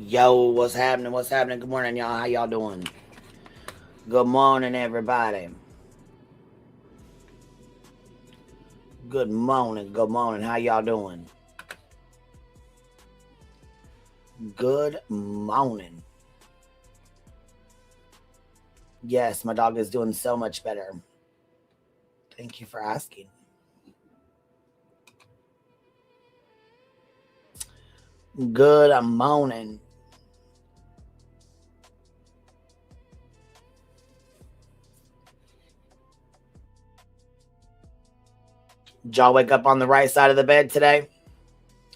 Yo, what's happening? What's happening? Good morning, y'all. How y'all doing? Good morning, everybody. Good morning. Good morning. How y'all doing? Good morning. Yes, my dog is doing so much better. Thank you for asking. Good morning. Did y'all wake up on the right side of the bed today?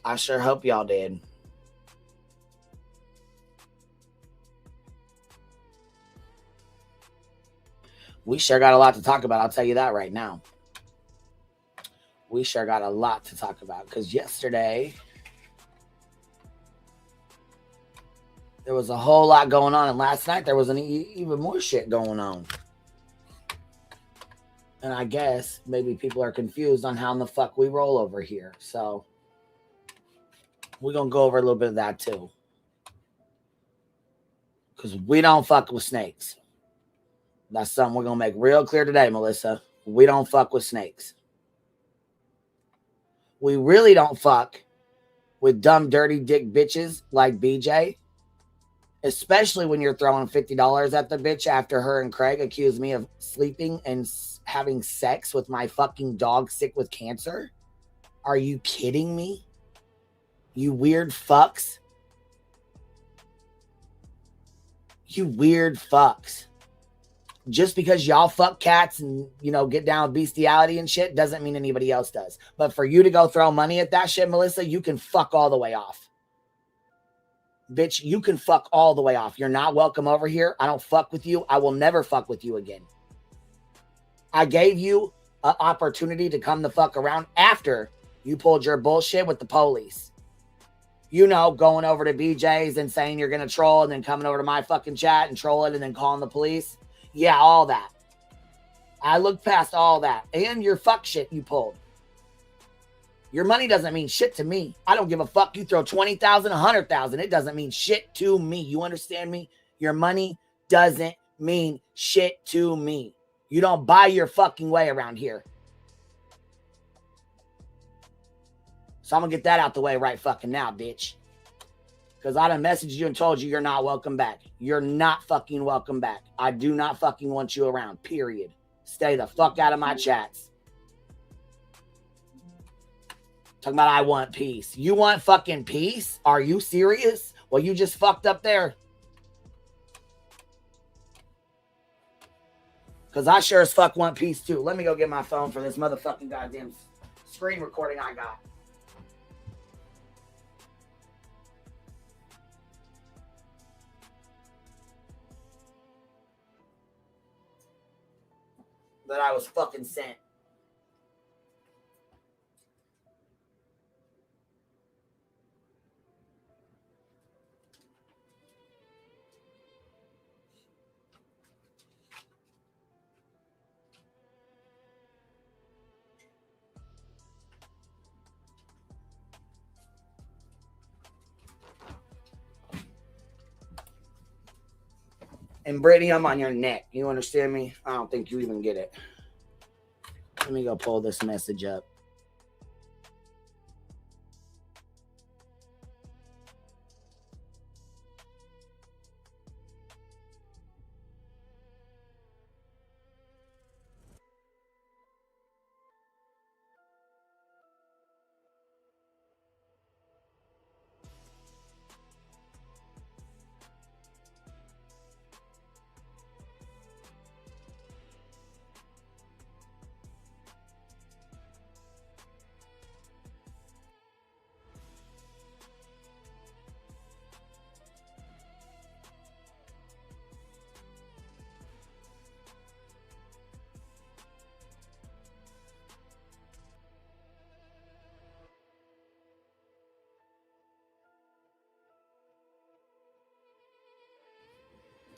I sure hope y'all did. We sure got a lot to talk about. I'll tell you that right now. We sure got a lot to talk about because yesterday there was a whole lot going on, and last night there was even more shit going on. And I guess maybe people are confused on how in the fuck we roll over here. So we're going to go over a little bit of that too. Because we don't fuck with snakes. That's something we're going to make real clear today, Melissa. We don't fuck with snakes. We really don't fuck with dumb, dirty dick bitches like BJ. Especially when you're throwing $50 at the bitch after her and Craig accused me of sleeping and having sex with my fucking dog sick with cancer. Are you kidding me? You weird fucks. You weird fucks. Just because y'all fuck cats and, get down with bestiality and shit doesn't mean anybody else does. But for you to go throw money at that shit, Melissa, you can fuck all the way off. Bitch, you can fuck all the way off. You're not welcome over here. I don't fuck with you. I will never fuck with you again. I gave you an opportunity to come the fuck around after you pulled your bullshit with the police. Going over to BJ's and saying you're going to troll and then coming over to my fucking chat and trolling and then calling the police. Yeah, all that. I looked past all that. And your fuck shit you pulled. Your money doesn't mean shit to me. I don't give a fuck. You throw 20,000, 100,000. It doesn't mean shit to me. You understand me? Your money doesn't mean shit to me. You don't buy your fucking way around here. So I'm going to get that out the way right fucking now, bitch. Because I done messaged you and told you you're not welcome back. You're not fucking welcome back. I do not fucking want you around, period. Stay the fuck out of my chats. Talking about I want peace. You want fucking peace? Are you serious? Well, you just fucked up there. Because I sure as fuck want peace too. Let me go get my phone for this motherfucking goddamn screen recording I got. That I was fucking sent. And Brittany, I'm on your neck. You understand me? I don't think you even get it. Let me go pull this message up.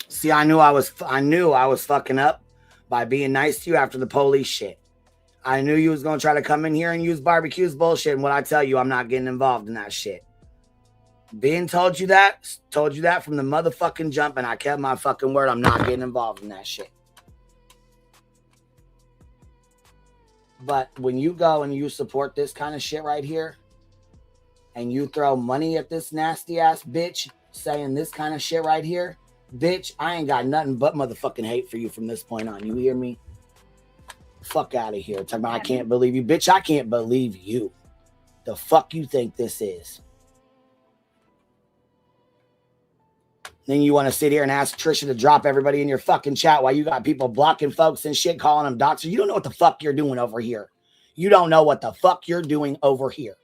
See, I knew I was fucking up by being nice to you after the police shit. I knew you was going to try to come in here and use barbecue's bullshit. And what I tell you, I'm not getting involved in that shit. Being told you that from the motherfucking jump, and I kept my fucking word. I'm not getting involved in that shit. But when you go and you support this kind of shit right here, and you throw money at this nasty ass bitch saying this kind of shit right here, bitch, I ain't got nothing but motherfucking hate for you from this point on. You hear me? Fuck out of here. Talking about I can't believe you. Bitch, I can't believe you. The fuck you think this is? Then you want to sit here and ask Trisha to drop everybody in your fucking chat while you got people blocking folks and shit, calling them doxers. You don't know what the fuck you're doing over here. You don't know what the fuck you're doing over here.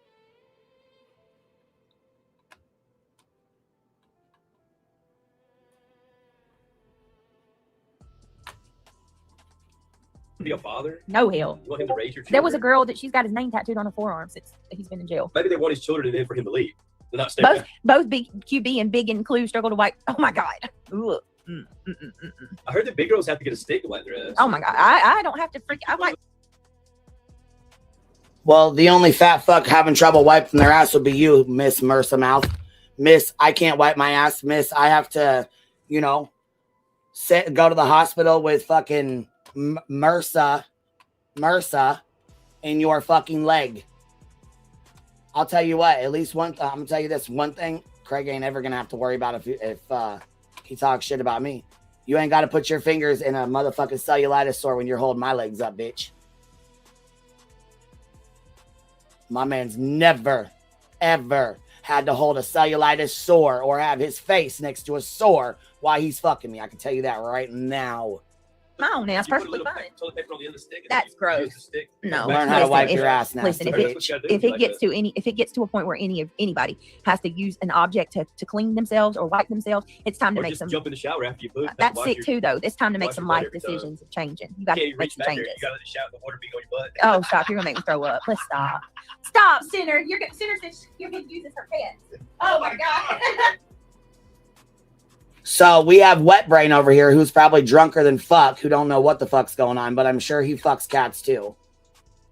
Be a father? No hell. You want him to raise your children? There was a girl that she's got his name tattooed on her forearm since he's been in jail. Maybe they want his children and then for him to leave. They're not staying. Both Big QB and Big and Clue struggle to wipe. Oh my god. I heard that big girls have to get a stick to wipe their ass. Oh my god. I don't have to freak. I like. Well, the only fat fuck having trouble wiping their ass would be you, Miss Mercer Mouth. Miss, I can't wipe my ass. Miss, I have to, you know, go to the hospital with fucking MRSA in your fucking leg. I'll tell you what, at least one, I'm gonna tell you this one thing, Craig ain't ever gonna have to worry about if he talks shit about me. You ain't got to put your fingers in a motherfucking cellulitis sore when you're holding my legs up, bitch. My man's never, ever had to hold a cellulitis sore or have his face next to a sore while he's fucking me. I can tell you that right now. My own ass perfectly fine. That's gross. No, learn how to wipe your ass now. Listen, if it gets to a point where anybody has to use an object to clean themselves or wipe themselves, it's time to make some. Jump in the shower after you poop. That's sick too, though. It's time to make some life decisions of changing. You got to make some changes. You got to let the shower, the water be on your butt. Oh, stop! You're gonna make me throw up. Let's stop. Stop, Sinner. Sinner says you're gonna use this her pants. Oh my god. So we have Wet Brain over here who's probably drunker than fuck, who don't know what the fuck's going on, but I'm sure he fucks cats too.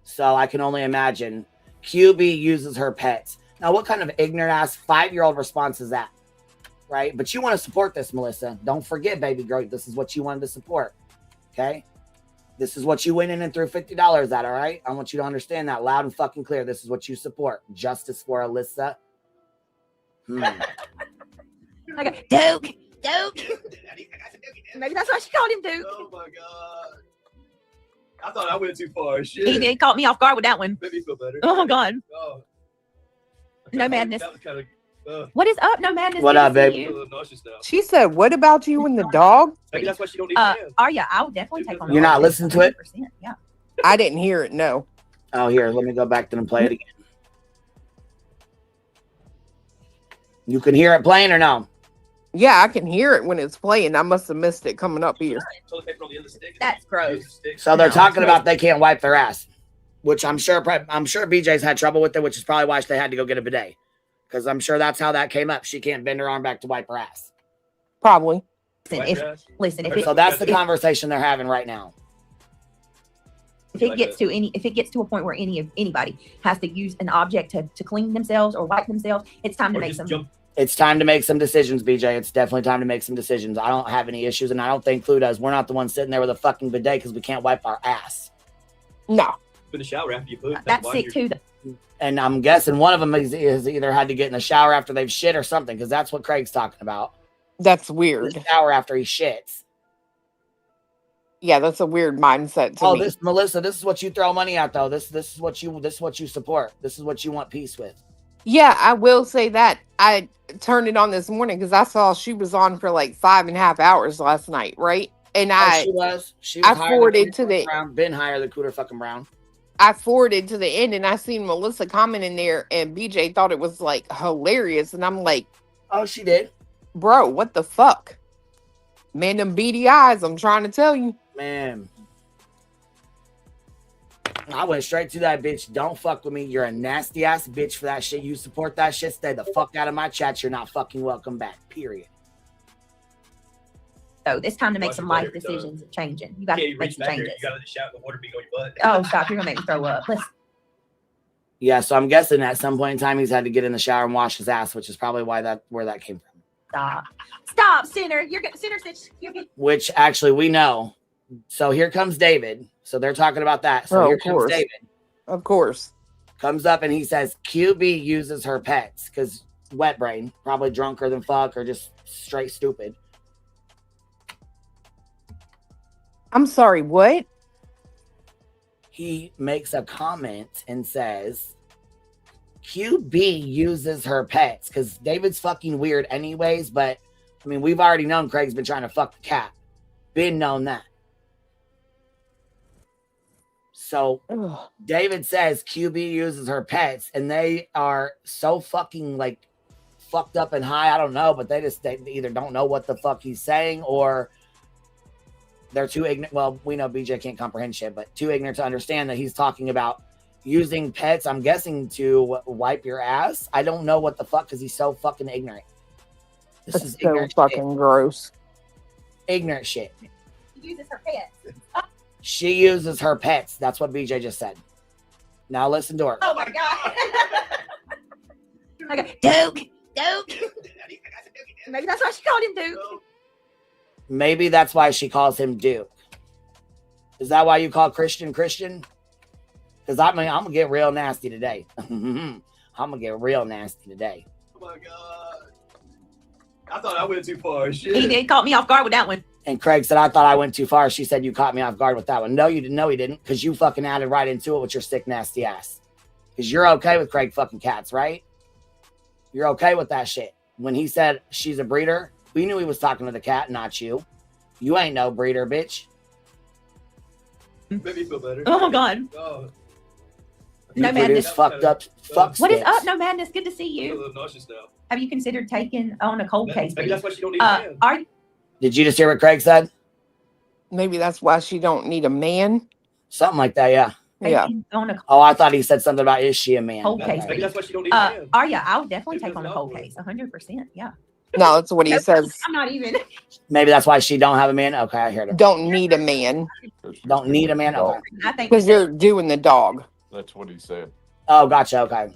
So I can only imagine. QB uses her pets. Now, what kind of ignorant ass 5-year-old response is that? Right? But you want to support this, Melissa. Don't forget, baby girl, this is what you wanted to support. Okay? This is what you went in and threw $50 at, all right? I want you to understand that loud and fucking clear. This is what you support. Justice for Alyssa. Okay. Duke. Maybe that's why she called him Duke. Oh my god. I thought I went too far. Shit. He did caught me off guard with that one. Made me feel better. Oh my god. Oh. No madness. That was kind of, what is up? No madness. What up, baby? She said, "What about you and the dog?" Maybe that's why she don't need hands. Arya, I would definitely take on. You're not listening to it? Yeah. I didn't hear it. No. Oh, here. Let me go back to and play it again. You can hear it playing or no? Yeah, I can hear it when it's playing. I must have missed it coming up here. That's gross. So they're talking about they can't wipe their ass, which I'm sure BJ's had trouble with it, which is probably why they had to go get a bidet. Because I'm sure that's how that came up. She can't bend her arm back to wipe her ass. Probably. So that's the conversation they're having right now. If it gets to a point where anybody has to use an object to clean themselves or wipe themselves, it's time to make some. It's time to make some decisions, BJ. It's definitely time to make some decisions. I don't have any issues, and I don't think Clue does. We're not the ones sitting there with a fucking bidet because we can't wipe our ass. No. In the shower after you poop. That's sick too. And I'm guessing one of them has either had to get in the shower after they've shit or something, because that's what Craig's talking about. That's weird. The shower after he shits. Yeah, that's a weird mindset to me. Melissa, this is what you throw money at, though. This is what you support. This is what you want peace with. Yeah, I will say that. I turned it on this morning because I saw she was on for like 5.5 hours last night, right? And she was I forwarded to the Brown, been higher than Cooter fucking Brown. I forwarded to the end, and I seen Melissa comment in there, and BJ thought it was like hilarious, and I'm like, oh, she did, bro, what the fuck, man? Them beady eyes, I'm trying to tell you, man. I went straight to that bitch. Don't fuck with me. You're a nasty ass bitch for that shit. You support that shit. Stay the fuck out of my chat. You're not fucking welcome back. Period. So it's time to make some life decisions of changing. You got to make some changes. You got to let the shower, the water be on your butt. Oh, stop! You're gonna make me throw up. Yeah, so I'm guessing at some point in time he's had to get in the shower and wash his ass, which is probably where that came from. Stop, Sinner. You're gonna Sinner said which actually we know. So here comes David. So they're talking about that. So here comes David. Of course. Comes up and he says QB uses her pets because wet brain, probably drunker than fuck or just straight stupid. I'm sorry, what? He makes a comment and says QB uses her pets because David's fucking weird anyways, but I mean, we've already known Craig's been trying to fuck the cat. Been known that. So David says QB uses her pets and they are so fucking like fucked up and high. I don't know, but they either don't know what the fuck he's saying or they're too ignorant. Well, we know BJ can't comprehend shit, but too ignorant to understand that he's talking about using pets, I'm guessing, to wipe your ass. I don't know what the fuck because he's so fucking ignorant. This is so fucking shit. Gross. Ignorant shit. She uses her pets. She uses her pets. That's what BJ just said. Now listen to her. Oh my god. Okay. Duke. Maybe that's why she called him Duke. Maybe that's why she calls him Duke. Is that why you call Christian? Because I mean, I'm gonna get real nasty today. I'm gonna get real nasty today. Oh my god. I thought I went too far. Shit. He did caught me off guard with that one. And Craig said, I thought I went too far. She said, you caught me off guard with that one. No, you didn't. No, he didn't. Because you fucking added right into it with your sick, nasty ass. Because you're okay with Craig fucking cats, right? You're okay with that shit. When he said she's a breeder, we knew he was talking to the cat, not you. You ain't no breeder, bitch. Made me feel better. Oh my god. Oh. No madness. Fucked up. Fuck what is up? No madness. Good to see I'm a you. little nauseous now. Have you considered taking on a cold case? Maybe that's why she don't need a man. Are you? Did you just hear what Craig said? Maybe that's why she don't need a man. Something like that, yeah. Yeah. Oh, I thought he said something about is she a man? Cold case. Maybe that's why she don't need a man. Arya, I would definitely take on a cold case. 100%. Yeah. No, that's what he says. I'm not even. Maybe that's why she don't have a man. Okay, I heard it. Don't need a man. Don't need a man. Okay. I think because you're doing the dog. That's what he said. Oh, gotcha. Okay.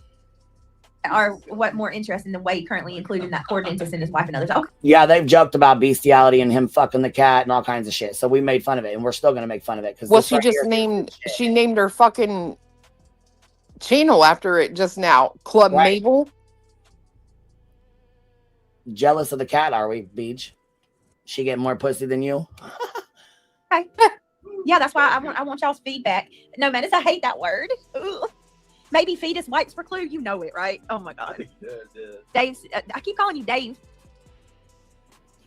Are what more interesting than Wade currently including that poor dentist and his wife and others. Okay. Yeah, they've joked about bestiality and him fucking the cat and all kinds of shit. So we made fun of it, and we're still gonna make fun of it because. Well, she just named her fucking channel after it just now. Club right. Mabel. Jealous of the cat, are we, Beach? She getting more pussy than you? Okay. Yeah, that's why I want y'all's feedback. No, man, I hate that word. Ooh. Maybe fetus wipes for clue. You know it, right? Oh my god. Dave's. I keep calling you Dave.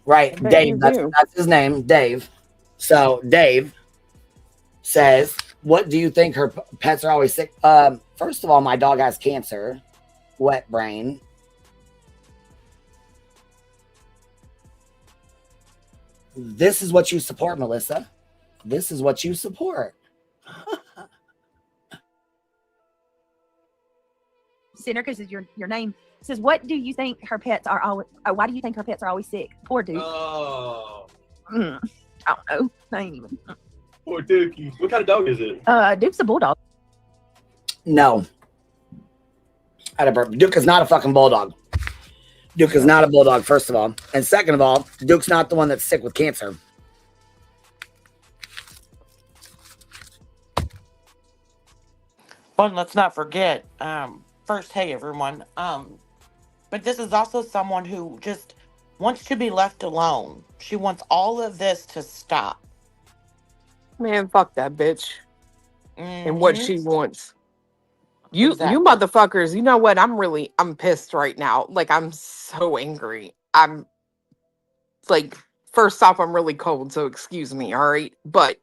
Right, Dave. That's his name, Dave. So Dave says, "What do you think her pets are always sick?" First of all, my dog has cancer, wet brain. This is what you support, Melissa. This is what you support. Sinner, because your name says, "What do you think her pets are always? Why do you think her pets are always sick?" Poor Duke. Oh. I don't know. I ain't even. Poor Dookie. What kind of dog is it? Duke's a bulldog. No. Duke is not a fucking bulldog. Duke is not a bulldog, first of all. And second of all, Duke's not the one that's sick with cancer. But let's not forget, first, hey everyone, but this is also someone who just wants to be left alone. She wants all of this to stop. Man, fuck that bitch. And what she wants. You motherfuckers, you know what? I'm pissed right now. Like, I'm so angry. I'm like, first off, I'm really cold, so excuse me, all right? But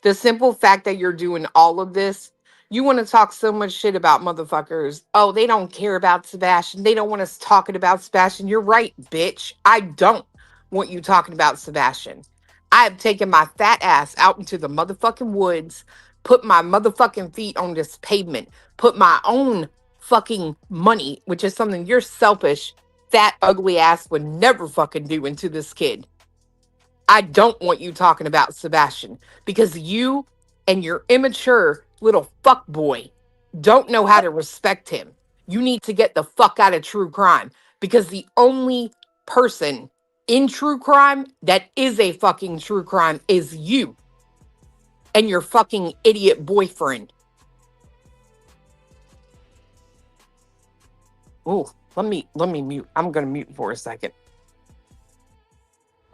the simple fact that you're doing all of this, you want to talk so much shit about motherfuckers. Oh, they don't care about Sebastian. They don't want us talking about Sebastian. You're right, bitch. I don't want you talking about Sebastian. I have taken my fat ass out into the motherfucking woods, put my motherfucking feet on this pavement, put my own fucking money, which is something your selfish, fat, ugly ass would never fucking do into this kid. I don't want you talking about Sebastian because you and your immature little fuck boy don't know how to respect him. You need to get the fuck out of true crime, because the only person in true crime that is a fucking true crime is you and your fucking idiot boyfriend. Oh, let me mute. I'm gonna mute for a second.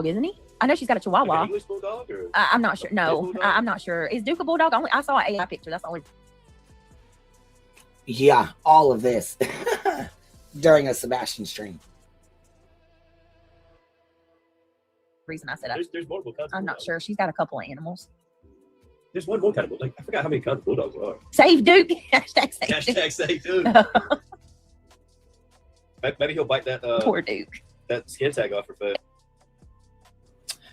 Isn't he? I know she's got a Chihuahua. Like an English bulldog or I'm not sure. No, bulldog? I'm not sure. Is Duke a bulldog? I saw an AI picture. That's the only Yeah, all of this during a Sebastian stream. reason I said there's multiple kinds. I'm not sure. She's got a couple of animals. There's one more kind of, like, I forgot how many kinds of bulldogs there are. Save Duke. Hashtag save Duke. Hashtag save Duke. Maybe he'll bite that Poor Duke. that skin tag off her face.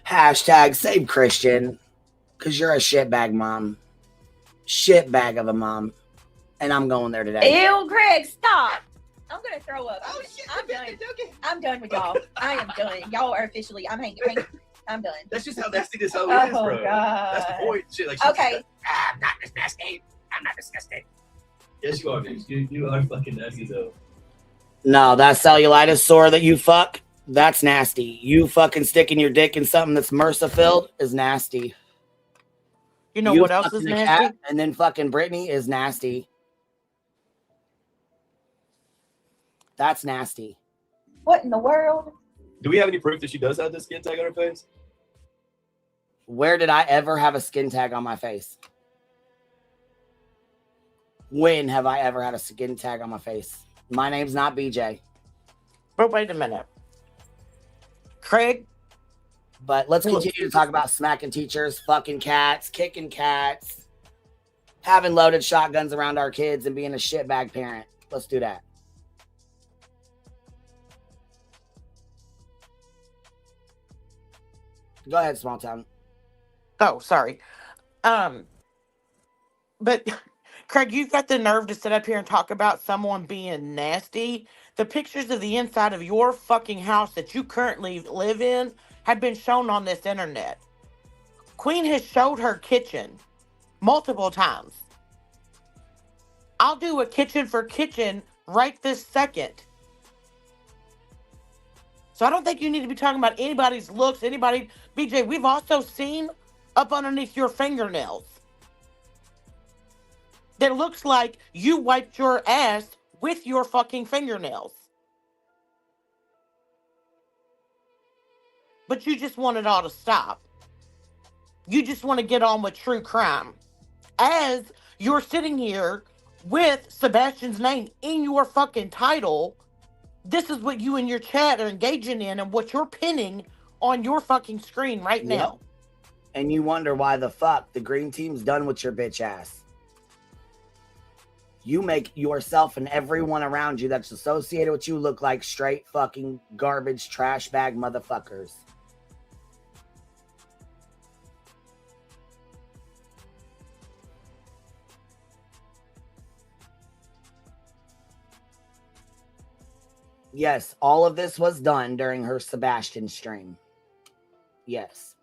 Hashtag save Christian, because you're a shitbag mom. Shitbag of a mom. And I'm going there today. Ew, Greg, stop. I'm going to throw up. Oh, shit. I'm done. I'm done with y'all. I am done. Y'all are officially, I'm hanging. I'm done. That's just how nasty this hoe is, Oh, bro. God. That's the point. Shit, like, she's Okay. like, I'm not disgusting. I'm not disgusting. Yes, you are, dude. You are fucking nasty as hell. No, that cellulitis sore that you fuck, that's nasty. You fucking sticking your dick in something that's MRSA filled is nasty. You know You what else is fucking a nasty? cat and then fucking Brittany is nasty. That's nasty. What in the world? Do we have any proof that she does have this skin tag on her face? Where did I ever have a skin tag on my face? When have I ever had a skin tag on my face? My name's not BJ. But wait a minute. Craig, But let's continue to talk about smacking teachers, fucking cats, kicking cats, having loaded shotguns around our kids, and being a shitbag parent. Let's do that. Go ahead, small town. oh, sorry. But Craig, you've got the nerve to sit up here and talk about someone being nasty. The pictures of the inside of your fucking house that you currently live in have been shown on this internet. Queen has showed her kitchen multiple times. I'll do a kitchen for kitchen right this second. So I don't think you need to be talking about anybody's looks, anybody. BJ, we've also seen up underneath your fingernails that looks like you wiped your ass with your fucking fingernails. But you just want it all to stop. You just want to get on with true crime. As you're sitting here with Sebastian's name in your fucking title, this is what you and your chat are engaging in and what you're pinning on your fucking screen right now. And you wonder why the fuck the green team's done with your bitch ass. You make yourself and everyone around you that's associated with you look like straight fucking garbage trash bag motherfuckers. Yes, all of this was done during her Sebastian stream. Yes.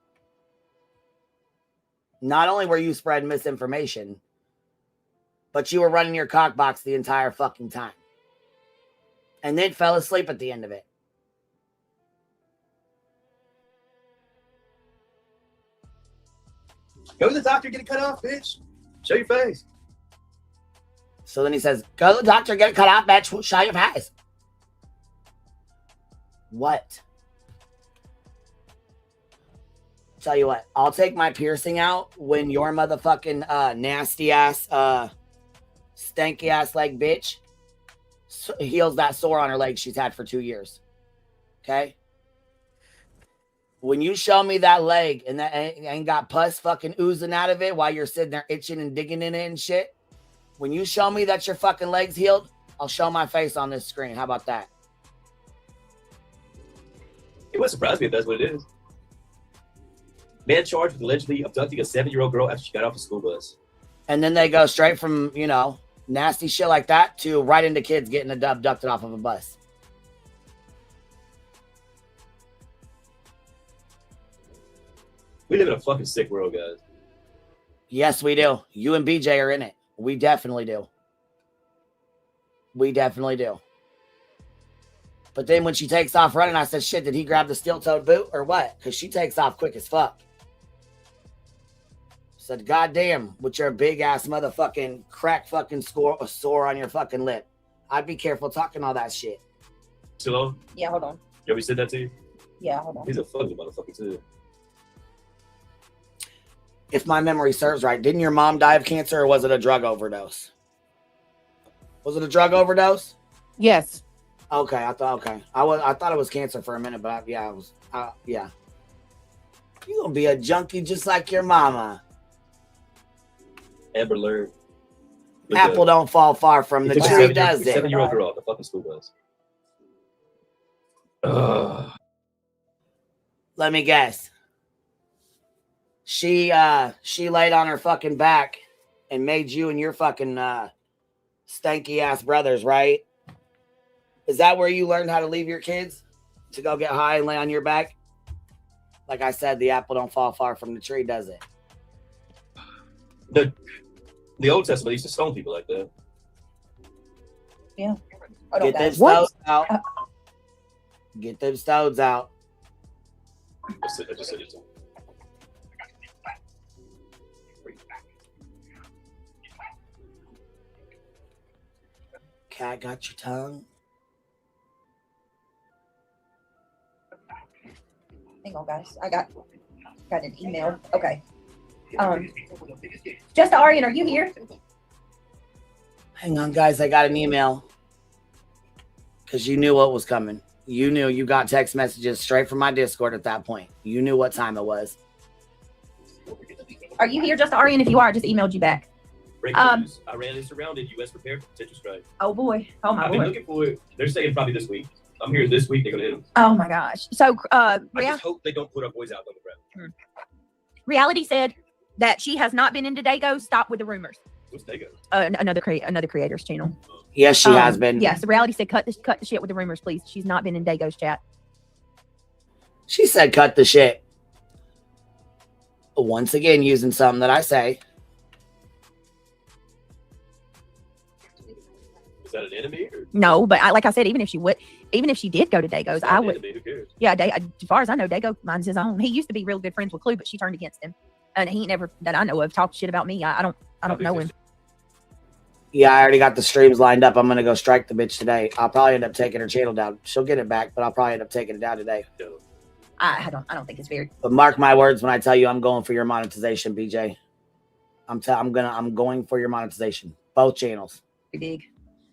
Not only were you spreading misinformation, but you were running your cock box the entire fucking time. And then fell asleep at the end of it. Go to the doctor, get it cut off, bitch. Show your face. So then he says, go to the doctor, get it cut off, bitch. Show your face. What? Tell you what, I'll take my piercing out when your motherfucking nasty ass, stanky ass leg bitch heals that sore on her leg she's had for 2 years. Okay? When you show me that leg and that ain't got pus fucking oozing out of it while you're sitting there itching and digging in it and shit, when you show me that your fucking leg's healed, I'll show my face on this screen. How about that? It wouldn't surprise me if that's what it is. Man charged with allegedly abducting a 7-year-old girl after she got off a school bus. And then they go straight from, you know, nasty shit like that to right into kids getting abducted off of a bus. We live in a fucking sick world, guys. Yes, we do. You and BJ are in it. We definitely do. We definitely do. But then when she takes off running, I said, shit, did he grab the steel-toed boot or what? Because she takes off quick as fuck. Said, goddamn, with your big-ass motherfucking crack fucking sore on your fucking lip. I'd be careful talking all that shit. Still on? Yeah, hold on. You ever said that to you? Yeah, hold on. He's a fucking motherfucker, too. If my memory serves right, didn't your mom die of cancer or was it a drug overdose? Was it a drug overdose? Yes. Okay, I thought it was cancer for a minute, but yeah, it was. Yeah. You gonna be a junkie just like your mama. Amber Alert. Apple don't fall far from the tree, does it? 7-year-old girl at the fucking school bus. Let me guess. She laid on her fucking back and made you and your fucking stanky ass brothers, right? Is that where you learned how to leave your kids? To go get high and lay on your back? Like I said, the apple don't fall far from the tree, does it? The Old Testament used to stone people like that. Yeah. Get them stones out. Get them stones out. I just said it. Cat got your tongue. Hang on, guys. I got an email. Okay. Just Arian, are you here? Hang on, guys. I got an email. Because you knew what was coming. You knew. You got text messages straight from my Discord at that point. You knew what time it was. Are you here, Just Arian? If you are, I just emailed you back. Breaking news. Iran is surrounded. U.S. prepared for potential strike. Oh, boy. Oh, my I've been looking for it. They're saying probably this week. I'm here this week. They're going to hit them. Oh, my gosh. So, I just hope they don't put our boys out on the ground. Reality said that she has not been into Dago. Stop with the rumors. What's Dago? Another creator's channel. Yes, she has been. Yes, Reality said cut the shit with the rumors, please. She's not been in Dago's chat. She said cut the shit. Once again, using something that I say. Is that an enemy? Or? No, but like I said, even if she did go to Dago's, I would. Enemy, who cares? Yeah, as far as I know, Dago minds his own. He used to be real good friends with Clue, but she turned against him, and he never that I know of talked shit about me. I don't know him. Yeah, I already got the streams lined up. I'm gonna go strike the bitch today. I'll probably end up taking her channel down. She'll get it back, but I'll probably end up taking it down today. I don't think it's fair. But mark my words when I tell you I'm going for your monetization, BJ. I'm going for your monetization. Both channels. Big.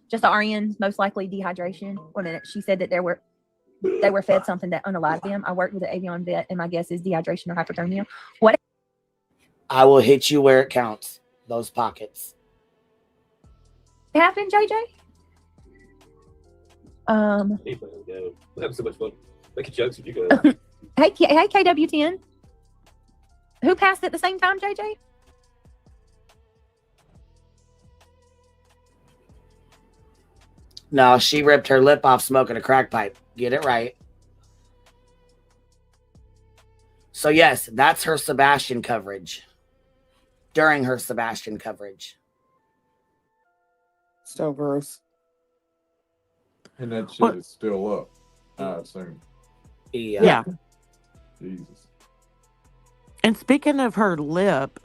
Just Arian, most likely dehydration. 1 minute. She said that they were fed something that unalived them. I worked with an avian vet, and my guess is dehydration or hypothermia. What? I will hit you where it counts. Those pockets. Happened, JJ? We're having so much fun. Making jokes if you go. Hey, KW10. Who passed at the same time, JJ? No, she ripped her lip off smoking a crack pipe. Get it right. So yes, that's her Sebastian coverage. During her Sebastian coverage. So gross. And that shit is still up, I assume. Yeah. Jesus. And speaking of her lip,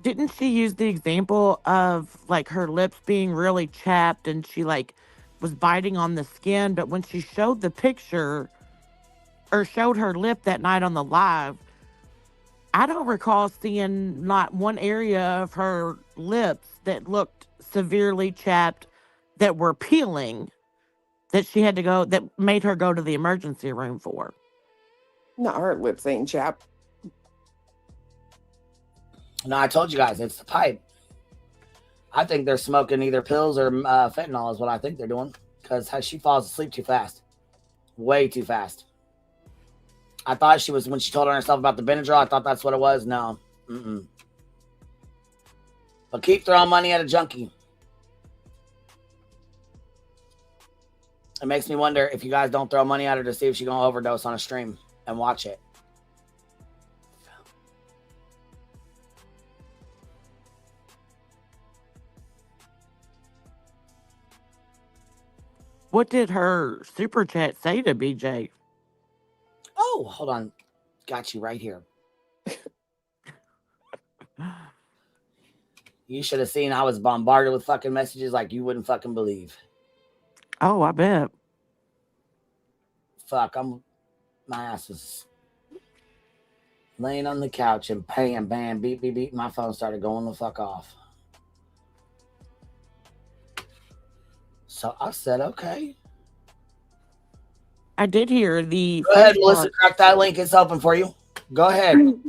didn't she use the example of like her lips being really chapped and she like was biting on the skin? But when she showed the picture or showed her lip that night on the live, I don't recall seeing not one area of her lips that looked severely chapped that were peeling that she had to go, that made her go to the emergency room for. No, her lips ain't chapped. No, I told you guys, it's the pipe. I think they're smoking either pills or fentanyl is what I think they're doing. Because she falls asleep too fast. Way too fast. I thought she was, when she told herself about the Benadryl, I thought that's what it was. No. Mm-mm. But keep throwing money at a junkie. It makes me wonder if you guys don't throw money at her to see if she's going to overdose on a stream and watch it. What did her super chat say to BJ? Oh, hold on. Got you right here. You should have seen I was bombarded with fucking messages like you wouldn't fucking believe. Oh, I bet. Fuck, my ass was laying on the couch and bam, beep, beep, beep. My phone started going the fuck off. So I said, okay. I did hear the. Go ahead, Melissa. Crack that link. It's open for you. Go ahead.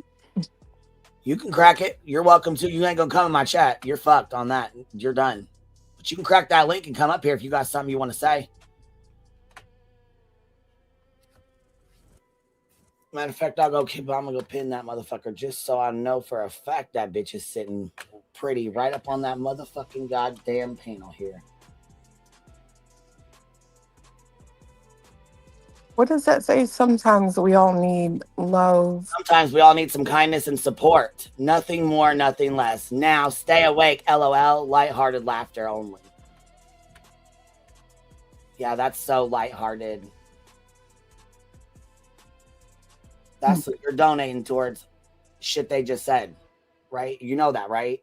You can crack it. You're welcome to. You ain't gonna come in my chat. You're fucked on that. You're done. But you can crack that link and come up here if you got something you want to say. Matter of fact, I'm gonna go pin that motherfucker just so I know for a fact that bitch is sitting pretty right up on that motherfucking goddamn panel here. What does that say? Sometimes we all need love. Sometimes we all need some kindness and support. Nothing more, nothing less. Now, stay awake, LOL. Lighthearted laughter only. Yeah, that's so lighthearted. That's what you're donating towards shit they just said, right? You know that, right?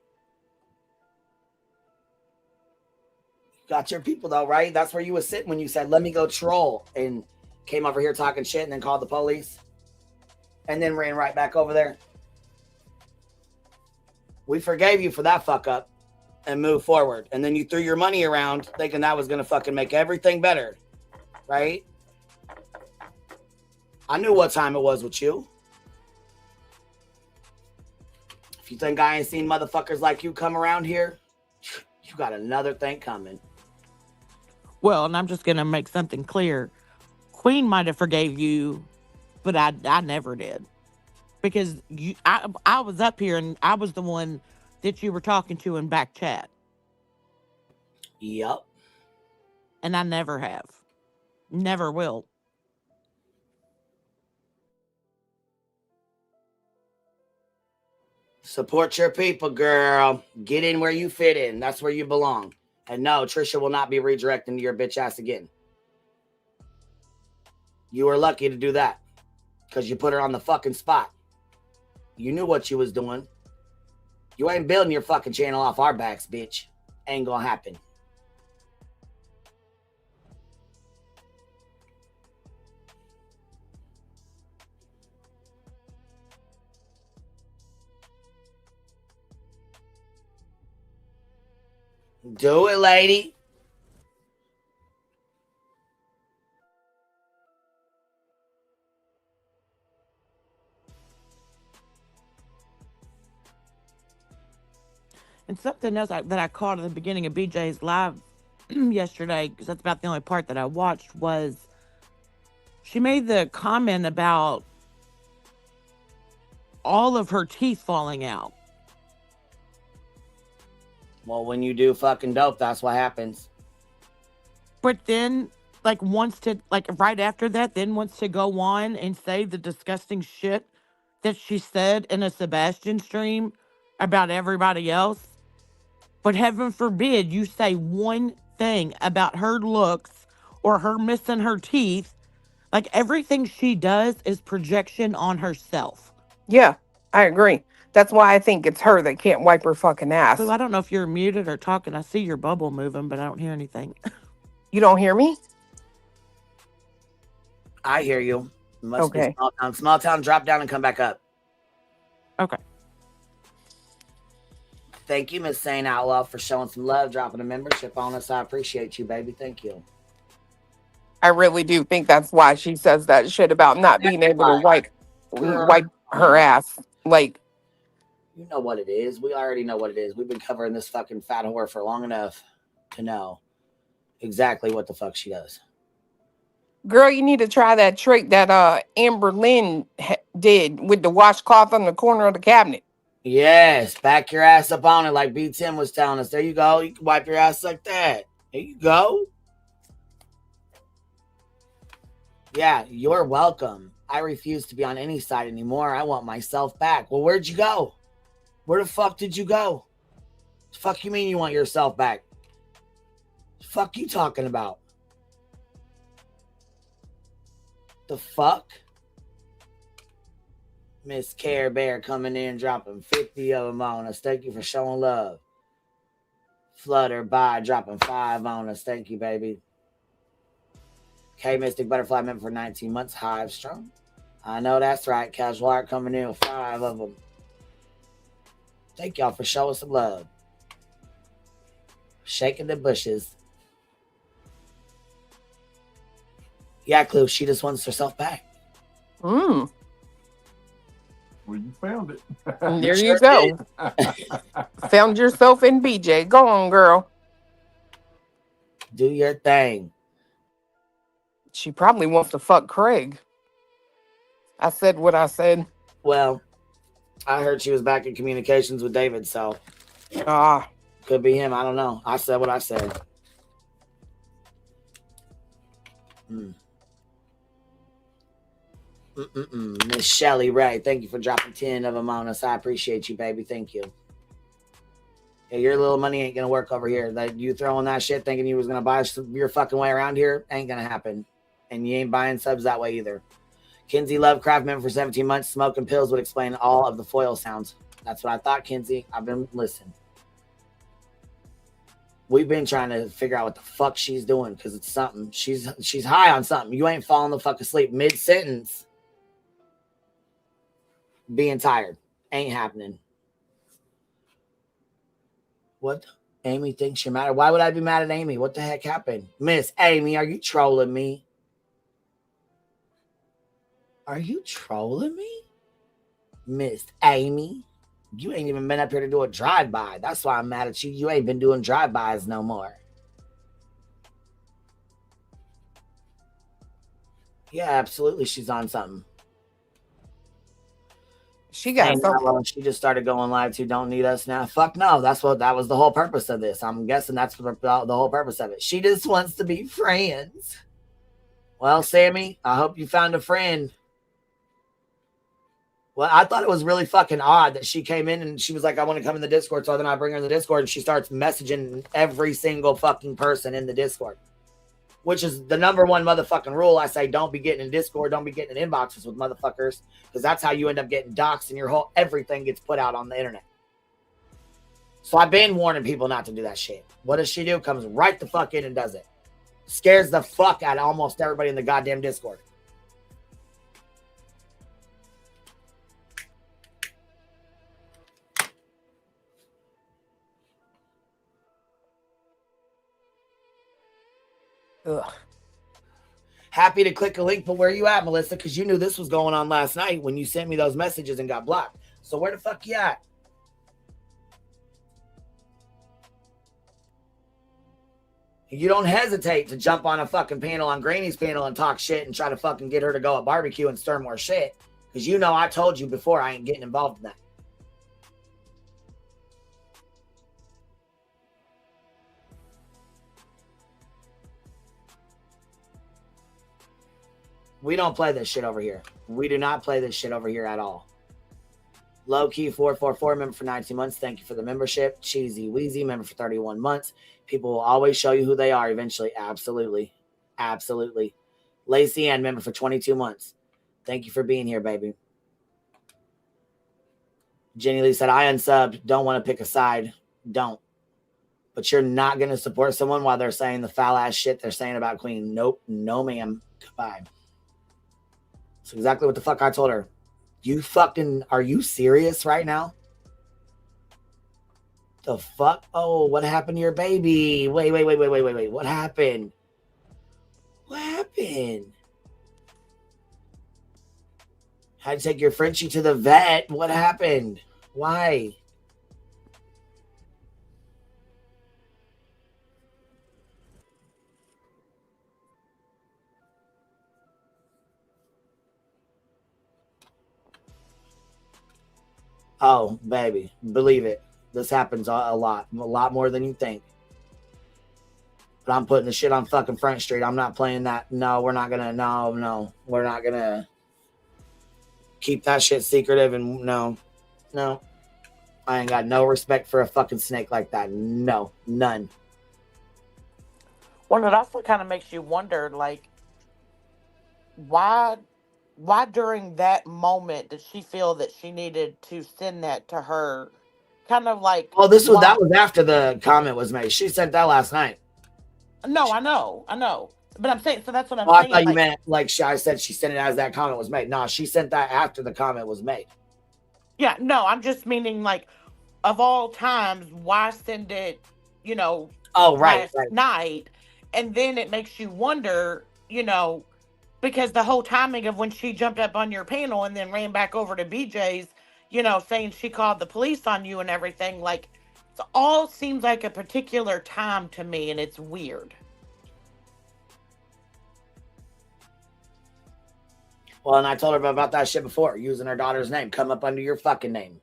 You got your people, though, right? That's where you was sitting when you said, let me go troll, and came over here talking shit and then called the police and then ran right back over there. We forgave you for that fuck up and moved forward. And then you threw your money around thinking that was going to fucking make everything better, right? I knew what time it was with you. If you think I ain't seen motherfuckers like you come around here, you got another thing coming. Well, and I'm just going to make something clear. Queen might have forgave you, but I never did. Because I was up here and I was the one that you were talking to in back chat. Yep. And I never have. Never will. Support your people, girl. Get in where you fit in. That's where you belong. And no, Trisha will not be redirecting to your bitch ass again. You were lucky to do that because you put her on the fucking spot. You knew what you was doing. You ain't building your fucking channel off our backs, bitch. Ain't gonna happen. Do it, lady. And something else that I caught at the beginning of BJ's live yesterday, because that's about the only part that I watched, was she made the comment about all of her teeth falling out. Well, when you do fucking dope, that's what happens. But then, right after that, then wants to go on and say the disgusting shit that she said in a Sebastian stream about everybody else. But heaven forbid you say one thing about her looks or her missing her teeth. Like, everything she does is projection on herself. Yeah, I agree. That's why I think it's her that can't wipe her fucking ass. So I don't know if you're muted or talking. I see your bubble moving, but I don't hear anything. You don't hear me? I hear you. Must Okay. be small town. Small town, drop down and come back up. Okay. Thank you, Miss Sane Outlaw, for showing some love, dropping a membership on us. I appreciate you, baby. Thank you. I really do think that's why she says that shit about not being able to wipe her ass. Like, you know what it is. We already know what it is. We've been covering this fucking fat whore for long enough to know exactly what the fuck she does. girl, you need to try that trick that Amber Lynn did with the washcloth on the corner of the cabinet. Yes, back your ass up on it like B. Tim was telling us. There you go. You can wipe your ass like that. There you go. Yeah, you're welcome. I refuse to be on any side anymore. I want myself back. Well, where'd you go? Where the fuck did you go? The fuck you mean you want yourself back? The fuck you talking about? The fuck? Miss Care Bear coming in, dropping 50 of them on us. Thank you for showing love. Flutter by dropping 5 on us. Thank you, baby. K Mystic Butterfly member for 19 months. Hive Strong. I know that's right. Casual Art coming in with 5 of them. Thank y'all for showing some love. Shaking the bushes. Yeah, Clue, she just wants herself back. Well, you found it. There you go. Found yourself in BJ. Go on, girl. Do your thing. She probably wants to fuck Craig. I said what I said. Well, I heard she was back in communications with David, so could be him. I don't know. I said what I said. Miss Shelly Ray, thank you for dropping 10 of them on us. I appreciate you, baby. Thank you. Yeah, your little money ain't gonna work over here. Like you throwing that shit, thinking you was gonna buy your fucking way around here, ain't gonna happen. And you ain't buying subs that way either. Kinsey Lovecraft member for 17 months. Smoking pills would explain all of the foil sounds. That's what I thought, Kinsey. I've been listening. We've been trying to figure out what the fuck she's doing because it's something. She's high on something. You ain't falling the fuck asleep mid-sentence. Being tired. Ain't happening. What? Amy thinks you're mad. Why would I be mad at Amy? What the heck happened? Miss Amy, are you trolling me? Are you trolling me? Miss Amy? You ain't even been up here to do a drive-by. That's why I'm mad at you. You ain't been doing drive-bys no more. Yeah, absolutely. She's on something. She got something. She just started going live too. Don't need us now. Fuck no. That was the whole purpose of this. I'm guessing that's the whole purpose of it. She just wants to be friends. Well, Sammy, I hope you found a friend. Well, I thought it was really fucking odd that she came in and she was like, I want to come in the Discord. So then I bring her in the Discord and she starts messaging every single fucking person in the Discord, which is the number one motherfucking rule. I say, don't be getting in Discord. Don't be getting in inboxes with motherfuckers because that's how you end up getting doxxed and everything gets put out on the internet. So I've been warning people not to do that shit. What does she do? Comes right the fuck in and does it. Scares the fuck out of almost everybody in the goddamn Discord. Ugh. Happy to click a link, but where you at, Melissa? Because you knew this was going on last night when you sent me those messages and got blocked. So where the fuck you at? You don't hesitate to jump on a fucking panel on Granny's panel and talk shit and try to fucking get her to go at barbecue and stir more shit. Because you know I told you before I ain't getting involved in that. We don't play this shit over here. We do not play this shit over here at all. Low Key 444 member for 19 months. Thank you for the membership. Cheesy Wheezy member for 31 months. People will always show you who they are eventually. Absolutely. Absolutely. Lacey Ann member for 22 months. Thank you for being here, baby. Jenny Lee said, I unsubbed. Don't want to pick a side. Don't. But you're not going to support someone while they're saying the foul ass shit they're saying about Queen. Nope. No, ma'am. Goodbye. That's exactly what the fuck I told her. You fucking, are you serious right now? The fuck? Oh, what happened to your baby? Wait. What happened? What happened? Had to take your Frenchie to the vet. What happened? Why? Oh, baby, believe it. This happens a lot more than you think. But I'm putting the shit on fucking Front Street. I'm not playing that. No, we're not gonna. No, we're not gonna keep that shit secretive. And no, I ain't got no respect for a fucking snake like that. No, none. Well, it also kind of makes you wonder, like, why during that moment did she feel that she needed to send that to her? Kind of like, Oh, why? that was after the comment was made. She sent that last night. No, I know, but I'm saying, so that's what I'm Oh, I saying. thought you Like, meant like I said she sent it as that comment was made. No, she sent that after the comment was made. yeah, no, I'm just meaning like, of all times, why send it? Oh, right, last right. night, and then it makes you wonder, because the whole timing of when she jumped up on your panel and then ran back over to BJ's, saying she called the police on you and everything, like, it all seems like a particular time to me, and it's weird. Well, and I told her about that shit before, using her daughter's name. Come up under your fucking name.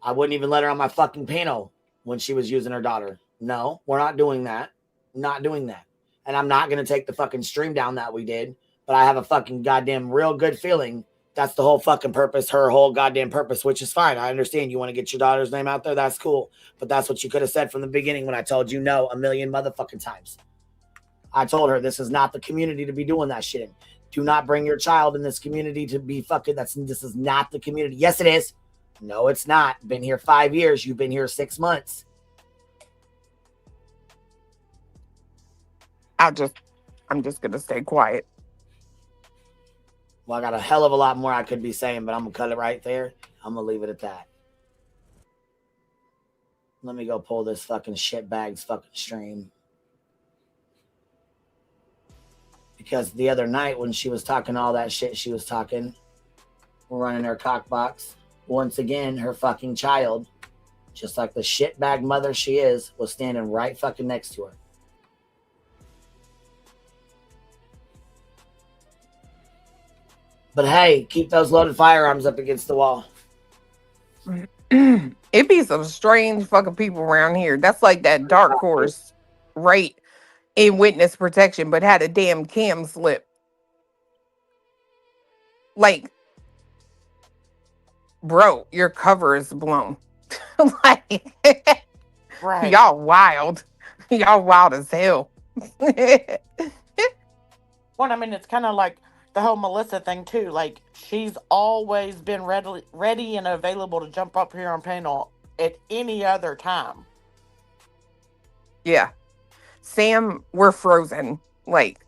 I wouldn't even let her on my fucking panel when she was using her daughter. No, we're not doing that. Not doing that. And I'm not going to take the fucking stream down that we did. But I have a fucking goddamn real good feeling that's the whole fucking purpose, her whole goddamn purpose, which is fine. I understand you want to get your daughter's name out there. That's cool. But that's what you could have said from the beginning when I told you no a million motherfucking times. I told her this is not the community to be doing that shit in. Do not bring your child in this community to be fucking. This is not the community. Yes, it is. No, it's not. Been here 5 years. You've been here 6 months. I'm just gonna stay quiet. Well, I got a hell of a lot more I could be saying, but I'm gonna cut it right there. I'm gonna leave it at that. Let me go pull this fucking shitbag's fucking stream. Because the other night when she was talking all that shit she was talking, running her cock box, once again, her fucking child, just like the shitbag mother she is, was standing right fucking next to her. But hey, keep those loaded firearms up against the wall. It be some strange fucking people around here. That's like that dark horse, right? In witness protection, but had a damn cam slip. Like, bro, your cover is blown. Like, Right. y'all wild. Y'all wild as hell. Well, I mean, it's kind of like the whole Melissa thing too. Like, she's always been ready and available to jump up here on panel at any other time. Yeah. Sam, we're frozen. Like,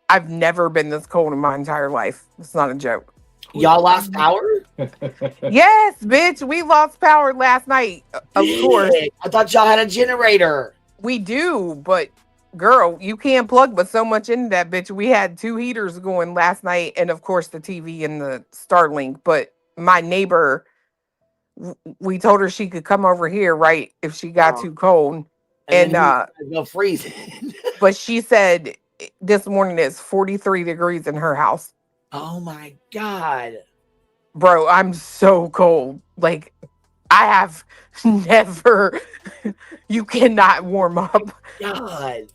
I've never been this cold in my entire life. It's not a joke. Y'all lost power? Yes, bitch. We lost power last night. Of course. I thought y'all had a generator. We do, but girl, you can't plug but so much into that bitch. We had 2 heaters going last night, and of course the TV and the Starlink. But my neighbor, we told her she could come over here, right, if she got too cold. And no freezing. But she said this morning it's 43 degrees in her house. Oh my God. Bro, I'm so cold. Like, I have never. You cannot warm up. God.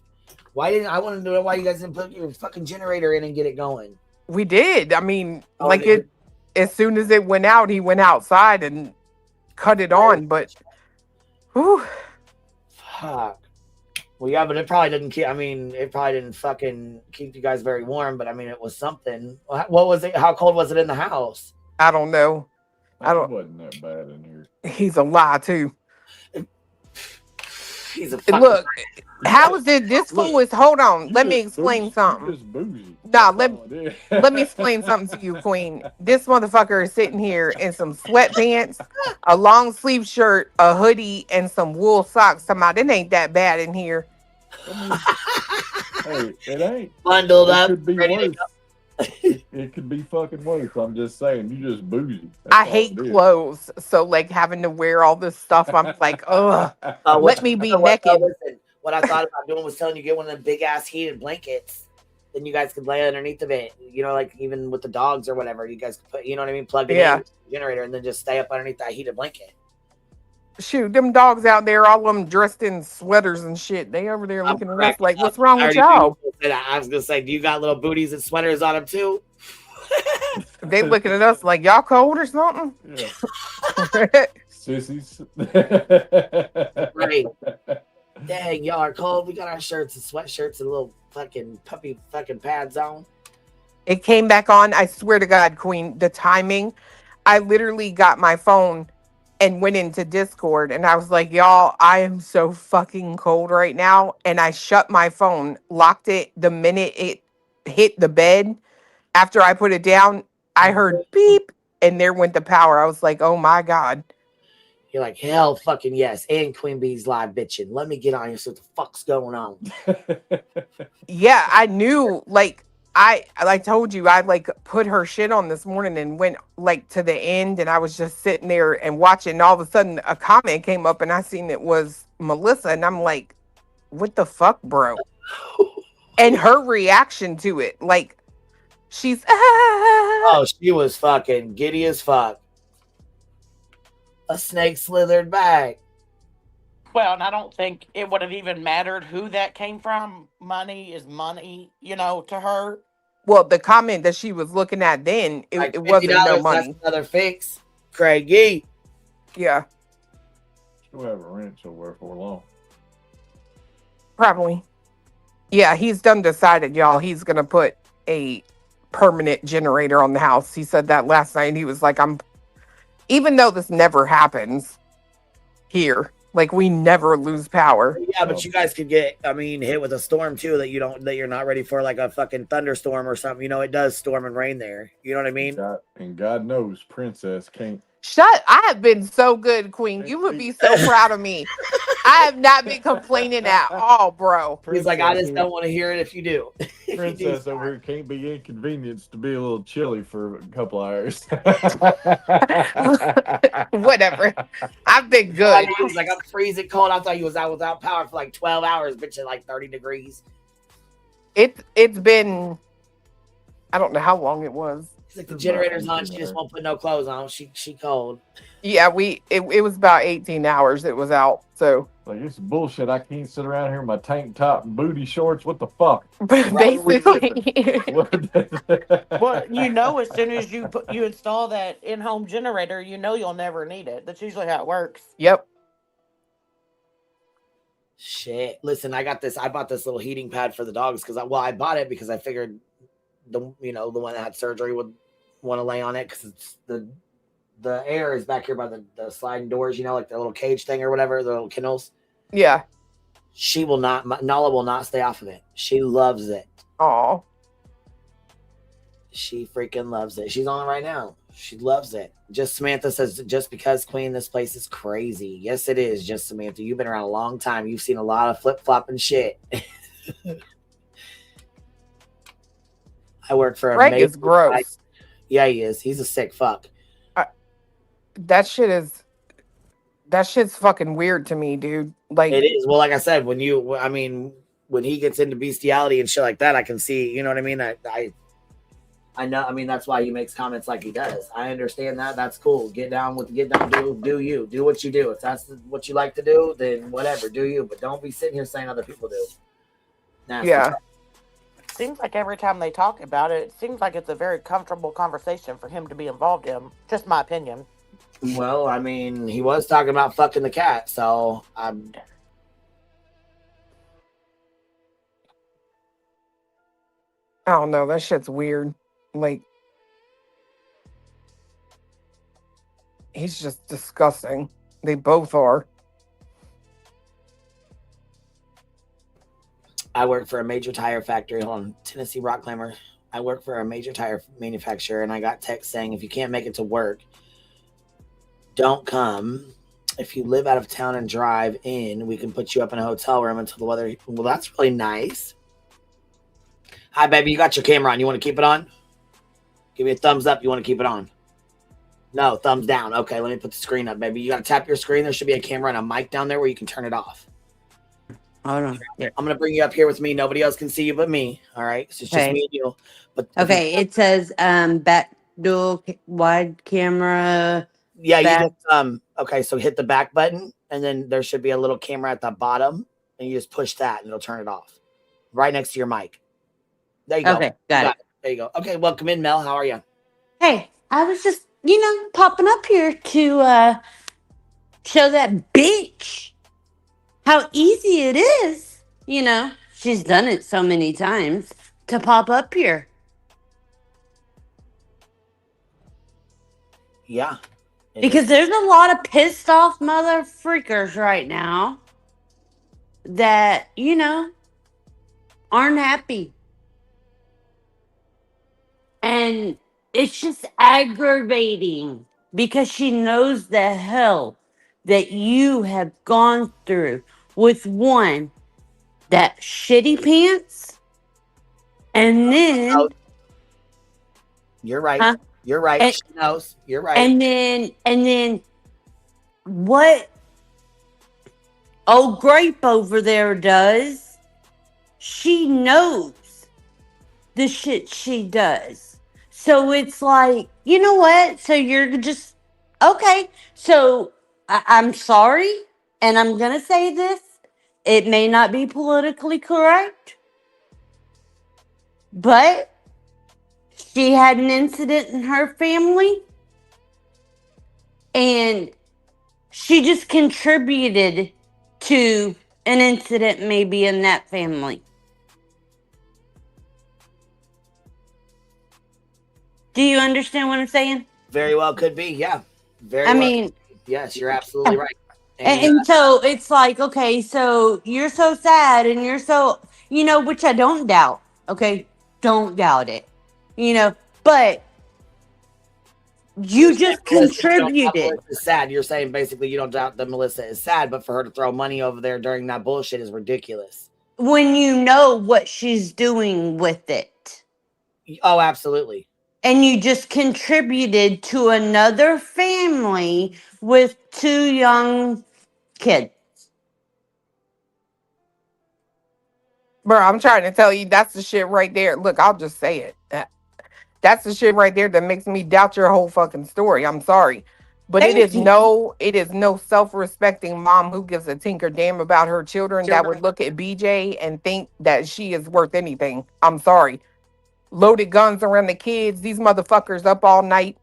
Why didn't I want to know why you guys didn't put your fucking generator in and get it going? We did. I mean, Oh, like it as soon as it went out, he went outside and cut it on, but whew. Fuck. Well, yeah, but it probably didn't keep. I mean, it probably didn't fucking keep you guys very warm. But I mean, it was something. What was it? How cold was it in the house? I don't know. It wasn't that bad in here. He's a lie too. He's a fucking look. How is it? This fool is. Hold on. Let me explain something. Nah, let me explain something to you, Queen. This motherfucker is sitting here in some sweatpants, a long sleeve shirt, a hoodie, and some wool socks. Somehow, it ain't that bad in here. Hey, it ain't bundled up. Could be worse. It could be fucking worse. I'm just saying, you just bougie. I hate clothes, so like having to wear all this stuff, I'm like, ugh. Let me be naked. Listen, what I thought about doing was telling you get one of them big ass heated blankets. Then you guys could lay underneath of it. You know, like even with the dogs or whatever, you guys could put, you know what I mean, plug it in the generator and then just stay up underneath that heated blanket. Shoot, them dogs out there, all of them dressed in sweaters and shit. They over there looking at us like, what's wrong with y'all? I was gonna say, do you got little booties and sweaters on them too? They looking at us like y'all cold or something. Yeah. Sissies. Right. Dang, y'all are cold. We got our shirts and sweatshirts and little fucking puppy fucking pads on. It came back on. I swear to God, Queen, the timing. I literally got my phone and went into Discord and I was like, y'all, I am so fucking cold right now. And I shut my phone, locked it the minute it hit the bed. After I put it down, I heard beep and there went the power. I was like, oh my God. You're like, hell fucking yes. And Queen Bee's live bitching. Let me get on here. So what the fuck's going on? Yeah, I knew I told you I like put her shit on this morning and went like to the end and I was just sitting there and watching and all of a sudden a comment came up and I seen it was Melissa and I'm like, what the fuck, bro? And her reaction to it, like she's Oh, she was fucking giddy as fuck. A snake slithered back. Well, and I don't think it would have even mattered who that came from. Money is money, to her. Well, the comment that she was looking at then, it, Like it wasn't no money. That's another fix. Kraigy. Yeah, She'll have a wrench over for long. probably. Yeah, he's done decided, y'all. He's gonna put a permanent generator on the house. He said that last night. He was like, even though this never happens here, like we never lose power. Yeah, but you guys could get, hit with a storm too that you're not ready for, like a fucking thunderstorm or something. It does storm and rain there. You know what I mean? And God knows, Princess can't. I have been so good, Queen. You would be so proud of me. I have not been complaining at all, bro. He's like, I just don't want to hear it if you do. Princess over here can't be inconvenienced to be a little chilly for a couple hours. Whatever. I've been good. He's like, I'm freezing cold. I thought you was out without power for like 12 hours, bitch, at like 30 degrees. It's been, I don't know how long it was. He's like, the generator's on. She just won't put no clothes on. She cold. Yeah, it was about 18 hours it was out. So like, it's bullshit. I can't sit around here in my tank top and booty shorts. What the fuck? Basically. Well, as soon as you install that in-home generator, you'll never need it. That's usually how it works. Yep. Shit. Listen, I bought this little heating pad for the dogs because I bought it because I figured the one that had surgery would want to lay on it because it's the air is back here by the sliding doors, like the little cage thing or whatever, the little kennels. Yeah. Nala will not stay off of it. She loves it. Oh. She freaking loves it. She's on it right now. She loves it. Just Samantha says, just because Queen, this place is crazy. Yes, it is. Just Samantha, you've been around a long time. You've seen a lot of flip-flopping shit. I work for Greg is gross. Yeah, he is. He's a sick fuck. That shit's fucking weird to me, dude. Like, it is. Well, like I said, when he gets into bestiality and shit like that, I can see, you know what I mean? I know, that's why he makes comments like he does. I understand that. That's cool. Get down, do you. Do what you do. If that's what you like to do, then whatever, do you. But don't be sitting here saying other people do. Nasty. Yeah. Seems like every time they talk about it, it seems like it's a very comfortable conversation for him to be involved in. Just my opinion. Well, he was talking about fucking the cat, so I don't know. That shit's weird. Like, he's just disgusting. They both are. I work for a major tire factory. Hold on, Tennessee Rock Climber. I work for a major tire manufacturer, and I got text saying if you can't make it to work, don't come. If you live out of town and drive in, we can put you up in a hotel room until the weather. Well, that's really nice. Hi, baby. You got your camera on. You want to keep it on? Give me a thumbs up. You want to keep it on? No, thumbs down. Okay, let me put the screen up, baby. You got to tap your screen. There should be a camera and a mic down there where you can turn it off. Hold on. I'm going to bring you up here with me. Nobody else can see you but me. All right? So it's just me and you. But okay, it says back dual wide camera. Yeah, you just okay, so hit the back button and then there should be a little camera at the bottom and you just push that and it'll turn it off. Right next to your mic. There you go. Okay, got it. There you go. Okay, welcome in, Mel. How are you? Hey, I was just, popping up here to show that bitch how easy it is. She's done it so many times to pop up here. Yeah. Because there's a lot of pissed off mother freakers right now that, aren't happy. And it's just aggravating because she knows the hell that you have gone through with one, that shitty pants, and then you're right. huh? You're right. And, She knows. You're right. and then what old Grape over there does, she knows the shit she does. So it's like, you know what? So you're just okay. So I'm sorry, and I'm gonna say this. It may not be politically correct, but she had an incident in her family, and she just contributed to an incident maybe in that family. Do you understand what I'm saying? Very well could be. Yeah. Very I well. mean, Yes, you're absolutely right. and so it's like, okay, so you're so sad and you're so, which I don't doubt. Okay. Don't doubt it. But you just contributed. It's sad. You're saying basically you don't doubt that Melissa is sad, but for her to throw money over there during that bullshit is ridiculous. When you know what she's doing with it. Oh, absolutely. And you just contributed to another family with 2 young kids. Bro, I'm trying to tell you, that's the shit right there. Look, I'll just say it. That's the shit right there that makes me doubt your whole fucking story. I'm sorry. But it is no self-respecting mom who gives a tinker damn about her children that would look at BJ and think that she is worth anything. I'm sorry. Loaded guns around the kids. These motherfuckers up all night,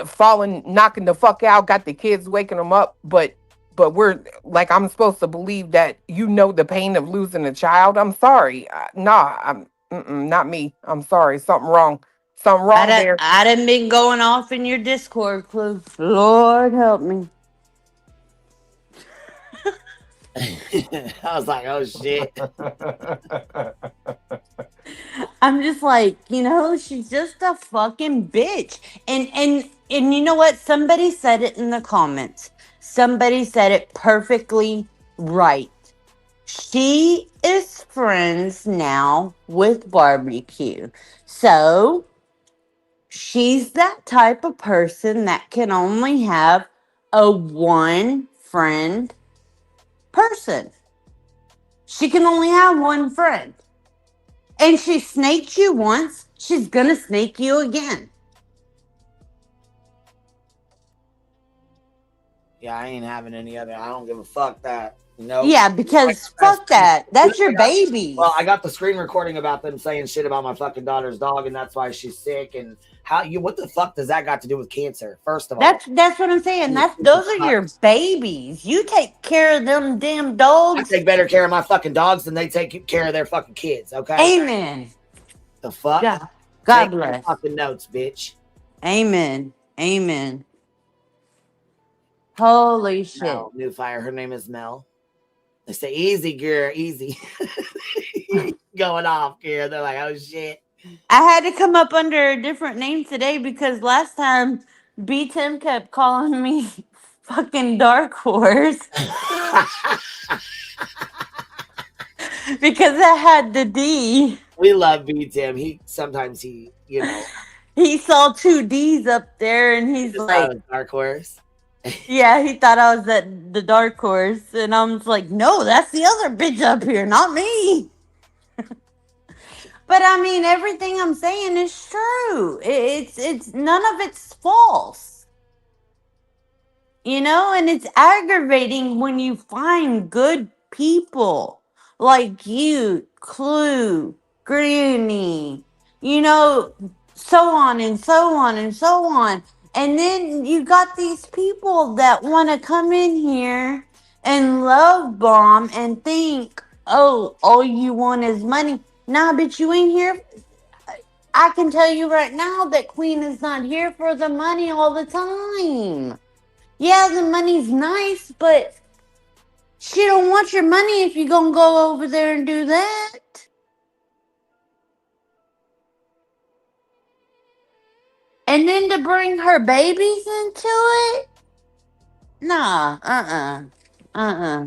falling, knocking the fuck out, got the kids waking them up. But we're like, I'm supposed to believe that the pain of losing a child. I'm sorry. Not me. I'm sorry. Something wrong. Something wrong there. I done been going off in your Discord, Clue. Lord help me. I was like, oh shit. I'm just like, she's just a fucking bitch. And you know what? Somebody said it in the comments. Somebody said it perfectly right. She is friends now with Barbecue. So she's that type of person that can only have a one friend person. She can only have one friend. And she snaked you once, she's gonna snake you again. Yeah, I ain't having any other. I don't give a fuck that. No. Yeah, because fuck that. That's your baby. Well, I got the screen recording about them saying shit about my fucking daughter's dog, and that's why she's sick. And what the fuck does that got to do with cancer? First of all, that's what I'm saying. Those are your babies. You take care of them damn dogs. I take better care of my fucking dogs than they take care of their fucking kids. Okay. Amen. The fuck. Yeah. God bless. bless. Fucking notes, bitch. Amen. Amen. Holy shit. Mel, new fire. Her name is Mel. They say, easy, girl, easy. Going off, girl. They're like, oh, shit. I had to come up under a different name today because last time B Tim kept calling me fucking Dark Horse. Because I had the D. We love B Tim. Sometimes he saw 2 D's up there and he's like, Dark Horse. Yeah, he thought I was the Dark Horse, and I was like, no, that's the other bitch up here, not me. But I mean, everything I'm saying is true. It's none of it's false. And it's aggravating when you find good people like you, Clue, Granny, so on and so on and so on. And then you got these people that want to come in here and love bomb and think, oh, all you want is money. Nah, bitch, you ain't here. I can tell you right now that Queen is not here for the money all the time. Yeah, the money's nice, but she don't want your money if you're gonna go over there and do that. And then to bring her babies into it? Nah, uh-uh.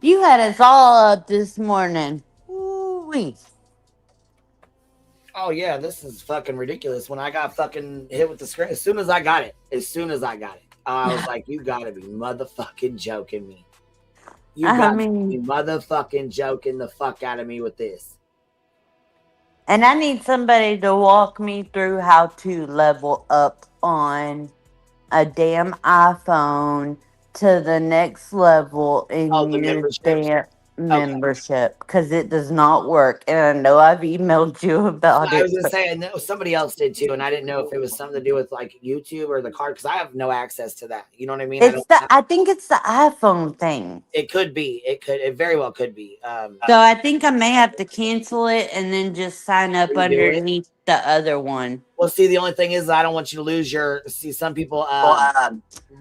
You had us all up this morning. Ooh-wee. Oh yeah, this is fucking ridiculous. When I got fucking hit with the screen, as soon as I got it, I was like, you gotta be motherfucking joking me. You I got to mean, be motherfucking joking the fuck out of me with this. and I need somebody to walk me through how to level up on a damn iPhone to the next level Oh, in the your memberships. damn Okay. membership because it does not work. And I know I've emailed you about I it. was just saying that somebody else did too, and I didn't know if it was something to do with like YouTube or the card because I have no access to that. You know what I mean? I think it's the iPhone thing. It could be. It very well could be. So I think I may have to cancel it and then just sign up Redo it. underneath the other one. Well, see, the only thing is I don't want you to lose your. See, some people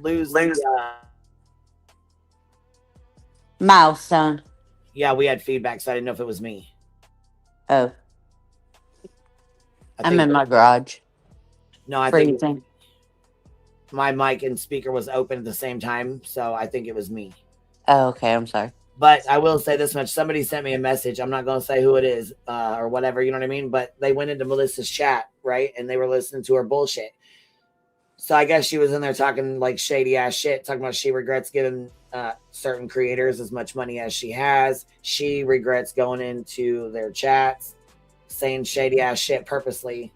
lose the. Milestone. Yeah, we had feedback, so I didn't know if it was me. Oh, I I'm think in my garage. no, I think Freezing. my mic and speaker was open at the same time, so I think it was me. Oh, okay. I'm sorry. But I will say this much: somebody sent me a message. I'm not going to say who it is or whatever. You know what I mean? But they went into Melissa's chat, right, and they were listening to her bullshit. So I guess she was in there talking like shady ass shit, talking about she regrets giving certain creators as much money as she has. She regrets going into their chats, saying shady ass shit purposely.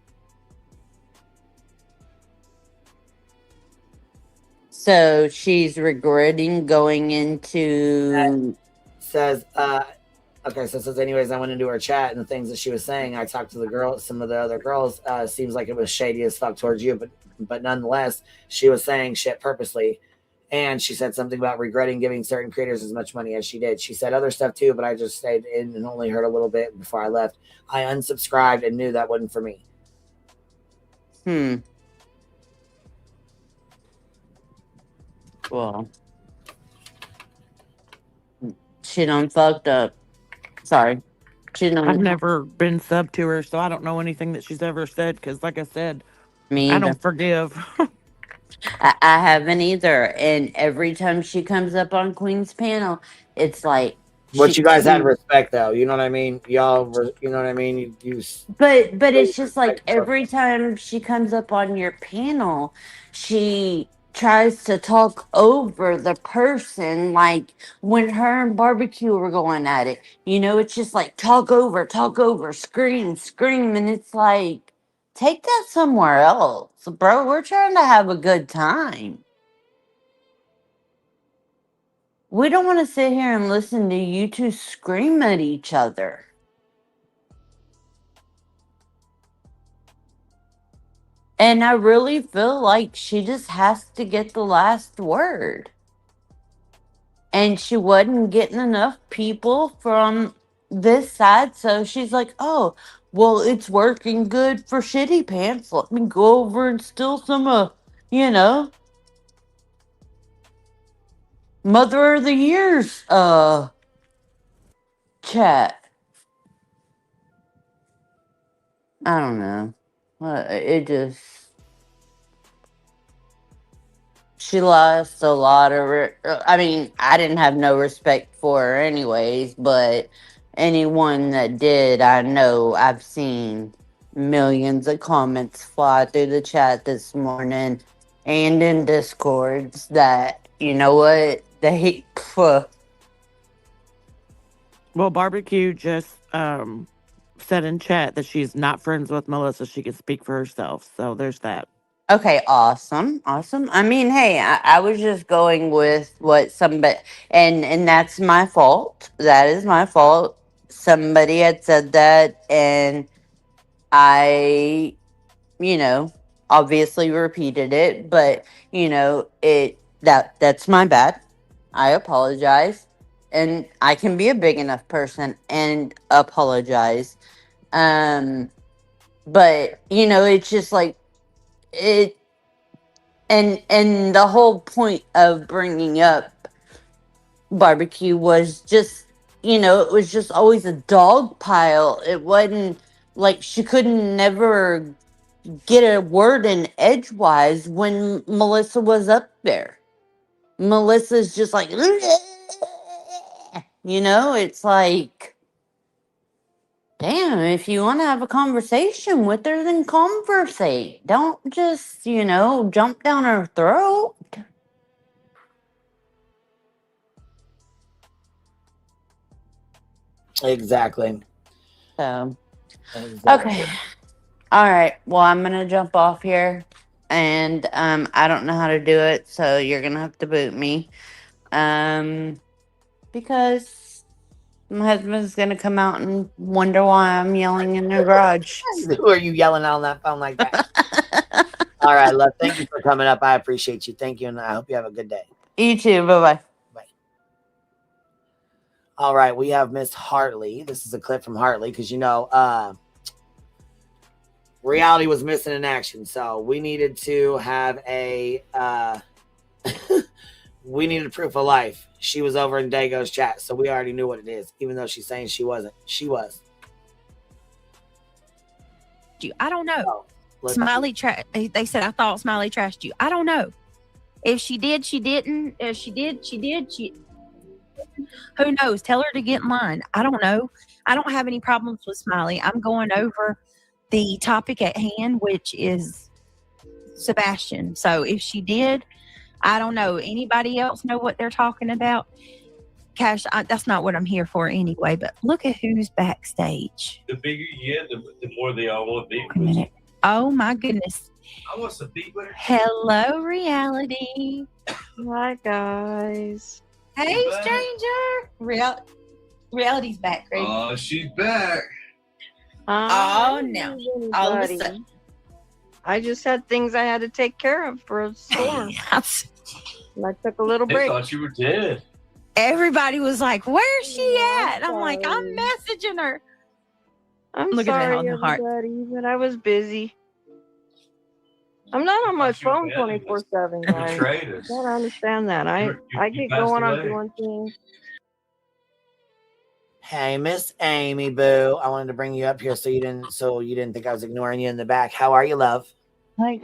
So she's regretting going into. Says, okay, so it says, anyways, I went into her chat and the things that she was saying, I talked to the girl, some of the other girls, seems like it was shady as fuck towards you, but nonetheless, she was saying shit purposely. And she said something about regretting giving certain creators as much money as she did. She said other stuff too, but I just stayed in and only heard a little bit before I left. I unsubscribed and knew that wasn't for me. Well, she done fucked up. Sorry. She I've done. never been sub to her, so I don't know anything that she's ever said. Because, like I said, Me I either. don't forgive. I haven't either. And every time she comes up on Queen's panel, it's like. What you guys had respect though, you know what I mean? Y'all were, you know what I mean? But it's just like every time she comes up on your panel, she tries to talk over the person. Like when her and Barbecue were going at it, it's just like talk over, scream, and it's like take that somewhere else, bro. We're trying to have a good time. We don't want to sit here and listen to you two scream at each other. And I really feel like she just has to get the last word. And she wasn't getting enough people from this side. So she's like, oh, well, it's working good for Shitty Pants. Let me go over and steal some, Mother of the Year's chat. I don't know. It just. She lost a lot of. I mean, I didn't have no respect for her, anyways. But anyone that did, I know I've seen millions of comments fly through the chat this morning and in Discords that you know what they. Well, Barbecue just said in chat that she's not friends with Melissa. She can speak for herself. So there's that. Okay, awesome. I mean, hey, I was just going with what somebody, and that's my fault. That is my fault. Somebody had said that, and I, obviously repeated it, but that's my bad. I apologize, and I can be a big enough person and apologize. But you know, it's just like it, and the whole point of bringing up barbecue was just, you know, it was just always a dog pile. It wasn't like she couldn't never get a word in edgewise when Melissa was up there. Melissa's just like, you know, it's like, damn, if you want to have a conversation with her, then conversate. Don't just, you know, jump down her throat. Exactly. So, Exactly. okay. All right. Well, I'm going to jump off here. And I don't know how to do it. So you're going to have to boot me. Because my husband's going to come out and wonder why I'm yelling in the garage. Who are you yelling on that phone like that? All right, love. Thank you for coming up. I appreciate you. Thank you, and I hope you have a good day. You too. Bye-bye. Bye. All right, we have Miss Hartley. This is a clip from Hartley because, you know, reality was missing in action. So we needed to have a we needed proof of life. She was over in Dago's chat, so we already knew what it is, even though she's saying she wasn't. She was. I don't know. So, Smiley they said, I thought Smiley trashed you. I don't know. If she did, she didn't. If she did, she did. Who knows? Tell her to get in line. I don't know. I don't have any problems with Smiley. I'm going over the topic at hand, which is Sebastian. So if she did, I don't know. Anybody else know what they're talking about? Cash, that's not what I'm here for anyway, but look at who's backstage. The bigger you get, the more they all want to be. Wait a minute. Oh my goodness. I want some beat with her. Hello, reality. Hi, guys. Hey, stranger. Reality's back, Kraigy. Oh, she's back. Oh, no. All of a sudden. I just had things I had to take care of for a storm. Yes. And I took a little They break. thought you were dead. Everybody was like, where's she at? I'm like, I'm messaging her. I'm Look at that sorry, on the heart. everybody, but I was busy. I'm not on my phone 24/7, guys. Betrayed You us. gotta understand that. I You get passed going on away. doing things. hey, Miss Amy Boo. I wanted to bring you up here so you didn't think I was ignoring you in the back. How are you, love? Hi,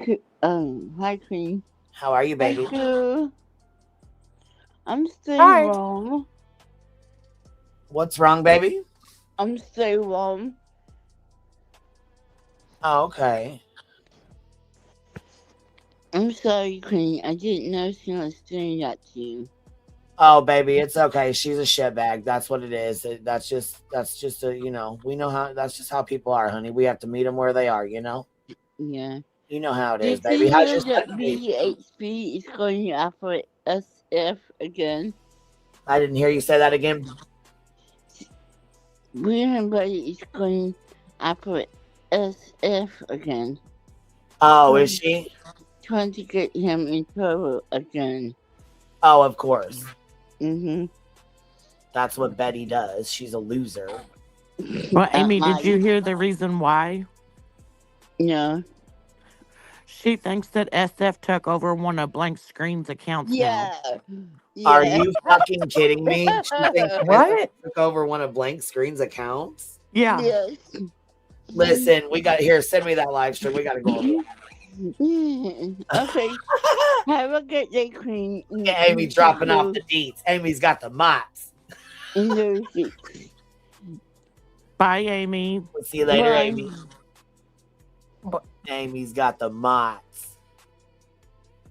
Queen. How are you, baby? I'm still Hi. wrong. What's wrong, baby? I'm still wrong. Oh, okay. I'm sorry, Queen. I didn't know she was doing that to you. Oh, baby, it's okay. She's a shitbag. That's what it is. That's just a, you know, we know how, that's just how people are, honey. We have to meet them where they are, you know? Yeah. You know how it is, Did baby. you How's know your that Sunday? BHP is going after SF again? I didn't hear you say that again. William Buddy is going after SF again. Oh, is she? Trying to get him in trouble again. Oh, of course. Mm-hmm. That's what Betty does. She's a loser. Well, Amy, did you hear the reason why? No. She thinks that SF took over one of Blank Screen's accounts Yeah. Are you fucking kidding me? She thinks What? took over one of Blank Screen's accounts? Yeah. Yes. Listen, we got here. Send me that live stream. We got to go over that. Okay. Have a good day, Queen. Yeah, Amy dropping off the deets. Amy's got the mots. Bye, Amy. We'll see you later, Bye. Amy. Amy's got the mots.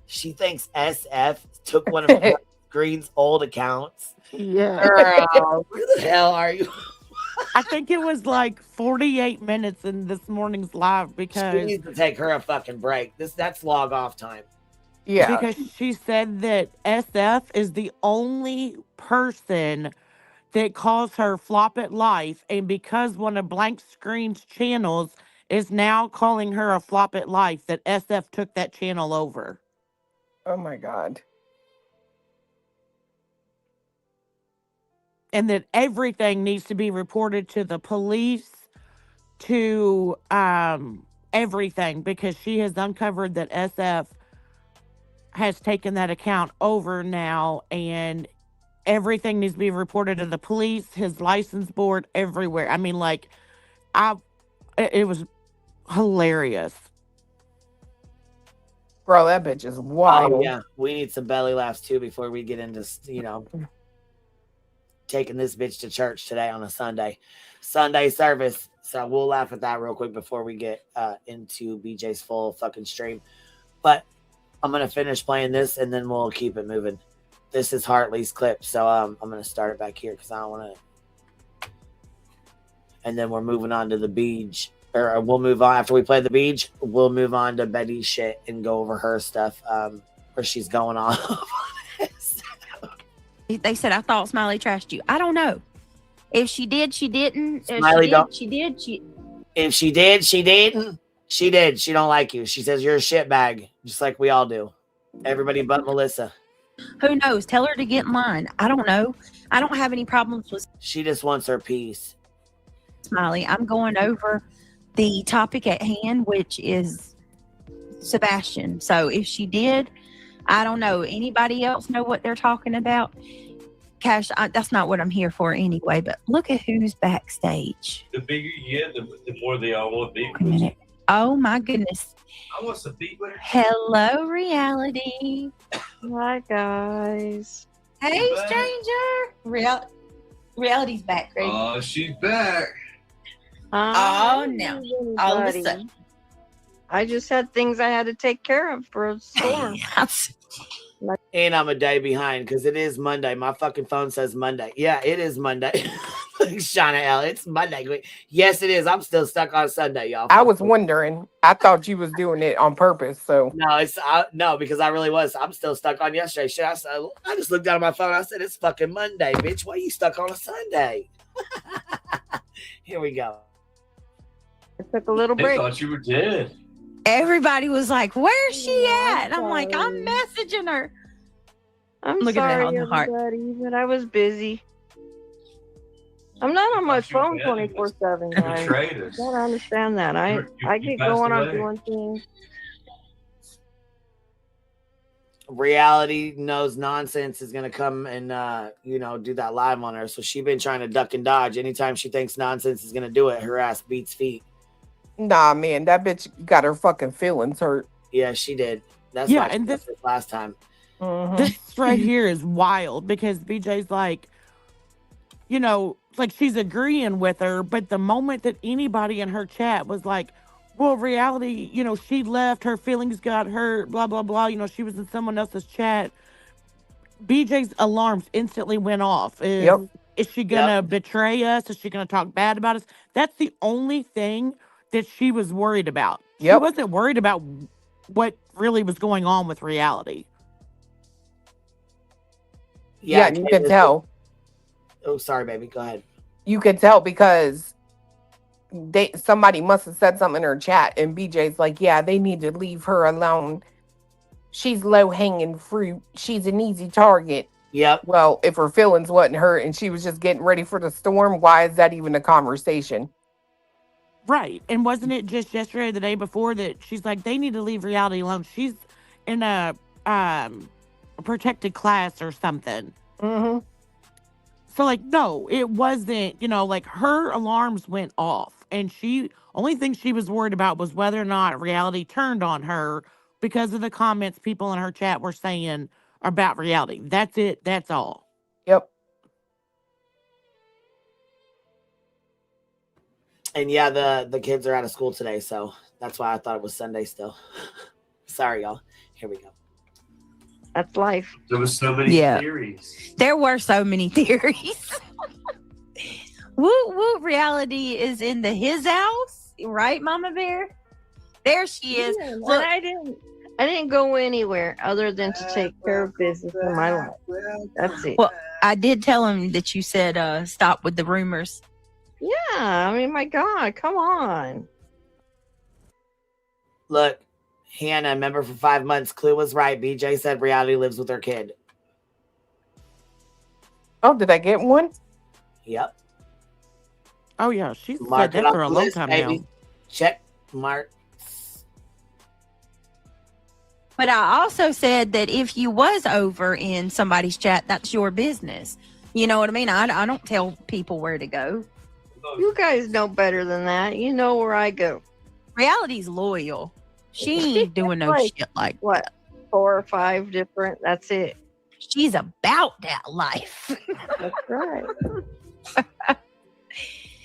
She thinks SF took one of Green's old accounts. Yeah. Girl, where the hell are you? I think it was like 48 minutes in this morning's live She because needs to take her a fucking break. That's log off time. Yeah. because she said that SF is the only person that calls her Flop It Life, and because one of Blank Screen's channels is now calling her a Flop It Life, that SF took that channel over. Oh my God. And that everything needs to be reported to the police to everything because she has uncovered that SF has taken that account over now, and everything needs to be reported to the police, his license board, everywhere. I mean, like, it was hilarious. Bro, that bitch is wild. Oh, yeah. We need some belly laughs too before we get into, taking this bitch to church today on a Sunday service. So we'll laugh at that real quick before we get into BJ's full fucking stream. But I'm going to finish playing this and then we'll keep it moving. This is Hartley's clip. So I'm going to start it back here because I don't want to. And then we're moving on to the beach. Or we'll move on after we play the beach. We'll move on to Betty's shit and go over her stuff where she's going on. They said, I thought Smiley trashed you. I don't know. If she did, she didn't. If Smiley she did. If she did, she didn't. She did. She don't like you. She says you're a shitbag, just like we all do. Everybody but Melissa. Who knows? Tell her to get in line. I don't know. I don't have any problems with She just wants her peace. Smiley. I'm going over the topic at hand, which is Sebastian. So if she did, I don't know. Anybody else know what they're talking about? Cash, that's not what I'm here for anyway, but look at who's backstage. The bigger you get, the more they all want to be. Wait a minute. Oh my goodness. I want some beat with her. Hello, reality. Hi, guys. Hey, Back. stranger. Reality's back, Kraigy. Oh, she's back. Oh, no. All of a sudden. I just had things I had to take care of for a storm. And I'm a day behind because it is Monday. My fucking phone says Monday. Yeah, it is Monday. Shauna L. It's Monday. Yes, it is. I'm still stuck on Sunday, y'all. I was wondering. I thought you was doing it on purpose. So no, because I really was. I'm still stuck on yesterday. Shit, I just looked down at my phone. I said, it's fucking Monday, bitch. Why are you stuck on a Sunday? Here we go. I took a little They break. thought you were dead. Everybody was like, where's she at? And I'm like, I'm messaging her. I'm Look at that sorry, on the heart. everybody, but I was busy. I'm not on my Thought you were phone dead. 24/7, You guys. betrayed You us. gotta understand that. I You get passed going on away. doing things. Reality knows nonsense is gonna come and do that live on her. So she's been trying to duck and dodge. Anytime she thinks nonsense is gonna do it, her ass beats feet. nah, man, that bitch got her fucking feelings hurt. Yeah, she did. That's Yeah, why and this last time. This right here is wild because BJ's like, like she's agreeing with her, but the moment that anybody in her chat was like, well, reality, she left, her feelings got hurt, blah, blah, blah, she was in someone else's chat, BJ's alarms instantly went off. Is she gonna betray us? Is she gonna talk bad about us? That's the only thing that she was worried about. She wasn't worried about what really was going on with reality. Yeah, you can tell. Oh, sorry, baby. Go ahead. You can tell because somebody must have said something in her chat, and BJ's like, yeah, they need to leave her alone. She's low-hanging fruit. She's an easy target. Yep. Well, if her feelings wasn't hurt and she was just getting ready for the storm, why is that even a conversation? Right. And wasn't it just yesterday or the day before that she's like, they need to leave reality alone? She's in a protected class or something. Mm-hmm. So, like, no, it wasn't, like her alarms went off. And only thing she was worried about was whether or not reality turned on her because of the comments people in her chat were saying about reality. That's it. That's all. Yep. And yeah, the kids are out of school today, so that's why I thought it was Sunday still. Sorry, y'all. Here we go. That's life. There was so many theories. There were so many theories. Woo, reality is in his house, right, Mama Bear? There she is. Yeah, Look, I didn't go anywhere other than to take care of business in my life. That's it. well, I did tell him that you said stop with the rumors. Yeah, I mean, my God, come on. Look, Hannah, member for 5 months. Clue was right. BJ said reality lives with her kid. Oh, did I get one? Yep. Oh yeah, she Mark said it that off for a the long list, time baby. now. Check mark. But I also said that if you was over in somebody's chat, that's your business. You know what I mean? I don't tell people where to go. You guys know better than that. You know where I go. Reality's loyal. She ain't doing no Like, shit like what? that. 4 or 5 different. That's it. She's about that life. That's right.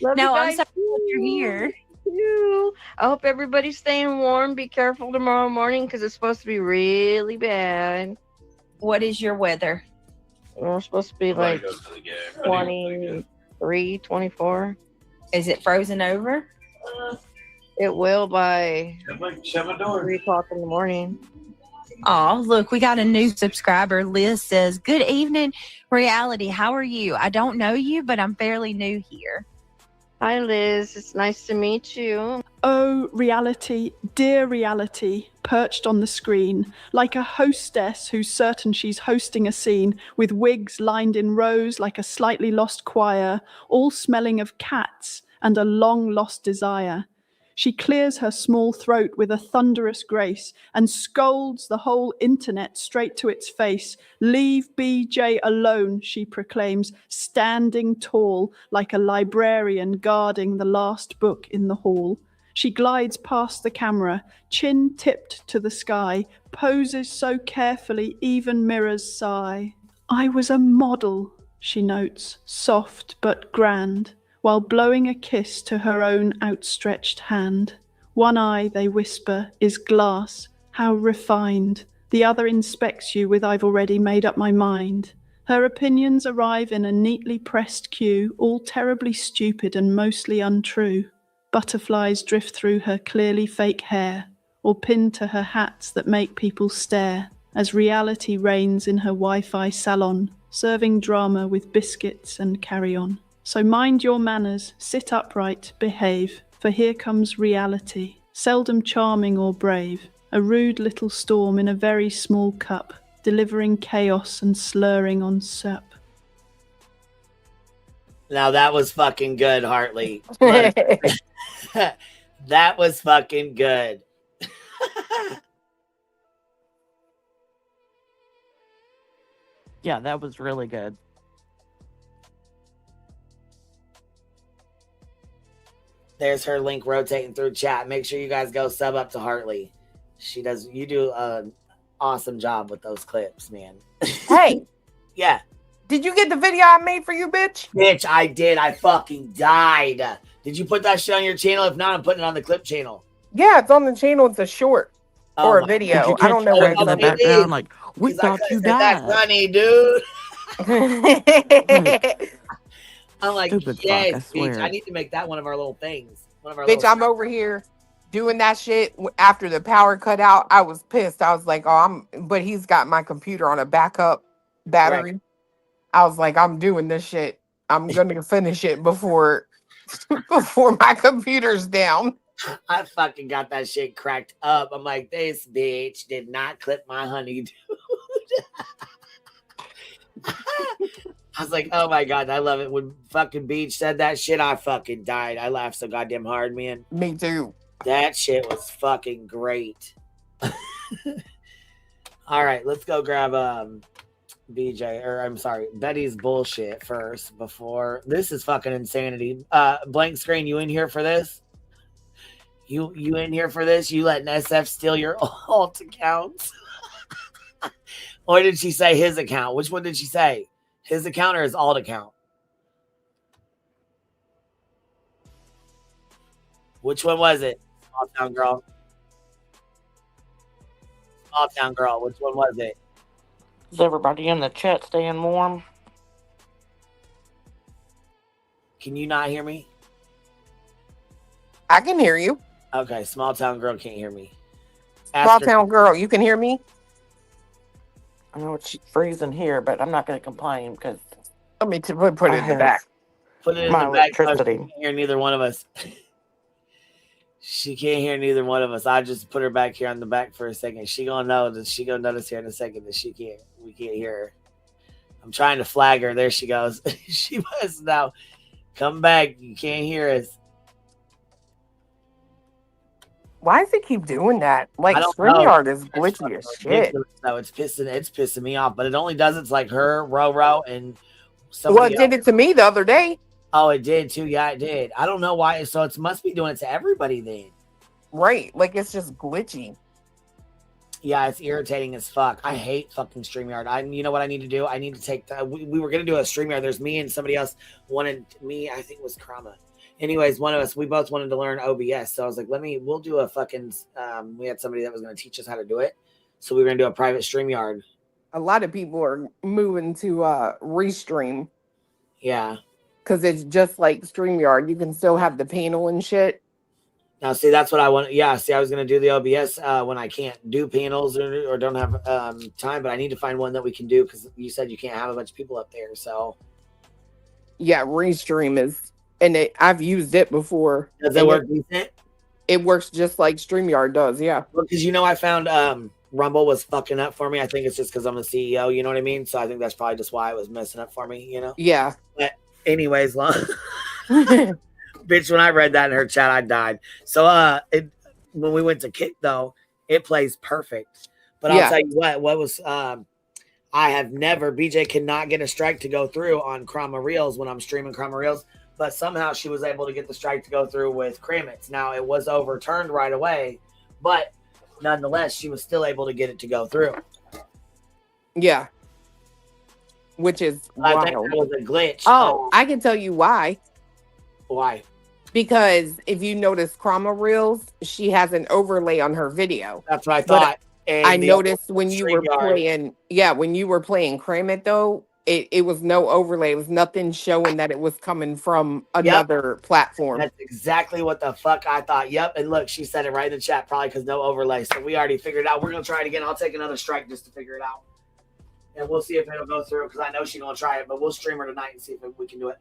Love No, you I'm guys so glad you're here. too. I hope everybody's staying warm. Be careful tomorrow morning because it's supposed to be really bad. What is your weather? We're supposed to be like 23, 24. Is it frozen over? It will by Shut my door. 3 o'clock in the morning. Oh, look, we got a new subscriber. Liz says, "Good evening, Reality. How are you? I don't know you, but I'm fairly new here." Hi, Liz. It's nice to meet you. Oh, Reality, dear Reality, perched on the screen, like a hostess who's certain she's hosting a scene, with wigs lined in rows like a slightly lost choir, all smelling of cats and a long-lost desire. She clears her small throat with a thunderous grace and scolds the whole internet straight to its face. "Leave BJ alone," she proclaims, standing tall like a librarian guarding the last book in the hall. She glides past the camera, chin tipped to the sky, poses so carefully even mirrors sigh. "I was a model," she notes, soft but grand, while blowing a kiss to her own outstretched hand. One eye, they whisper, is glass, how refined. The other inspects you with "I've already made up my mind." Her opinions arrive in a neatly pressed queue, all terribly stupid and mostly untrue. Butterflies drift through her clearly fake hair, or pinned to her hats that make people stare, as Reality reigns in her Wi-Fi salon, serving drama with biscuits and carry-on. So mind your manners, sit upright, behave, for here comes Reality, seldom charming or brave, a rude little storm in a very small cup, delivering chaos and slurring on sup. Now that was fucking good, Hartley. That was fucking good. Yeah, that was really good. There's her link rotating through chat. Make sure you guys go sub up to Hartley. You do an awesome job with those clips, man. Hey, Yeah. did you get the video I made for you, bitch? Bitch, I did. I fucking died. Did you put that shit on your channel? If not, I'm putting it on the clip channel. Yeah, it's on the channel. It's a short or a my video. You I don't know Greg what in the it's about. background, like, we 'Cause I thought could've you said, "That's died. funny, dude." I'm like, Stupid fuck, yes, I bitch. swear. I need to make that one of our little things. One of our Bitch, little I'm over here doing that shit after the power cut out. I was pissed. I was like, but he's got my computer on a backup battery. Right. I was like, I'm doing this shit. I'm gonna finish it before my computer's down. I fucking got that shit cracked up. I'm like, this bitch did not clip my honey, dude. I was like, oh my God, I love it. When fucking Beach said that shit, I fucking died. I laughed so goddamn hard, man. Me too. That shit was fucking great. All right, let's go grab Betty's bullshit first before this is fucking insanity. Blank screen, you in here for this? You in here for this? You letting SF steal your alt accounts? Or did she say his account? Which one did she say? His account or his alt account? Which one was it? Small town girl. Small town girl. Which one was it? Is everybody in the chat staying warm? Can you not hear me? I can hear you. Okay, small town girl can't hear me. Small town girl, you can hear me? I know it's freezing here, but I'm not going to complain because Let me put it in the back. Put it in my the back. So she electricity. can't hear neither one of us. She can't hear neither one of us. I just put her back here on the back for a second. She gonna know that she gonna notice here in a second that we can't hear her. I'm trying to flag her. There she goes. She must know. Come back. You can't hear us. Why does it keep doing that? Like I don't know. StreamYard is It's glitchy fucking as shit. ridiculous. No, it's pissing me off. But it only does it's like her, Roro, and Well, somebody it did it to me the other day. Oh, it did too. Yeah, it did. I don't know why. So it must be doing it to everybody then. Right. Like it's just glitchy. Yeah, it's irritating as fuck. I hate fucking StreamYard. You know what I need to do? I need to take we were gonna do a StreamYard. There's me and somebody else wanted me. I think it was Krama. Anyways, one of us, we both wanted to learn OBS. So I was like, we'll do a fucking. We had somebody that was gonna teach us how to do it. So we were gonna do a private StreamYard. A lot of people are moving to Restream. Yeah. Because it's just like StreamYard. You can still have the panel and shit. Now, see, that's what I want. Yeah, see, I was going to do the OBS when I can't do panels or don't have time, but I need to find one that we can do because you said you can't have a bunch of people up there. So, yeah, Restream is, and I've used it before. Does it work decent? It works just like StreamYard does, yeah. Well, because I found Rumble was fucking up for me. I think it's just because I'm a CEO, you know what I mean? So I think that's probably just why it was messing up for me, Yeah. But anyways, bitch, when I read that in her chat, I died. So when we went to Kick though, it plays perfect. But I'll tell you what was I have never BJ cannot get a strike to go through on Krama Reels when I'm streaming Krama Reels, but somehow she was able to get the strike to go through with Kramitz. Now it was overturned right away, but nonetheless, she was still able to get it to go through. Yeah. Which is I wild. think it was a glitch. Oh, I can tell you why. Why? Because if you notice Krama Reels, she has an overlay on her video. That's what I thought. I noticed when you were playing, when you were playing Kramit though, it was no overlay. It was nothing showing that it was coming from another platform. That's exactly what the fuck I thought. Yep. And look, she said it right in the chat, probably because no overlay. So we already figured it out. We're going to try it again. I'll take another strike just to figure it out. And we'll see if it'll go through because I know she's going to try it, but we'll stream her tonight and see if we can do it.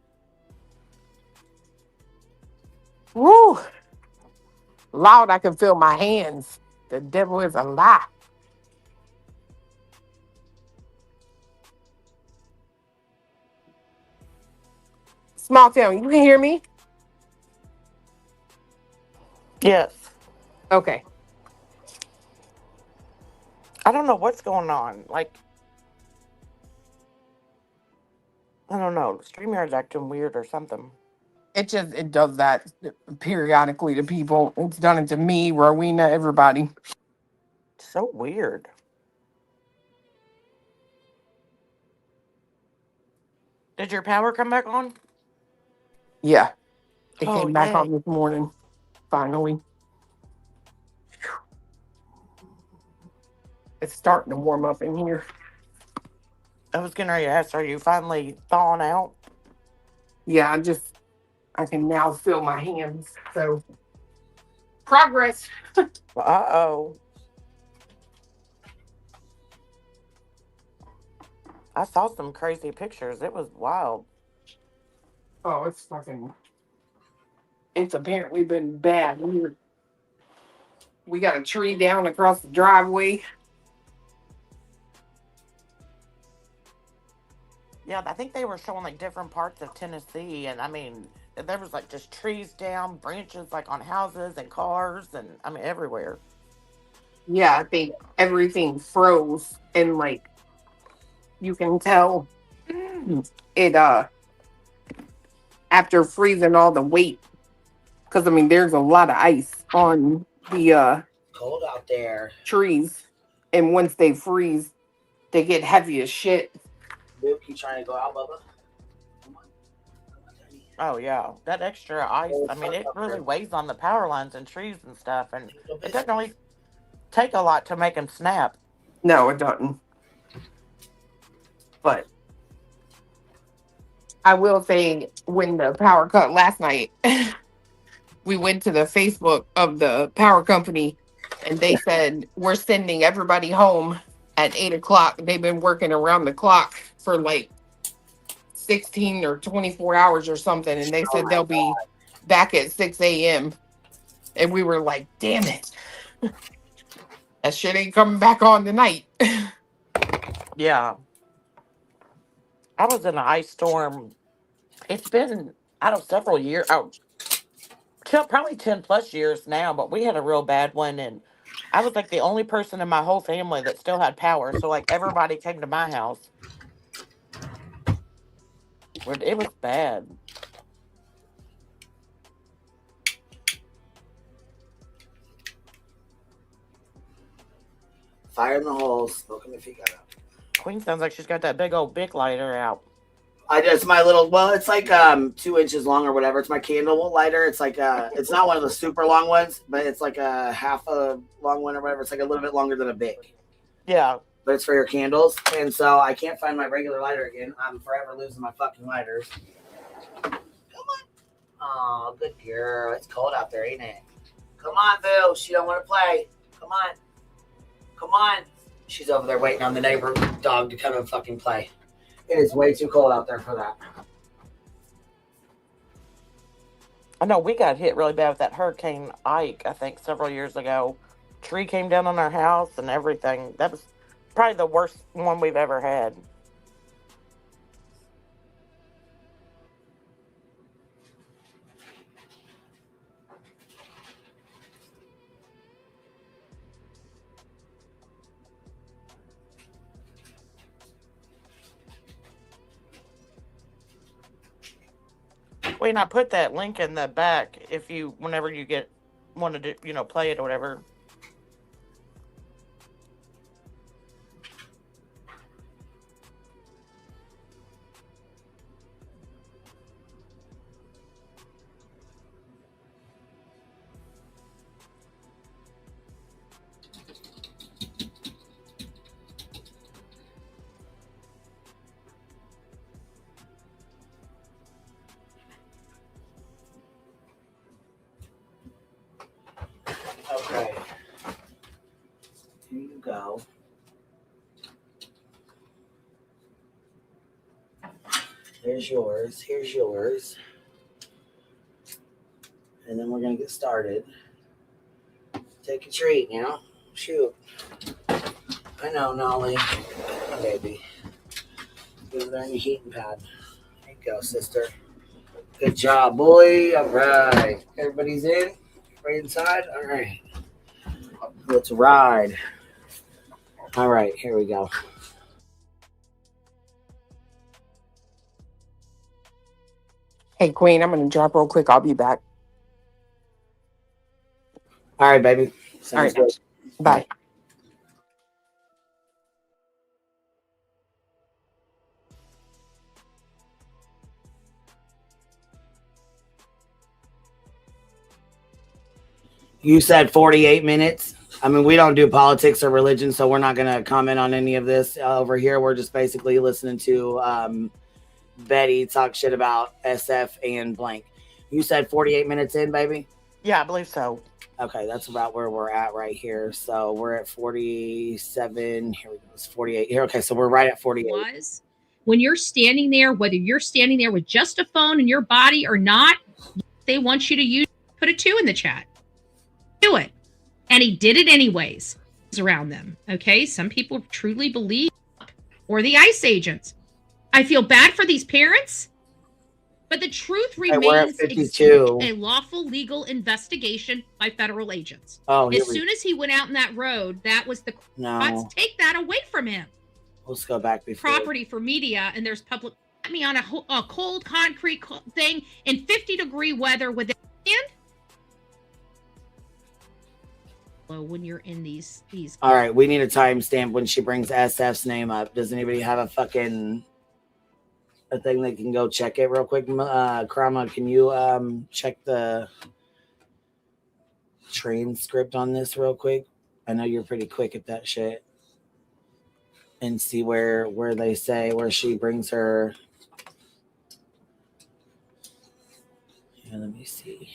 Woo! Lord, I can feel my hands. The devil is a lie. Small town, you can hear me? Yes. Okay. I don't know what's going on. Like, I don't know. StreamYard's acting weird or something. It does that periodically to people. It's done it to me, Rowena, everybody. So weird. Did your power come back on? Yeah. It came back on this morning. Finally. It's starting to warm up in here. I was getting ready to ask, are you finally thawing out? Yeah, I can now feel my hands. So, progress. Uh-oh. I saw some crazy pictures. It was wild. Oh, it's apparently been bad. We got a tree down across the driveway. Yeah, I think they were showing like different parts of Tennessee, and I mean, there was like just trees down, branches like on houses and cars, and I mean everywhere. Yeah, I think everything froze, and like you can tell it after freezing all the weight, because I mean there's a lot of ice on the cold out there trees, and once they freeze, they get heavy as shit. Luke, you trying to go out, Bubba? Oh yeah, that extra ice. I mean, it really weighs on the power lines and trees and stuff, and it doesn't really take a lot to make them snap. No, it doesn't. But I will say, when the power cut last night, we went to the Facebook of the power company, and they said we're sending everybody home at 8:00. They've been working around the clock for like 16 or 24 hours or something, and they said they'll be back at 6 a.m. And we were like, damn it. That shit ain't coming back on tonight. Yeah. I was in an ice storm. It's been out of several years. Oh, probably 10 plus years now, but we had a real bad one. And I was like the only person in my whole family that still had power. So, like, everybody came to my house. It was bad. Fire in the hole, smoking if you got up. Queen sounds like she's got that big old Bic lighter out. I just my little it's like 2 inches long or whatever. It's my candle lighter. It's like it's not one of the super long ones, but it's like a half a long one or whatever. It's like a little bit longer than a Bic. Yeah. But it's for your candles. And so I can't find my regular lighter again. I'm forever losing my fucking lighters. Come on. Oh, good girl. It's cold out there, ain't it? Come on, Boo. She don't want to play. Come on. Come on. She's over there waiting on the neighbor dog to come and fucking play. It is way too cold out there for that. I know we got hit really bad with that Hurricane Ike, I think, several years ago. Tree came down on our house and everything. That was probably the worst one we've ever had. Wait, I put that link in the back if you, whenever you want to do, play it or whatever. Okay. Here you go. There's yours. Here's yours. And then we're going to get started. Take a treat, Shoot. I know, Nolly. Baby. Get over there on your heating pad. There you go, sister. Good job, boy. All right. Everybody's in? Right inside? All right. Let's ride. All right, here we go. Hey, Queen, I'm going to drop real quick. I'll be back. All right, baby. Sounds All right. good. Bye. You said 48 minutes. I mean, we don't do politics or religion, so we're not going to comment on any of this over here. We're just basically listening to Betty talk shit about SF and blank. You said 48 minutes in, baby? Yeah, I believe so. Okay, that's about where we're at right here. So we're at 47. Here we go. It's 48 here. Okay, so we're right at 48. Was when you're standing there, whether you're standing there with just a phone in your body or not, they want you to use, put a 2 in the chat. Do it. And he did it anyways around them. Okay. Some people truly believe, or the ICE agents. I feel bad for these parents, but the truth remains a lawful legal investigation by federal agents. As soon as he went out in that road, that was the let's take that away from him. Let's go back before. Property for media, and there's public me on a cold concrete thing in 50-degree weather with when you're in these all right, we need a timestamp when she brings SF's name up. Does anybody have a thing that can go check it real quick? Krama, can you check the transcript on this real quick? I know you're pretty quick at that shit. And see where they say where she brings her. Yeah, let me see.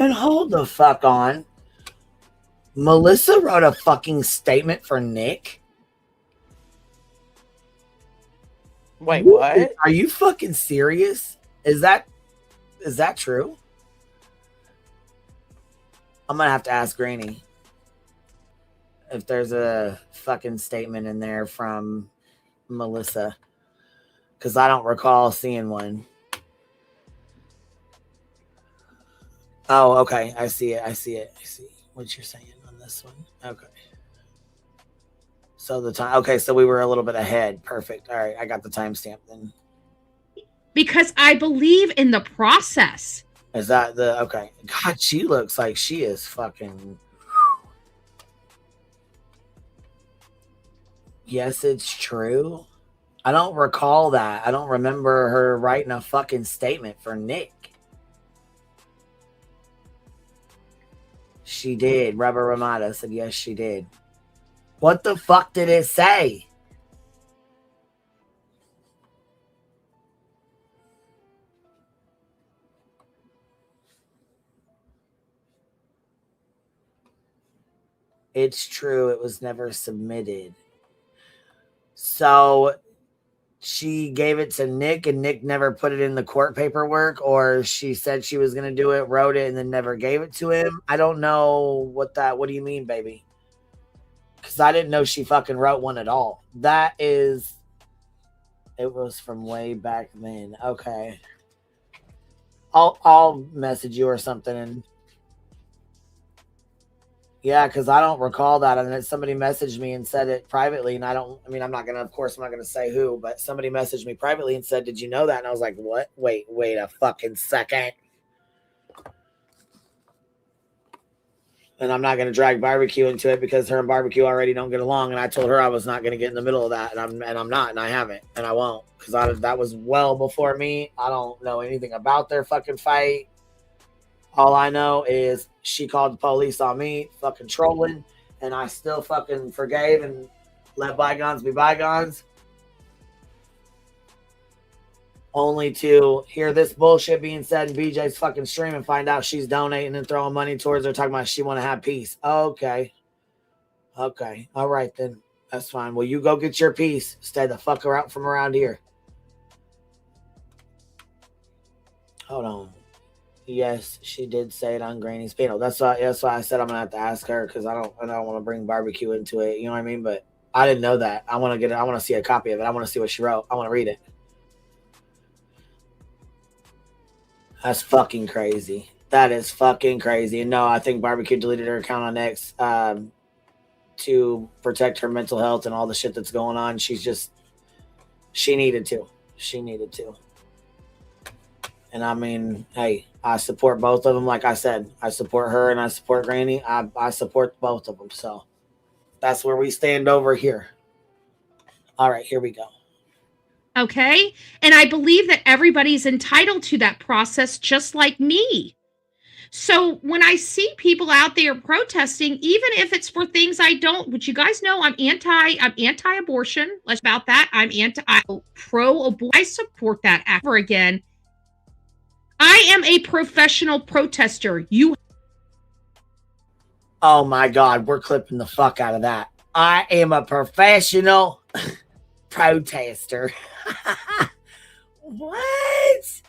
And hold the fuck on. Melissa wrote a fucking statement for Nick. Wait, what? Are you fucking serious? Is that true? I'm gonna have to ask Granny if there's a fucking statement in there from Melissa, because I don't recall seeing one. Oh, okay. I see it. I see what you're saying on this one. Okay. So the time. Okay, so we were a little bit ahead. Perfect. All right, I got the timestamp then. Because I believe in the process. Is that the okay? God, she looks like she is fucking. Yes, it's true. I don't recall that. I don't remember her writing a fucking statement for Nick. She did. Rubber Ramada said yes, she did. What the fuck did it say? It's true. It was never submitted. So she gave it to Nick and Nick never put it in the court paperwork, or she said she was going to do it, wrote it, and then never gave it to him. I don't know what do you mean, baby? Because I didn't know she fucking wrote one at all. It was from way back then. Okay. I'll message you or something. And yeah, because I don't recall that. And then somebody messaged me and said it privately. And I'm not going to say who, but somebody messaged me privately and said, did you know that? And I was like, what? Wait a fucking second. And I'm not going to drag barbecue into it because her and barbecue already don't get along. And I told her I was not going to get in the middle of that. And I'm not, and I haven't, and I won't, because that was well before me. I don't know anything about their fucking fight. All I know is she called the police on me, fucking trolling, and I still fucking forgave and let bygones be bygones. Only to hear this bullshit being said in BJ's fucking stream and find out she's donating and throwing money towards her, talking about she want to have peace. Okay. All right, then. That's fine. Well, you go get your peace. Stay the fuck out from around here. Hold on. Yes, she did say it on Granny's panel. That's why I said I'm gonna have to ask her, because I don't want to bring barbecue into it. You know what I mean? But I didn't know that. I want to see a copy of it. I want to see what she wrote. I want to read it. That's fucking crazy. That is fucking crazy. And no, I think barbecue deleted her account on X to protect her mental health and all the shit that's going on. She needed to. And I mean, hey, I support both of them. Like I said, I support her and I support Granny. I support both of them. So that's where we stand over here. All right, here we go. Okay. And I believe that everybody's entitled to that process, just like me. So when I see people out there protesting, even if it's for things I don't, which you guys know, I'm anti-abortion. Let's about that. I'm pro-abortion. I support that ever again. I am a professional protester. Oh my God, we're clipping the fuck out of that. I am a professional protester. What?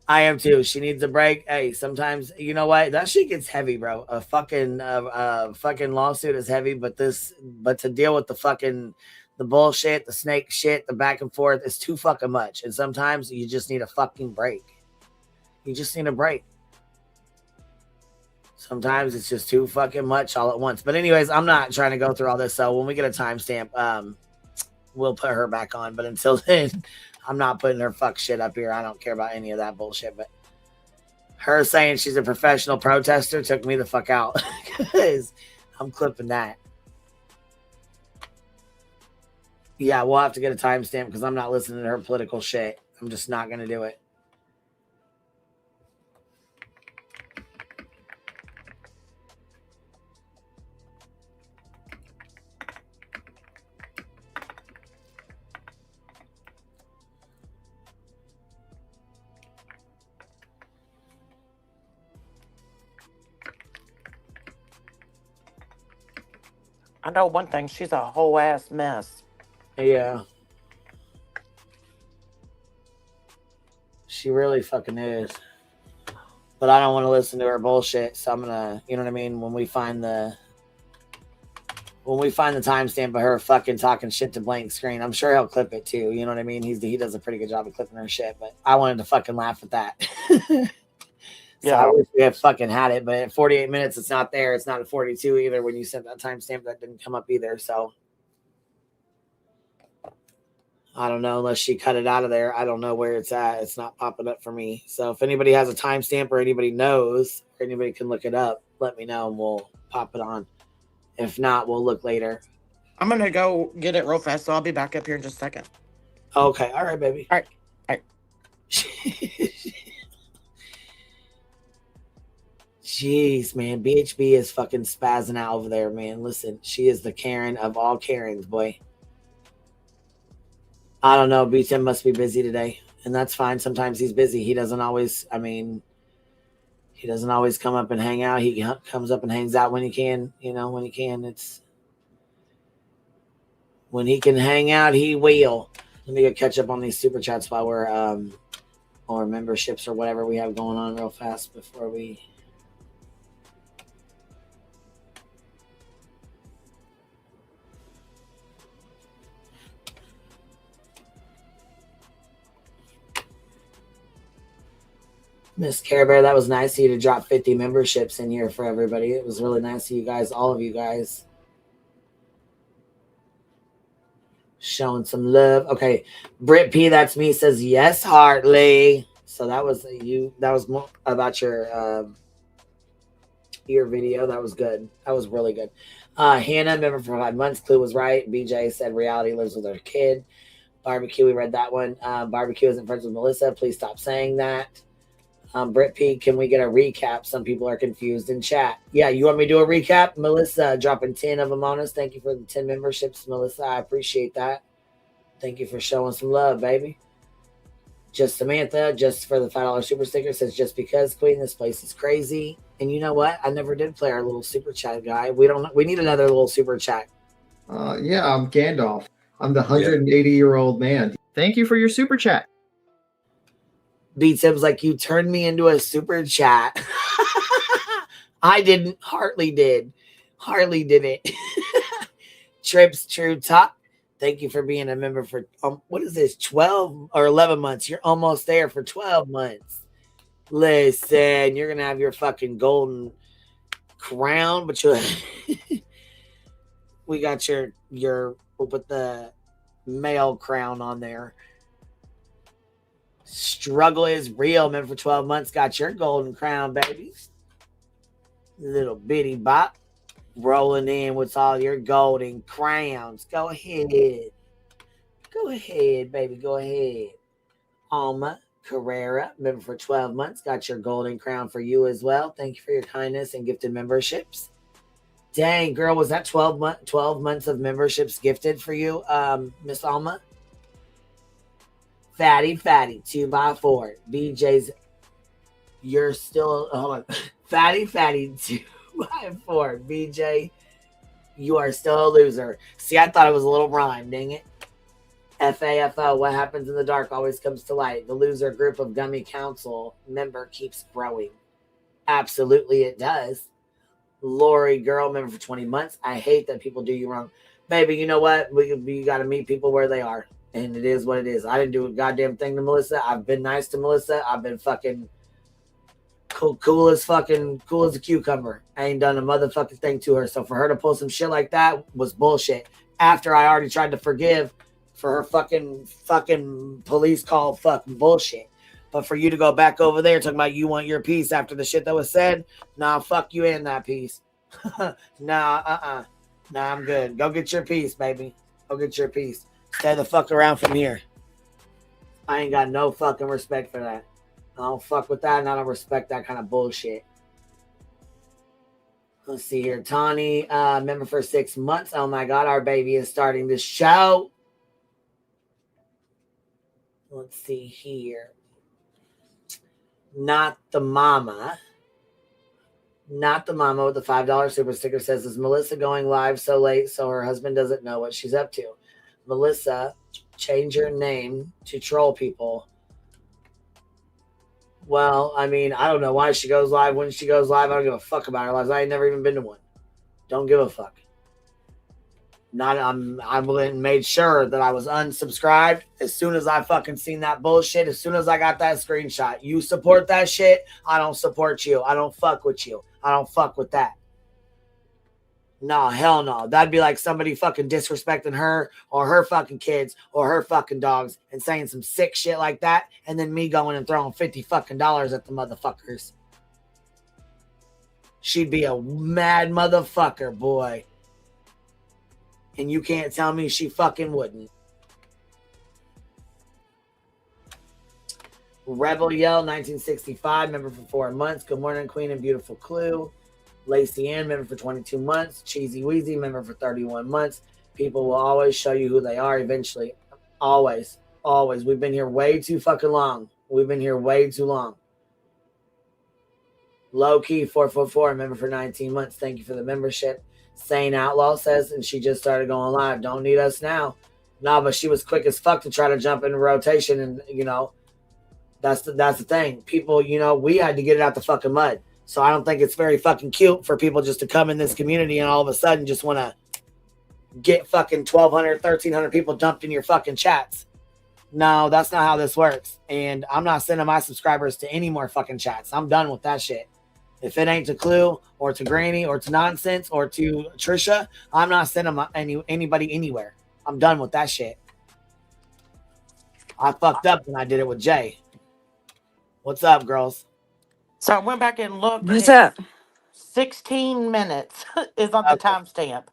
I am too. She needs a break. Hey, sometimes, you know what? That shit gets heavy, bro. A fucking lawsuit is heavy, but to deal with the bullshit, the snake shit, the back and forth is too fucking much. And sometimes you just need a fucking break. You just need a break. Sometimes it's just too fucking much all at once. But anyways, I'm not trying to go through all this. So when we get a timestamp, we'll put her back on. But until then, I'm not putting her fuck shit up here. I don't care about any of that bullshit. But her saying she's a professional protester took me the fuck out. Because I'm clipping that. Yeah, we'll have to get a timestamp because I'm not listening to her political shit. I'm just not going to do it. I know one thing. She's a whole ass mess. Yeah. She really fucking is. But I don't want to listen to her bullshit, so I'm gonna, you know what I mean? When we find the timestamp of her fucking talking shit to blank screen, I'm sure he'll clip it too. You know what I mean? He does a pretty good job of clipping her shit, but I wanted to fucking laugh at that. So I wish we had fucking had it, but at 48 minutes, it's not there. It's not at 42 either. When you sent that timestamp, that didn't come up either. So I don't know, unless she cut it out of there. I don't know where it's at. It's not popping up for me. So if anybody has a timestamp or anybody knows, or anybody can look it up, let me know and we'll pop it on. If not, we'll look later. I'm going to go get it real fast, so I'll be back up here in just a second. Okay. All right, baby. All right. Jeez, man. BHB is fucking spazzing out over there, man. Listen, she is the Karen of all Karens, boy. I don't know. B-Tim must be busy today, and that's fine. Sometimes he's busy. He doesn't always, he doesn't always come up and hang out. He comes up and hangs out when he can, when he can. When he can hang out, he will. Let me go catch up on these super chats while we're, or memberships or whatever we have going on real fast before we... Miss Care Bear, that was nice of you to drop 50 memberships in here for everybody. It was really nice of you guys, all of you guys. Showing some love. Okay, Britt P, that's me, says yes, Hartley. So that was you. That was more about your video. That was good. That was really good. Hannah, member for 5 months. Clue was right. BJ said reality lives with her kid. Barbecue, we read that one. Barbecue isn't friends with Melissa. Please stop saying that. Britt P, can we get a recap? Some people are confused in chat. Yeah, you want me to do a recap? Melissa dropping 10 of them on us. Thank you for the 10 memberships, Melissa. I appreciate that. Thank you for showing some love, baby. Just Samantha, just for the $5 super sticker, says just because, Queen, this place is crazy. And you know what? I never did play our little super chat guy. We need another little super chat. Yeah, I'm Gandalf. I'm the 180-year-old man. Thank you for your super chat. Beat Tim's like, you turned me into a super chat. I didn't. Hartley did. Hartley did it. Trips True Talk. Thank you for being a member for, what is this, 12 or 11 months? You're almost there for 12 months. Listen, you're going to have your fucking golden crown, but we got we'll put the male crown on there. Struggle is real, man. For 12 months, got your golden crown, baby. Little bitty bop. Rolling in with all your golden crowns. Go ahead. Go ahead, baby. Go ahead. Alma Carrera, member for 12 months. Got your golden crown for you as well. Thank you for your kindness and gifted memberships. Dang, girl, was that 12 months of memberships gifted for you, Miss Alma? Fatty, 2x4. BJ's, you're still, hold on. Fatty, 2x4. BJ, you are still a loser. See, I thought it was a little rhyme, dang it. FAFO, what happens in the dark always comes to light. The loser group of Gummy Council member keeps growing. Absolutely it does. Lori, girl, member for 20 months. I hate that people do you wrong. Baby, you know what? You got to meet people where they are. And it is what it is. I didn't do a goddamn thing to Melissa. I've been nice to Melissa. I've been fucking cool as a cucumber. I ain't done a motherfucking thing to her. So for her to pull some shit like that was bullshit. After I already tried to forgive for her fucking police call fucking bullshit. But for you to go back over there talking about you want your piece after the shit that was said, nah, fuck you and that piece. Nah, I'm good. Go get your piece, baby. Go get your piece. Stay the fuck around from here. I ain't got no fucking respect for that. I don't fuck with that, and I don't respect that kind of bullshit. Let's see here. Tawny, member for 6 months. Oh my God, our baby is starting the show. Let's see here. Not the mama. Not the mama with the $5 super sticker says, is Melissa going live so late so her husband doesn't know what she's up to? Melissa, change your name to troll people. Well, I mean, I don't know why she goes live. When she goes live, I don't give a fuck about her lives. I ain't never even been to one. Don't give a fuck. I went and made sure that I was unsubscribed as soon as I fucking seen that bullshit. As soon as I got that screenshot, you support that shit. I don't support you. I don't fuck with you. I don't fuck with that. No, hell no. That'd be like somebody fucking disrespecting her or her fucking kids or her fucking dogs and saying some sick shit like that, and then me going and throwing $50 fucking at the motherfuckers. She'd be a mad motherfucker, boy. And you can't tell me she fucking wouldn't. Rebel Yell, 1965, member for 4 months. Good morning, Queen and Beautiful Clue. Lacey Ann, member for 22 months. Cheesy Wheezy, member for 31 months. People will always show you who they are eventually. Always. Always. We've been here way too fucking long. We've been here way too long. Low Key, 444, member for 19 months. Thank you for the membership. Sane Outlaw says, and she just started going live. Don't need us now. No, but she was quick as fuck to try to jump into rotation, and you know, that's the thing. People, you know, we had to get it out the fucking mud. So I don't think it's very fucking cute for people just to come in this community and all of a sudden just want to get fucking 1,200, 1,300 people dumped in your fucking chats. No, that's not how this works. And I'm not sending my subscribers to any more fucking chats. I'm done with that shit. If it ain't to Clue or to Granny or to Nonsense or to Trisha, I'm not sending anybody anywhere. I'm done with that shit. I fucked up when I did it with Jay. What's up, girls? So I went back and looked. What's up? 16 minutes is on the timestamp.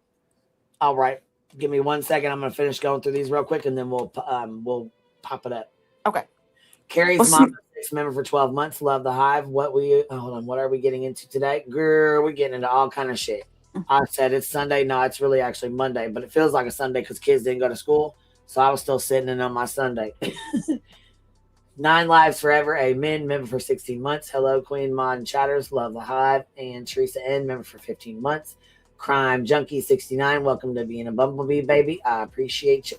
All right. Give me 1 second. I'm going to finish going through these real quick, and then we'll pop it up. Okay. Carrie's mom, member for 12 months. Love the Hive. Hold on. What are we getting into today? Girl, we're getting into all kind of shit. I said it's Sunday. No, it's really actually Monday, but it feels like a Sunday because kids didn't go to school. So I was still sitting in on my Sunday. 9 Lives Forever. Amen. Member for 16 months. Hello, Queen Mod and Chatters. Love the Hive. And Teresa N. Member for 15 months. Crime Junkie 69. Welcome to being a Bumblebee, baby. I appreciate you.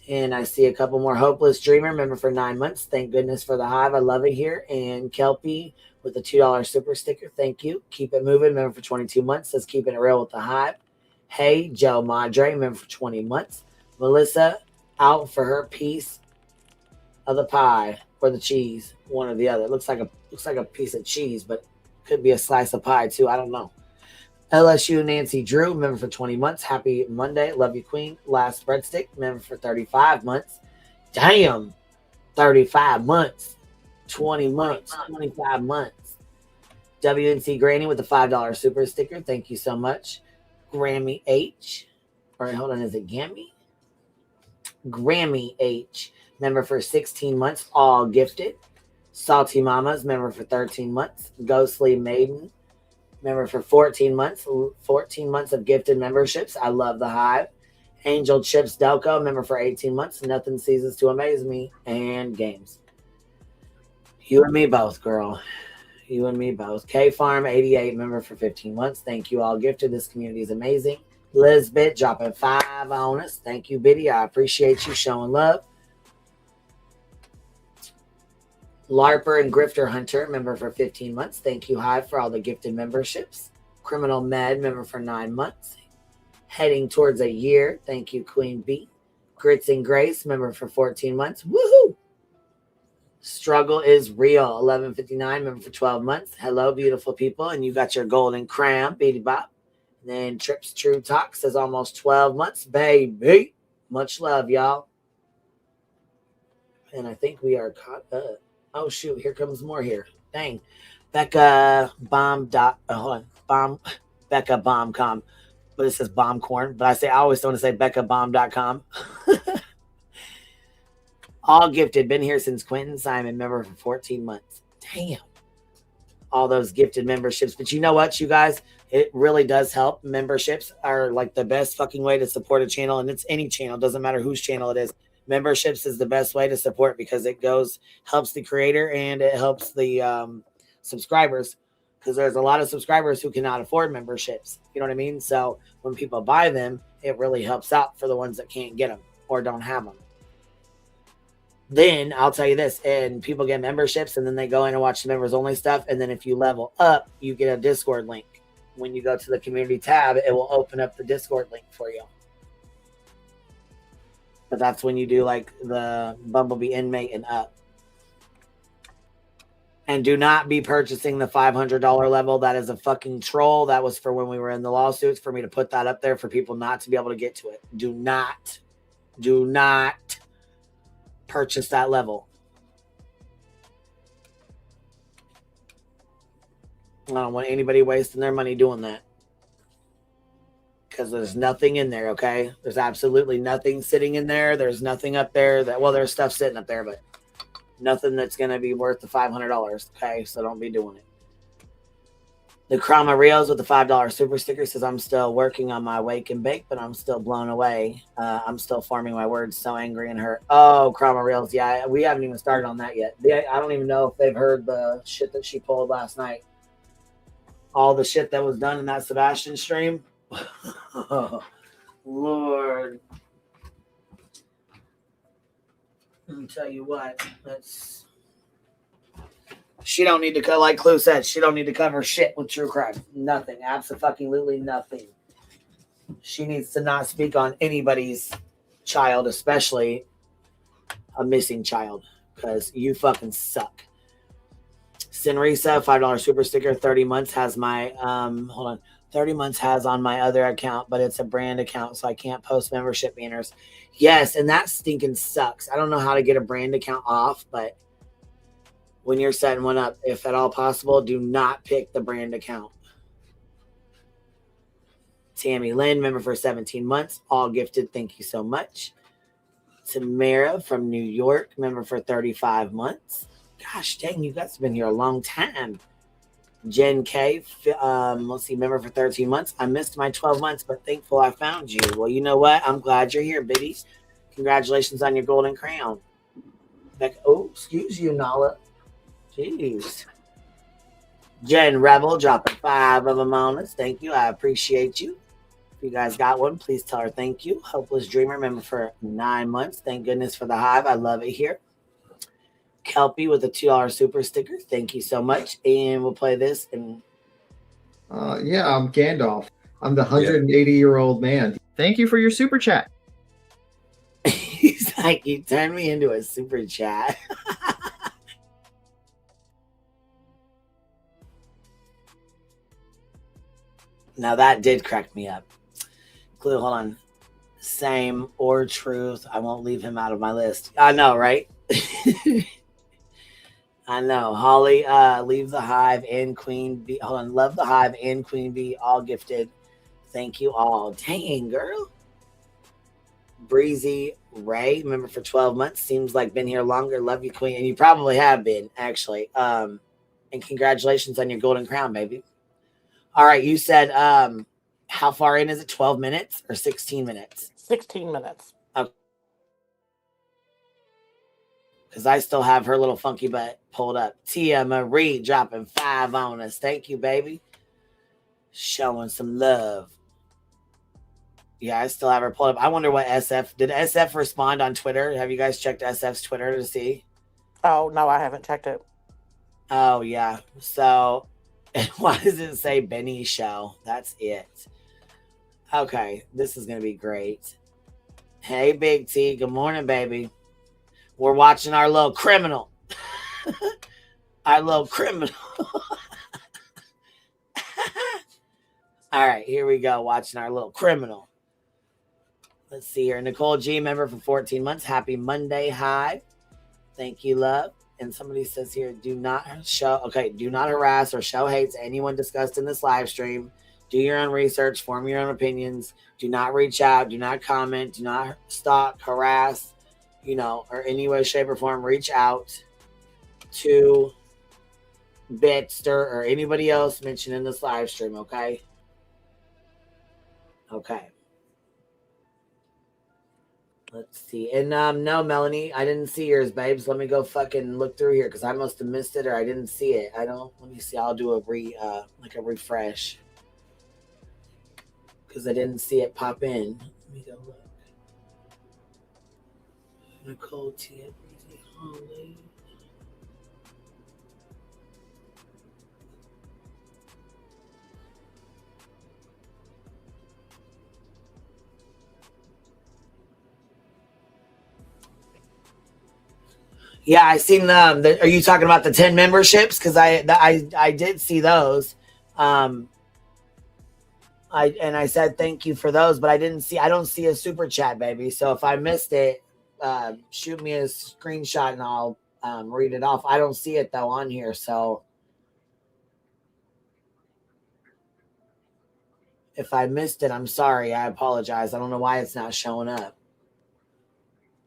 And I see a couple more. Hopeless Dreamer, member for 9 months. Thank goodness for the Hive. I love it here. And Kelpie with a $2 super sticker. Thank you. Keep it moving. Member for 22 months. Says keeping it real with the Hive. Hey, Joe Madre, member for 20 months. Melissa, out for her piece of the pie or the cheese, one or the other. It looks like a piece of cheese, but could be a slice of pie too. I don't know. LSU Nancy Drew, member for 20 months. Happy Monday. Love you, Queen. Last Breadstick, member for 35 months. Damn. 35 months. 20 months. 25 months. WNC Granny with the $5 super sticker. Thank you so much. Grammy H. All right, hold on. Is it Gammy? Grammy H. Member for 16 months. All gifted. Salty Mamas, member for 13 months. Ghostly Maiden, member for 14 months. 14 months of gifted memberships. I love the Hive. Angel Chips Delco, member for 18 months. Nothing ceases to amaze me. And games. You and me both, girl. You and me both. K Farm 88, member for 15 months. Thank you, all gifted. This community is amazing. Lizbit dropping 5 on us. Thank you, Biddy. I appreciate you showing love. Larper and Grifter Hunter, member for 15 months. Thank you, Hive, for all the gifted memberships. Criminal Med, member for 9 months. Heading towards a year. Thank you, Queen B. Grits and Grace, member for 14 months. Woohoo! Struggle is real. 1159, member for 12 months. Hello, beautiful people. And you got your golden crown, Beady Bop. And then Trips True Talk says almost 12 months. Baby. Much love, y'all. And I think we are caught up. Oh, shoot. Here comes more here. Dang. Becca Bomb. Hold on. Becca Bombcom. But it says Bombcorn. But I always want to say BeccaBomb.com. All gifted. Been here since Quentin Simon. Member for 14 months. Damn. All those gifted memberships. But you know what, you guys? It really does help. Memberships are like the best fucking way to support a channel. And it's any channel. Doesn't matter whose channel it is. Memberships is the best way to support because it helps the creator and it helps the subscribers because there's a lot of subscribers who cannot afford memberships. You know what I mean? So when people buy them, it really helps out for the ones that can't get them or don't have them. Then I'll tell you this, and people get memberships and then they go in and watch the members only stuff. And then if you level up, you get a Discord link. When you go to the community tab, it will open up the Discord link for you. But that's when you do like the Bumblebee inmate and up. And do not be purchasing the $500 level. That is a fucking troll. That was for when we were in the lawsuits, for me to put that up there for people not to be able to get to it. Do not purchase that level. I don't want anybody wasting their money doing that. Because there's nothing in there, okay? There's absolutely nothing sitting in there. There's nothing up there that, well, there's stuff sitting up there, but nothing that's going to be worth the $500, okay? So don't be doing it. The Krama Reels with the $5 super sticker says, I'm still working on my wake and bake, but I'm still blown away. I'm still forming my words, so angry and hurt. Oh, Krama Reels, yeah, we haven't even started on that yet. I don't even know if they've heard the shit that she pulled last night. All the shit that was done in that Sebastian stream. Oh, Lord. Let me tell you what. She don't need to, like Clue said, she don't need to cover shit with true crime. Nothing. Absolutely nothing. She needs to not speak on anybody's child, especially a missing child, because you fucking suck. Sinrisa, $5 super sticker, 30 months has my, 30 months has on my other account, but it's a brand account, so I can't post membership banners. Yes, and that stinking sucks. I don't know how to get a brand account off, but when you're setting one up, if at all possible, do not pick the brand account. Tammy Lynn, member for 17 months, all gifted. Thank you so much. Tamara from New York, member for 35 months. Gosh dang, you guys have been here a long time. Jen K, let's see, member for 13 months. I missed my 12 months, but thankful I found you. Well, you know what? I'm glad you're here, biddies. Congratulations on your golden crown. Oh, excuse you, Nala. Jeez. Jen Rebel dropping 5 of them on us. Thank you. I appreciate you. If you guys got one, please tell her thank you. Hopeless Dreamer, member for 9 months. Thank goodness for the hive. I love it here. Kelpie with a $2 super sticker. Thank you so much. And we'll play this. And yeah, I'm Gandalf. I'm the 180-year-old man. Thank you for your super chat. He's like, you turned me into a super chat. Now that did crack me up. Clue, hold on. Same or truth. I won't leave him out of my list. I know, right? I know. Holly, leave the hive and Queen Bee. Hold on. Love the hive and Queen Bee. All gifted. Thank you all. Dang, girl. Breezy Ray, member for 12 months. Seems like been here longer. Love you, Queen. And you probably have been, actually. And congratulations on your golden crown, baby. All right. You said, how far in is it? 12 minutes or 16 minutes? 16 minutes. Okay. Because I still have her little funky butt pulled up. Tia Marie dropping 5 on us. Thank you, baby. Showing some love. Yeah, I still have her pulled up. I wonder what SF... Did SF respond on Twitter? Have you guys checked SF's Twitter to see? Oh, no, I haven't checked it. Oh, yeah. So, why does it say Benny Show? That's it. Okay, this is going to be great. Hey, Big T. Good morning, baby. We're watching our little criminal. Our little criminal. All right, here we go. Watching our little criminal. Let's see here. Nicole G, member for 14 months. Happy Monday. Hi. Thank you, love. And somebody says here, do not harass or show hate to anyone discussed in this live stream. Do your own research, form your own opinions. Do not reach out. Do not comment. Do not stalk, harass, or any way, shape, or form. Reach out to Bitster or anybody else mentioned in this live stream, okay? Okay. Let's see. And no, Melanie, I didn't see yours, babes. Let me go fucking look through here because I must have missed it or I didn't see it. I don't. Let me see. I'll do a refresh because I didn't see it pop in. Let me go look. Nicole T. Holly. Yeah, I seen them. Are you talking about the 10 memberships? Because I did see those. I said thank you for those, but I don't see a super chat, baby. So if I missed it, shoot me a screenshot and I'll read it off. I don't see it though on here. So if I missed it, I'm sorry. I apologize. I don't know why it's not showing up.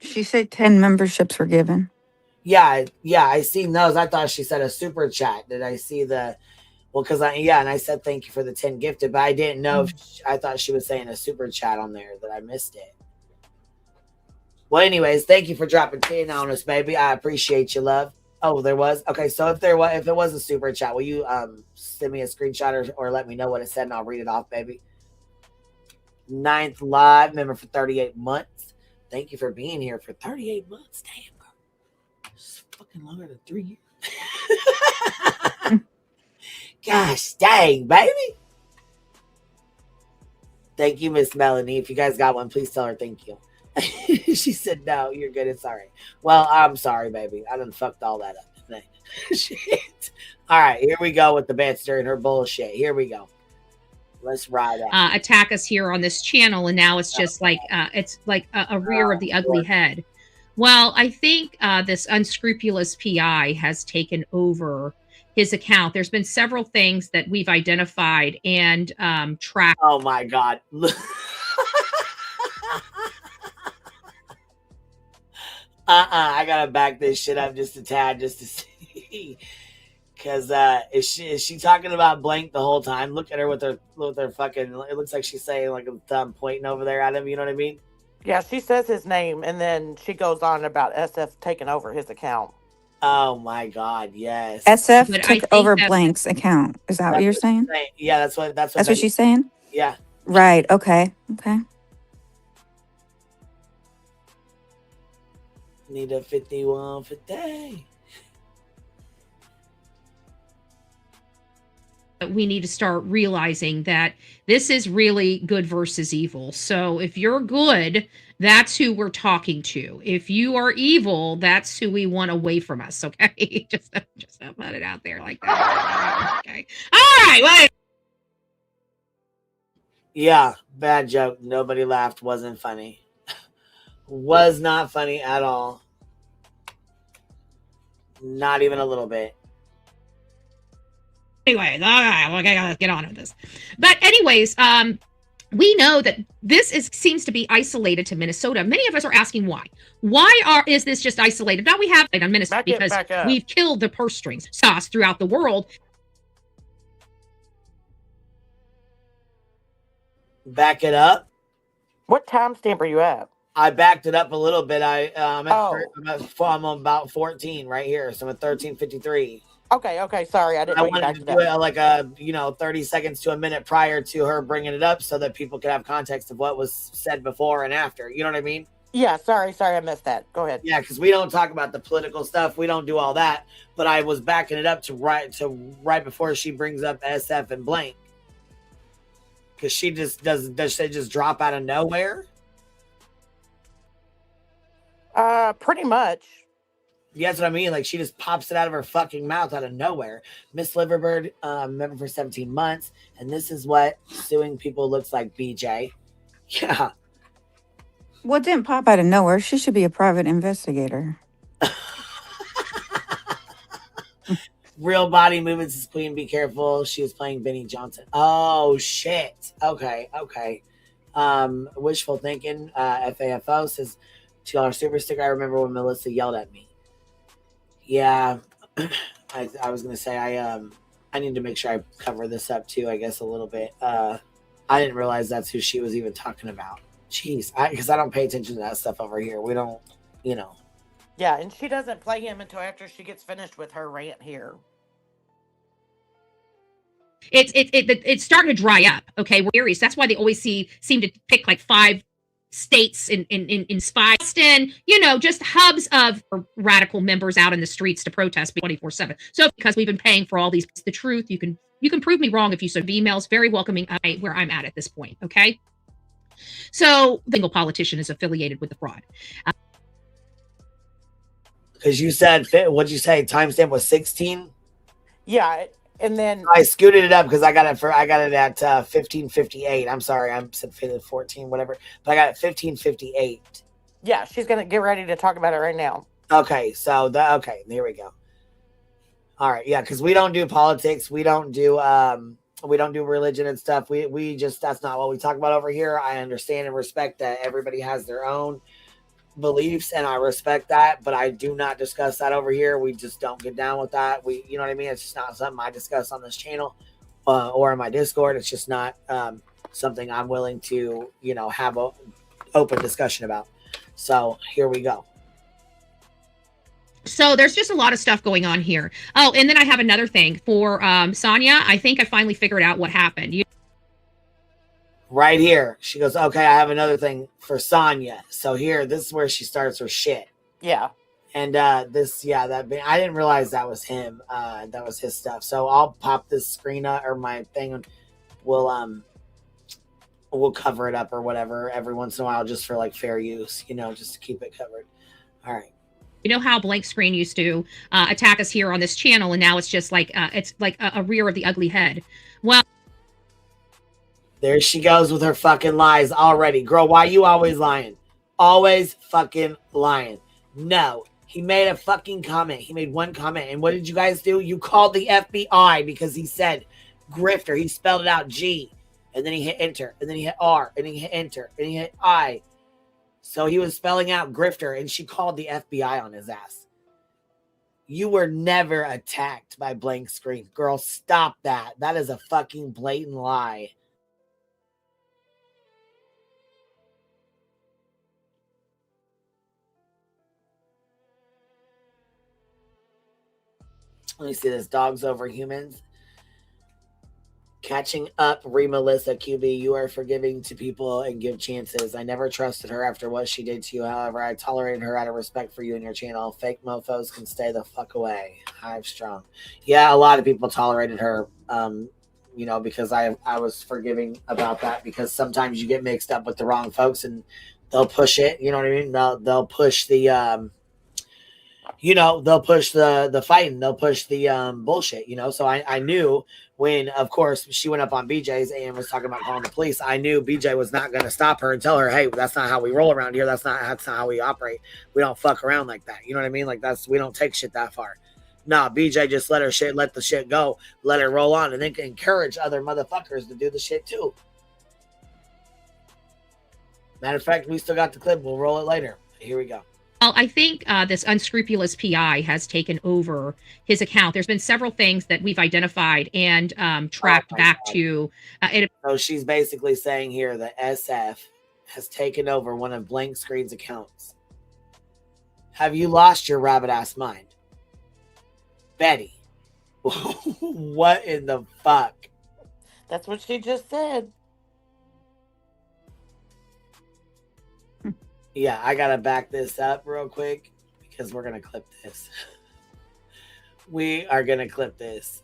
She said 10 memberships were given. Yeah, I seen those. I thought she said a super chat. Did I see the? Well, because and I said thank you for the 10 gifted, but I didn't know if I thought she was saying a super chat on there that I missed it. Well, anyways, thank you for dropping 10 on us, baby. I appreciate you, love. Oh, there was? Okay, so if it was a super chat, will you send me a screenshot or let me know what it said and I'll read it off, baby. 9th live member for 38 months. Thank you for being here for 38 months. Damn. It's fucking longer than 3 years. Gosh dang, baby. Thank you, Miss Melanie. If you guys got one, please tell her thank you. She said, no, you're good. It's all right. Well, I'm sorry, baby. I done fucked all that up today. Shit. All right, here we go with the Betster and her bullshit. Here we go. Let's ride out. Attack us here on this channel, and now it's just it's like a rear of the ugly head. Well, I think this unscrupulous PI has taken over his account. There's been several things that we've identified and tracked. Oh my God. I gotta back this shit up just a tad just to see. Because is she talking about blank the whole time? Look at her with her fucking. It looks like she's saying like a thumb pointing over there at him. You know what I mean? Yeah, she says his name, and then she goes on about SF taking over his account. Oh my God! Yes. SF took over Blank's account. Is that what you're saying? Yeah, that's what she's saying. Yeah. Right. Okay. Need a 51 for day. We need to start realizing that this is really good versus evil. So if you're good, that's who we're talking to. If you are evil, that's who we want away from us. Okay, just put it out there like that. Okay. All right. Well, yeah, bad joke. Nobody laughed. Wasn't funny. Was not funny at all. Not even a little bit. Anyways, all right, well, I gotta get on with this. But anyways, we know that this seems to be isolated to Minnesota. Many of us are asking why. Why is this just isolated? Now we have it on Minnesota because we've killed the purse strings sauce throughout the world. Back it up. What timestamp are you at? I backed it up a little bit. I'm about 14 right here. So I'm at 13:53. Okay. Sorry, I didn't know you wanted to do it like 30 seconds to a minute prior to her bringing it up so that people could have context of what was said before and after. You know what I mean? Yeah, sorry, I missed that. Go ahead. Yeah, because we don't talk about the political stuff. We don't do all that. But I was backing it up to right before she brings up SF and blank. Because she just does she just drop out of nowhere? Pretty much. Yeah, that's what I mean. Like, she just pops it out of her fucking mouth out of nowhere. Miss Liverbird, member for 17 months. And this is what suing people looks like, BJ. Yeah. Well, it didn't pop out of nowhere. She should be a private investigator. Real body movements is Queen. Be careful. She was playing Benny Johnson. Oh, shit. Okay. Wishful thinking. FAFO says, $2 super sticker. I remember when Melissa yelled at me. Yeah, I was gonna say I need to make sure I cover this up too. I guess a little bit. I didn't realize that's who she was even talking about. Jeez, because I don't pay attention to that stuff over here. We don't, you know. Yeah, and she doesn't play him until after she gets finished with her rant here. It's starting to dry up. Okay, we're serious. That's why they always seem to pick like 5 states in Boston, you know, just hubs of radical members out in the streets to protest 24/7. So because we've been paying for all these, the truth, you can prove me wrong if you send emails. Very welcoming where I'm at this point. Okay, so the single politician is affiliated with the fraud. Because you said, what'd you say? Timestamp was 16. Yeah, and then I scooted it up because I got it at 15:58. I'm sorry, I said 14, whatever. But I got it 15:58. Yeah, she's gonna get ready to talk about it right now. Okay, so okay, there we go. All right, yeah, because we don't do politics, we don't do religion and stuff. We just, that's not what we talk about over here. I understand and respect that everybody has their own beliefs, and I respect that, but I do not discuss that over here. We just don't get down with that. You know what I mean? It's just not something I discuss on this channel or in my Discord. It's just not something I'm willing to, you know, have an open discussion about. So here we go. So there's just a lot of stuff going on here. Oh, and then I have another thing for Sonia. I think I finally figured out what happened. Right here. She goes, okay, I have another thing for Sonya. So here, this is where she starts her shit. Yeah. And I didn't realize that was him. That was his stuff. So I'll pop this screen up, or my thing, and we'll cover it up or whatever every once in a while, just for like fair use, you know, just to keep it covered. All right. You know how Blank Screen used to attack us here on this channel, and now it's just like a rear of the ugly head. Well, there she goes with her fucking lies already. Girl, why you always lying? Always fucking lying. No, he made a fucking comment. He made one comment. And what did you guys do? You called the FBI because he said grifter. He spelled it out G. And then he hit enter. And then he hit R. And then he hit enter. And he hit I. So he was spelling out grifter. And she called the FBI on his ass. You were never attacked by Blank Screen. Girl, stop that. That is a fucking blatant lie. Let me see this. Dogs over humans. Catching up, Melissa QB. You are forgiving to people and give chances. I never trusted her after what she did to you. However, I tolerated her out of respect for you and your channel. Fake mofos can stay the fuck away. Hive strong. Yeah, a lot of people tolerated her, you know, because I was forgiving about that, because sometimes you get mixed up with the wrong folks and they'll push it. You know what I mean? They'll push the you know, they'll push the fighting, they'll push the bullshit, you know. So I knew when, of course, she went up on BJ's and was talking about calling the police, I knew BJ was not going to stop her and tell her, hey, that's not how we roll around here. That's not how we operate. We don't fuck around like that. You know what I mean? Like, we don't take shit that far. Nah, BJ just let the shit go, let it roll on, and then encourage other motherfuckers to do the shit too. Matter of fact, we still got the clip. We'll roll it later. Here we go. Well, I think this unscrupulous PI has taken over his account. There's been several things that we've identified and tracked back to. So she's basically saying here that SF has taken over one of Blank Screen's accounts. Have you lost your rabbit ass mind? Betty. What in the fuck? That's what she just said. Yeah, I gotta back this up real quick because we're gonna clip this. We are gonna clip this.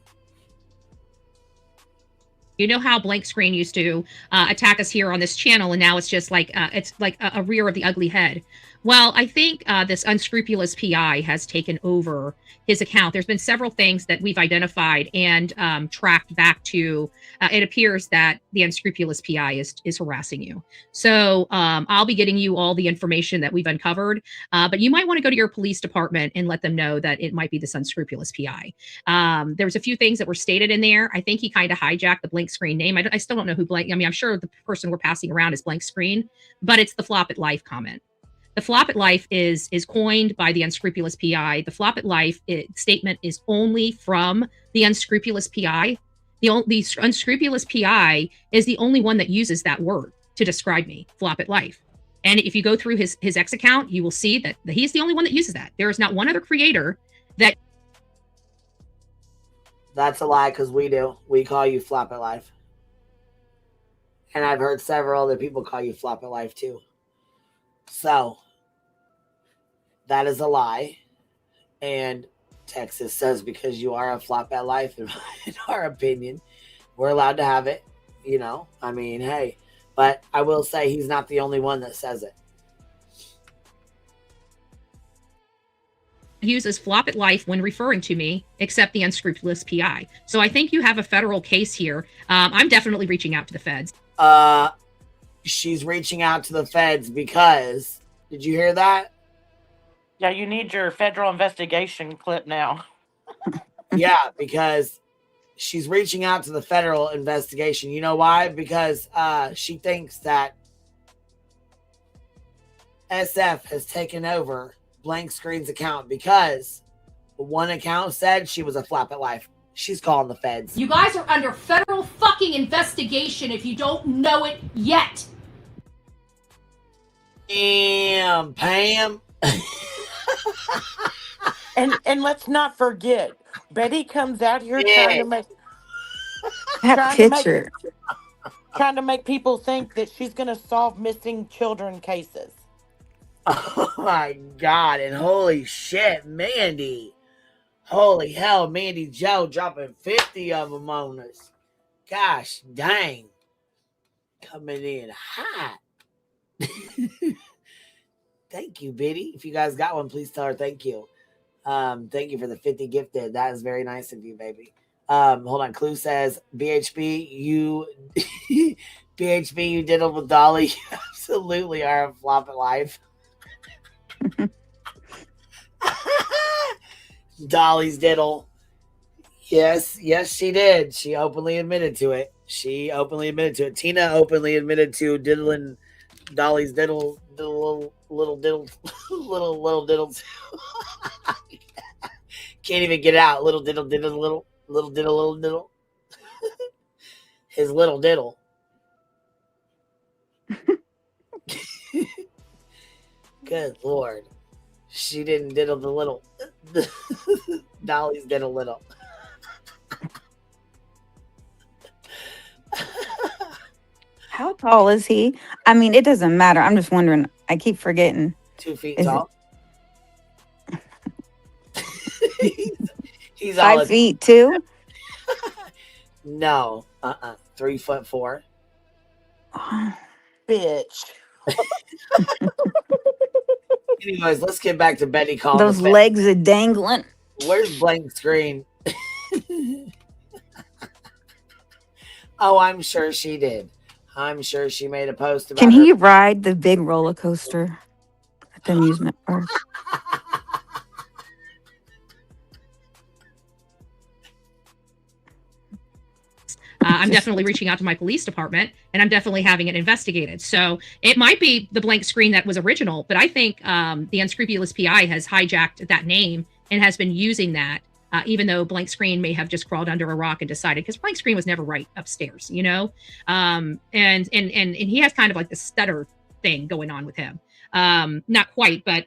You know how Blank Screen used to attack us here on this channel, and now it's just like a rear of the ugly head. Well, I think this unscrupulous PI has taken over his account. There's been several things that we've identified and tracked back to. It appears that the unscrupulous PI is harassing you. So I'll be getting you all the information that we've uncovered, but you might want to go to your police department and let them know that it might be this unscrupulous PI. There was a few things that were stated in there. I think he kind of hijacked the Blank Screen name. I still don't know who Blank. I mean, I'm sure the person we're passing around is Blank Screen, but it's the Flop It Life comment. The Flop It Life is coined by the unscrupulous PI. The Flop It Life statement is only from the unscrupulous PI. The unscrupulous PI is the only one that uses that word. to describe me, Flop It Life. And if you go through his X account, you will see that he's the only one that uses that. There is not one other creator that. That's a lie, because we do. We call you Flop It Life. And I've heard several other people call you Flop It Life too. So, that is a lie. And Texas says because you are a Flop It Life, in our opinion, we're allowed to have it. You know, I mean, hey. But I will say he's not the only one that says it. Uses Flop It Life when referring to me, except the unscrupulous PI. So I think you have a federal case here. I'm definitely reaching out to the feds. She's reaching out to the feds because, did you hear that? Yeah, you need your federal investigation clip now. Yeah, because she's reaching out to the federal investigation. You know why? Because she thinks that SF has taken over Blank Screen's account because one account said she was a Flop It Life. She's calling the feds. You guys are under federal fucking investigation if you don't know it yet. Damn, Pam. And let's not forget, Betty comes out here trying to make That picture. trying to make people think that she's going to solve missing children cases. Oh my God. And holy shit, Mandy. Holy hell, Mandy Joe dropping 50 of them on us. Gosh dang. Coming in hot. Thank you, Biddy. If you guys got one, please tell her thank you. Thank you for the 50 gifted. That is very nice of you, baby. Hold on. Clue says, BHB, you BHB, you diddled with Dolly. You absolutely are a Flop It Life. Dolly's diddle. Yes, she did. She openly admitted to it. Tina openly admitted to diddling Dolly's little diddle. Can't even get it out. Little diddle, little diddle. His little diddle. Good Lord. She didn't diddle the little. Dolly's diddle little. How tall is he? I mean, it doesn't matter. I'm just wondering. I keep forgetting. 2 feet Is tall. He's 5 feet too? No. 3'4". Bitch. Anyways, let's get back to Betty calling. Those legs are dangling. Where's Blank Screen? Oh, I'm sure she did. I'm sure she made a post about Can her. he ride the big roller coaster at the amusement park? I'm definitely reaching out to my police department, and I'm definitely having it investigated. So it might be the Blank Screen that was original, but I think the unscrupulous PI has hijacked that name and has been using that, even though Blank Screen may have just crawled under a rock and decided, because Blank Screen was never right upstairs, you know? And he has kind of like the stutter thing going on with him. Not quite, but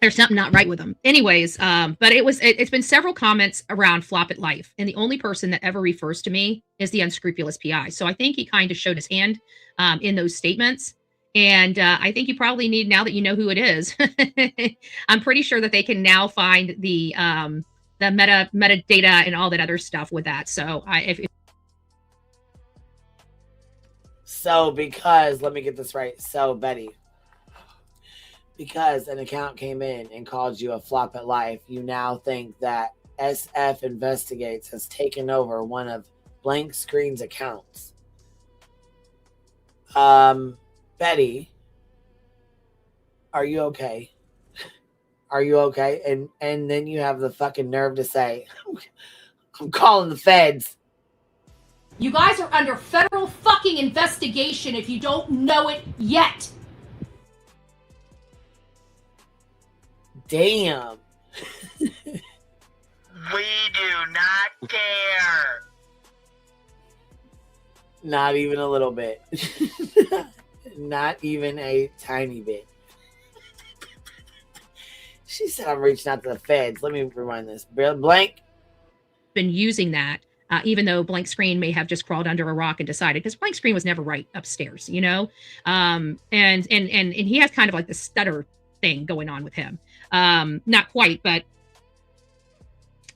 there's something not right with him. Anyways, but it's been several comments around Flop It Life, and the only person that ever refers to me is the unscrupulous PI. So I think he kind of showed his hand in those statements, and I think you probably need, now that you know who it is, I'm pretty sure that they can now find the metadata and all that other stuff with that. So So because, let me get this right. So Betty, because an account came in and called you a Flop It Life, you now think that SF Investigates has taken over one of Blank Screen's accounts. Betty, are you okay? Are you okay? And then you have the fucking nerve to say, I'm calling the feds. you guys are under federal fucking investigation if you don't know it yet. Damn. We do not care. Not even a little bit. Not even a tiny bit. She said I'm reaching out to the feds. Let me rewind this. Blank. Been using that, even though Blank Screen may have just crawled under a rock and decided, because Blank Screen was never right upstairs, you know? And he has kind of like the stutter thing going on with him. Not quite, but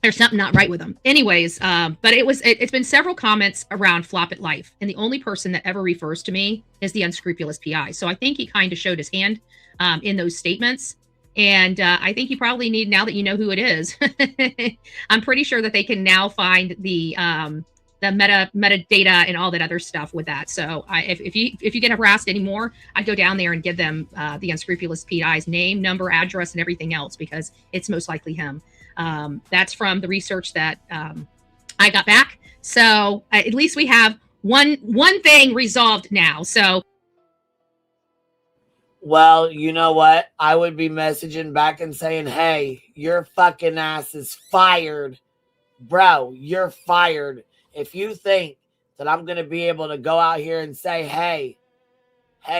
there's something not right with him. Anyways, but it's been several comments around Flop It Life, and the only person that ever refers to me is the unscrupulous PI. So I think he kind of showed his hand in those statements. And I think you probably need, now that you know who it is, I'm pretty sure that they can now find the metadata and all that other stuff with that. So if you get harassed anymore, I'd go down there and give them the unscrupulous PI's name, number, address, and everything else, because it's most likely him. That's from the research that I got back. So at least we have one thing resolved now. So. Well, you know what? I would be messaging back and saying, hey, your fucking ass is fired. Bro, you're fired. If you think that I'm going to be able to go out here and say, hey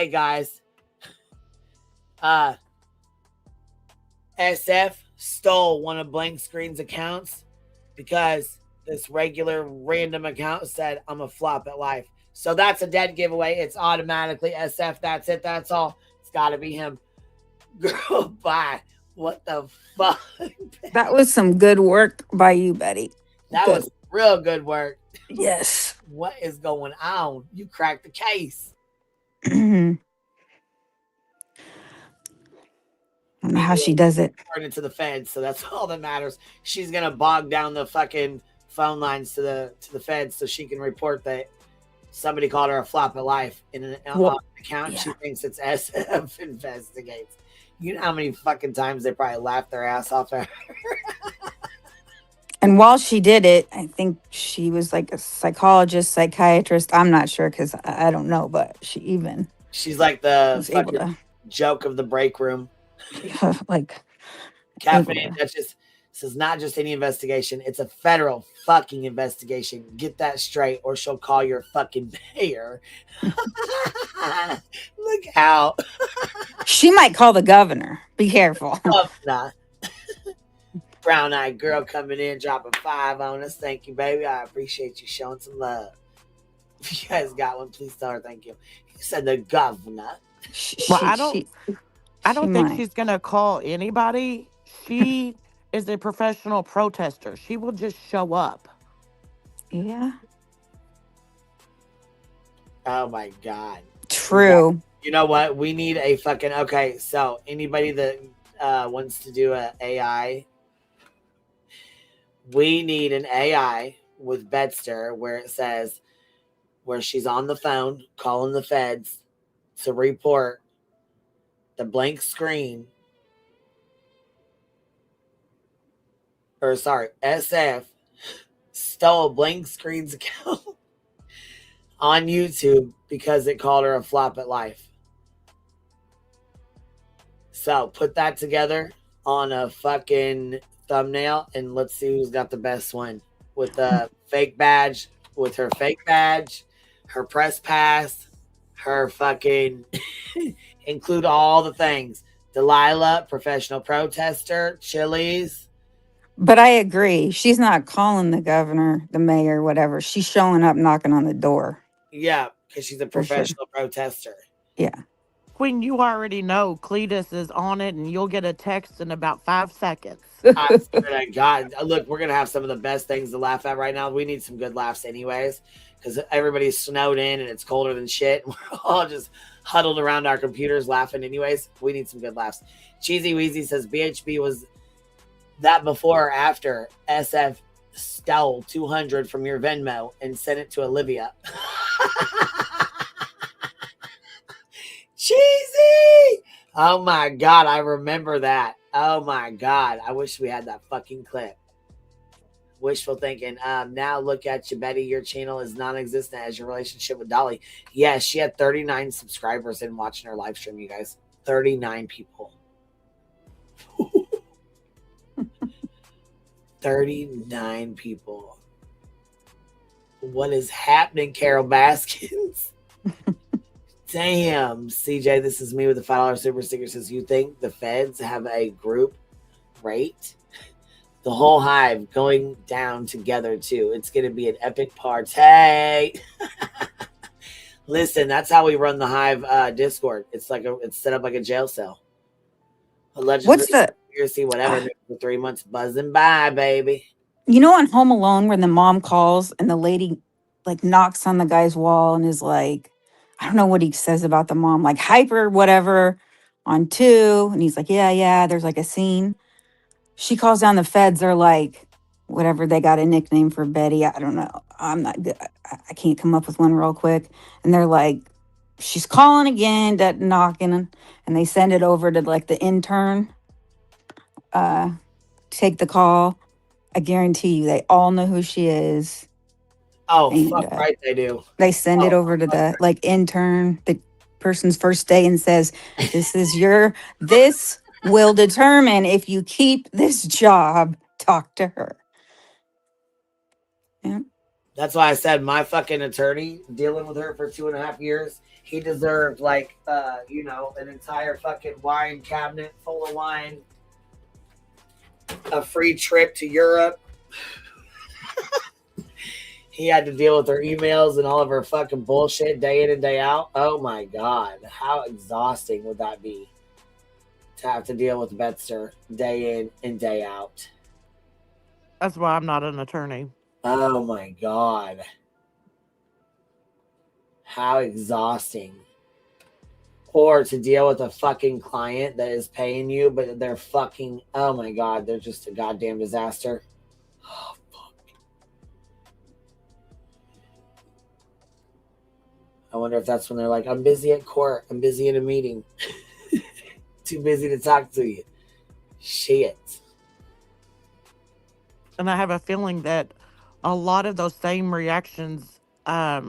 guys, SF stole one of Blank Screen's accounts because this regular random account said I'm a Flop at Life. So that's a dead giveaway. It's automatically SF. That's it. That's all. Got to be him. Girl, bye. What the fuck? That was some good work by you, Betty. That was real good work. Yes. What is going on? You cracked the case. I don't know how she does it. Turn it to the feds, so that's all that matters. She's gonna bog down the fucking phone lines to the feds so she can report that somebody called her a Flop at Life in an account. Yeah. She thinks it's SF investigates. You know how many fucking times they probably laughed their ass off at her. And while she did it, I think she was like a psychologist, psychiatrist. I'm not sure because I don't know, but she's like the fucking joke of the break room. Like Caffeine Duchess says, not just any investigation, it's a federal fucking investigation. Get that straight, or she'll call your fucking mayor. Look out. She might call the governor. Be careful. Nah. Brown-eyed girl coming in, dropping 5 on us. Thank you, baby. I appreciate you showing some love. If you guys got one, please tell her thank you. He said the governor. I don't think she's gonna call anybody. She is a professional protester. She will just show up. Yeah. Oh my God. True. You know what? We need a fucking, okay, so anybody that wants to do an AI, we need an AI with Bedster where it says, where she's on the phone calling the feds to report the Blank Screen, or sorry, SF stole Blank Screen's account on YouTube because it called her a Flop at Life. So put that together on a fucking thumbnail and let's see who's got the best one with the fake badge, with her fake badge, her press pass, her fucking include all the things. Delilah, professional protester, Chili's. But I agree. She's not calling the governor, the mayor, whatever. She's showing up, knocking on the door. Yeah, because she's a professional protester. Yeah. Queen, you already know Cletus is on it, and you'll get a text in about 5 seconds. I swear to God. Look, we're going to have some of the best things to laugh at right now. We need some good laughs anyways, because everybody's snowed in and it's colder than shit. We're all just huddled around our computers laughing anyways. We need some good laughs. Cheesy Weezy says, BHB was that before or after SF stole 200 from your Venmo and sent it to Olivia? Cheesy! Oh my God, I remember that. Oh my God, I wish we had that fucking clip. Wishful thinking. Now look at you, Betty. Your channel is non-existent as your relationship with Dolly. Yeah, she had 39 subscribers in watching her live stream, you guys. 39 people. 39 people. What is happening, Carol Baskins? Damn, CJ, this is me with the $5 super sticker. Says, you think the feds have a group rate? The whole hive going down together too. It's going to be an epic party. Listen, that's how we run the hive Discord. It's set up like a jail cell. Allegedly, What's the conspiracy, whatever. For 3 months, buzzing by, baby. You know, on Home Alone, when the mom calls and the lady like knocks on the guy's wall and is like, I don't know what he says about the mom, like hyper whatever on 2, and he's like, yeah. There's like a scene. She calls down the feds. They're like, whatever. They got a nickname for Betty. I don't know. I'm not good. I can't come up with one real quick. And they're like, she's calling again, that knocking, and they send it over to like the intern. Take the call. I guarantee you, they all know who she is. Oh, and, fuck right, they do. They send it over to the like intern, the person's first day, and says, "This is this will determine if you keep this job. Talk to her." Yeah. That's why I said my fucking attorney dealing with her for 2.5 years. He deserved like an entire fucking wine cabinet full of wine, a free trip to Europe. He had to deal with her emails and all of her fucking bullshit day in and day out. Oh my God. How exhausting would that be to have to deal with Betster day in and day out? That's why I'm not an attorney. Oh my God. How exhausting. Or to deal with a fucking client that is paying you, but they're fucking, oh my God, they're just a goddamn disaster. Oh, fuck. I wonder if that's when they're like, I'm busy at court. I'm busy in a meeting. Too busy to talk to you. Shit. And I have a feeling that a lot of those same reactions are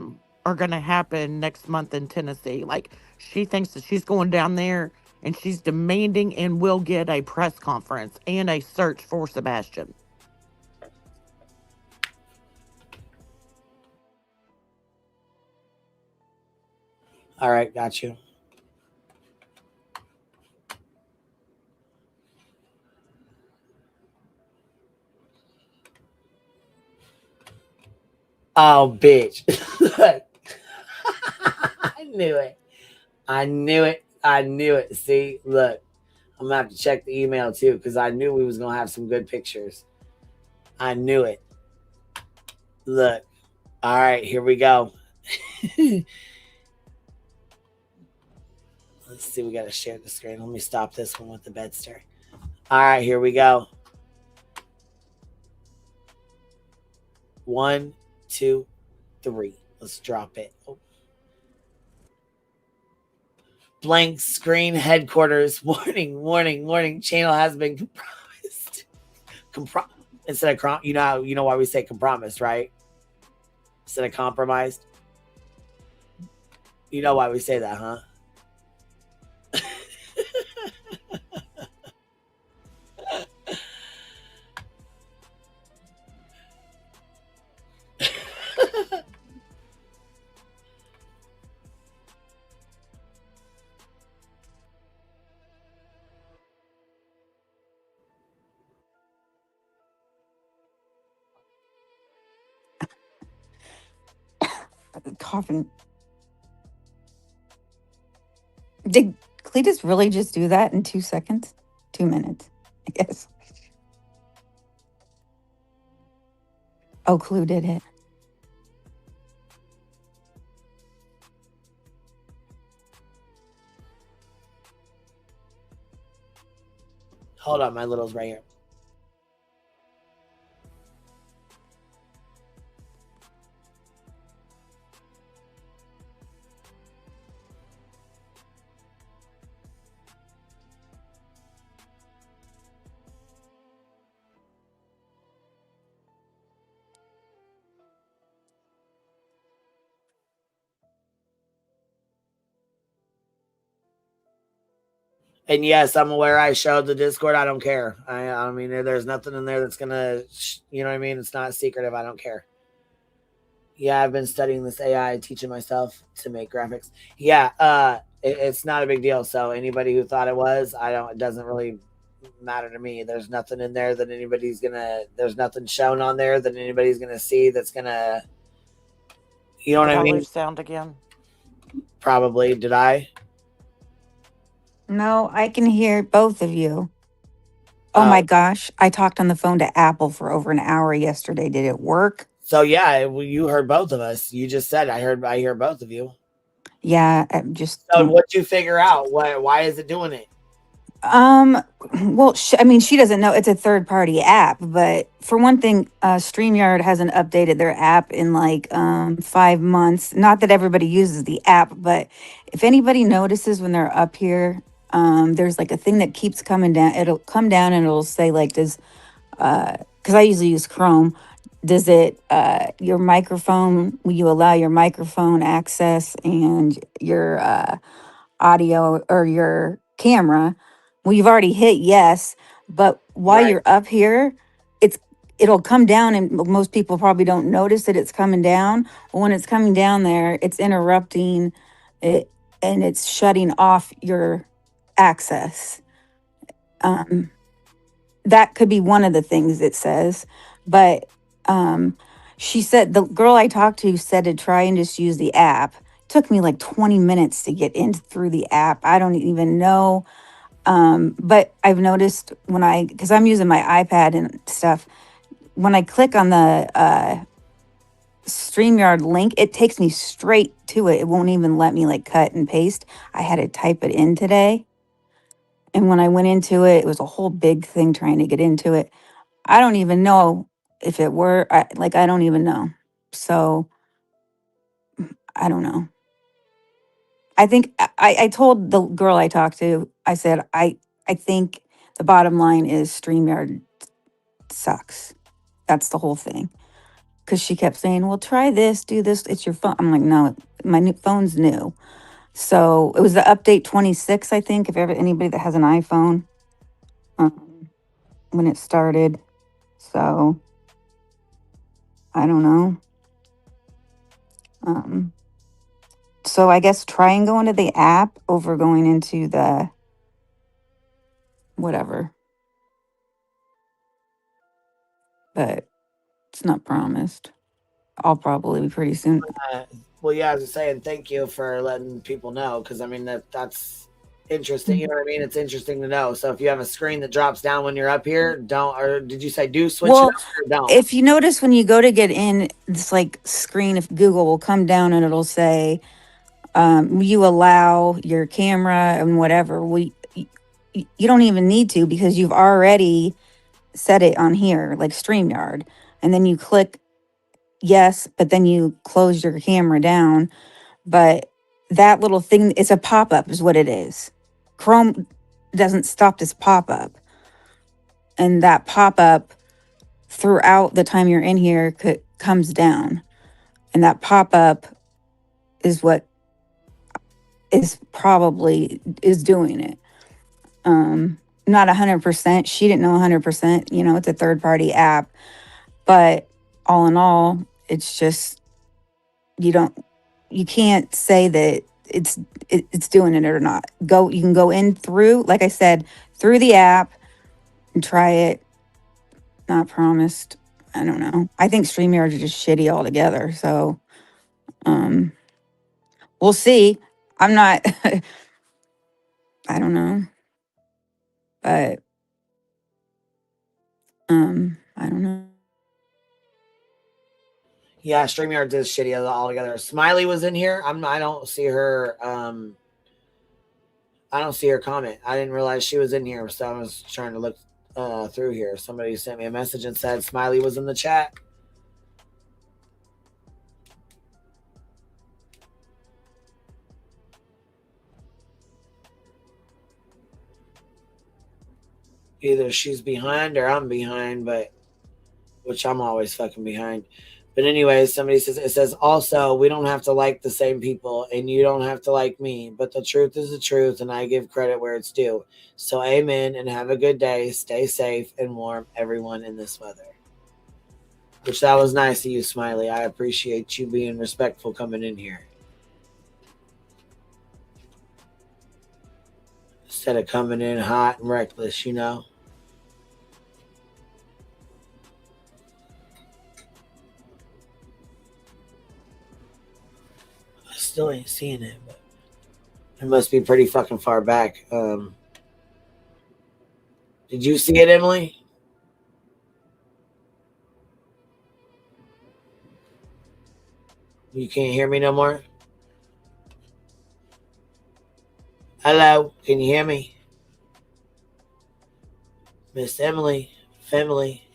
going to happen next month in Tennessee. Like, she thinks that she's going down there and she's demanding and will get a press conference and a search for Sebastian. All right, got you. Oh, bitch. I knew it. I knew it. I knew it. See, look, I'm gonna have to check the email too, because I knew we was gonna have some good pictures. I knew it. Look. All right, here we go. Let's see, we gotta share the screen. Let me stop this one with the bedster. All right, here we go. 1, 2, 3. Let's drop it. Oh. Blank screen headquarters. Warning. Channel has been compromised. Instead of you know why we say compromised, right? Instead of compromised. You know why we say that, huh? Coughing. Did Cletus really just do that in 2 seconds? 2 minutes, I guess. Oh, Clue did it. Hold on, my little's right here. And yes, I'm aware I showed the Discord. I don't care. I mean, there's nothing in there that's gonna, you know what I mean? It's not secretive. I don't care. Yeah, I've been studying this AI, teaching myself to make graphics. Yeah, it's not a big deal. So anybody who thought it was, it doesn't really matter to me. There's nothing in there that there's nothing shown on there that anybody's gonna see that's gonna, you know what Did I I mean? lose sound again? Probably. Did I? No, I can hear both of you. Oh my gosh. I talked on the phone to Apple for over an hour yesterday. Did it work? So yeah, you heard both of us. You just said I hear both of you. Yeah, I'm just So what'd you figure out? Why is it doing it? Well, I mean, she doesn't know it's a third party app, but for one thing, StreamYard hasn't updated their app in like 5 months. Not that everybody uses the app, but if anybody notices when they're up here, there's like a thing that keeps coming down. It'll come down and it'll say like, does because I usually use Chrome. Does it your microphone? Will you allow your microphone access and your audio or your camera? Well, you've already hit yes, but while Right. you're up here, it'll come down, and most people probably don't notice that it's coming down. Well, when it's coming down there, it's interrupting it and it's shutting off your access. That could be one of the things it says, but she said, the girl I talked to said to try and just use the app. Took me like 20 minutes to get in through the app. I don't even know. But I've noticed because I'm using my iPad and stuff, when I click on the StreamYard link, it takes me straight to it. It won't even let me like cut and paste. I had to type it in today. And when I went into it, it was a whole big thing trying to get into it. I don't even know if it were, I don't even know. So I don't know. I think I told the girl I talked to, I said, I think the bottom line is StreamYard sucks. That's the whole thing. Because she kept saying, well, try this, do this. It's your phone. I'm like, no, my new phone's new. So it was the update 26, I think, if anybody that has an iPhone when it started. So I don't know. So I guess try and go into the app over going into the whatever. But it's not promised. I'll probably be pretty soon. Well, yeah, I was saying thank you for letting people know, because I mean that's interesting. You know what I mean? It's interesting to know. So if you have a screen that drops down when you're up here, don't, or did you say do switch it Well, up or don't? if you notice when you go to get in, this like screen of Google will come down and it'll say, you allow your camera and whatever. You don't even need to, because you've already set it on here, like StreamYard. And then you click yes, but then you close your camera down. But that little thing, it's a pop-up is what it is. Chrome doesn't stop this pop-up. And that pop-up throughout the time you're in here comes down. And that pop-up is what is probably is doing it. Not 100%. She didn't know 100%. You know, it's a third-party app. But all in all, it's just you can't say that it's doing it or not. You can go in through, like I said, through the app and try it. Not promised. I don't know. I think StreamYard is just shitty altogether. So we'll see. I'm not I don't know. But I don't know. Yeah, StreamYard is shitty altogether. Smiley was in here. I don't see her. I don't see her comment. I didn't realize she was in here, so I was trying to look through here. Somebody sent me a message and said Smiley was in the chat. Either she's behind or I'm behind, which I'm always fucking behind. But anyway, somebody says, it says also, we don't have to like the same people and you don't have to like me, but the truth is the truth and I give credit where it's due. So amen and have a good day. Stay safe and warm, everyone, in this weather. Which that was nice of you, Smiley. I appreciate you being respectful coming in here. Instead of coming in hot and reckless, you know? I still ain't seeing it, but it must be pretty fucking far back. Did you see it, Emily? You can't hear me no more? Hello, can you hear me? Miss Emily, family.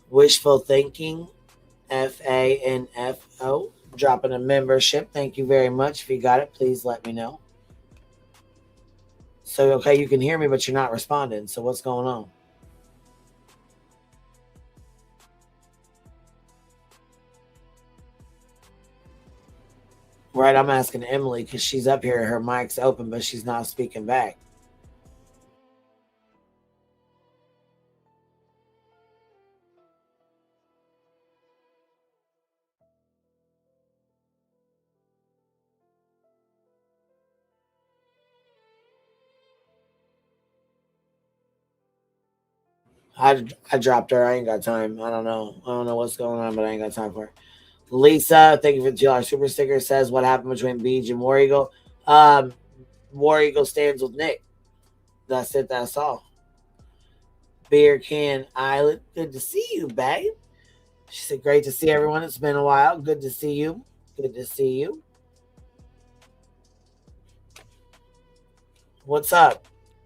Wishful thinking, FANFO. Dropping a membership. Thank you very much. If you got it, please let me know. So, okay, you can hear me, but you're not responding. So what's going on? Right, I'm asking Emily because she's up here. Her mic's open, but she's not speaking back. I dropped her. I ain't got time. I don't know what's going on, but I ain't got time for it. Lisa, thank you for the $2 super sticker. Says what happened between Beach and War Eagle. War Eagle stands with Nick. That's it. That's all. Beer Can Island. Good to see you, babe. She said, great to see everyone. It's been a while. Good to see you. Good to see you. What's up?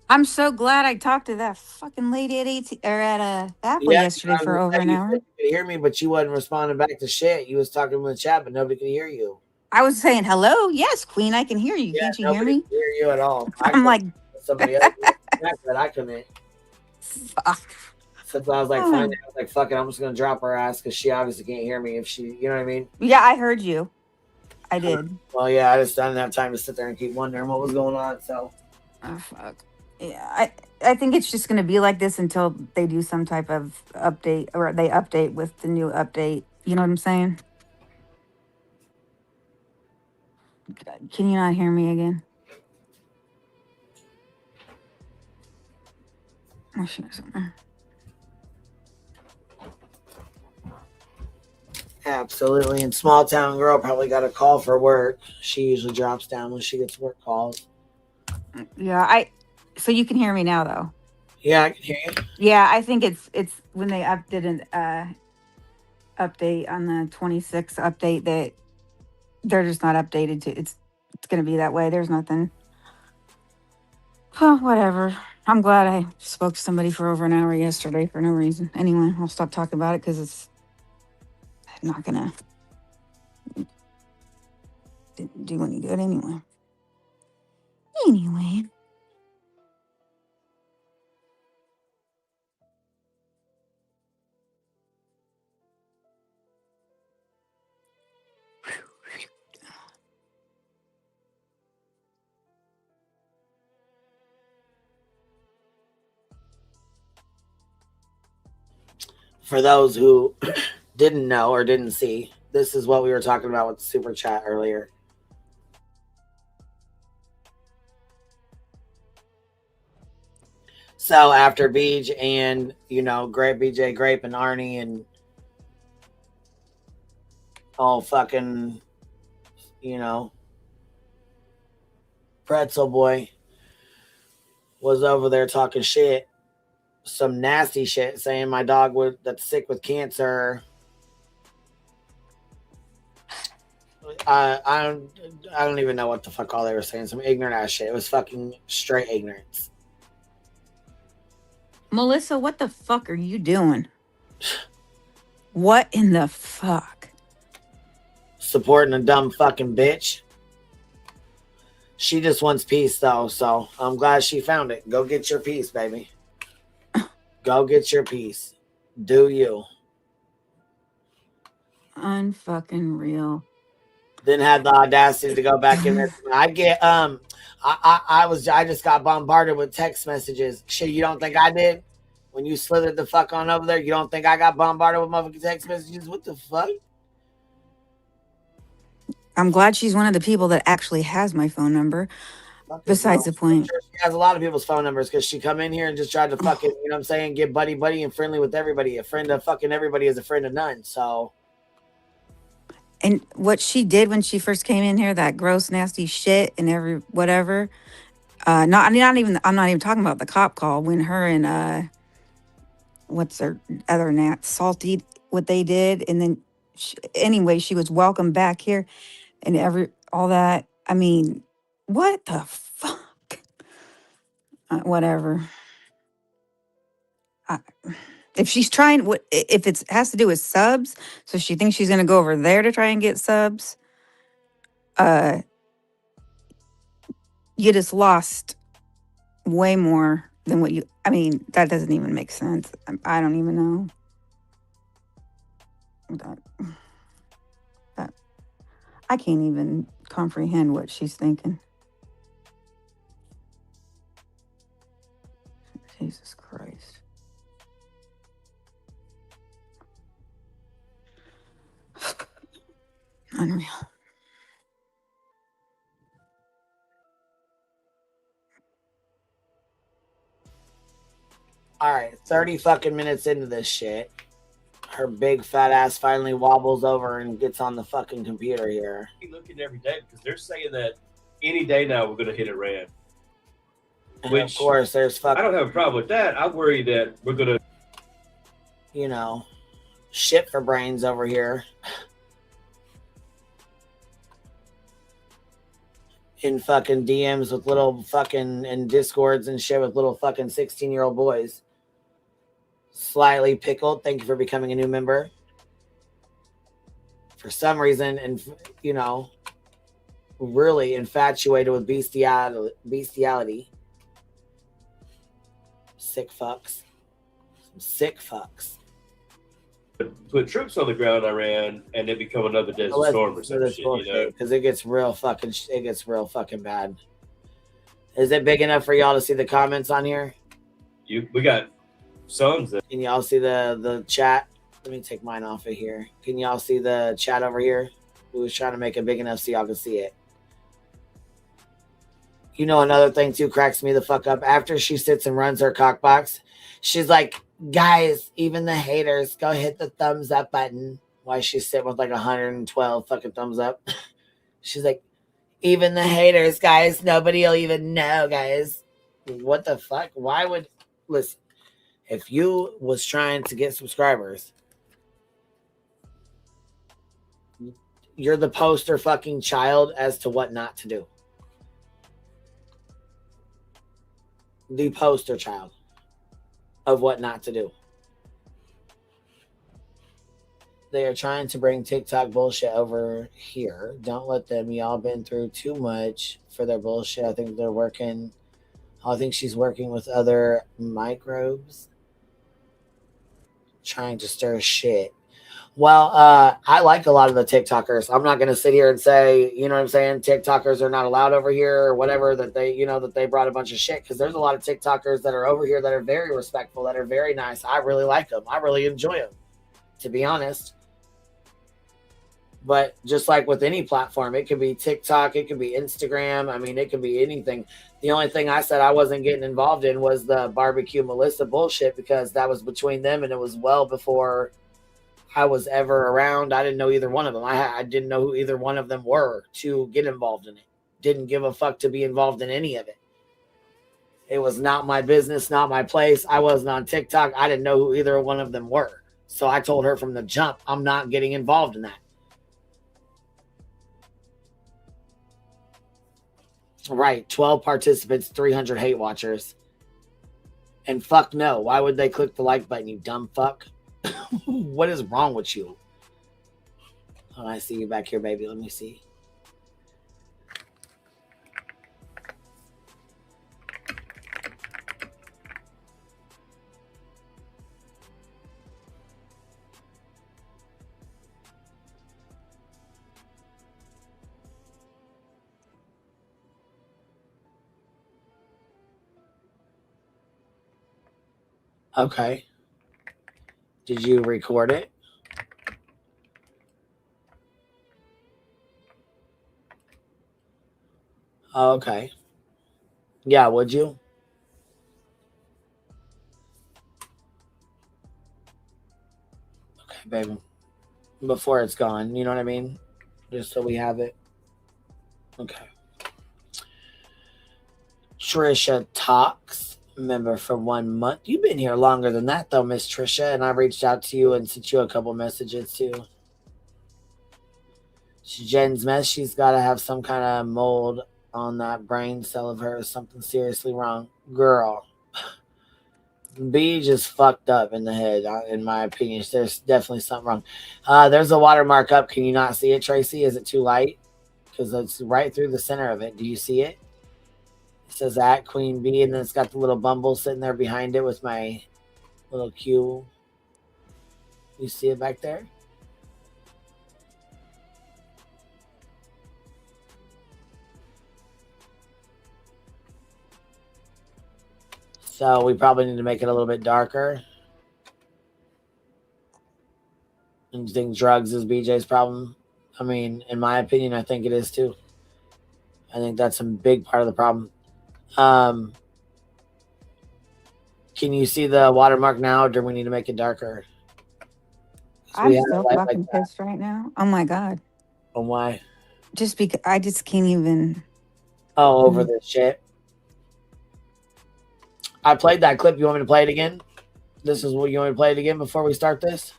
I'm so glad I talked to that fucking lady at Apple yesterday for over an hour. You could hear me, but you wasn't responding back to shit. You was talking in the chat, but nobody could hear you. I was saying hello. Yes, Queen, I can hear you. Can't you hear me? Could hear you at all. I'm like somebody else. I couldn't. Fuck. Since I was like, fine, I was like, fuck it, I'm just gonna drop her ass because she obviously can't hear me. If she, you know what I mean? Yeah, I heard you. I did. Well, yeah, I just didn't have time to sit there and keep wondering what was going on. So, oh fuck. Yeah, I think it's just gonna be like this until they do some type of update or they update with the new update. You know what I'm saying? Can you not hear me again? Oh, shit. Absolutely. And small town girl probably got a call for work. She usually drops down when she gets work calls. Yeah, so you can hear me now though. Yeah, I can hear you. Yeah, I think it's when they did an update on the 26th update that they're just not updated to. It's gonna be that way. There's nothing. Oh, whatever. I'm glad I spoke to somebody for over an hour yesterday for no reason. Anyway, I'll stop talking about it because it's not gonna do any good anyway. Anyway. For those who didn't know or didn't see, this is what we were talking about with the super chat earlier. So after Beach and, BJ Grape and Arnie and all fucking, Pretzel Boy was over there talking shit, some nasty shit, saying my dog that's sick with cancer. I don't even know what the fuck all they were saying. Some ignorant ass shit. It was fucking straight ignorance. Melissa, what the fuck are you doing? What in the fuck? Supporting a dumb fucking bitch. She just wants peace, though, so I'm glad she found it. Go get your peace, baby. Go get your peace. Do you. Unfucking real. Didn't have the audacity to go back in there. I just got bombarded with text messages. Shit, you don't think I did? When you slithered the fuck on over there, you don't think I got bombarded with motherfucking text messages? What the fuck? I'm glad she's one of the people that actually has my phone number. Fuck this Besides girl. the I'm point. sure she has a lot of people's phone numbers because she come in here and just tried to fucking, you know what I'm saying, get buddy and friendly with everybody. A friend of fucking everybody is a friend of none. So. And what she did when she first came in here, that gross, nasty shit and every whatever. I'm not even talking about the cop call when her and what's her other Nat Salty what they did, and then anyway she was welcome back here, and all that. I mean, what the fuck? Whatever. If she's trying, if it has to do with subs, so she thinks she's gonna go over there to try and get subs. You just lost way more than what you. I mean, that doesn't even make sense. I don't even know. I can't even comprehend what she's thinking. Jesus Christ. Unreal. All right, 30 fucking minutes into this shit. Her big fat ass finally wobbles over and gets on the fucking computer here. Looking every day because they're saying that any day now we're going to hit Iran. And which, of course, there's fucking. I don't have a problem with that. I worry that we're going to, you know, shit for brains over here. In fucking DMs with little fucking and discords and shit with little fucking 16-year-old boys. Slightly pickled. Thank you for becoming a new member. For some reason, and you know, really infatuated with bestiality. Sick fucks. Some sick fucks. put troops on the ground in Iran and it become another desert storm or some shit, you know? Because it gets real fucking bad. Is it big enough for y'all to see the comments on here? We got sons that. Can y'all see the chat? Let me take mine off of here. Can y'all see the chat over here? We was trying to make it big enough so y'all can see it. You know, another thing too cracks me the fuck up. After she sits and runs her cock box, she's like, guys, even the haters, go hit the thumbs up button. Why she's sitting with like 112 fucking thumbs up. She's like, even the haters, guys, nobody will even know, guys. What the fuck? Why would, listen, if you was trying to get subscribers, you're the poster fucking child as to what not to do. The poster child of what not to do. They are trying to bring TikTok bullshit over here. Don't let them. Y'all been through too much for their bullshit. I think she's working with other microbes. Trying to stir shit. Well, I like a lot of the TikTokers. I'm not going to sit here and say, you know what I'm saying, TikTokers are not allowed over here or whatever, that they, you know, that they brought a bunch of shit, because there's a lot of TikTokers that are over here that are very respectful, that are very nice. I really like them. I really enjoy them, to be honest. But just like with any platform, it could be TikTok, it could be Instagram. I mean, it could be anything. The only thing I said I wasn't getting involved in was the barbecue Melissa bullshit, because that was between them and it was well before I was ever around. I didn't know either one of them. I didn't know who either one of them were to get involved in it. Didn't give a fuck to be involved in any of it. It was not my business, not my place. I wasn't on TikTok. I didn't know who either one of them were. So I told her from the jump, I'm not getting involved in that. Right. 12 participants, 300 hate watchers. And fuck no. Why would they click the like button, you dumb fuck? What is wrong with you? Oh, I see you back here, baby. Let me see. Okay. Did you record it? Okay. Yeah, would you? Okay, baby. Before it's gone, you know what I mean? Just so we have it. Okay. Trisha Talks, member for 1 month. You've been here longer than that, though, Miss Trisha, and I reached out to you and sent you a couple messages, too. Jen's mess. She's got to have some kind of mold on that brain cell of hers. Something seriously wrong. Girl. B just fucked up in the head, in my opinion. There's definitely something wrong. There's a watermark up. Can you not see it, Tracy? Is it too light? Because it's right through the center of it. Do you see it? It says at Queen B, and then it's got the little bumble sitting there behind it with my little Q. You see it back there? So we probably need to make it a little bit darker. And you think drugs is BJ's problem? I mean, in my opinion, I think it is too. I think that's a big part of the problem. Can you see the watermark now, or do we need to make it darker? I'm so fucking pissed right now. Oh my God. And why? Just because I just can't even. Oh, over this shit. I played that clip. You want me to play it again? This is what you want me to play it again before we start this?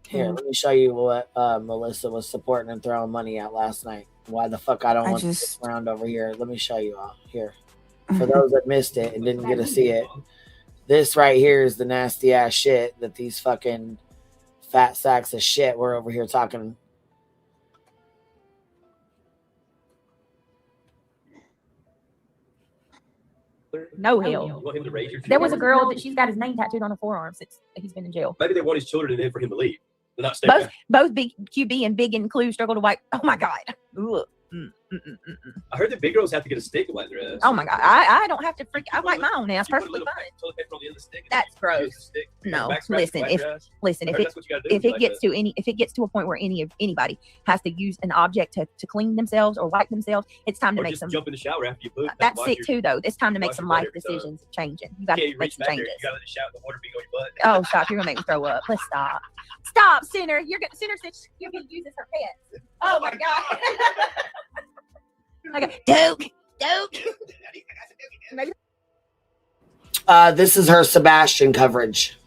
Here, let me show you what Melissa was supporting and throwing money at last night. Why the fuck I don't want to stick around over here. Let me show you all here. For those that missed it and didn't get to see it, this right here is the nasty ass shit that these fucking fat sacks of shit we're over here talking. No hell. There was a girl that she's got his name tattooed on her forearm since he's been in jail. Maybe they want his children in it for him to leave. They're not Both QB and Big and Clue struggle to wipe. Oh my God. Ugh. I heard that big girls have to get a stick to wipe their ass. Oh my God. I don't have to freak. I wipe my own ass perfectly fine. Toilet paper on the end of the stick. That's gross. No, listen. If it gets to a point where anybody has to use an object to clean themselves or wipe themselves, it's time to make some. Jump in the shower after you poop. That's sick too, though. It's time to make some life decisions changing. You got to make some changes. You got to let the shower, the water be on your butt. Oh, stop! You're gonna make me throw up. Let's stop. Stop, Sinner. Sinner said you're gonna use this her pants. Oh my God. Okay, Duke. This is her Sebastian coverage.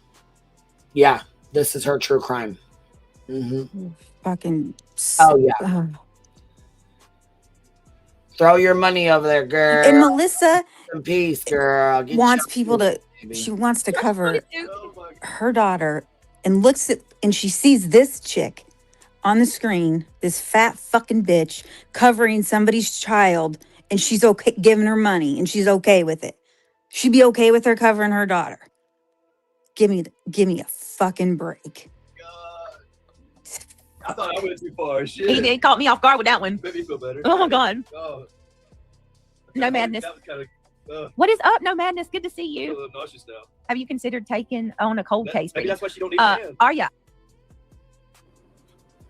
Yeah, this is her true crime. Mm-hmm. Fucking. Oh yeah. Throw your money over there, girl. And Melissa, some peace, girl. wants people to. She wants to cover her daughter, and looks at, and she sees this chick on the screen, this fat fucking bitch covering somebody's child, and she's okay giving her money, and she's okay with it. She'd be okay with her covering her daughter. Give me a fucking break. I thought I went too far. Shit. He caught me off guard with that one. Made me feel better. Oh my God. Oh. No madness. That was kind of, what is up? No madness. Good to see you. a little nauseous now. Have you considered taking on a cold case? Maybe that's why she don't need a man. Are ya?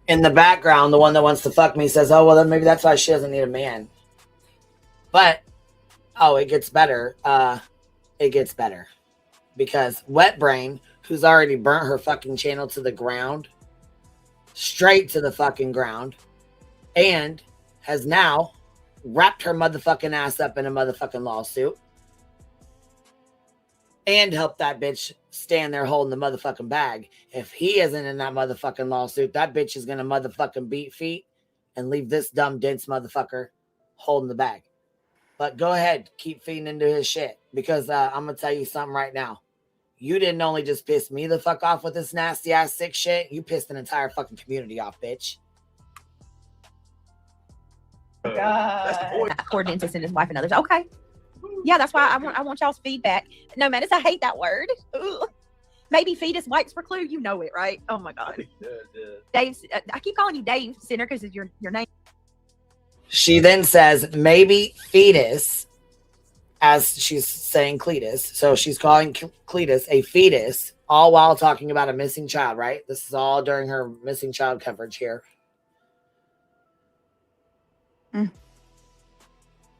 In the background, the one that wants to fuck me says, oh, well, then maybe that's why she doesn't need a man. But, it gets better. It gets better. Because Wet Brain, who's already burnt her fucking channel to the ground, straight to the fucking ground, and has now wrapped her motherfucking ass up in a motherfucking lawsuit, and helped that bitch stand there holding the motherfucking bag. If he isn't in that motherfucking lawsuit, that bitch is going to motherfucking beat feet and leave this dumb, dense motherfucker holding the bag. But go ahead, keep feeding into his shit. Because I'm going to tell you something right now. You didn't only just piss me the fuck off with this nasty ass sick shit. You pissed an entire fucking community off, bitch. Poor dentist and his wife and others. Okay. Yeah, that's why I want y'all's feedback. No, man, I hate that word. Ooh. Maybe fetus wipes for clue. You know it, right? Oh my God. Dave, I keep calling you Dave Sinner because of your name. She then says, maybe fetus as she's saying Cletus. So she's calling Cletus a fetus, all while talking about a missing child, right? This is all during her missing child coverage here.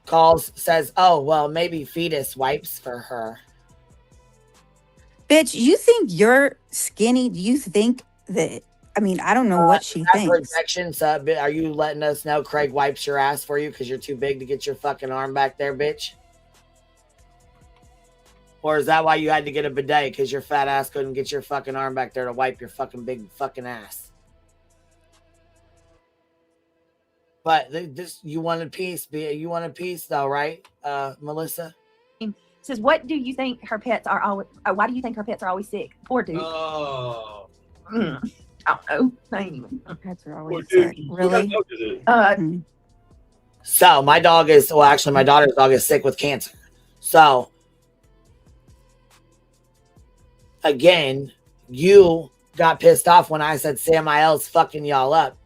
Calls, says, oh, well, maybe fetus wipes for her. Bitch, you think you're skinny? Do you think that? I mean, I don't know what she thinks. Projection, are you letting us know Craig wipes your ass for you because you're too big to get your fucking arm back there, bitch? Or is that why you had to get a bidet because your fat ass couldn't get your fucking arm back there to wipe your fucking big fucking ass? But this, you wanted peace. You wanted peace, though, right, Melissa? Says, what do you think her pets are always? Why do you think her pets are always sick? Poor dude. Oh. I don't know. Pets are always sick. Really? So my dog is, well, actually, my daughter's dog is sick with cancer. So again, you got pissed off when I said Samael's fucking y'all up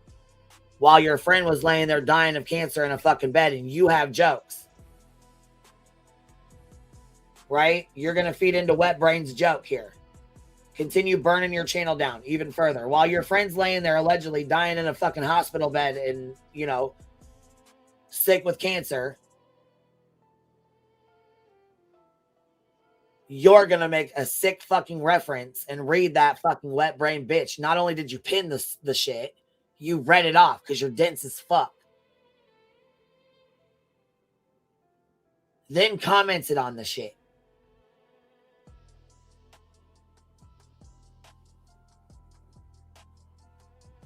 while your friend was laying there dying of cancer in a fucking bed, and you have jokes. Right? You're going to feed into Wet Brain's joke here. Continue burning your channel down even further. While your friend's laying there allegedly dying in a fucking hospital bed and, you know, sick with cancer, you're going to make a sick fucking reference and read that fucking Wet Brain bitch. Not only did you pin the shit, you read it off because you're dense as fuck. Then commented on the shit.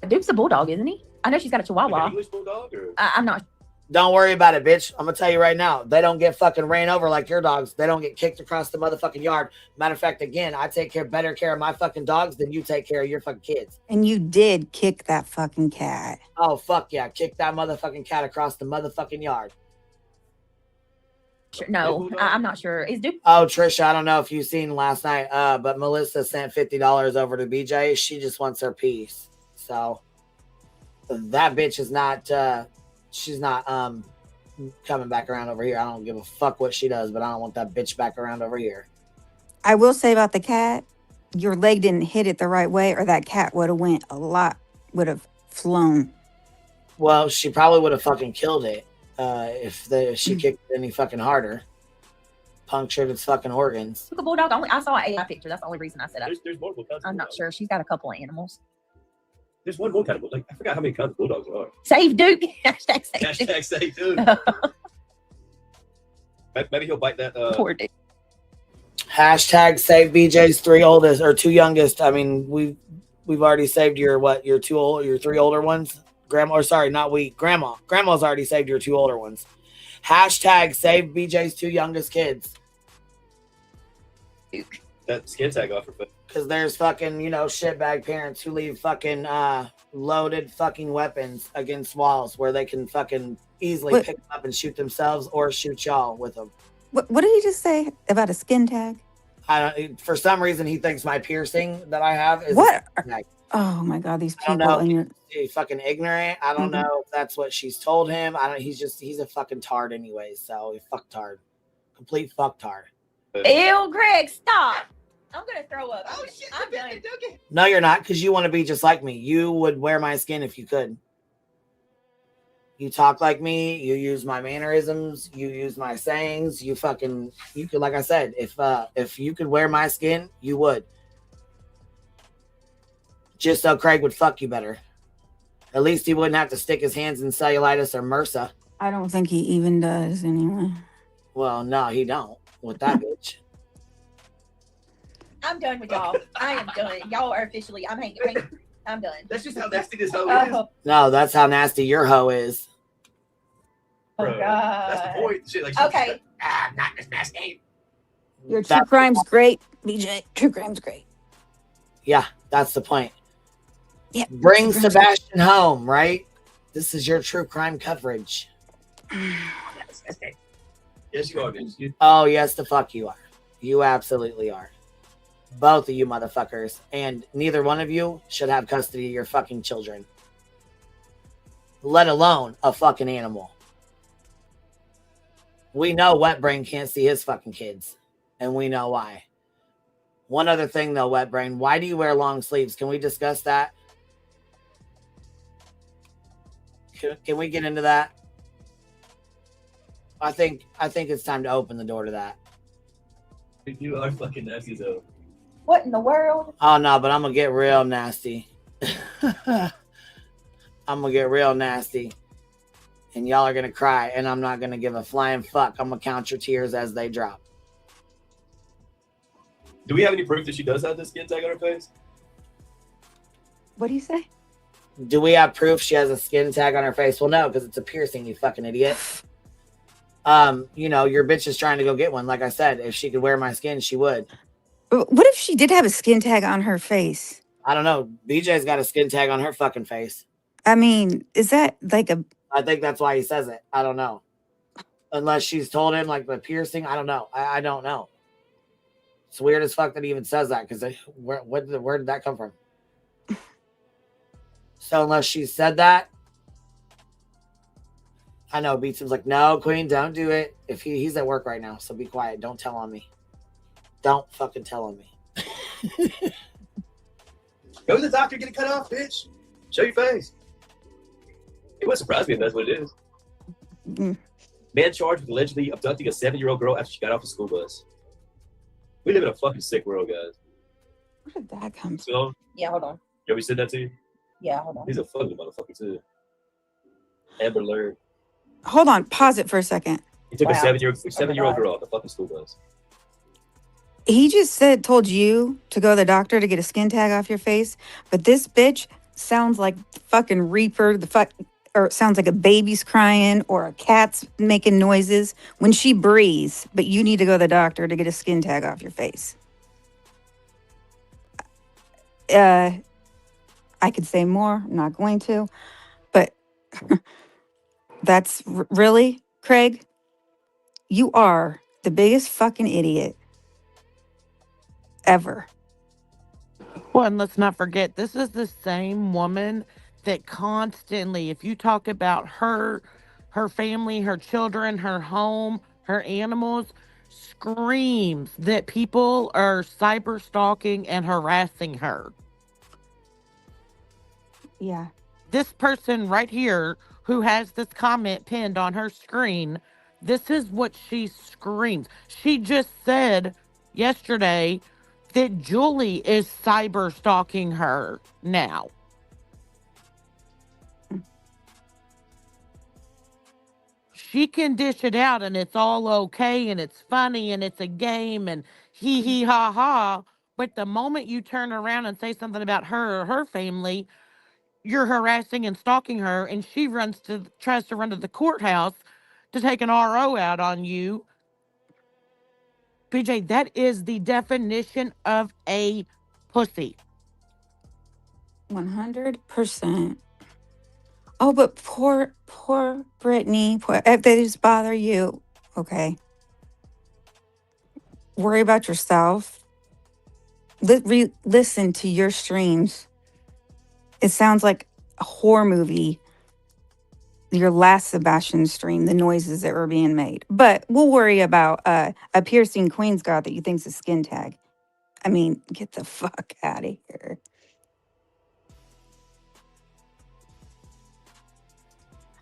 Duke's a bulldog, isn't he? I know she's got a chihuahua. English bulldog or? I'm not. Don't worry about it, bitch. I'm gonna tell you right now. They don't get fucking ran over like your dogs. They don't get kicked across the motherfucking yard. Matter of fact, again, I take better care of my fucking dogs than you take care of your fucking kids. And you did kick that fucking cat. Oh, fuck yeah. Kick that motherfucking cat across the motherfucking yard. No, I'm not sure. Is Duke? Oh, Trisha, I don't know if you've seen last night, but Melissa sent $50 over to BJ. She just wants her piece. So that bitch is not, she's not coming back around over here. I don't give a fuck what she does, but I don't want that bitch back around over here. I will say about the cat, your leg didn't hit it the right way, or that cat would have flown. Well, she probably would have fucking killed it if she kicked it any fucking harder. Punctured its fucking organs. Duke a bulldog. I saw an AI picture. That's the only reason I said that. There's multiple kinds. I'm not sure. She's got a couple of animals. There's one more kind of bulldog. I forgot how many kinds of bulldogs there are. Save Duke. Hashtag save Duke. Hashtag save Duke. Maybe he'll bite that. Poor Duke. Hashtag save BJ's two youngest. I mean, we've already saved your three older ones. Grandma's already saved your two older ones. Hashtag save BJ's two youngest kids. Duke. That skin tag offer, but because there's fucking, shitbag parents who leave fucking loaded fucking weapons against walls where they can fucking easily pick them up and shoot themselves or shoot y'all with them. What did he just say about a skin tag? For some reason, he thinks my piercing that I have is what? Oh my god, these people! I don't know. He's fucking ignorant. I don't know if that's what she's told him. He's a fucking tard anyways. So he fucktard, complete fucktard. Ew, Greg, stop! I'm gonna throw up. Oh shit! I'm done. No, you're not, because you want to be just like me. You would wear my skin if you could. You talk like me. You use my mannerisms. You use my sayings. You could, like I said, if you could wear my skin, you would. Just so Craig would fuck you better. At least he wouldn't have to stick his hands in cellulitis or MRSA. I don't think he even does anyway. Well, no, he don't with that bitch. I'm done with y'all. I am done. Y'all are officially. I'm done. That's just how nasty this hoe is. No, that's how nasty your hoe is. Oh god. That's the point. Shit, like, okay. Not this nasty. Your true crime's great, BJ. True crime's great. Yeah, that's the point. Yeah. Bring Sebastian home, right? This is your true crime coverage. Yes, you are. Oh, yes, the fuck you are. You absolutely are. Both of you motherfuckers. And neither one of you should have custody of your fucking children. Let alone a fucking animal. We know Wet Brain can't see his fucking kids, and we know why. One other thing, though, Wet Brain, why do you wear long sleeves? Can we discuss that? Can we get into that? I think it's time to open the door to that. You are fucking nasty, though. What in the world? Oh, no, but I'm going to get real nasty. I'm going to get real nasty. And y'all are going to cry, and I'm not going to give a flying fuck. I'm going to count your tears as they drop. Do we have any proof that she does have the skin tag on her face? What do you say? Do we have proof she has a skin tag on her face? Well, no, because it's a piercing, you fucking idiot. You know, your bitch is trying to go get one. Like I said, if she could wear my skin, she would. What if she did have a skin tag on her face? I don't know. BJ's got a skin tag on her fucking face. I mean, is that like a... I think that's why he says it. I don't know. Unless she's told him, like, the piercing. I don't know. I don't know. It's weird as fuck that he even says that, because where did that come from? So unless she said that, I know Beatson's like, no, Queen, don't do it. If he's at work right now, so be quiet. Don't tell on me. Don't fucking tell on me. Go to the doctor, get it cut off, bitch. Show your face. It wouldn't surprise me if that's what it is. Man charged with allegedly abducting a 7-year-old girl after she got off a school bus. We live in a fucking sick world, guys. Where did that come from? So, Yeah, hold on. yo, we said that to you? Yeah, hold on. He's a fucking motherfucker, too. Amber Alert. Hold on, pause it for a second. He took a Wow. 7-year-old girl off the fucking school bus. He just told you to go to the doctor to get a skin tag off your face, but this bitch sounds like fucking Reaper, or it sounds like a baby's crying or a cat's making noises when she breathes, but you need to go to the doctor to get a skin tag off your face. I could say more, I'm not going to, but that's really, Craig, you are the biggest fucking idiot ever. Well, and let's not forget, this is the same woman that constantly, if you talk about her family, her children, her home, her animals, screams that people are cyber stalking and harassing her. Yeah. This person right here who has this comment pinned on her screen, this is what she screams. She just said yesterday that Julie is cyber stalking her now. She can dish it out and it's all okay and it's funny and it's a game and hee hee ha ha. But the moment you turn around and say something about her or her family, you're harassing and stalking her, and she tries to run to the courthouse to take an RO out on you. BJ, that is the definition of a pussy. 100%. Oh, but poor Brittany. If they just bother you, okay. Worry about yourself. Listen to your streams. It sounds like a horror movie. Your last Sebastian stream, the noises that were being made. But we'll worry about a piercing Queen's God that you think's a skin tag. I mean, get the fuck out of here.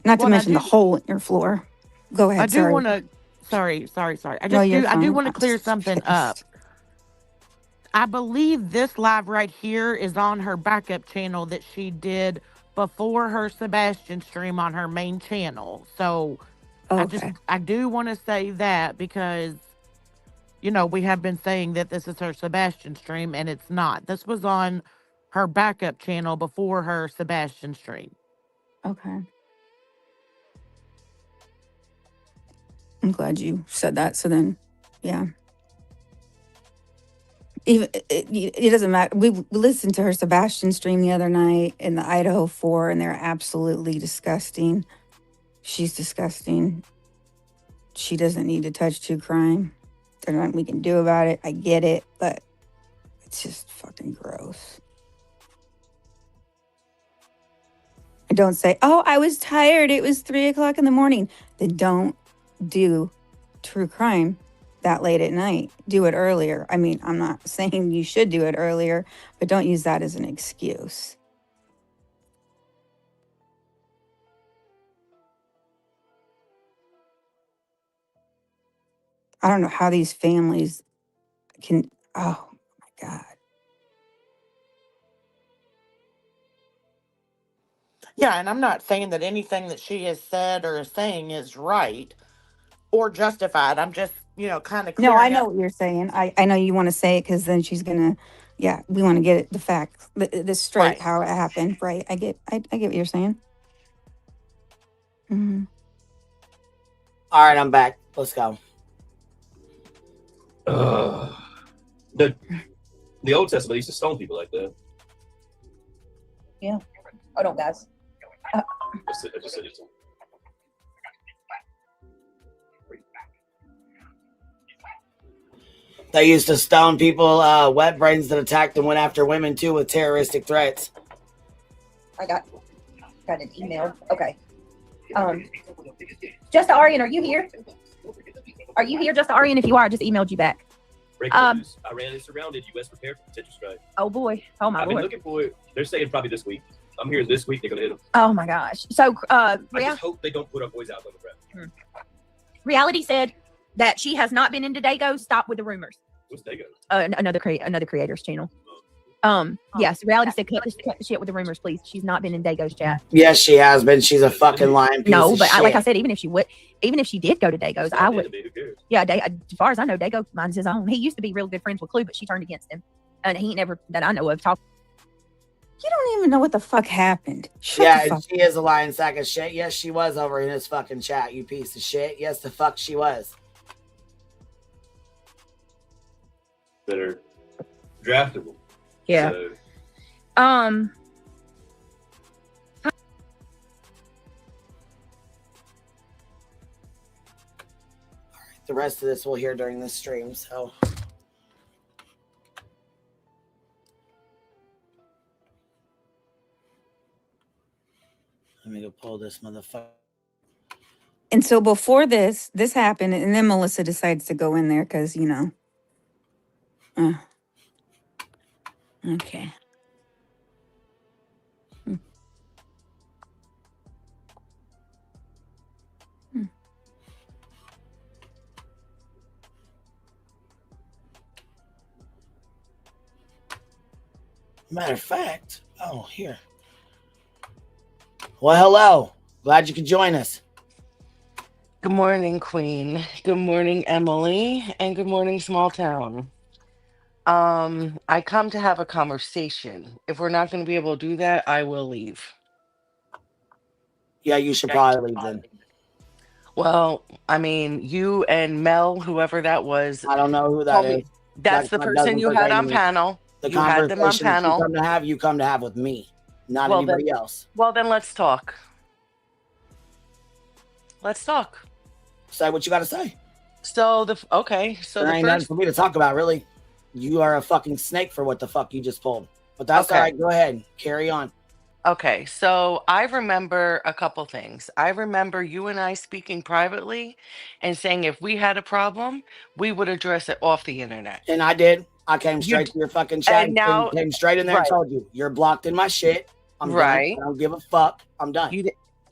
Not to mention the hole in your floor. Go ahead. I do want to. Sorry. I do want to clear something up. I believe this live right here is on her backup channel that she did before her Sebastian stream on her main channel. So okay. I do want to say that because, you know, we have been saying that this is her Sebastian stream and it's not. This was on her backup channel before her Sebastian stream. Okay. I'm glad you said that. So then, yeah. Even it doesn't matter. We listened to her Sebastian stream the other night in the Idaho 4, and they're absolutely disgusting. She's disgusting. She doesn't need to touch true crime. There's nothing we can do about it. I get it, but it's just fucking gross. Don't say, "Oh, I was tired. It was 3:00 in the morning." Then don't do true crime that late at night. Do it earlier. I mean, I'm not saying you should do it earlier, but don't use that as an excuse. I don't know how these families can, oh my God. Yeah, and I'm not saying that anything that she has said or is saying is right or justified. I'm just, kind of No, I clearing know up. what you're saying. I know you want to say it because then she's gonna, yeah, we want to get it, the facts, the straight, Right. how it happened. Right. I get what you're saying. Mhm. All right, I'm back. Let's go. The Old Testament used to stone people like that. Yeah. Hold on, guys. I just said it to him. They used to stone people, wet brains that attacked and went after women too with terroristic threats. I got an email. Okay. Just Arian, are you here? Are you here, Just Arian? If you are, I just emailed you back. Breaking news. Iran is surrounded. U.S. prepared for potential strike. Oh boy. Oh my I've been lord. looking for it. They're saying probably this week. I'm here this week. They're gonna hit them. Oh my gosh. So I just hope they don't put our boys out on the ground. Reality said that she has not been into Dago. Stop with the rumors. What's Dago? Another creator's channel. Yes, Reality said cut the shit with the rumors, please. She's not been in Dago's chat. Yes, she has been. She's a fucking lying piece No, of but shit. like I said, even if she did go to Dago's, I would. Who cares? Yeah, as far as I know, Dago minds his own. He used to be real good friends with Clue, but she turned against him, and he ain't never that I know of talked. You don't even know what the fuck happened. Shut Yeah, the fuck and she is a lying sack of shit. Yes, she was over in his fucking chat, you piece of shit. Yes, the fuck she was. That are draftable. Yeah. So, The rest of this we'll hear during this stream, so. Let me go pull this motherfucker. And so before this happened, and then Melissa decides to go in there because, okay. Matter of fact, here. Well, hello. Glad you could join us. Good morning, Queen. Good morning, Emily. And good morning, Small Town. I come to have a conversation. If we're not going to be able to do that, I will leave. Yeah, you should probably leave then. Well, I mean, you and Mel, whoever that was. I don't know who that is. That's the person you had on panel. The You had them on conversation panel. you come to have with me, not Well, anybody then- else. Well, then let's talk. Let's talk. Say what you got to say. So there ain't nothing for me to talk about, really. You are a fucking snake for what the fuck you just pulled. But that's Okay. all right. Go ahead. Carry on. Okay, so I remember a couple things. I remember you and I speaking privately and saying if we had a problem, we would address it off the internet. And I did. I came straight to your fucking chat and now- came straight in there and right. told you, you're blocked in my shit. I'm Right. done. I don't give a fuck. I'm done.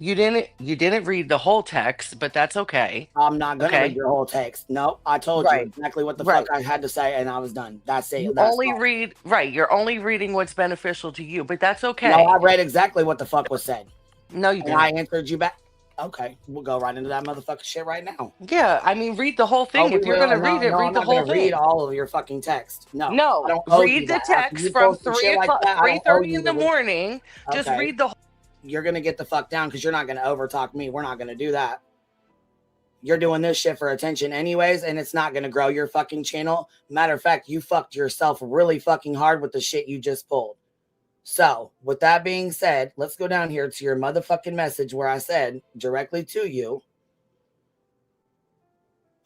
You didn't read the whole text, but that's okay. I'm not gonna Okay. read your whole text. No, I told you exactly what the fuck I had to say, and I was done. That's it. You That's only all. you're only reading what's beneficial to you, but that's okay. No, I read exactly what the fuck was said. No, you And didn't. I answered you back. Okay, we'll go right into that motherfucking shit right now. Yeah, I mean, read the whole thing. Oh, If you're will? gonna No, read it, no, read I'm the not whole gonna thing. read all of your fucking text. No, No, I don't owe read you the that. After text you from post some 3 shit like o'clock, that, I don't owe 3:30 you in the to read. morning. Just Okay. read the whole. You're gonna get the fuck down because you're not gonna overtalk me. We're not gonna do that. You're doing this shit for attention anyways, and it's not gonna grow your fucking channel. Matter of fact, you fucked yourself really fucking hard with the shit you just pulled. So, with that being said, let's go down here to your motherfucking message where I said directly to you.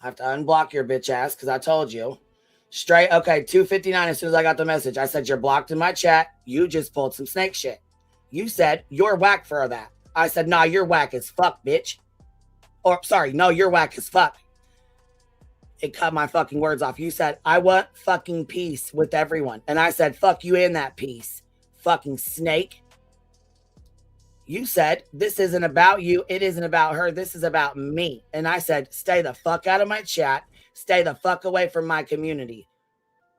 I have to unblock your bitch ass because I told you. Straight, okay, 2:59 as soon as I got the message. I said, you're blocked in my chat. You just pulled some snake shit. You said, you're whack for that. I said, nah, you're whack as fuck, bitch. Or, sorry, no, you're whack as fuck. it cut my fucking words off. You said, I want fucking peace with everyone. And I said, fuck you in that peace. Fucking snake. You said, this isn't about you. It isn't about her. This is about me. And I said, stay the fuck out of my chat. Stay the fuck away from my community.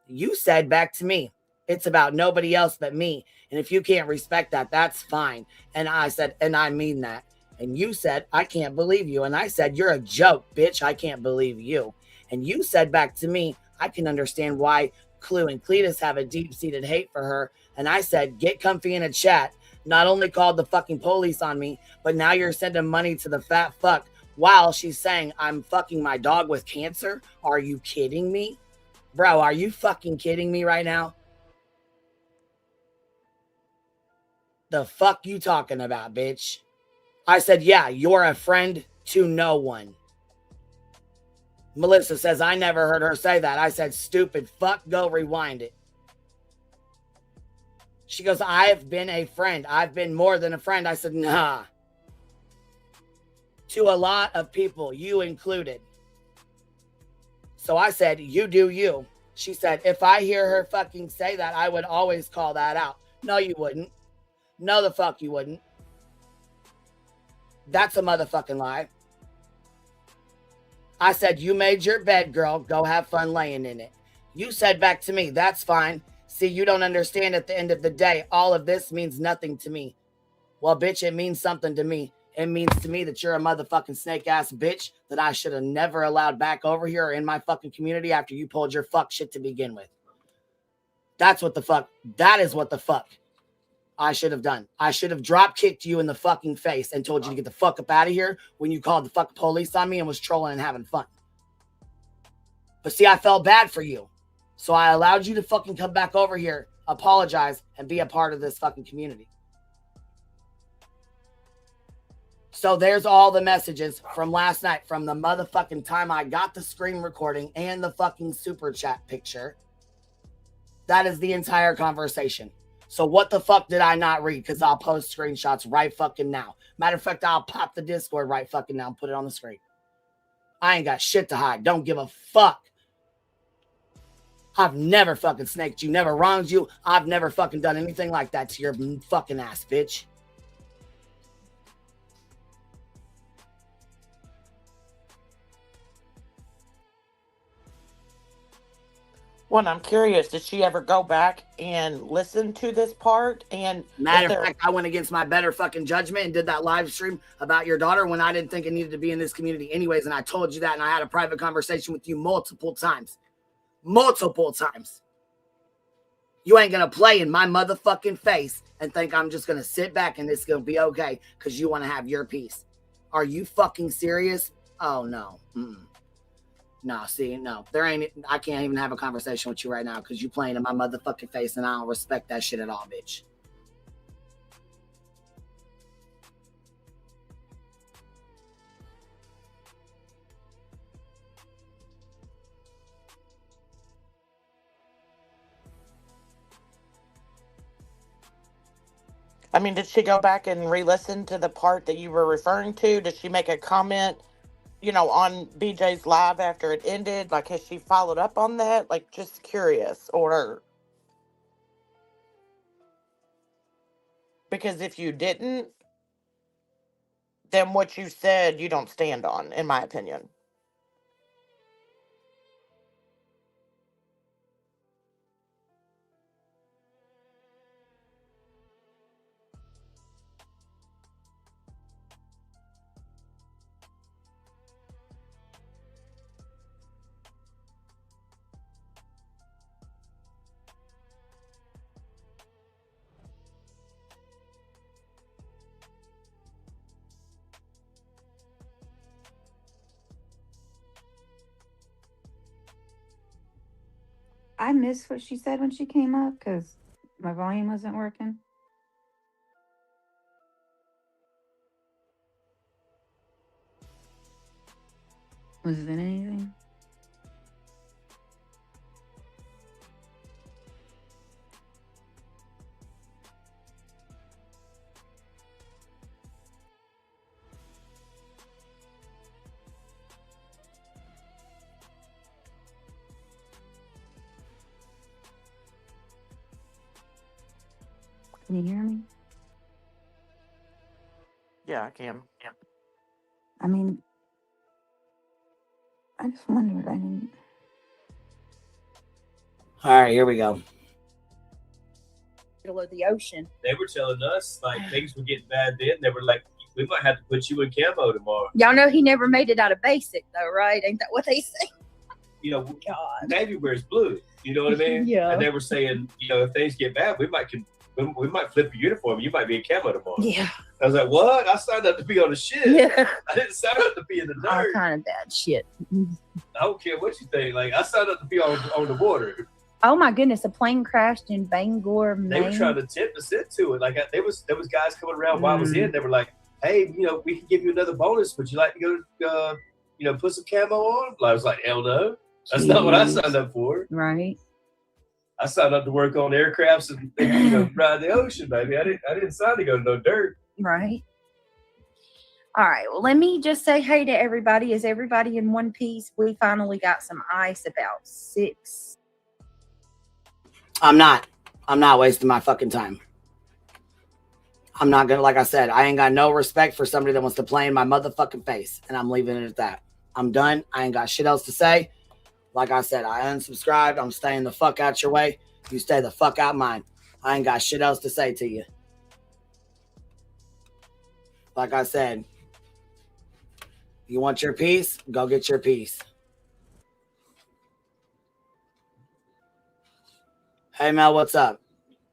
You said back to me, it's about nobody else but me. And if you can't respect that, that's fine. And I said, and I mean that. And you said, I can't believe you. And I said, you're a joke, bitch. I can't believe you. And you said back to me, I can understand why Clue and Cletus have a deep-seated hate for her. And I said, get comfy in a chat. Not only called the fucking police on me, but now you're sending money to the fat fuck while she's saying I'm fucking my dog with cancer. Are you kidding me? Bro, are you fucking kidding me right now? The fuck you talking about, bitch? I said, yeah, you're a friend to no one. Melissa says, I never heard her say that. I said, stupid fuck, go rewind it. She goes, I've been a friend. I've been more than a friend. I said, nah. To a lot of people, you included. So I said, you do you. She said, if I hear her fucking say that, I would always call that out. No, you wouldn't. No, the fuck you wouldn't. That's a motherfucking lie. I said, you made your bed, girl. Go have fun laying in it. You said back to me, that's fine. See, you don't understand at the end of the day, all of this means nothing to me. Well, bitch, it means something to me. It means to me that you're a motherfucking snake-ass bitch that I should have never allowed back over here or in my fucking community after you pulled your fuck shit to begin with. That's what the fuck. That is what the fuck I should have done. I should have drop-kicked you in the fucking face and told you to get the fuck up out of here when you called the fucking police on me and was trolling and having fun. But see, I felt bad for you. So I allowed you to fucking come back over here, apologize, and be a part of this fucking community. So there's all the messages from last night, from the motherfucking time I got the screen recording and the fucking super chat picture. That is the entire conversation. So what the fuck did I not read? Because I'll post screenshots right fucking now. Matter of fact, I'll pop the Discord right fucking now and put it on the screen. I ain't got shit to hide. Don't give a fuck. I've never fucking snaked you, never wronged you. I've never fucking done anything like that to your fucking ass, bitch. Well, I'm curious, did she ever go back and listen to this part? And matter of fact, I went against my better fucking judgment and did that live stream about your daughter when I didn't think it needed to be in this community anyways. And I told you that, and I had a private conversation with you multiple times. Multiple times. You ain't gonna play in my motherfucking face and think I'm just gonna sit back and it's gonna be okay because you want to have your piece. Are you fucking serious? Oh no. No, see, no. I can't even have a conversation with you right now because you playing in my motherfucking face and I don't respect that shit at all, bitch. I mean, did she go back and re-listen to the part that you were referring to? Did she make a comment, on BJ's live after it ended? Like, has she followed up on that? Like, just curious. Or because if you didn't, then what you said you don't stand on, in my opinion. I missed what she said when she came up because my volume wasn't working. Was it anything? Can you hear me? Yeah, I can. Yeah. I mean, I just wondered. I didn't. All right, here we go. Middle of the ocean. They were telling us like things were getting bad then. They were like, we might have to put you in camo tomorrow. Y'all know he never made it out of basic though, right? Ain't that what they say? You know, God. Navy wears blue. You know what I mean? Yeah. And they were saying, you know, if things get bad, we might flip your uniform. You might be in camo tomorrow. Yeah. I was like, what? I signed up to be on the ship. Yeah. I didn't sign up to be in the All dirt. kind of bad shit. I don't care what you think. Like, I signed up to be on the water. Oh my goodness! A plane crashed in Bangor, Maine. They were trying to tempt us into it. Like, there was guys coming around while I was in. They were like, hey, you know, we can give you another bonus. Would you like to go, you know, put some camo on? I was like, hell no. That's not what I signed up for. Right. I signed up to work on aircrafts and you know, ride the ocean, baby. I didn't sign to go to no dirt. Right. All right. Well, let me just say hey to everybody. Is everybody in one piece? We finally got some ice about 6. I'm not wasting my fucking time. I'm not gonna, like I said, I ain't got no respect for somebody that wants to play in my motherfucking face, and I'm leaving it at that. I'm done. I ain't got shit else to say. Like I said, I unsubscribed. I'm staying the fuck out your way. You stay the fuck out mine. I ain't got shit else to say to you. Like I said, you want your piece? Go get your piece. Hey, Mel, what's up?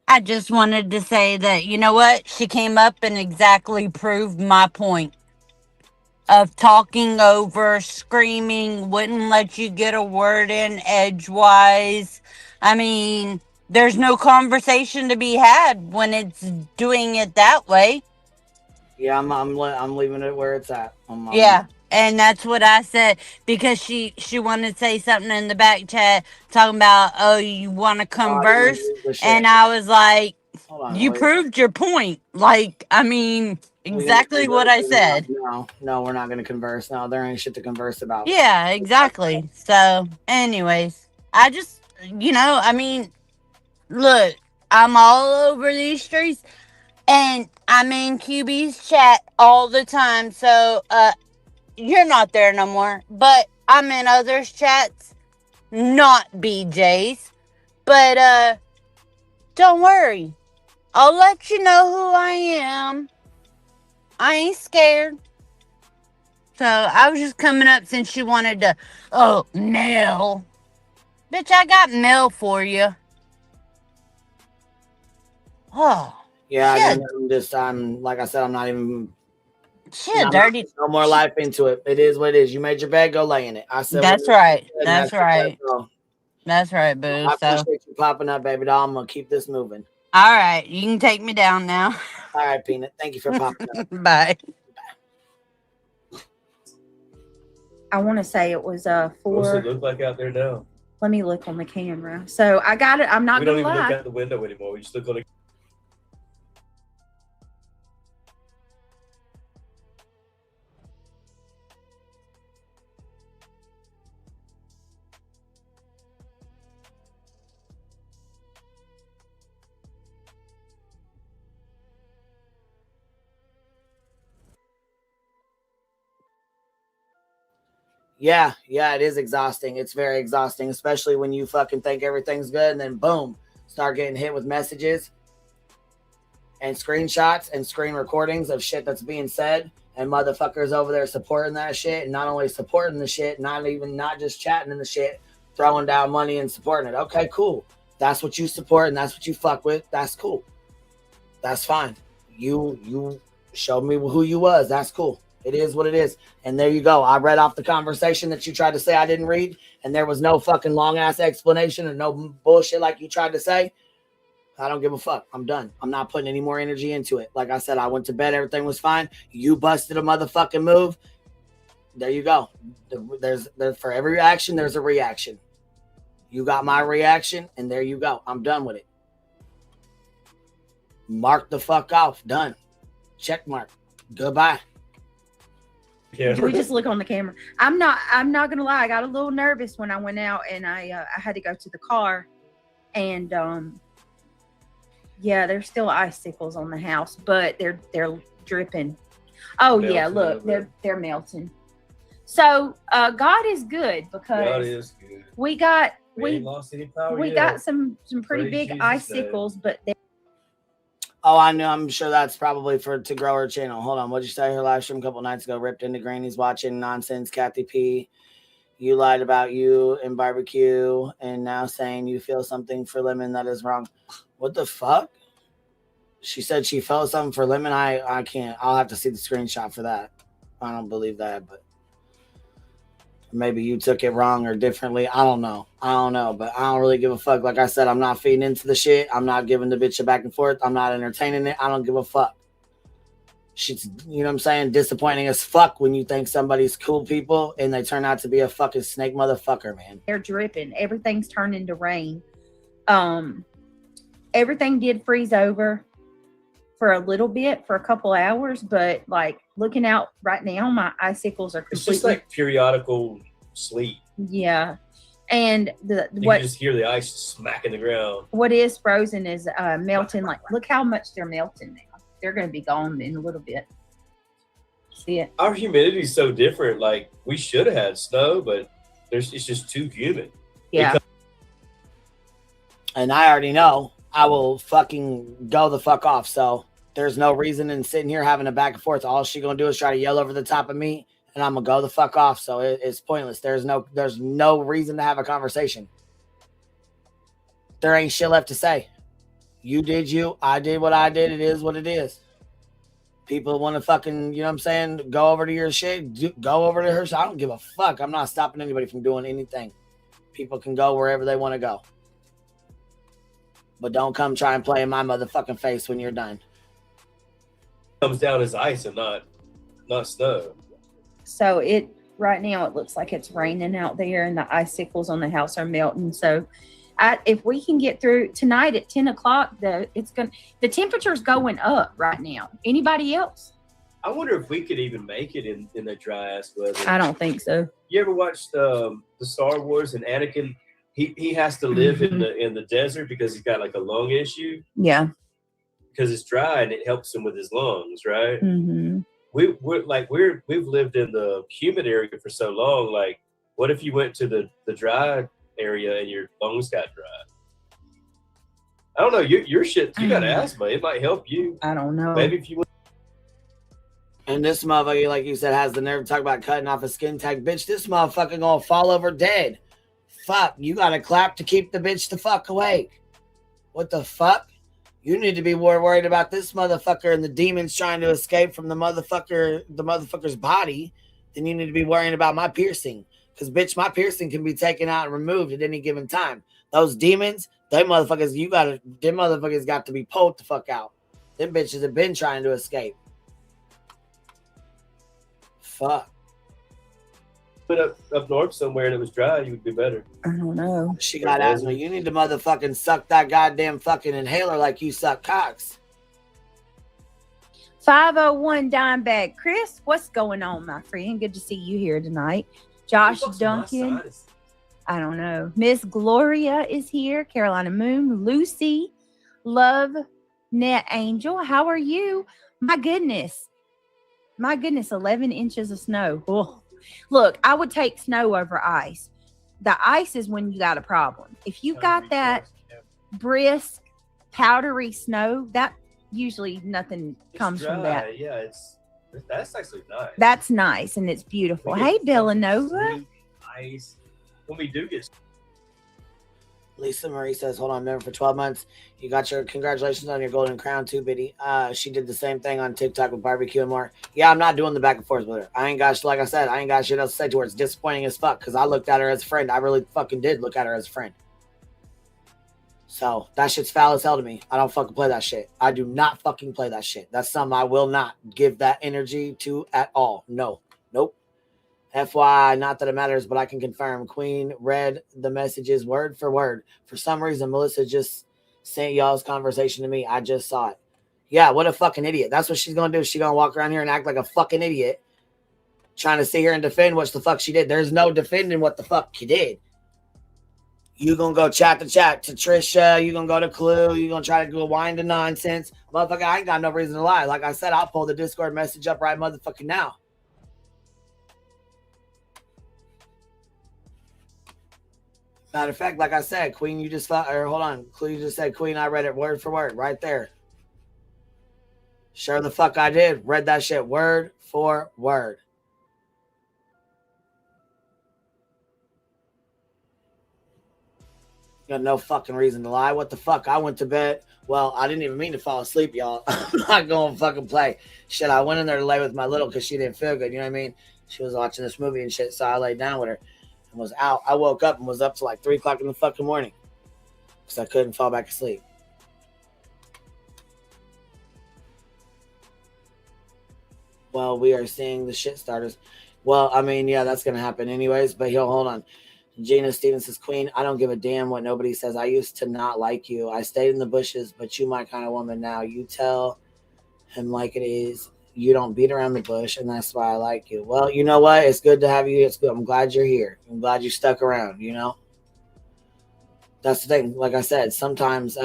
I just wanted to say that, you know what? She came up and exactly proved my point of talking over, screaming, wouldn't let you get a word in edgewise. I mean, there's no conversation to be had when it's doing it that way. Yeah, I'm leaving it where it's at. Yeah, and that's what I said, because she wanted to say something in the back chat talking about, oh, you want to converse, and I was like, you proved your point. Like, I mean, exactly what I said. No, we're not going to converse. No, there ain't shit to converse about. Yeah, exactly. So, anyways, I just, you know, I mean, look, I'm all over these streets, and I'm in QB's chat all the time. So, you're not there no more, but I'm in others' chats, not BJ's. But, don't worry. I'll let you know who I am. I ain't scared. So, I was just coming up since she wanted to, oh, mail. Bitch, I got mail for you. Oh. Yeah, I'm like I said, I'm not even. Shit, dirty. No more life into it. It is what it is. You made your bed, go lay in it. I said. That's right. That's right. That's right, boo. I appreciate you popping up, baby doll. I'm gonna keep this moving. All right, you can take me down now. All right, Peanut. Thank you for popping up. Bye. I want to say it was 4. What's it look like out there now? Let me look on the camera. So I got it. I'm not We gonna don't even lie. look out the window anymore. We just look on the. Yeah, it is exhausting. It's very exhausting, especially when you fucking think everything's good and then boom, start getting hit with messages and screenshots and screen recordings of shit that's being said, and motherfuckers over there supporting that shit, and not only supporting the shit, not just chatting in the shit, throwing down money and supporting it. Okay, cool. That's what you support and that's what you fuck with. That's cool. That's fine. You showed me who you was. That's cool. It is what it is. And there you go. I read off the conversation that you tried to say I didn't read, and there was no fucking long ass explanation and no bullshit like you tried to say. I don't give a fuck. I'm done. I'm not putting any more energy into it. Like I said, I went to bed. Everything was fine. You busted a motherfucking move. There you go. There's for every action, there's a reaction. You got my reaction, and there you go. I'm done with it. Mark the fuck off. Done. Check mark. Goodbye. Yeah. We just look on the camera. I'm not gonna lie. I got a little nervous when I went out, and I had to go to the car, and Yeah, there's still icicles on the house, but they're dripping. Oh Melting yeah, a look, little they're melting. So God is good because God is good. we ain't lost any power we yet. got some pretty Praise big Jesus' icicles, but they Oh, I know. I'm sure that's probably to grow her channel. Hold on. What'd you say? Her live stream a couple nights ago ripped into Granny's watching nonsense. Kathy P. You lied about you and barbecue and now saying you feel something for Lemon that is wrong. What the fuck? She said she felt something for Lemon. I can't. I'll have to see the screenshot for that. I don't believe that, but maybe you took it wrong or differently. I don't know, but I don't really give a fuck. Like I said, I'm not feeding into the shit. I'm not giving the bitch a back and forth. I'm not entertaining it. I don't give a fuck. She's, you know what I'm saying, disappointing as fuck when you think somebody's cool people and they turn out to be a fucking snake motherfucker, man. they're dripping. Everything's turned into rain. Everything did freeze over for a little bit, for a couple hours, but like looking out right now, my icicles are completely. It's just like periodical sleep. Yeah, and You can just hear the ice smacking the ground. what is frozen is melting. Like, look how much they're melting now. They're going to be gone in a little bit. See it? Our humidity is so different. Like, we should have had snow, but it's just too humid. Yeah. And I already know I will fucking go the fuck off. So there's no reason in sitting here having a back and forth. All she gonna do is try to yell over the top of me, and I'm gonna go the fuck off. So it's pointless. There's no reason to have a conversation. There ain't shit left to say. You did you. I did what I did. It is what it is. People want to fucking, you know what I'm saying, go over to your shit, go over to her. I don't give a fuck. I'm not stopping anybody from doing anything. People can go wherever they want to go. But don't come try and play in my motherfucking face when you're done. Comes down as ice and not snow. So right now it looks like it's raining out there, and the icicles on the house are melting. So if we can get through tonight at 10 o'clock, the temperature's going up right now. Anybody else? I wonder if we could even make it in the dry ass weather. I don't think so. You ever watched the Star Wars and Anakin? He has to live in the desert because he's got like a lung issue. Yeah. Because it's dry and it helps him with his lungs, right? Mm-hmm. We've lived in the humid area for so long. Like, what if you went to the dry area and your lungs got dry? I don't know. Your shit, you got asthma. It might help you. I don't know. Maybe if you went. And this motherfucker, like you said, has the nerve to talk about cutting off a skin tag. Bitch, this motherfucker gonna fall over dead. Fuck, you gotta clap to keep the bitch the fuck awake. What the fuck? You need to be more worried about this motherfucker and the demons trying to escape from the motherfucker's body than you need to be worrying about my piercing. Because, bitch, my piercing can be taken out and removed at any given time. Those demons, them motherfuckers got to be pulled the fuck out. Them bitches have been trying to escape. Fuck. Put up north somewhere and it was dry, you would be better. I don't know. She got asthma. You need to motherfucking suck that goddamn fucking inhaler like you suck cocks. 501 dime bag. Chris, what's going on, my friend? Good to see you here tonight. Josh Duncan. I don't know. Miss Gloria is here. Carolina Moon. Lucy. Love Net Angel. How are you? My goodness. 11 inches of snow. Oh. Look, I would take snow over ice. The ice is when you got a problem. If you got that brisk, powdery snow, that usually nothing comes from that. Yeah, that's actually nice. That's nice and it's beautiful. Hey, Villanova. Ice. When we do get. Lisa Marie says, hold on, remember for 12 months, you got your congratulations on your golden crown too, Biddy. She did the same thing on TikTok with barbecue and more. Yeah, I'm not doing the back and forth with her. Like I said, I ain't got shit else to say to her. It's disappointing as fuck because I looked at her as a friend. I really fucking did look at her as a friend. So that shit's foul as hell to me. I don't fucking play that shit. I do not fucking play that shit. That's something I will not give that energy to at all. No. Nope. FYI, not that it matters, but I can confirm. Queen read the messages word for word. For some reason, Melissa just sent y'all's conversation to me. I just saw it. Yeah, what a fucking idiot. That's what she's going to do. She's going to walk around here and act like a fucking idiot, trying to sit here and defend what the fuck she did. There's no defending what the fuck she did. You gonna go chat to Trisha. You gonna go to Clue. You gonna try to go wind to nonsense. Motherfucker, I ain't got no reason to lie. Like I said, I'll pull the Discord message up right motherfucking now. Matter of fact, like I said, Queen, you just hold on. Clue, you just said Queen, I read it word for word right there. Sure the fuck I did. Read that shit word for word. Got no fucking reason to lie. What the fuck? I went to bed. Well, I didn't even mean to fall asleep, y'all. I'm not going to fucking play. Shit, I went in there to lay with my little because she didn't feel good. You know what I mean? She was watching this movie and shit, so I laid down with her and was out. I woke up and was up to like 3 o'clock in the fucking morning because I couldn't fall back asleep. Well, we are seeing the shit starters. Well, I mean, yeah, that's going to happen anyways, but hold on. Gina Stevens says, Queen, I don't give a damn what nobody says. I used to not like you. I stayed in the bushes, but you my kind of woman now. You tell him like it is. You don't beat around the bush, and that's why I like you. Well, you know what? It's good to have you. It's good. I'm glad you're here. I'm glad you stuck around, you know? That's the thing. Like I said, sometimes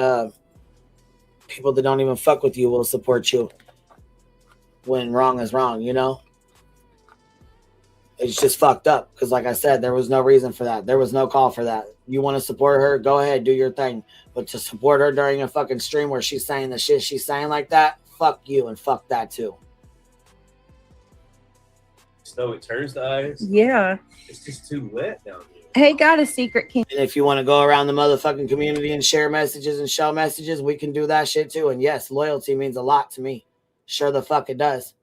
people that don't even fuck with you will support you when wrong is wrong, you know? It's just fucked up because, like I said, there was no reason for that. There was no call for that. You want to support her? Go ahead, do your thing. But to support her during a fucking stream where she's saying the shit she's saying like that, fuck you and fuck that too. Snow, it turns the eyes. Yeah. It's just too wet down here. Hey, got a secret. And if you want to go around the motherfucking community and share messages and show messages, we can do that shit too. And yes, loyalty means a lot to me. Sure the fuck it does.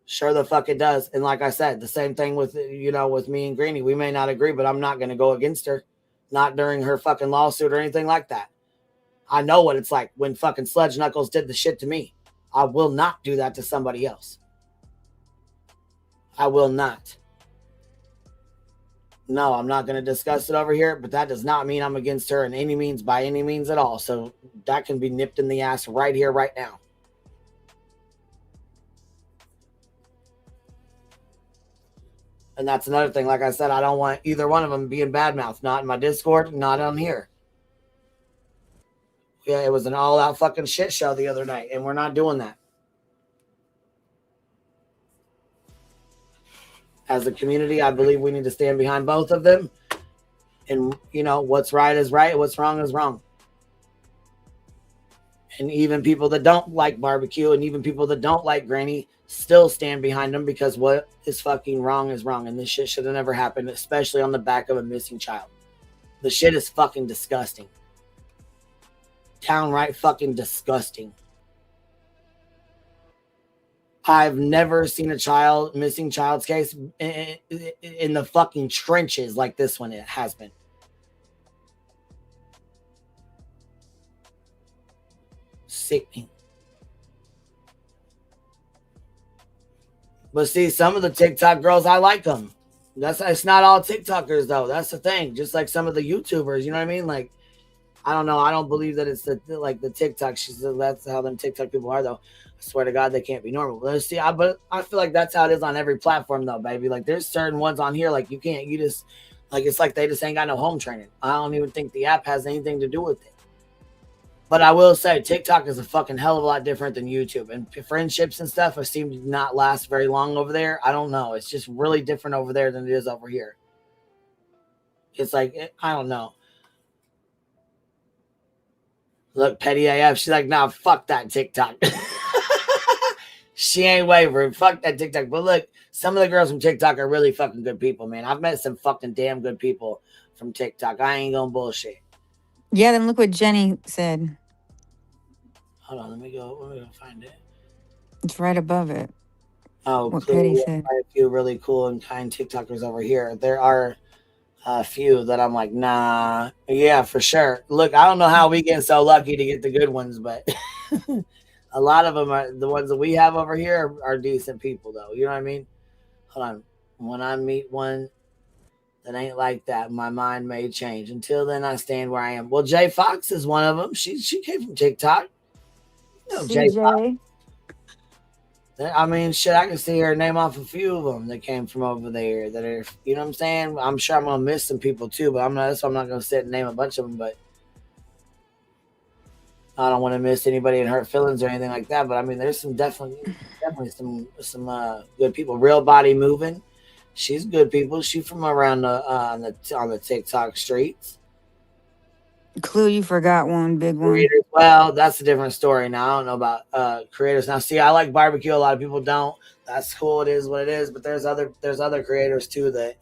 Sure the fuck it does. And like I said, the same thing with, you know, with me and Greenie. We may not agree, but I'm not going to go against her. Not during her fucking lawsuit or anything like that. I know what it's like when fucking Sludge Knuckles did the shit to me. I will not do that to somebody else. I will not. No, I'm not going to discuss it over here, but that does not mean I'm against her in any means, by any means at all. So that can be nipped in the ass right here, right now. And that's another thing. Like I said, I don't want either one of them being badmouth. Not in my Discord, not on here. Yeah, it was an all-out fucking shit show the other night, and we're not doing that. As a community, I believe we need to stand behind both of them. And, you know, what's right is right, what's wrong is wrong. And even people that don't like barbecue and even people that don't like Granny still stand behind them because what is fucking wrong is wrong. And this shit should have never happened, especially on the back of a missing child. The shit is fucking disgusting. Downright fucking disgusting. I've never seen a missing child's case in the fucking trenches like this one it has been. Sickening. But see, some of the TikTok girls, I like them. It's not all TikTokers though. That's the thing. Just like some of the YouTubers, you know what I mean? Like, I don't know. I don't believe that it's the TikTok. That's how them TikTok people are though. I swear to God, they can't be normal. Let's see. But I feel like that's how it is on every platform though, baby. Like there's certain ones on here like you just like it's like they just ain't got no home training. I don't even think the app has anything to do with it. But I will say TikTok is a fucking hell of a lot different than YouTube. And friendships and stuff seem to not last very long over there. I don't know. It's just really different over there than it is over here. It's like, I don't know. Look, Petty AF, she's like, nah, fuck that TikTok. She ain't wavering. Fuck that TikTok. But look, some of the girls from TikTok are really fucking good people, man. I've met some fucking damn good people from TikTok. I ain't gonna bullshit. Yeah, then look what Jenny said. Hold on, let me go find it. It's right above it. Oh, what cool. Petty said. A few really cool and kind TikTokers over here. There are a few that I'm like, nah, yeah, for sure. Look, I don't know how we get so lucky to get the good ones, but a lot of them are the ones that we have over here are decent people, though. You know what I mean? Hold on. When I meet one that ain't like that, my mind may change. Until then, I stand where I am. Well, Jay Fox is one of them. She came from TikTok. You know, Jay Fox. I mean, shit, I can see her name off a few of them that came from over there that are, you know what I'm saying? I'm sure I'm gonna miss some people too, but that's why I'm not gonna sit and name a bunch of them. But I don't want to miss anybody and hurt feelings or anything like that. But I mean, there's some definitely some good people. Real Body Moving, she's good people. She's from around on the TikTok streets. Clue, you forgot one big one. Creators, well, that's a different story now. I don't know about creators. Now, see, I like barbecue. A lot of people don't. That's cool. It is what it is. But there's other creators too that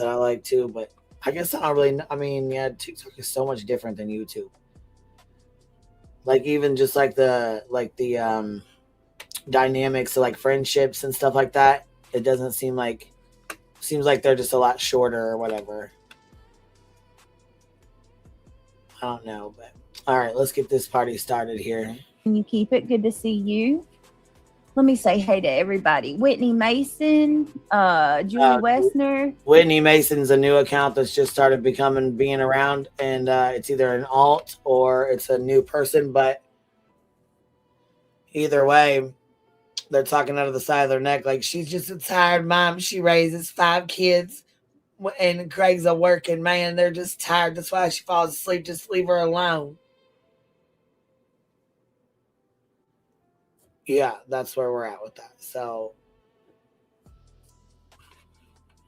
I like too. But I guess I don't really. I mean, yeah, TikTok is so much different than YouTube. Like even just like the dynamics of like friendships and stuff like that. It doesn't seem like they're just a lot shorter or whatever. I don't know, but all right, let's get this party started here. Can you keep it? Good to see you. Let me say hey to everybody. Whitney Mason, Julie Westner. Whitney Mason's a new account that's just started being around, and it's either an alt or it's a new person, but either way, they're talking out of the side of their neck like she's just a tired mom. She raises 5 kids. And Craig's a working man. They're just tired. That's why she falls asleep. Just leave her alone. Yeah, that's where we're at with that. So,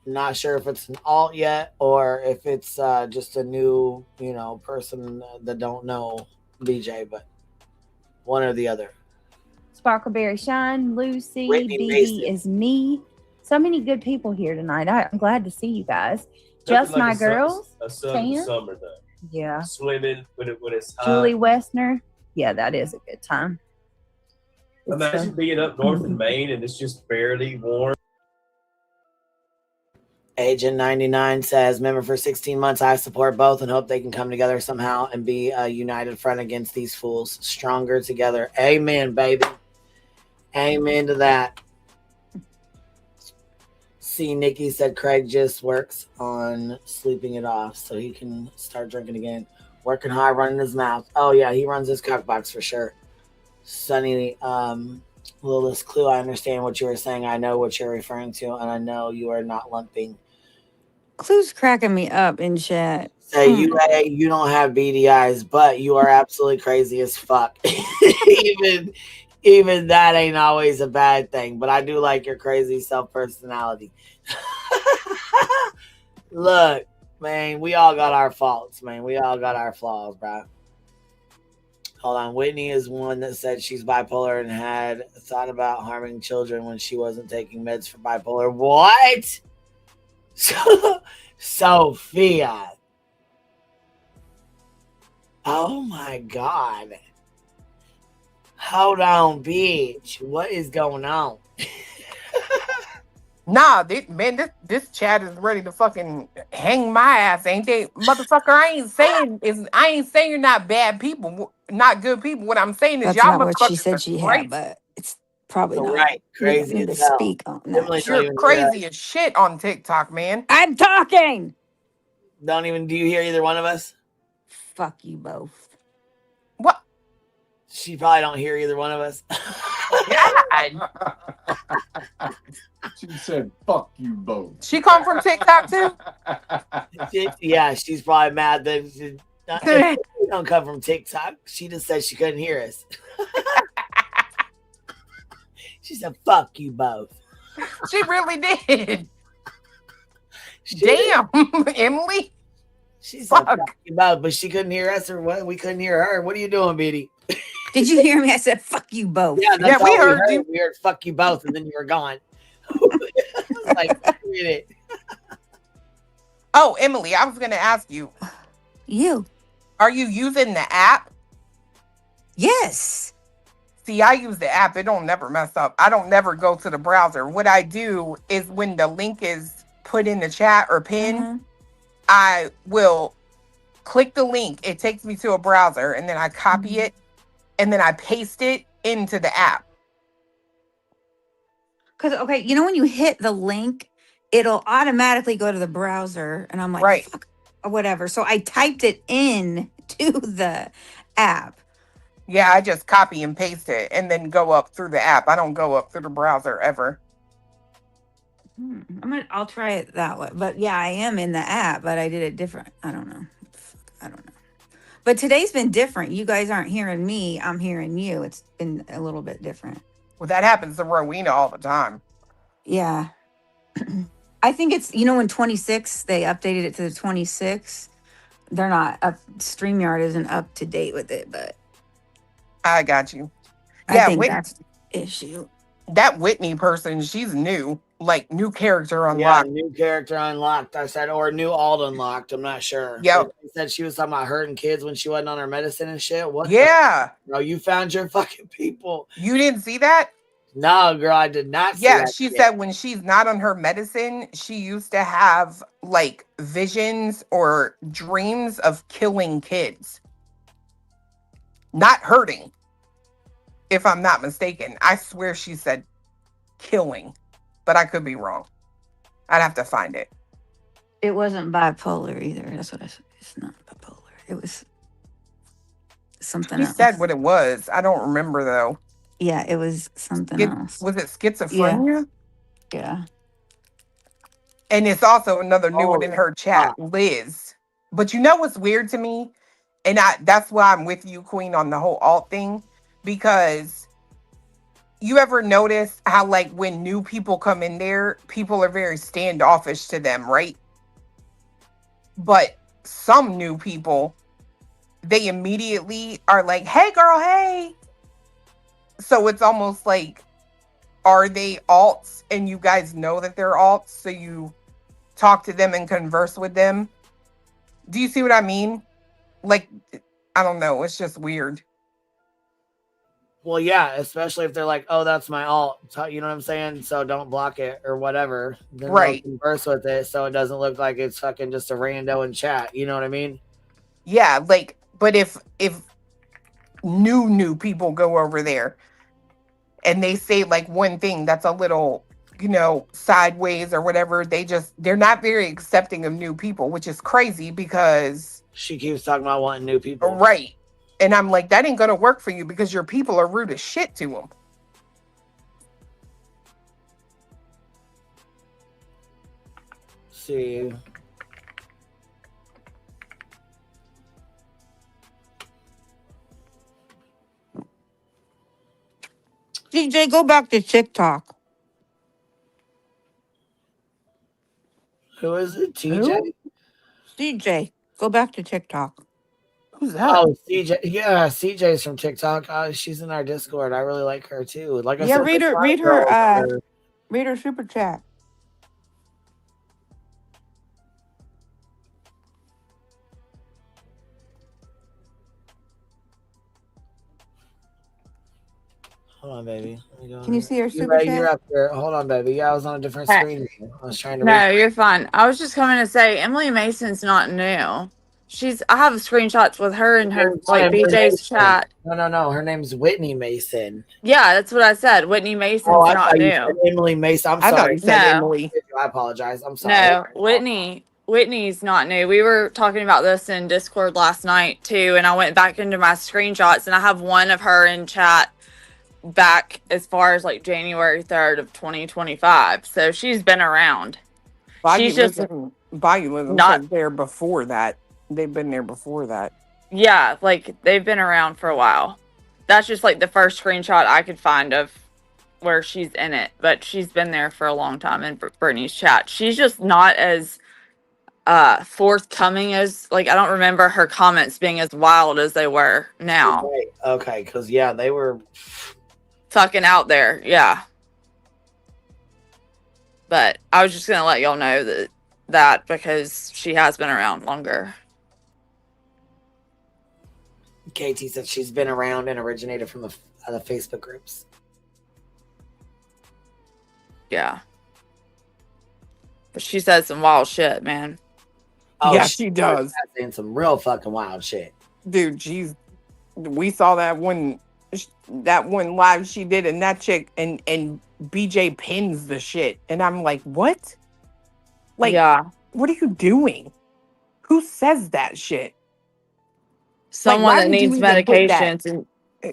not sure if it's an alt yet or if it's just a new, person that don't know BJ, but one or the other. Sparkleberry Shine, Lucy, Whitney BB Mason. is me. So many good people here tonight. I'm glad to see you guys. Just Nothing my like girls. A sun in the Tan. summer though. Yeah. Swimming when it's hot. Julie Westner. Yeah, that is a good time. Imagine being up north in Maine and it's just barely warm. Agent 99 says, member for 16 months. I support both and hope they can come together somehow and be a united front against these fools. Stronger together. Amen, baby. Amen to that. See, Nikki said Craig just works on sleeping it off so he can start drinking again. Working hard, running his mouth. Oh, yeah, he runs his cock box for sure. Sunny, Lilith Clue, I understand what you were saying. I know what you're referring to, and I know you are not lumping. Clue's cracking me up in chat. Say, you don't have beady eyes, but you are absolutely crazy as fuck. Even that ain't always a bad thing, but I do like your crazy self-personality. Look, man, we all got our faults, man. We all got our flaws, bro. Hold on. Whitney is one that said she's bipolar and had thought about harming children when she wasn't taking meds for bipolar. What? Sophia. Oh, my God. Hold on, bitch. What is going on? Nah, this chat is ready to fucking hang my ass, ain't they? Motherfucker, I ain't saying you're not bad people, not good people. What I'm saying is That's y'all not what she motherfuckers said are she crazy. had, but it's probably not. Right, crazy We don't need as to hell. speak on that. You're crazy as shit on TikTok, man. I'm talking. Do you hear either one of us? Fuck you both. What? She probably don't hear either one of us. She said, fuck you both. She come from TikTok too? Yeah, she's probably mad that she don't come from TikTok. She just said she couldn't hear us. She said, fuck you both. She really did. Damn, Emily. She said, fuck you both, but she couldn't hear us or what? We couldn't hear her. What are you doing, Biddy? Did you hear me? I said, fuck you both. Yeah, we heard you. We heard fuck you both, and then you were gone. Like, read it. Oh, Emily, I was going to ask you. Are you using the app? Yes. See, I use the app. It don't never mess up. I don't never go to the browser. What I do is when the link is put in the chat or pinned, I will click the link. It takes me to a browser, and then I copy it, and then I paste it into the app. Because, okay, you know when you hit the link, it'll automatically go to the browser, and I'm like, fuck, or whatever. So I typed it in to the app. Yeah, I just copy and paste it and then go up through the app. I don't go up through the browser ever. I'll try it that way. But yeah, I am in the app, but I did it different. I don't know. But today's been different. You guys aren't hearing me. I'm hearing you. It's been a little bit different. Well, that happens to Rowena all the time. Yeah. I think it's, in 26, they updated it to the 26. They're not up. StreamYard isn't up to date with it, but I got you. I think that's the issue. That Whitney person, she's new. Like, new character unlocked. Yeah, new character unlocked. I said, or new alt unlocked. I'm not sure. Yep. They said she was talking about hurting kids when she wasn't on her medicine and shit. What? Yeah. No, you found your fucking people. You didn't see that? No, girl, I did not see Yeah, that she shit. said when she's not on her medicine, she used to have like visions or dreams of killing kids. Not hurting, if I'm not mistaken. I swear she said killing, but I could be wrong. I'd have to find it. It wasn't bipolar either. That's what I said. It's not bipolar. It was something She else. said what it was. I don't remember though. Yeah, it was something else. Was it schizophrenia? Yeah. And it's also another new one in her chat, Liz. But you know what's weird to me? And that's why I'm with you, Queen, on the whole alt thing. Because you ever notice how, like, when new people come in there, people are very standoffish to them, right? But some new people, they immediately are like, hey, girl, hey. So it's almost like, are they alts and you guys know that they're alts, so you talk to them and converse with them? Do you see what I mean? Like, I don't know. It's just weird. Well, yeah, especially if they're like, oh, that's my alt. You know what I'm saying? So don't block it or whatever. Then right. They'll converse with it so it doesn't look like it's fucking just a rando in chat. You know what I mean? Yeah, like, but if new people go over there and they say like one thing that's a little, sideways or whatever, they're not very accepting of new people, which is crazy because she keeps talking about wanting new people. Right. And I'm like, that ain't going to work for you because your people are rude as shit to them. See. DJ, go back to TikTok. Who is it? TJ? DJ, go back to TikTok. Who's that? Oh, CJ. Yeah, CJ's from TikTok. She's in our Discord. I really like her too. Like I said, read her super chat. Hold on, baby. Can you see her super chat? You're up there. Hold on, baby. Yeah, I was on a different screen. I was trying to. No, you're fine. I was just coming to say Emily Mason's not new. I have screenshots with her and her BJ's chat. No. Her name's Whitney Mason. Yeah, that's what I said. Whitney Mason's not new. Emily Mason. I'm sorry. I thought you said Emily. I apologize. I'm sorry. No, Whitney's not new. We were talking about this in Discord last night too, and I went back into my screenshots and I have one of her in chat back as far as like January 3rd of 2025. So she's been around. She's just not there before that. They've been there before that. Yeah, like they've been around for a while. That's just like the first screenshot I could find of where she's in it, but she's been there for a long time in Brittany's chat. She's just not as forthcoming as, like, I don't remember her comments being as wild as they were now. Right. Okay, because yeah, they were fucking out there. Yeah. But I was just gonna let y'all know that because she has been around longer. Katie said she's been around and originated from the Facebook groups. Yeah. But she said some wild shit, man. Oh, yeah, she does. Saying some real fucking wild shit. Dude, we saw that one live she did, and that chick and BJ pins the shit. And I'm like, what? Like, yeah. What are you doing? Who says that shit? Someone that needs medications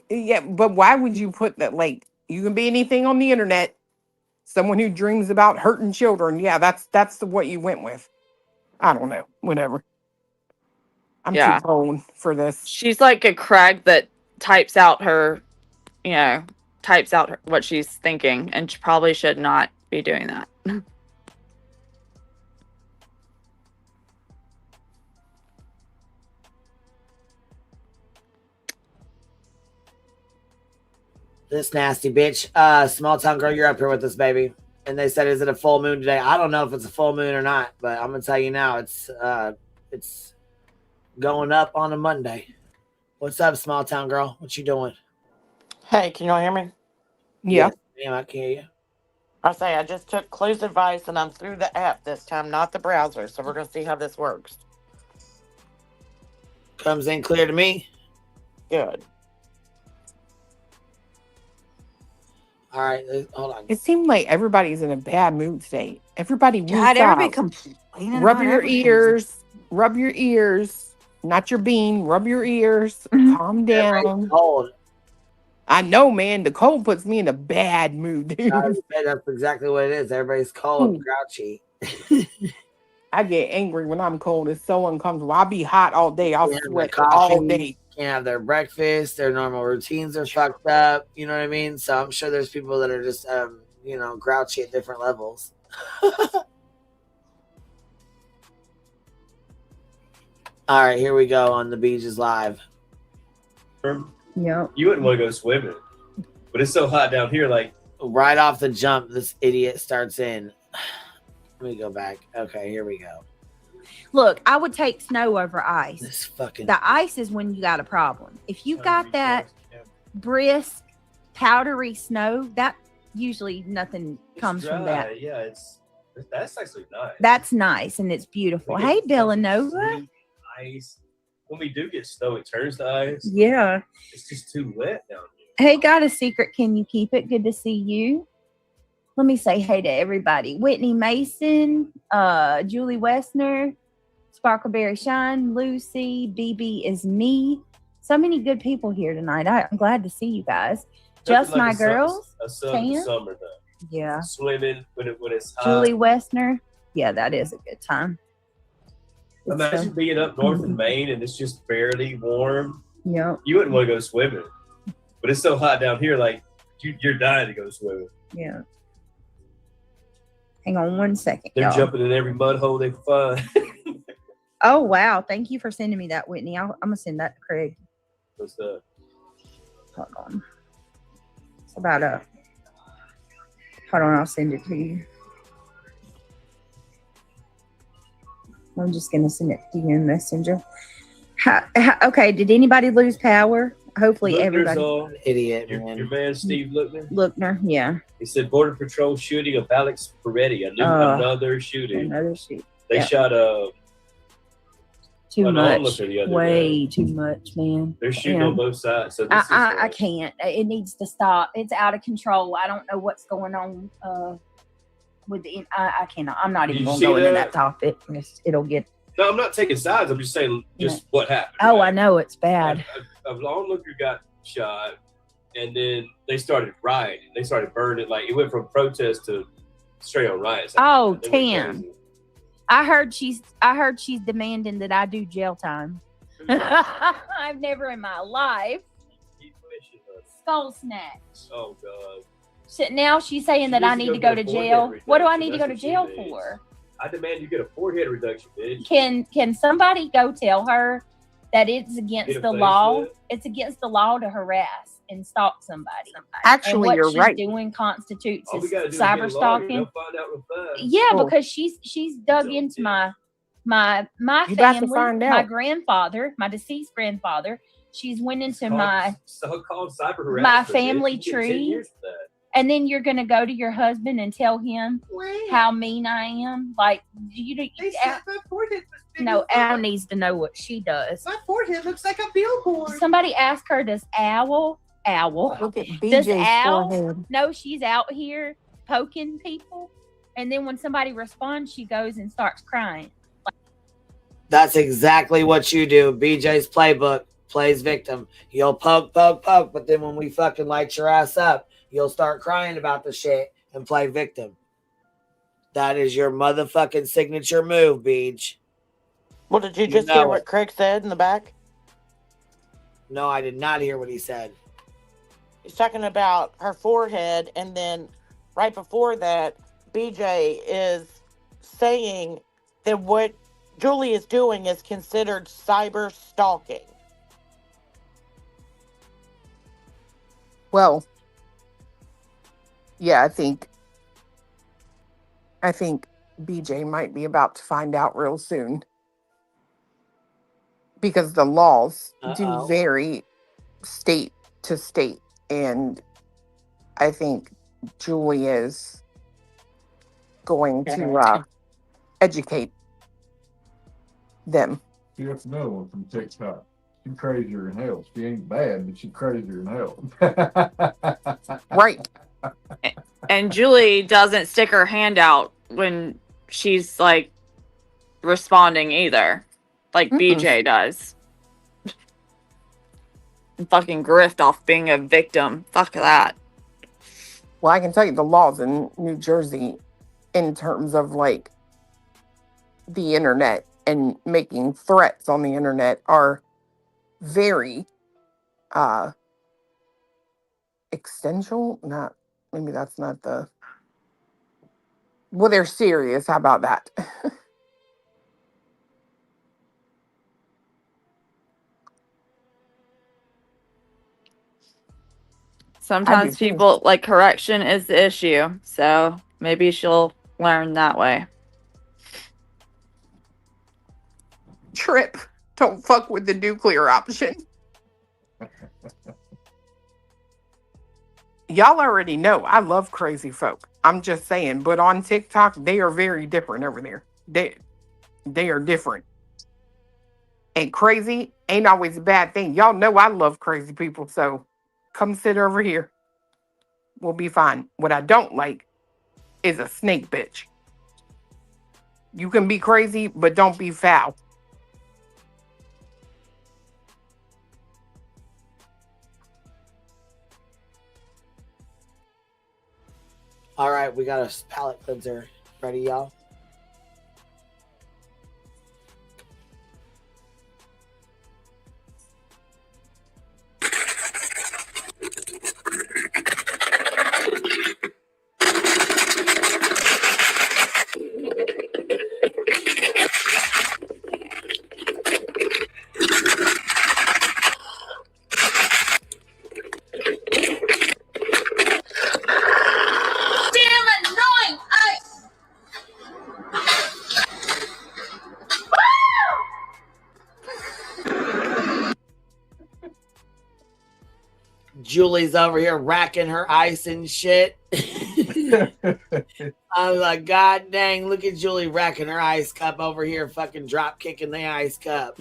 Yeah, but why would you put that? Like, you can be anything on the internet. Someone who dreams about hurting children. Yeah, that's what you went with. I don't know. Whatever. I'm Yeah. too grown for this. She's like a Craig that types out her, what she's thinking, and she probably should not be doing that. This nasty bitch. Small town girl, you're up here with us, baby. And they said, is it a full moon today? I don't know if it's a full moon or not, but I'm gonna tell you now, it's going up on a Monday. What's up, small town girl? What you doing? Hey, can y'all hear me? Yeah. Damn, I can hear you. I say I just took Clue's advice and I'm through the app this time, not the browser. So we're gonna see how this works. Comes in clear to me. Good. All right, hold on. It seemed like everybody's in a bad mood today. Everybody God, whooped everybody out. complaining. Rub about your everything. ears. Rub your ears. Not your bean. Rub your ears. Calm down. Cold. I know, man. The cold puts me in a bad mood, dude. That's exactly what it is. Everybody's cold, grouchy. I get angry when I'm cold. It's so uncomfortable. I'll be hot all day. I'll Can't have sweat their all coffee, day. Can't have their breakfast. Their normal routines are fucked up. You know what I mean? So I'm sure there's people that are just, grouchy at different levels. All right, here we go on the beaches live. Yep. You wouldn't want to go swimming, but it's so hot down here. Like right off the jump, this idiot starts in. Let me go back. Okay, here we go. Look, I would take snow over ice. This fucking The ice is when you got a problem. If you got that brisk, powdery snow, that usually nothing comes from that. Yeah, that's actually nice. That's nice and it's beautiful. We Hey, get Villanova. Ice. When we do get snow, it turns to ice. Yeah. It's just too wet down here. Hey, got a secret. Can you keep it? Good to see you. Let me say hey to everybody. Whitney Mason, Julie Westner, Sparkleberry Shine, Lucy, BB is me. So many good people here tonight. I'm glad to see you guys. Just Nothing my like girls. A sun in the summer though. Yeah. Swimming when it's hot. Julie Westner. Yeah, that is a good time. Imagine being up north in Maine and it's just barely warm. Yep. You wouldn't want to go swimming, but it's so hot down here. Like you're dying to go swimming. Yeah. Hang on one second. They're y'all. jumping in every mud hole they can find. Oh, wow. Thank you for sending me that, Whitney. I'm going to send that to Craig. What's that? Hold on. It's about hold on. I'll send it to you. I'm just going to send it to you in Messenger. Okay. Did anybody lose power? Hopefully Lookner's everybody. on. Idiot, Your man, Steve Lookner. Lookner, yeah. He said Border Patrol shooting of Alex Peretti. Another shooting. Another shoot. They shot too an much. onlooker the other Way day. too much, man. They're shooting Yeah. on both sides. So this I can't. It needs to stop. It's out of control. I don't know what's going on with the. I cannot. I'm not even You going see to go into that? that topic. It'll get. No, I'm not taking sides. I'm just saying what happened. Oh, I know it's bad. An onlooker got shot, and then they started rioting. They started burning. Like it went from protest to straight on riots. Oh, They went Tam. crazy. I heard she's demanding that I do jail time. I've never in my life. Skull snatch. Oh God. So now she's saying that I need to go to jail. What do I need to go to jail for? I demand you get a forehead reduction, bitch. Can somebody go tell her that it's Get against a the law? facelift? It's against the law to harass and stalk somebody. Actually, and what you're she's right. doing constitutes All we as gotta do is cyber get a lawyer, stalking. they'll find out real fast. Yeah, Oh. because she's dug into my You got to family, find my out. grandfather, my deceased grandfather. She's went into So-called cyber harassment. my bitch. family You get 10 tree. years for that. And then you're gonna go to your husband and tell him how mean I am. Like no, Al needs to know what she does. My forehead looks like a billboard. Somebody ask her, does Owl? Look at Does BJ's Al forehead. know she's out here poking people? And then when somebody responds, she goes and starts crying. That's exactly what you do. BJ's playbook. plays victim. You'll poke, but then when we fucking light your ass up, you'll start crying about the shit and play victim. That is your motherfucking signature move, Beach. Well, did you just hear what Craig said in the back? No, I did not hear what he said. He's talking about her forehead, and then right before that, BJ is saying that what Julie is doing is considered cyber stalking. Well, yeah, I think BJ might be about to find out real soon. Because the laws do vary state to state. And I think Julie is going to educate them. You have to know one from TikTok. She crazier than hell. She ain't bad, but she crazier than hell. Right. And Julie doesn't stick her hand out when she's like responding either. Like BJ does. And fucking grift off being a victim. Fuck that. Well, I can tell you the laws in New Jersey in terms of like the internet and making threats on the internet are very extensional. Not maybe that's not the well, they're serious. How about that? Sometimes people like correction is the issue. So maybe she'll learn that way. Trip. Don't fuck with the nuclear option. Y'all already know I love crazy folk. I'm just saying, but on TikTok, they are very different over there. They are different. And crazy ain't always a bad thing. Y'all know I love crazy people, so come sit over here. We'll be fine. What I don't like is a snake bitch. You can be crazy, but don't be foul. All right, we got a palate cleanser ready, y'all. Julie's over here racking her ice and shit. I'm like, God dang, look at Julie racking her ice cup over here, fucking drop kicking the ice cup.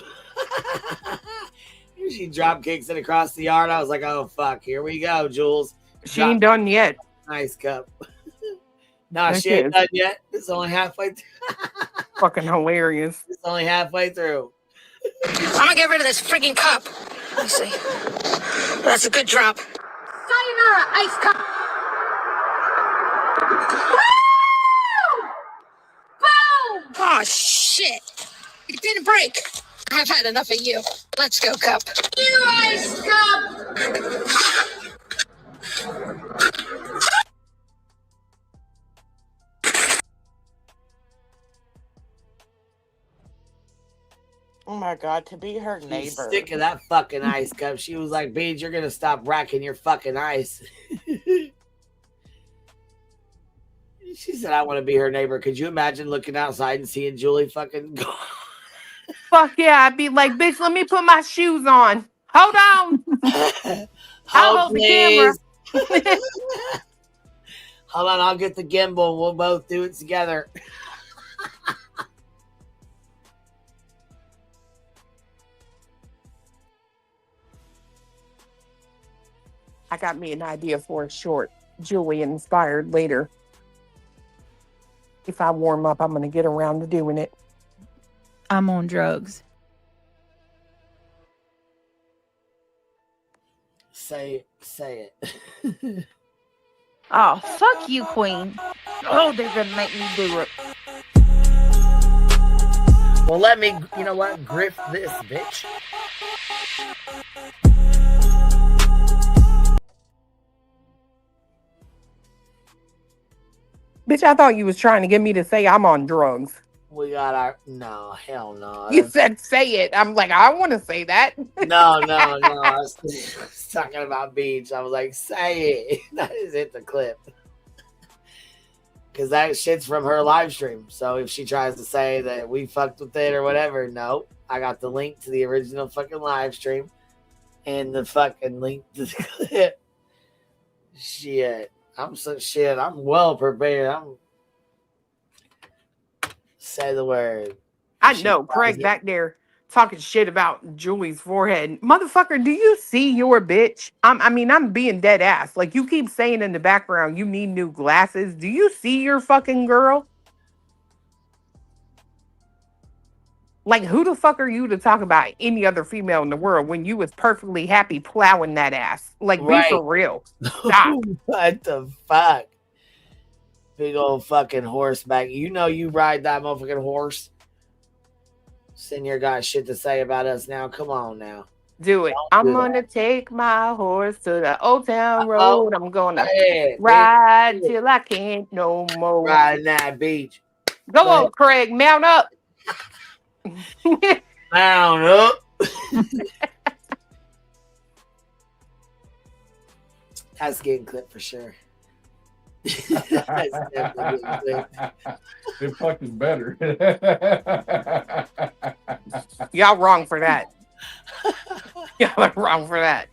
She drop kicks it across the yard. I was like, oh fuck, here we go, Jules. She ain't done yet. Ice cup. No, she ain't done yet. It's only halfway through. Fucking hilarious. It's only halfway through. I'm gonna get rid of this freaking cup. Let's see. That's a good drop. Sayonara, ice cup. Boom! Oh, shit. It didn't break. I've had enough of you. Let's go, cup. You ice cup! Oh my God, to be her neighbor. She's sick of that fucking ice cup. She was like, Beej, you're going to stop racking your fucking ice. She said, I want to be her neighbor. Could you imagine looking outside and seeing Julie fucking go? Fuck yeah, I'd be like, bitch, let me put my shoes on. Hold on. I'll hold the camera. Hold on, I'll get the gimbal. We'll both do it together. I got me an idea for a short, Julie inspired later. If I warm up, I'm going to get around to doing it. I'm on drugs. Say it. Oh, fuck you, Queen. Oh, they're gonna make me do it. Well, let me, you know what? Griff this, bitch. Bitch, I thought you was trying to get me to say I'm on drugs. We got our no, hell no. You said say it. I'm like, I want to say that. No. I was talking about beach. I was like, say it. That is it. The clip. Because that shit's from her live stream. So if she tries to say that we fucked with it or whatever, no. I got the link to the original fucking live stream and the fucking link to the clip. Shit. I'm well prepared. Say the word. I know. Craig back there talking shit about Julie's forehead. Motherfucker, do you see your bitch? I'm being dead ass. Like, you keep saying in the background you need new glasses. Do you see your fucking girl? Like, who the fuck are you to talk about any other female in the world when you was perfectly happy plowing that ass? Like, Right. Be for real. Stop. What the fuck? Big old fucking horseback. You know you ride that motherfucking horse. Senior got shit to say about us now. Come on now. Do it. I'm gonna take my horse to the old town road. I'm gonna ride till I can't no more. Riding that beach. Go on, Craig. Mount up. Mount up. That's getting clipped for sure. That's definitely getting clipped. It fucking better. Y'all wrong for that. Y'all are wrong for that.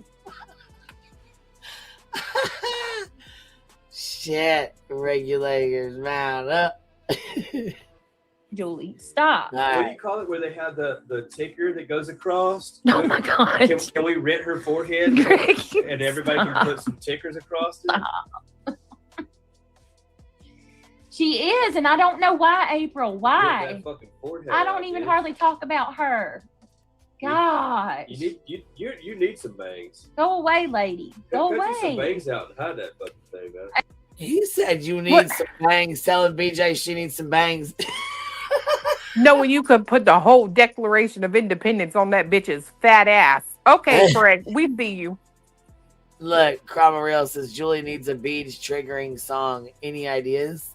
Shit. Regulators, mount up. Julie, stop. What do you call it where they have the ticker that goes across? Oh my God. Can we rent her forehead and everybody can put some tickers across it? She is, and I don't know why, April. Why? That fucking forehead I don't even hardly talk about her. God. You need some bangs. Go away, lady. Go Cut you some away. bangs out and hide that fucking thing, man. He said you need some bangs. Telling BJ she needs some bangs. Knowing you could put the whole Declaration of Independence on that bitch's fat ass. Okay, Craig, we see you. Look, Cromwell says Julie needs a beach triggering song. Any ideas?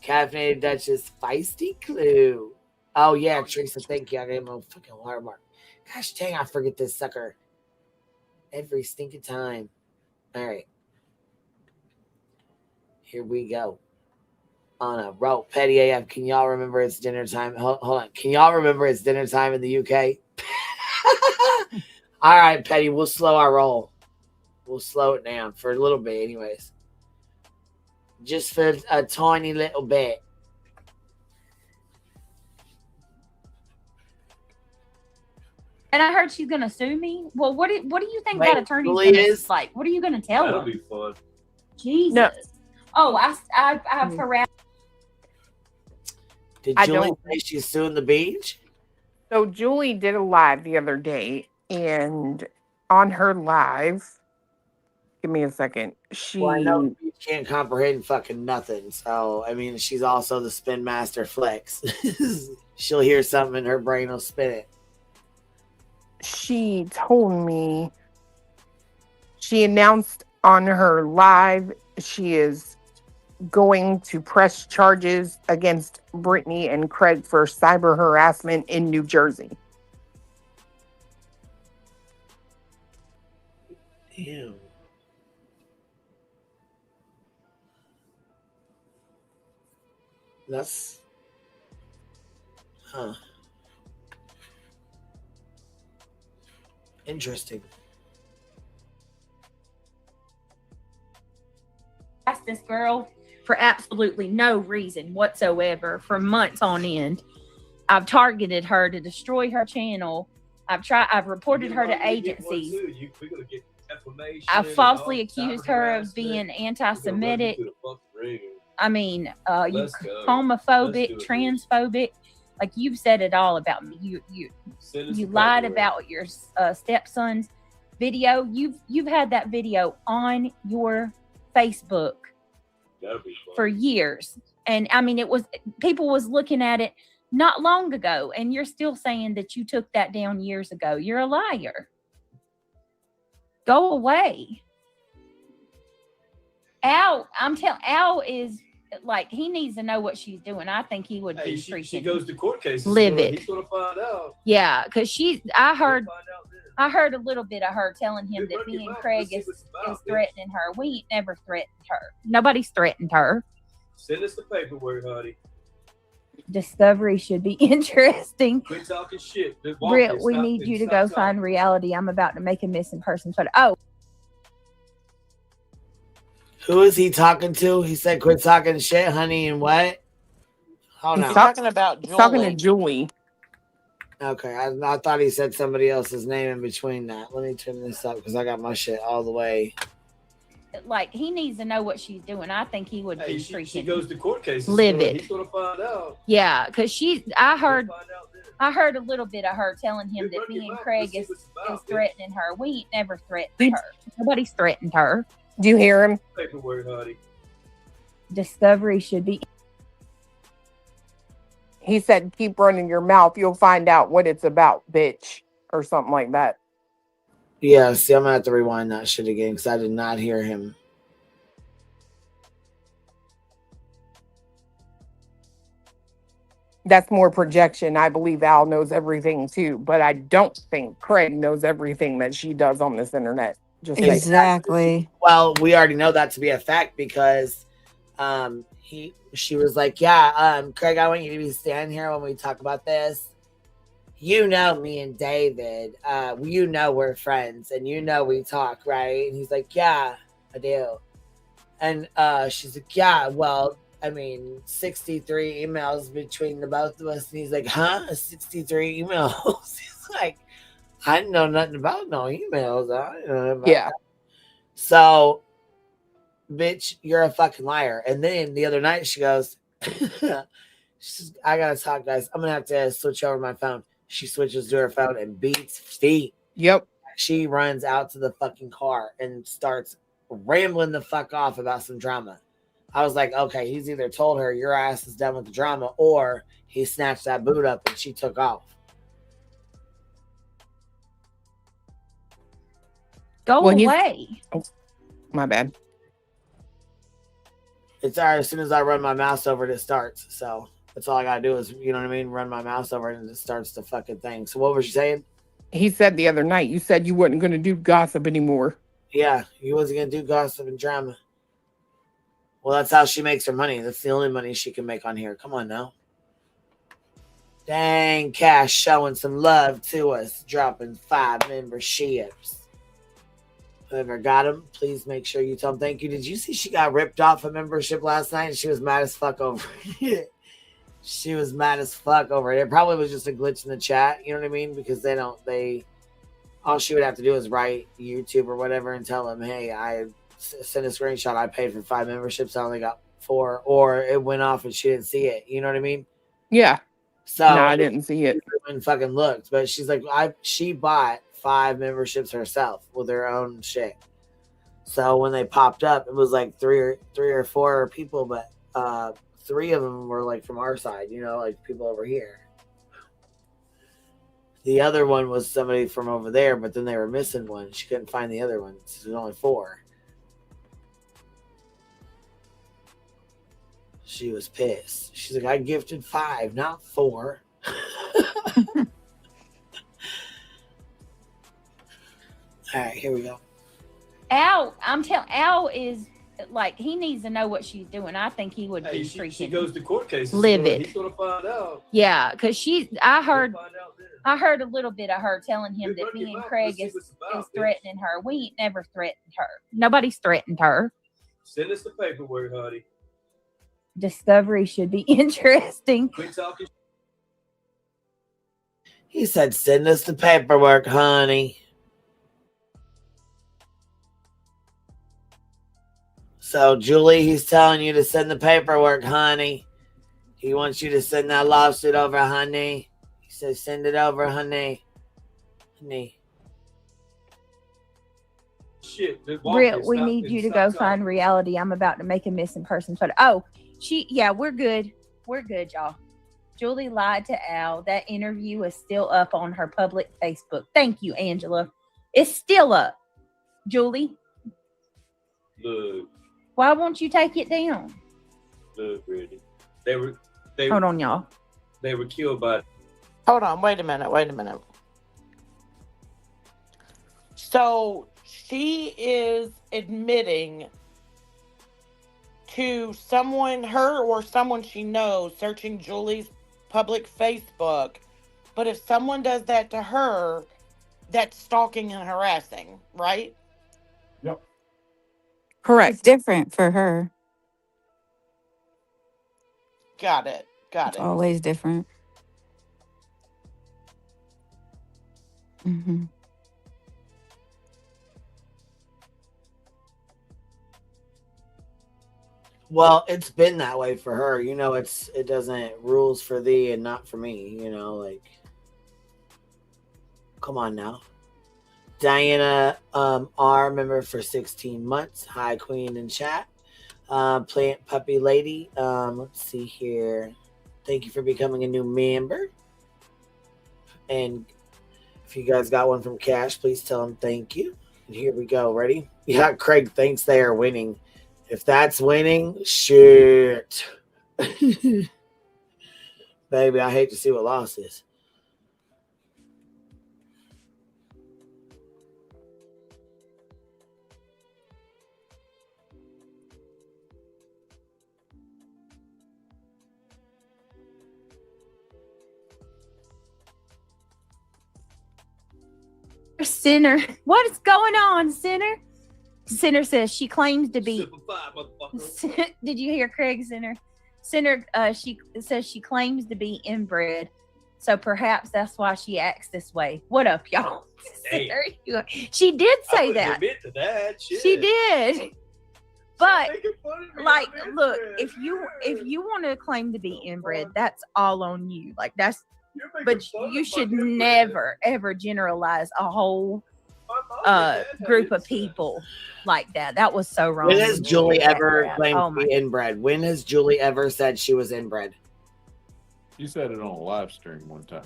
Caffeinated Duchess, feisty clue. Oh yeah, Teresa, thank you. I gave him a fucking watermark. Gosh dang, I forget this sucker every stinking time. All right, here we go. On a rope, Petty AF. Can y'all remember it's dinner time? Hold on. Can y'all remember it's dinner time in the UK? All right, Petty, we'll slow our roll. We'll slow it down for a little bit, anyways. Just for a tiny little bit. And I heard she's gonna sue me. Well, what do you think Wait, that attorney's really gonna is? like? What are you gonna tell That'll her? be fun. Jesus. No. Oh, I've harassed. Did I Julie don't- say she's suing the beach? So Julie did a live the other day, and on her live, give me a second. She Well, I know the beach can't comprehend fucking nothing. So, I mean, she's also the spin master flex. She'll hear something and her brain will spin it. she told me she announced on her live she is going to press charges against Brittany and Craig for cyber harassment in New Jersey. Ew. That's... Huh. Interesting. Asked this girl for absolutely no reason whatsoever for months on end. I've targeted her to destroy her channel. I've reported her to agencies. I've falsely accused her of being anti-Semitic. I mean, homophobic, transphobic. Like, you've said it all about me. You lied about your stepsons. video. You've had that video on your Facebook for years. And I mean, people was looking at it not long ago, and you're still saying that you took that down years ago. You're a liar. Go away. Al is like, he needs to know what she's doing. I think he would be freaking. She goes to court cases. Livid. He's gonna find out. Yeah, because I heard a little bit of her telling him that me and Craig is threatening her. We ain't never threatened her. Nobody's threatened her. Send us the paperwork, honey. Discovery should be interesting. Quit talking shit. We need you to go find reality. I'm about to make a missing person photo. Oh. Who is he talking to? He said, quit talking shit, honey, and what? Hold on. He's talking about Julie. Talking to Julie. Okay, I thought he said somebody else's name in between that. Let me turn this up because I got my shit all the way. Like, he needs to know what she's doing. I think he would be freaking. She goes to court cases. Livid. He's gonna find out. Yeah, because I heard a little bit of her telling him that me and Craig is threatening her. We ain't never threatened her. Nobody's threatened her. Do you hear him? Paperwork, honey. Discovery should be. He said, keep running your mouth. You'll find out what it's about, bitch. Or something like that. Yeah, see, I'm going to have to rewind that shit again because I did not hear him. That's more projection. I believe Al knows everything too, but I don't think Craig knows everything that she does on this internet. Just exactly. Well, we already know that to be a fact because she was like, yeah, Craig, I want you to be standing here when we talk about this. You know me and David, you know we're friends and you know we talk, right? And he's like, yeah, I do. And she's like, yeah, well, I mean, 63 emails between the both of us. And he's like, huh? 63 emails? He's like, I didn't know nothing about no emails. I didn't know nothing about that. So, bitch, you're a fucking liar. And then the other night she goes, I gotta talk, guys. I'm gonna have to switch over my phone. She switches to her phone and beats feet. Yep. She runs out to the fucking car and starts rambling the fuck off about some drama. I was like, okay, he's either told her your ass is done with the drama or he snatched that boot up and she took off. Go away. Oh, my bad. It's all right. As soon as I run my mouse over it, it starts. So that's all I got to do is, you know what I mean? Run my mouse over it and it starts the fucking thing. So what was you saying? He said the other night, you said you weren't going to do gossip anymore. Yeah, he wasn't going to do gossip and drama. Well, that's how she makes her money. That's the only money she can make on here. Come on now. Dang, Cash showing some love to us. Dropping 5 memberships. Whoever got him, please make sure you tell him thank you. Did you see she got ripped off a membership last night and she was mad as fuck over it? She was mad as fuck over it. It probably was just a glitch in the chat. You know what I mean? Because all she would have to do is write YouTube or whatever and tell them, hey, I sent a screenshot. I paid for 5 memberships. I only got 4. Or it went off and she didn't see it. You know what I mean? Yeah. So no, I didn't see it. And fucking looked. But she's like, she bought 5 memberships herself with her own shit. So when they popped up, it was like three or 4 people, but 3 of them were like from our side, you know, like people over here. The other one was somebody from over there, but then they were missing one. She couldn't find the other one. So there's only 4. She was pissed. She's like, I gifted 5, not 4. All right, here we go. Al is like, he needs to know what she's doing. I think he would be freaking. She goes to court cases. Livid. He's gonna find out. Yeah, because I heard a little bit of her telling him that me and Craig is threatening her. We ain't never threatened her. Nobody's threatened her. Send us the paperwork, honey. Discovery should be interesting. Quit talking. He said, send us the paperwork, honey. So, Julie, he's telling you to send the paperwork, honey. He wants you to send that lawsuit over, honey. He says, send it over, honey. Honey. Shit, Britt, we need you to go find reality. I'm about to make a missing person photo. Oh, we're good. We're good, y'all. Julie lied to Al. That interview is still up on her public Facebook. Thank you, Angela. It's still up. Julie. Look. Why won't you take it down? Look, Brittany. Hold on, y'all. They were killed by. Hold on. Wait a minute. So she is admitting to her or someone she knows, searching Julie's public Facebook. But if someone does that to her, that's stalking and harassing, right? Yep. Correct. It's different for her. Got it. It's always different. Mm-hmm. Well, it's been that way for her. You know, it doesn't rules for thee and not for me. You know, like, come on now. Diana R, member for 16 months. Hi, Queen in chat. Plant Puppy Lady. Let's see here. Thank you for becoming a new member. And if you guys got one from Cash, please tell him thank you. And here we go. Ready? Yeah, Craig thinks they are winning. If that's winning, shit. Baby, I hate to see what loss is. Sinner. What is going on, Sinner? Sinner says she claims to be. Did you hear Craig, Sinner? Sinner, she says she claims to be inbred. So perhaps that's why she acts this way. What up, y'all? Sinner, she did say that. Admit to that. Shit. She did. But like, look, if you want to claim to be inbred, that's all on you. Like that's. But you should never ever generalize a whole group of people like that. That was so wrong. When has Julie ever claimed to be inbred? When has Julie ever said she was inbred? You said it on a live stream one time.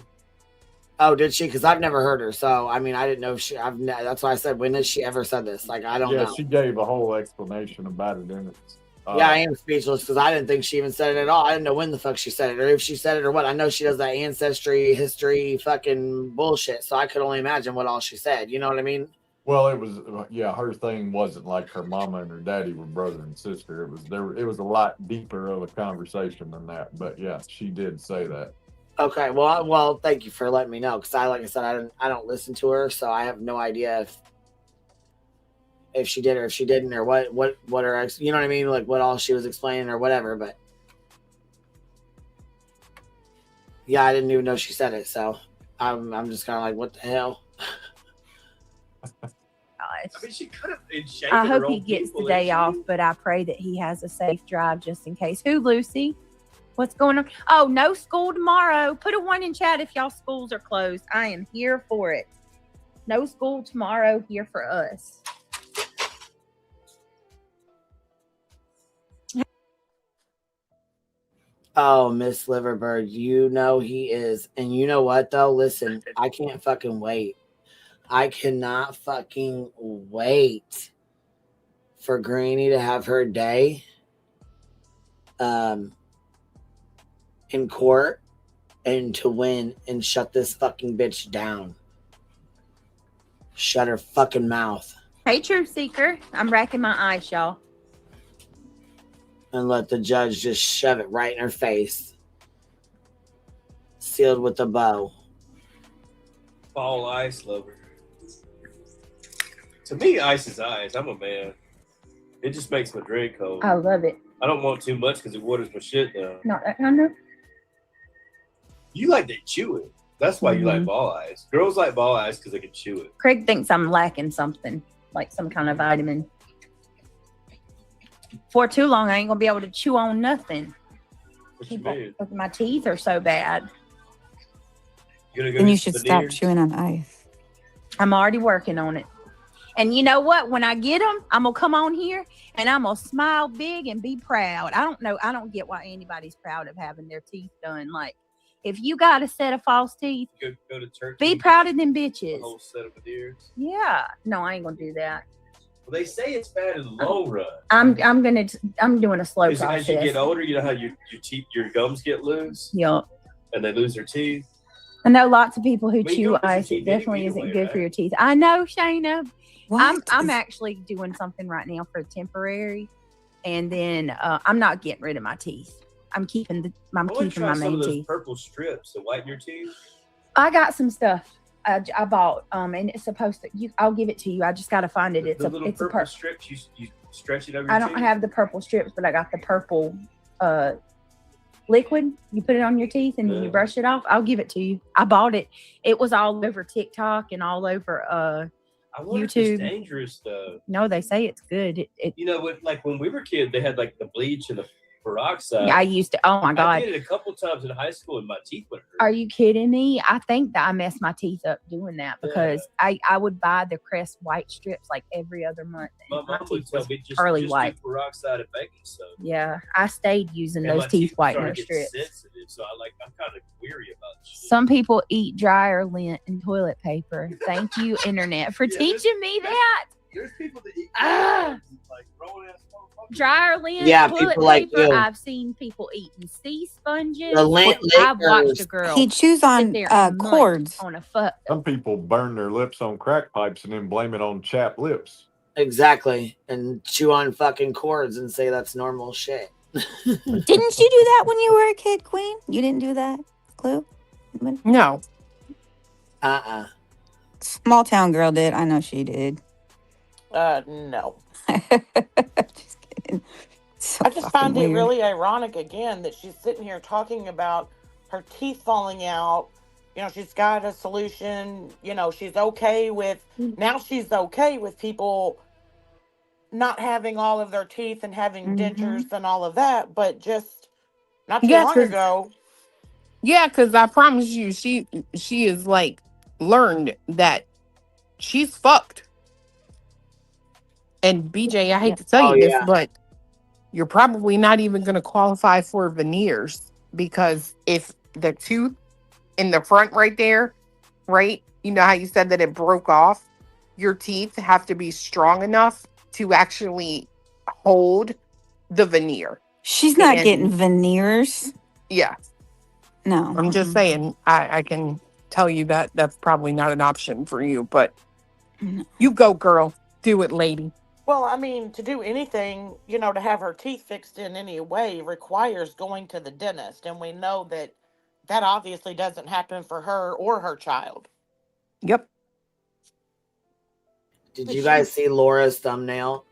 Oh, did she? Because I've never heard her. So I mean, I didn't know if she. That's why I said, when has she ever said this? Like, I don't know. Yeah, she gave a whole explanation about it in it. Yeah, I am speechless because I didn't think she even said it at all. I didn't know when the fuck she said it or if she said it or what. I know she does that ancestry, history, fucking bullshit. So I could only imagine what all she said. You know what I mean? Well, it was, her thing wasn't like her mama and her daddy were brother and sister. It was a lot deeper of a conversation than that. But yeah, she did say that. Okay, well, thank you for letting me know because like I said, I don't listen to her, so I have no idea if she did or if she didn't or what her you know what I mean, like what all she was explaining or whatever. But yeah, I didn't even know she said it, so I'm just kind of like, what the hell? I mean, she could have been shaking. I hope he gets the day off, but I pray that he has a safe drive just in case. Who, Lucy? What's going on? Oh, no school tomorrow. Put a 1 in chat if y'all schools are closed. I am here for it. No school tomorrow here for us. Oh, Miss Liverbird, you know he is. And you know what, though? Listen, I can't fucking wait. I cannot fucking wait for Granny to have her day in court and to win and shut this fucking bitch down. Shut her fucking mouth. Hey, Truth Seeker. I'm racking my eyes, y'all. And let the judge just shove it right in her face. Sealed with a bow. Fall ice lover. To me, ice is ice. I'm a man. It just makes my drink cold. I love it. I don't want too much because it waters my shit down. Not that kind of. You like to chew it. That's why you like ball ice. Girls like ball ice because they can chew it. Craig thinks I'm lacking something, like some kind of vitamin. For too long, I ain't gonna be able to chew on nothing. My teeth are so bad. Then you should stop chewing on ice. I'm already working on it. And you know what? When I get them, I'm gonna come on here and I'm gonna smile big and be proud. I don't know. I don't get why anybody's proud of having their teeth done. Like, if you got a set of false teeth, go to Turkey. be proud of them bitches. A whole set of veneers. Yeah. No, I ain't gonna do that. Well, they say it's bad in the long run. I'm doing a slow process. As you get older, you know how your teeth, your gums get loose. Yep. And they lose their teeth. I know lots of people who Well, chew you don't ice. chew It definitely anyway, isn't good right? for your teeth. I know, Shayna. What? I'm actually doing something right now for temporary, and then I'm not getting rid of my teeth. I'm keeping my Some main of those teeth. purple strips to whiten your teeth. I got some stuff I bought, and it's supposed to. I'll give it to you. I just got to find it. It's the a little purple strips. You stretch it over your I don't teeth? have the purple strips, but I got the purple liquid. You put it on your teeth and then you brush it off. I'll give it to you. I bought it. It was all over TikTok and all over I wonder YouTube. if it's dangerous though. No, they say it's good. You know, like when we were kids, they had like the bleach and the peroxide. I used to. Oh my God. I did it a couple times in high school, and my teeth would hurt. Are you kidding me? I think that I messed my teeth up doing that because I would buy the Crest white strips like every other month. My mom would tell me just pearly do white. peroxide and baking soda. Yeah, I stayed using And those my teeth started whitener getting strips. sensitive, so I'm kind of weary about shit. Some people eat dryer lint and toilet paper. Thank you, internet, for teaching me that. There's people that eat like grown ass motherfuckers. Dryer lint, Yeah, toilet people like paper. you. I've seen people eating sea sponges. The lint I've watched lickers. a girl. He chews sit on there and munch cords. on a fuck. Some people burn their lips on crack pipes and then blame it on chapped lips. Exactly. And chew on fucking cords and say that's normal shit. Didn't you do that when you were a kid, Queen? You didn't do that, Clue? No. Small town girl did. I know she did. No. Just kidding. So I just fucking find it weird. really ironic again that she's sitting here talking about her teeth falling out. You know, she's got a solution. You know, she's okay with now. She's okay with people not having all of their teeth and having dentures and all of that. But just not too long ago. Yeah, because I promise you, she is like learned that she's fucked. And BJ, I hate to tell you this, but you're probably not even going to qualify for veneers because if the tooth in the front right there, right? You know how you said that it broke off? Your teeth have to be strong enough to actually hold the veneer. She's not getting veneers. Yeah. No. I'm just saying, I can tell you that that's probably not an option for you, but you go, girl. Do it, lady. Well, I mean, to do anything, you know, to have her teeth fixed in any way requires going to the dentist. And we know that that obviously doesn't happen for her or her child. Yep. Did you guys see Laura's thumbnail?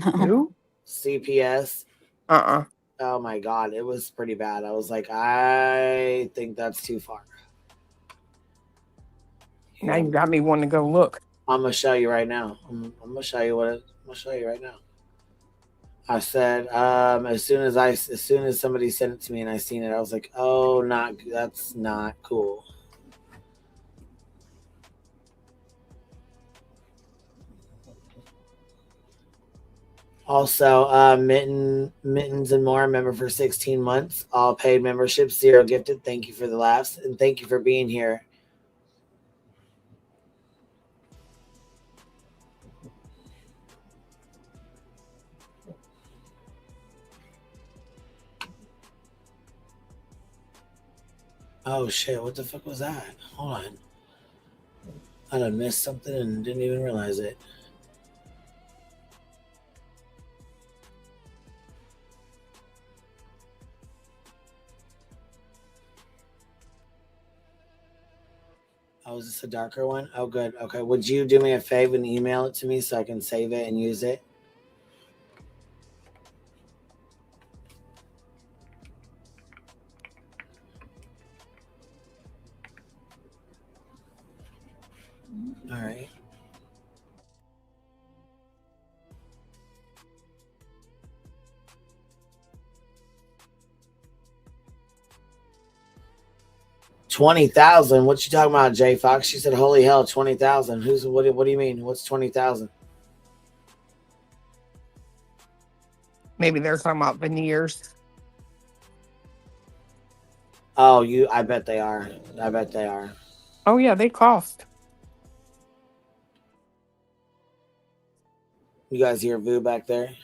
Who? CPS. Oh my God, it was pretty bad. I was like, I think that's too far. Now you got me wanting to go look. I'm gonna show you right now. I'm gonna show you I'm gonna show you right now. I said, as soon as somebody sent it to me and I seen it, I was like, oh, that's not cool. Also, Mittens and More, member for 16 months, all paid memberships, 0 gifted. Thank you for the laughs and thank you for being here. Oh shit, what the fuck was that? Hold on. I done missed something and didn't even realize it. Oh, is this a darker one? Oh, good. Okay. Would you do me a favor and email it to me so I can save it and use it? All right. 20,000. What you talking about, J Fox? She said, "Holy hell, 20,000." Who's what? What do you mean? What's 20,000? Maybe they're talking about veneers. Oh, I bet they are. I bet they are. Oh yeah, they cost. You guys hear Vu back there?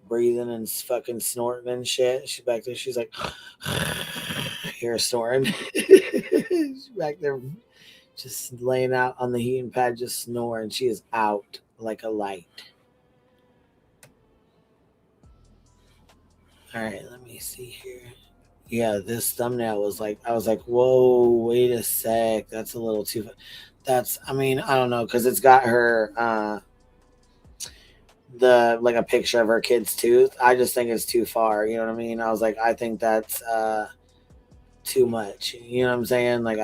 Breathing and fucking snorting and shit. She's back there. She's like, hear her snoring. She's back there just laying out on the heating pad, just snoring. She is out like a light. All right, let me see here. Yeah, this thumbnail was like, I was like, whoa, wait a sec. That's a little too. I mean, I don't know, because it's got her, like a picture of her kid's tooth. I just think it's too far. You know what I mean? I was like, I think that's too much. You know what I'm saying? Like,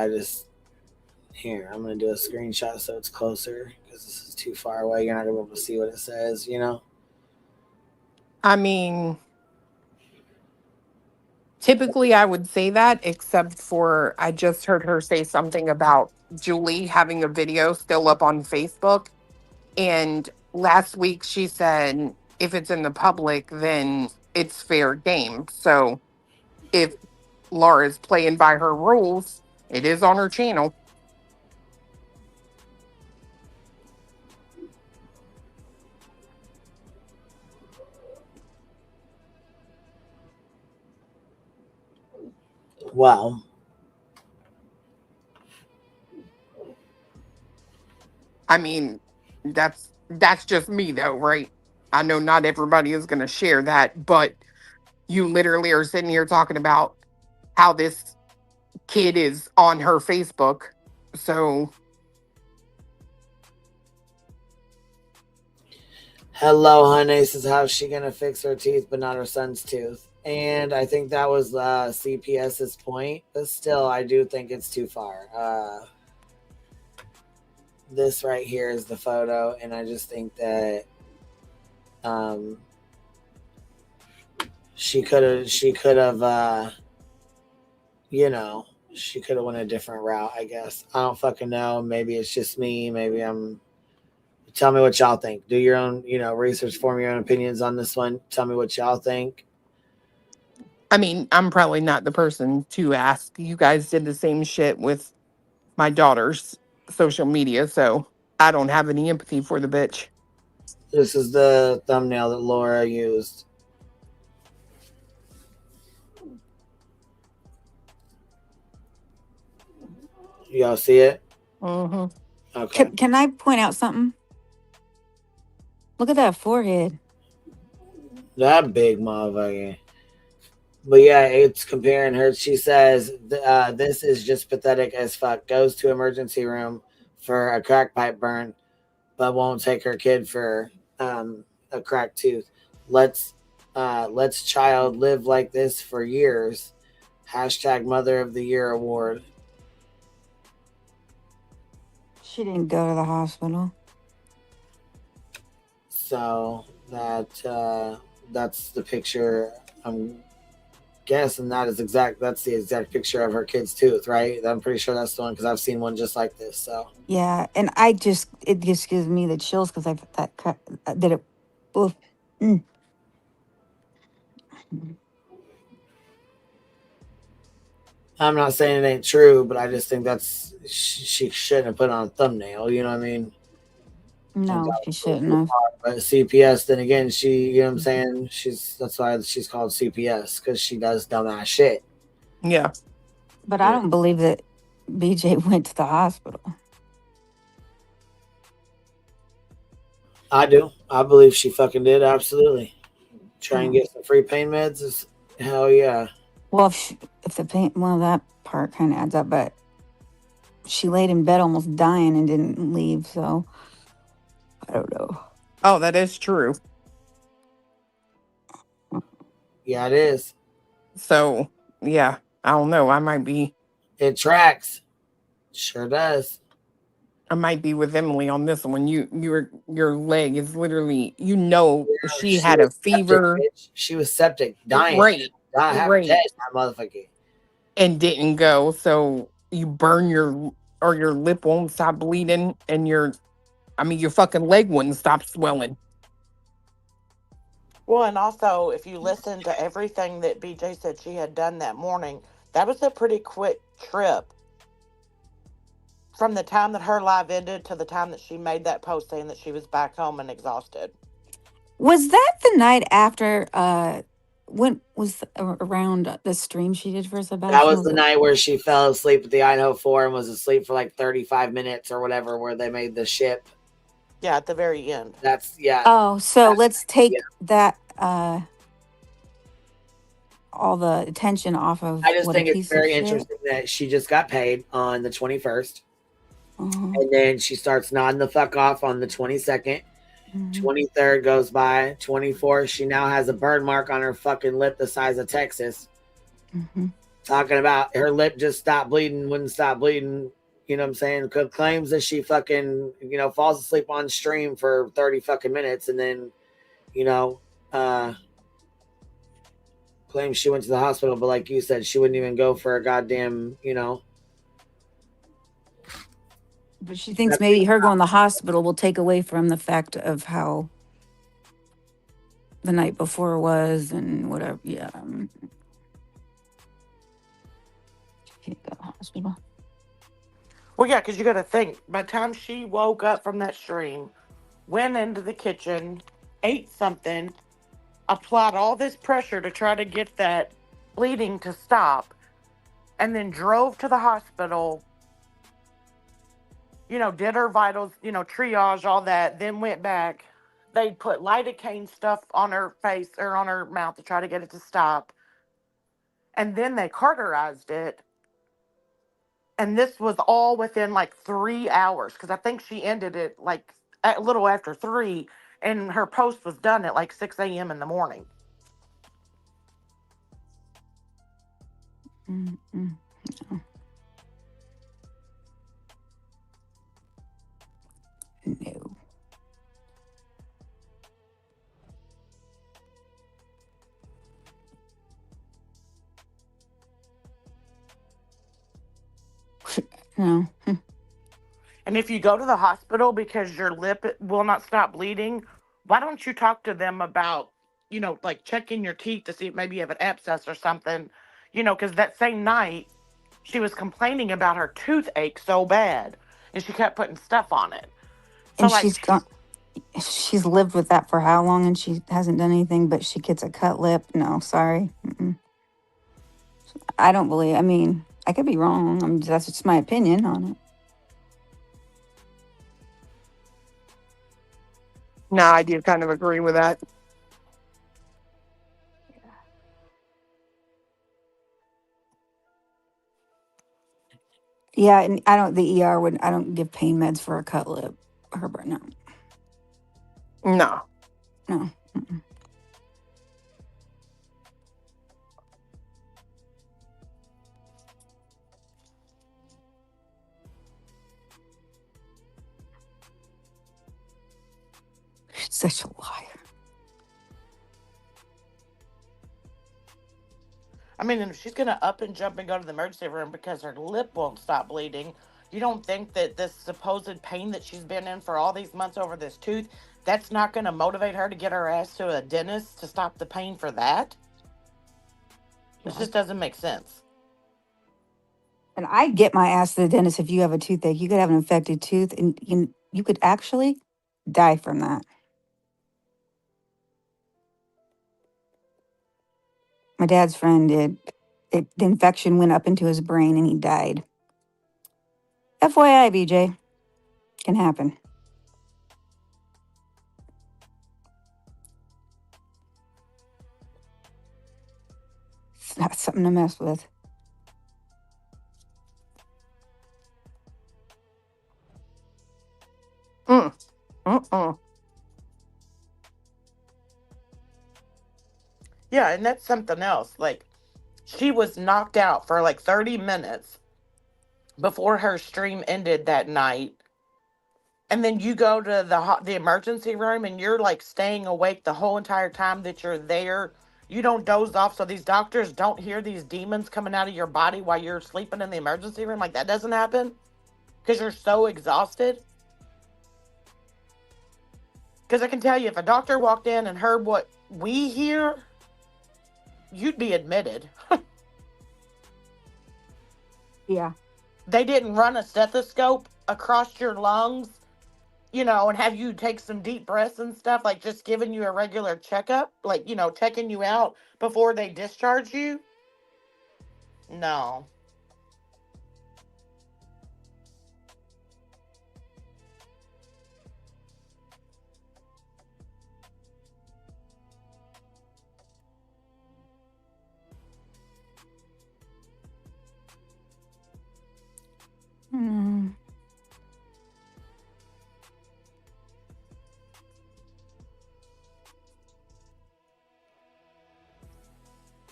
here, I'm going to do a screenshot so it's closer, because this is too far away. You're not going to be able to see what it says, you know? I mean, typically I would say that, except for I just heard her say something about Julie having a video still up on Facebook. And last week she said, if it's in the public, then it's fair game. So if Laura's playing by her rules, it is on her channel. Wow. I mean, that's just me though, right? I know not everybody is going to share that, but you literally are sitting here talking about how this kid is on her Facebook. So Hello, honey. Says, how's she going to fix her teeth but not her son's tooth? And I think that was CPS's point, but still, I do think it's too far. This right here is the photo, and I just think that she could have you know, she could have went a different route, I guess. I don't fucking know. Maybe it's just me. Maybe tell me what y'all think. Do your own, research, form your own opinions on this one. Tell me what y'all think. I mean, I'm probably not the person to ask. You guys did the same shit with my daughter's social media, so I don't have any empathy for the bitch. This is the thumbnail that Laura used. Y'all see it? Mm-hmm. Okay. Can I point out something? Look at that forehead. That big motherfucker. But yeah, it's comparing her. She says, this is just pathetic as fuck. Goes to emergency room for a crack pipe burn, but won't take her kid for a cracked tooth. Let's child live like this for years. # Mother of the Year award. She didn't go to the hospital. So that's the picture. I'm guessing that's the exact picture of her kid's tooth, right? I'm pretty sure that's the one, because I've seen one just like this. So Yeah, and it just gives me the chills because I did it. Oof. Mm. I'm not saying it ain't true, but I just think that's she shouldn't have put on a thumbnail. You know what I mean? No, she shouldn't have. But CPS, then again, you know what I'm saying? That's why she's called CPS, because she does dumbass shit. Yeah. But I don't believe that BJ went to the hospital. I do. I believe she fucking did. Absolutely. Try and get some free pain meds is hell yeah. Well, if the pain, well, that part kind of adds up, but she laid in bed almost dying and didn't leave, so I don't know. Oh, that is true. Yeah, it is. So, yeah, I don't know. I might be. It tracks. Sure does. I might be with Emily on this one. Your leg is literally, she had a fever. Septic, she was septic, dying. Right. Dead, my motherfucker. and didn't go, so you burn your lip won't stop bleeding, and your fucking leg wouldn't stop swelling. Well, and also, if you listen to everything that BJ said she had done that morning, that was a pretty quick trip from the time that her live ended to the time that she made that post saying that she was back home and exhausted. Was that the night after? When was around the stream she did for Sebastian? That was the night where she fell asleep at the Idaho 4 and was asleep for like 35 minutes or whatever, where they made the ship. Yeah, at the very end. That's Oh, so let's take that all the attention off of. I just what think a it's piece very of shit. interesting that she just got paid on the 21st. Uh-huh. And then she starts nodding the fuck off on the 22nd. 23rd goes by. 24th, she now has a burn mark on her fucking lip the size of Texas. Talking about her lip just stopped bleeding, wouldn't stop bleeding. You know what I'm saying? Claims that she fucking, falls asleep on stream for 30 fucking minutes and then, claims she went to the hospital, but like you said, she wouldn't even go for a goddamn, But she thinks maybe her going to the hospital will take away from the fact of how the night before was and whatever. Yeah. She can't go to the hospital. Well, yeah, because you got to think, by the time she woke up from that stream, went into the kitchen, ate something, applied all this pressure to try to get that bleeding to stop, and then drove to the hospital, did her vitals, triage, all that, then went back. They put lidocaine stuff on her face or on her mouth to try to get it to stop. And then they cauterized it. And this was all within like 3 hours, because I think she ended it like a little after 3, and her post was done at like 6 a.m. in the morning. No. No. And if you go to the hospital because your lip will not stop bleeding, why don't you talk to them about, like checking your teeth to see if maybe you have an abscess or something, because that same night she was complaining about her toothache so bad and she kept putting stuff on it. So And like, she's lived with that for how long, and she hasn't done anything, but she gets a cut lip. No, sorry. I don't believe. I mean, I could be wrong. That's just my opinion on it. No, I do kind of agree with that. Yeah, and I don't give pain meds for a cut lip. Herbert, no. No. No. She's such a liar. I mean, if she's going to up and jump and go to the emergency room because her lip won't stop bleeding, you don't think that this supposed pain that she's been in for all these months over this tooth, that's not going to motivate her to get her ass to a dentist to stop the pain for that? This just doesn't make sense. And I get my ass to the dentist if you have a toothache. You could have an infected tooth, and you could actually die from that. My dad's friend did. The infection went up into his brain, and he died. FYI, BJ. Can happen. It's not something to mess with. Yeah, and that's something else. Like, she was knocked out for like 30 minutes before her stream ended that night. And then you go to the emergency room and you're like staying awake the whole entire time that you're there You don't doze off so these doctors don't hear these demons coming out of your body while you're sleeping in the emergency room. Like that doesn't happen because you're so exhausted. Because I can tell you, if a doctor walked in and heard what we hear, you'd be admitted. Yeah. They didn't run a stethoscope across your lungs, and have you take some deep breaths and stuff, like just giving you a regular checkup, like, checking you out before they discharge you. No. Hmm.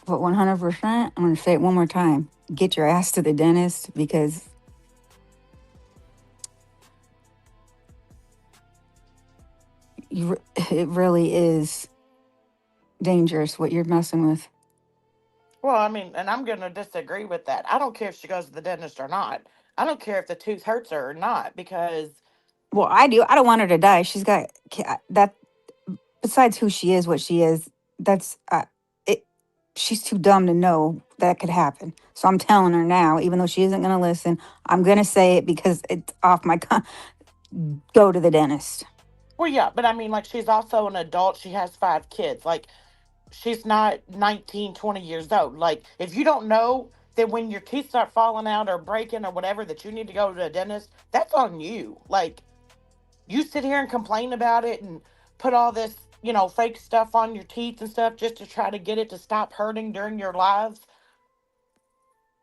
But 100%, I'm going to say it one more time. Get your ass to the dentist because it really is dangerous what you're messing with. Well, I mean, and I'm going to disagree with that. I don't care if she goes to the dentist or not. I don't care if the tooth hurts her or not because. Well, I do. I don't want her to die. She's got that. Besides who she is, what she is, that's it. She's too dumb to know that could happen. So I'm telling her now, even though she isn't going to listen, I'm going to say it because it's off my. Go to the dentist. Well, yeah, but I mean, like, she's also an adult. She has 5 kids. Like, she's not 19, 20 years old. Like, if you don't know that when your teeth start falling out or breaking or whatever, that you need to go to the dentist, that's on you. Like, you sit here and complain about it and put all this, fake stuff on your teeth and stuff just to try to get it to stop hurting during your lives.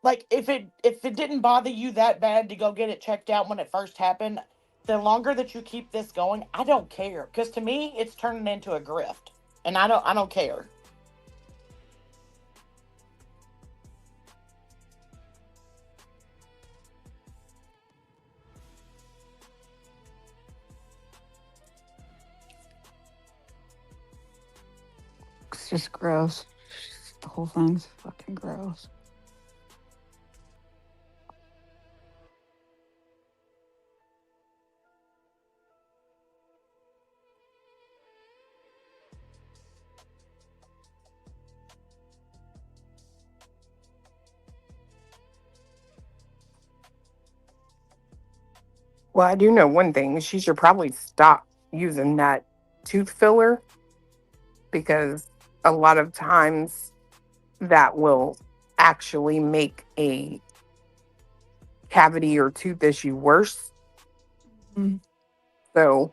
Like, if it didn't bother you that bad to go get it checked out when it first happened, the longer that you keep this going, I don't care. Because to me, it's turning into a grift. And I don't care. It's just gross. The whole thing's fucking gross. Well, I do know one thing. She should probably stop using that tooth filler because a lot of times that will actually make a cavity or tooth issue worse. Mm. So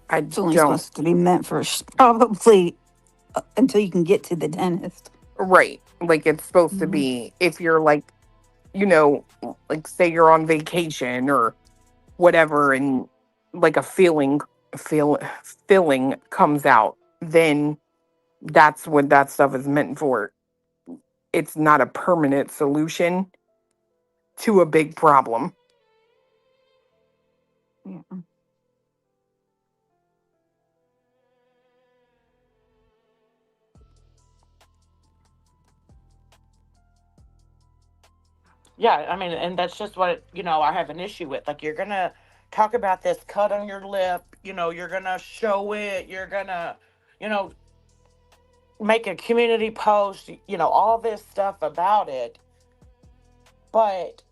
I It's only don't. supposed to be meant for probably until you can get to the dentist. Right. Like it's supposed to be if you're like, like say you're on vacation or whatever and like a filling comes out, then that's what that stuff is meant for. It's not a permanent solution to a big problem. Yeah. Yeah, I mean, and that's just what, I have an issue with. Like, you're going to talk about this cut on your lip, you're going to show it, you're going to, make a community post, all this stuff about it. But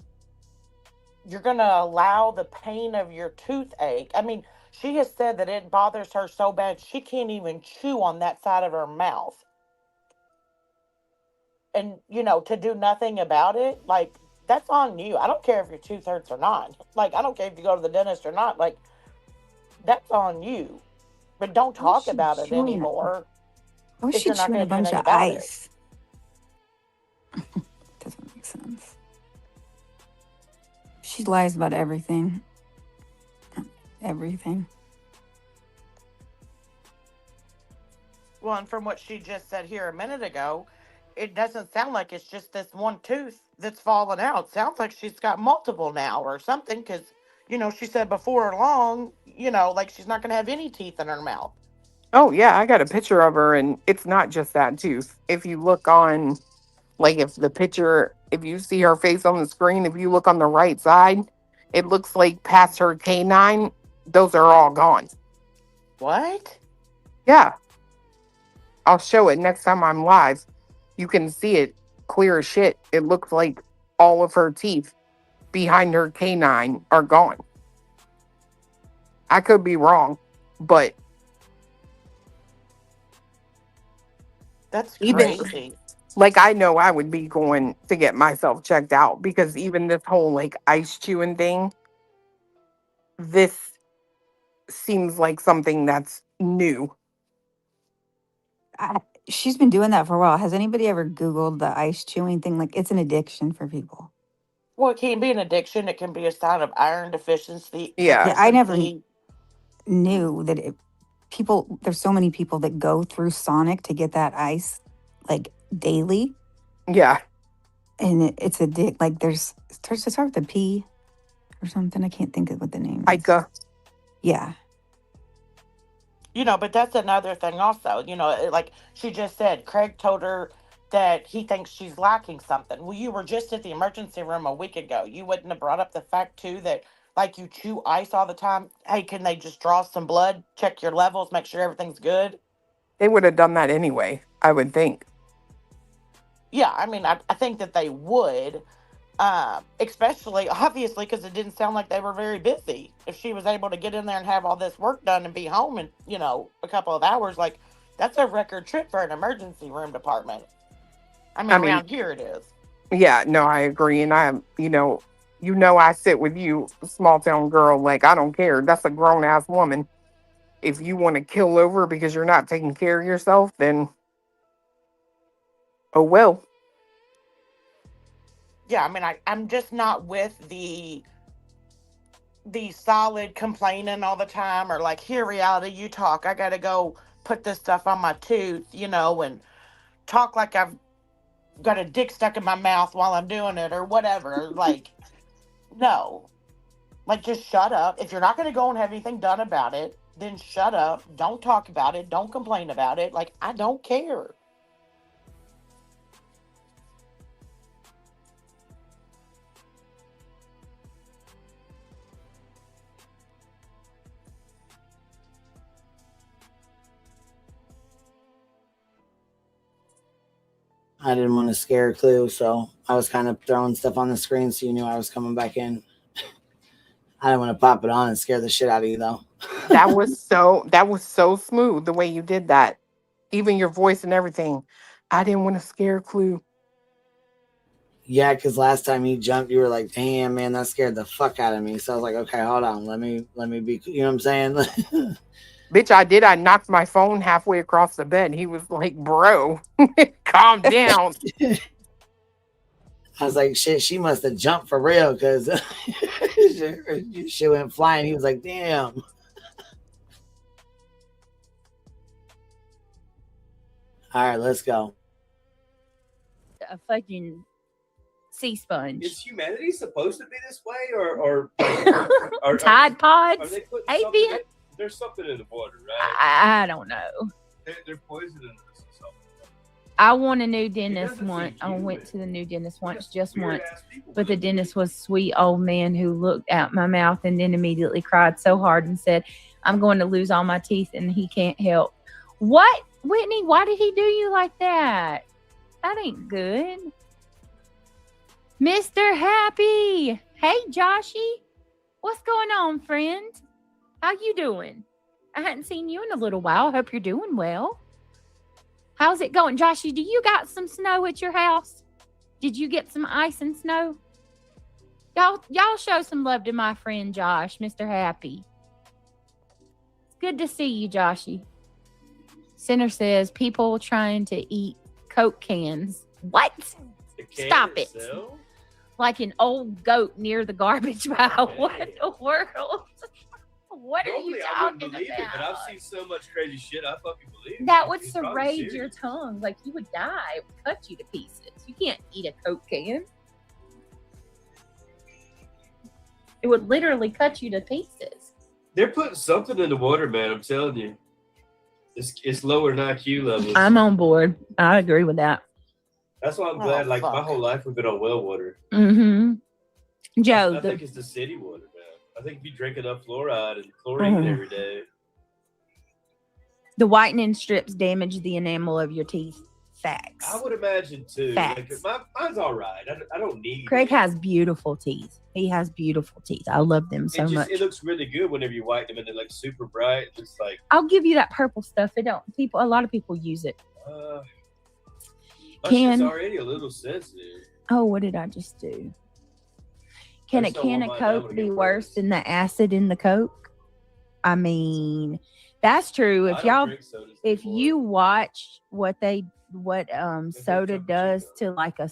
you're going to allow the pain of your toothache. I mean, she has said that it bothers her so bad she can't even chew on that side of her mouth. And, to do nothing about it, like, that's on you. I don't care if your tooth hurts or not. Like, I don't care if you go to the dentist or not. Like, that's on you. But don't talk about it anymore. How is if she you're not chewing a going to do bunch anything of about it. ice? Doesn't make sense. She lies about everything. Everything. Well, and from what she just said here a minute ago, it doesn't sound like it's just this one tooth that's fallen out. Sounds like she's got multiple now or something because, she said before long, like she's not going to have any teeth in her mouth. Oh yeah, I got a picture of her, and it's not just that tooth. If you look on, like, if you see her face on the screen, if you look on the right side, it looks like past her canine, those are all gone. What? Yeah, I'll show it next time I'm live. You can see it clear as shit. It looks like all of her teeth behind her canine are gone. I could be wrong, but That's even crazy. like I know I would be going to get myself checked out because even this whole like ice chewing thing, this seems like something that's new. She's been doing that for a while. Has anybody ever Googled the ice chewing thing? Like, it's an addiction for people. Well, it can be an addiction. It can be a sign of iron deficiency. Yeah, I never knew that there's so many people that go through Sonic to get that ice like daily. Yeah. And it's like it starts to start with a P or something. I can't think of what the name is. Ica. Yeah. But that's another thing also. Like she just said, Craig told her that he thinks she's lacking something. Well, you were just at the emergency room a week ago. You wouldn't have brought up the fact, too, that, like, you chew ice all the time. Hey, can they just draw some blood, check your levels, make sure everything's good? They would have done that anyway, I would think. Yeah, I mean, I think that they would. Especially, obviously, because it didn't sound like they were very busy. If she was able to get in there and have all this work done and be home in, a couple of hours, like, that's a record trip for an emergency room department. I mean, around here it is. Yeah, no, I agree. And I sit with you, small town girl, like, I don't care. That's a grown ass woman. If you want to kill over because you're not taking care of yourself, then, oh well. Yeah, I mean, I'm just not with the solid complaining all the time, or like, here, reality, you talk. I gotta go put this stuff on my tooth, and talk like I've got a dick stuck in my mouth while I'm doing it, or whatever. Like, no. Like, just shut up. If you're not gonna go and have anything done about it, then shut up. Don't talk about it. Don't complain about it. Like, I don't care. I didn't want to scare Clue, so I was kind of throwing stuff on the screen so you knew I was coming back in. I didn't want to pop it on and scare the shit out of you, though. That was so smooth the way you did that. Even your voice and everything. I didn't want to scare Clue. Yeah, because last time you jumped, you were like, damn, man, that scared the fuck out of me. So I was like, okay, hold on. Let me be, you know what I'm saying? Bitch, I did. I knocked my phone halfway across the bed. He was like, bro, calm down. I was like, shit, she must have jumped for real because she went flying. He was like, damn. All right, let's go. A fucking sea sponge. Is humanity supposed to be this way, or Tide Pods? Are they putting Avian? There's something in the water, right? I don't know. They're poisoning us or something. I want a new dentist once. I went to the new dentist once, just once. But the dentist was a sweet old man who looked at my mouth and then immediately cried so hard and said, I'm going to lose all my teeth and he can't help. What? Whitney, why did he do you like that? That ain't good. Mr. Happy. Hey, Joshy. What's going on, friend? How you doing? I hadn't seen you in a little while. Hope you're doing well. How's it going? Joshy, do you got some snow at your house? Did you get some ice and snow? Y'all show some love to my friend Josh, Mr. Happy. It's good to see you, Joshy. Center says people trying to eat Coke cans. What? Stop it. Like an old goat near the garbage pile. What in the world? What are you talking about? It, but I've seen so much crazy shit. I fucking believe it. That would serrate your tongue. Like, you would die. It would cut you to pieces. You can't eat a Coke can. It would literally cut you to pieces. They're putting something in the water, man. I'm telling you. It's lower than IQ levels. I'm on board. I agree with that. That's why I'm glad. Like my whole life, we've been on well water. Mm-hmm. Joe, I think it's the city water, man. I think if you drink enough fluoride and chlorine every day, the whitening strips damage the enamel of your teeth. Facts. I would imagine too. Facts. Like, mine's all right. I don't need. Craig has beautiful teeth. He has beautiful teeth. I love them so much. It looks really good whenever you whiten them, and they're like super bright. It's like I'll give you that purple stuff. A lot of people use it. my shit's already a little sensitive. Oh, what did I just do? Can a can of Coke be worse than the acid in the Coke? I mean, that's true. If you watch what soda does to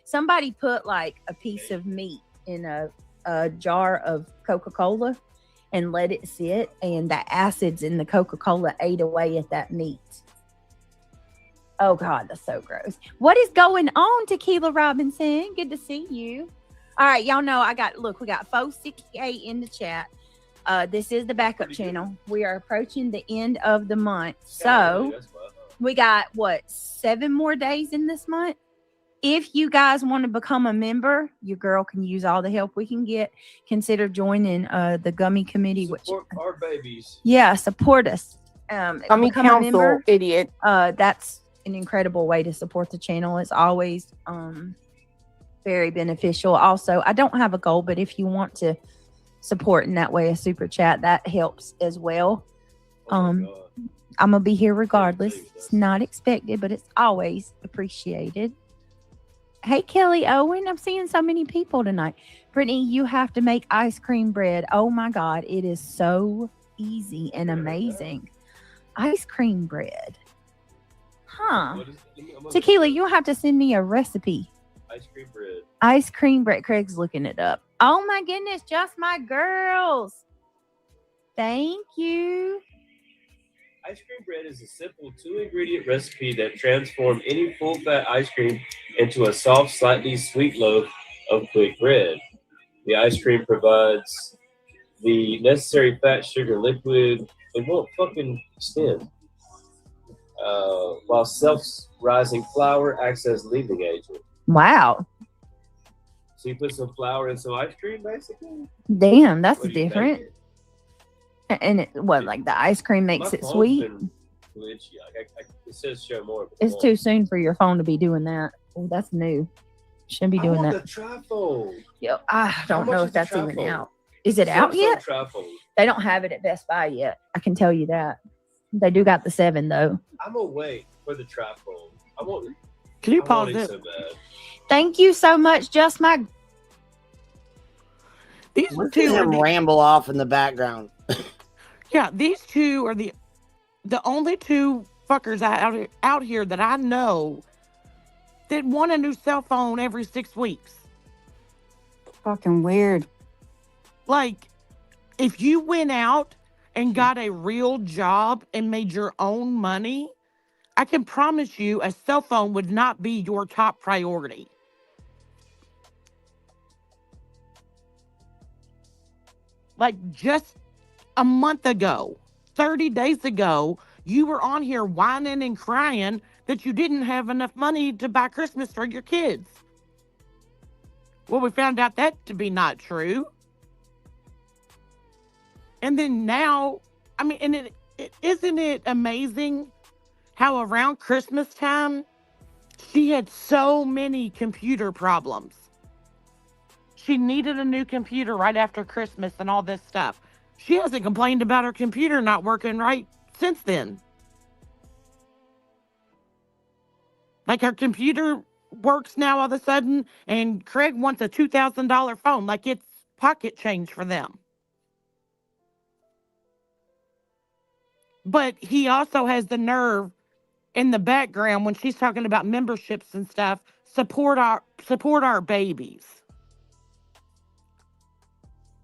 somebody put like a piece of meat in a jar of Coca-Cola and let it sit, and the acids in the Coca-Cola ate away at that meat. Oh God, that's so gross. What is going on, Tequila Robinson? Good to see you. All right, y'all know we got 468 in the chat. This is the backup channel. We are approaching the end of the month. So we got 7 more days in this month. If you guys want to become a member, your girl can use all the help we can get. Consider joining the Gummy Committee. Support our babies. Yeah, support us. Gummy Council, idiot. That's an incredible way to support the channel. It's always very beneficial. Also, I don't have a goal, but if you want to support in that way, a super chat, that helps as well. I'm gonna be here regardless. It's not expected, but it's always appreciated. Hey, Kelly Owen, I'm seeing so many people tonight. Brittany, you have to make ice cream bread. Oh my God, it is so easy and amazing. Ice cream bread. Huh. Tequila, you'll have to send me a recipe. Ice cream bread. Ice cream bread. Craig's looking it up. Oh my goodness, just my girls. Thank you. Ice cream bread is a simple 2-ingredient recipe that transforms any full-fat ice cream into a soft, slightly sweet loaf of quick bread. The ice cream provides the necessary fat, sugar, liquid. It won't fucking extend. While self-rising flour acts as leavening agent. Wow. So you put some flour in some ice cream, basically? Damn, that's different. And the ice cream makes it sweet? It says show more. It's too soon for your phone to be doing that. Oh, that's new. Shouldn't be doing that. The trifold. Yo, I don't know if that's even out. Is it out yet? They don't have it at Best Buy yet. I can tell you that. They do got the 7 though. I'm gonna wait for the trifold. I want. Can you pause it? So bad. Thank you so much, just my. These two ramble off in the background. Yeah, these two are the only two fuckers out here that I know that want a new cell phone every 6 weeks. Fucking weird. Like, if you went out and got a real job and made your own money, I can promise you a cell phone would not be your top priority. Like, just a month ago, 30 days ago, you were on here whining and crying that you didn't have enough money to buy Christmas for your kids. Well, we found out that to be not true. And then now, I mean, and isn't it amazing how around Christmas time, she had so many computer problems. She needed a new computer right after Christmas and all this stuff. She hasn't complained about her computer not working right since then. Like, her computer works now all of a sudden, and Craig wants a $2,000 phone. Like, it's pocket change for them. But he also has the nerve in the background when she's talking about memberships and stuff, support our babies.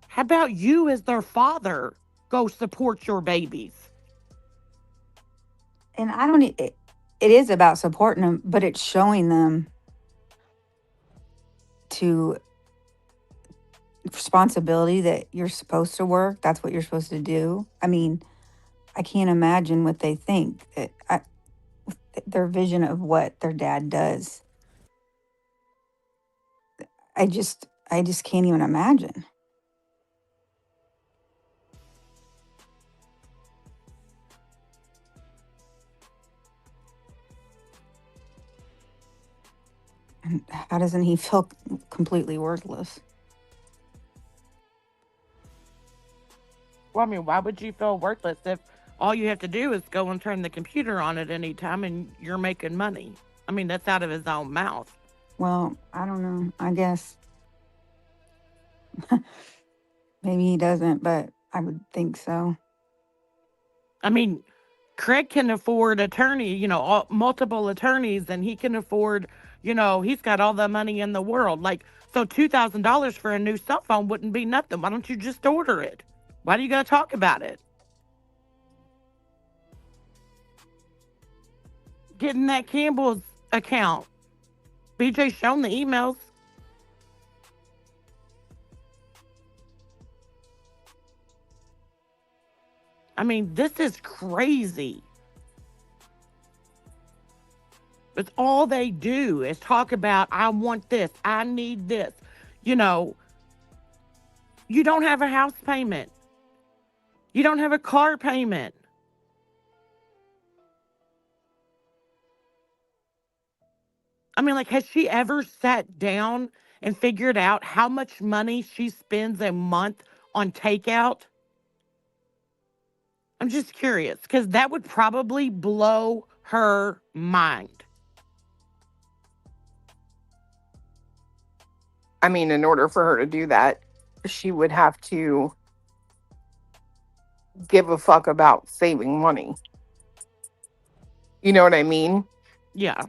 How about you as their father go support your babies? And I don't, it is about supporting them, but it's showing them to responsibility that you're supposed to work. That's what you're supposed to do. I mean, I can't imagine what they think. Their vision of what their dad does. I just can't even imagine. And how doesn't he feel completely worthless? Well, I mean, why would you feel worthless if all you have to do is go and turn the computer on at any time and you're making money? I mean, that's out of his own mouth. Well, I don't know. I guess maybe he doesn't, but I would think so. I mean, Craig can afford multiple attorneys, and he can afford, he's got all the money in the world. Like, so $2,000 for a new cell phone wouldn't be nothing. Why don't you just order it? Why do you got to talk about it? Getting that Campbell's account. BJ shown the emails. I mean, this is crazy. It's all they do is talk about, I want this, I need this. You don't have a house payment. You don't have a car payment. I mean, like, has she ever sat down and figured out how much money she spends a month on takeout? I'm just curious, because that would probably blow her mind. I mean, in order for her to do that, she would have to give a fuck about saving money. You know what I mean? Yeah.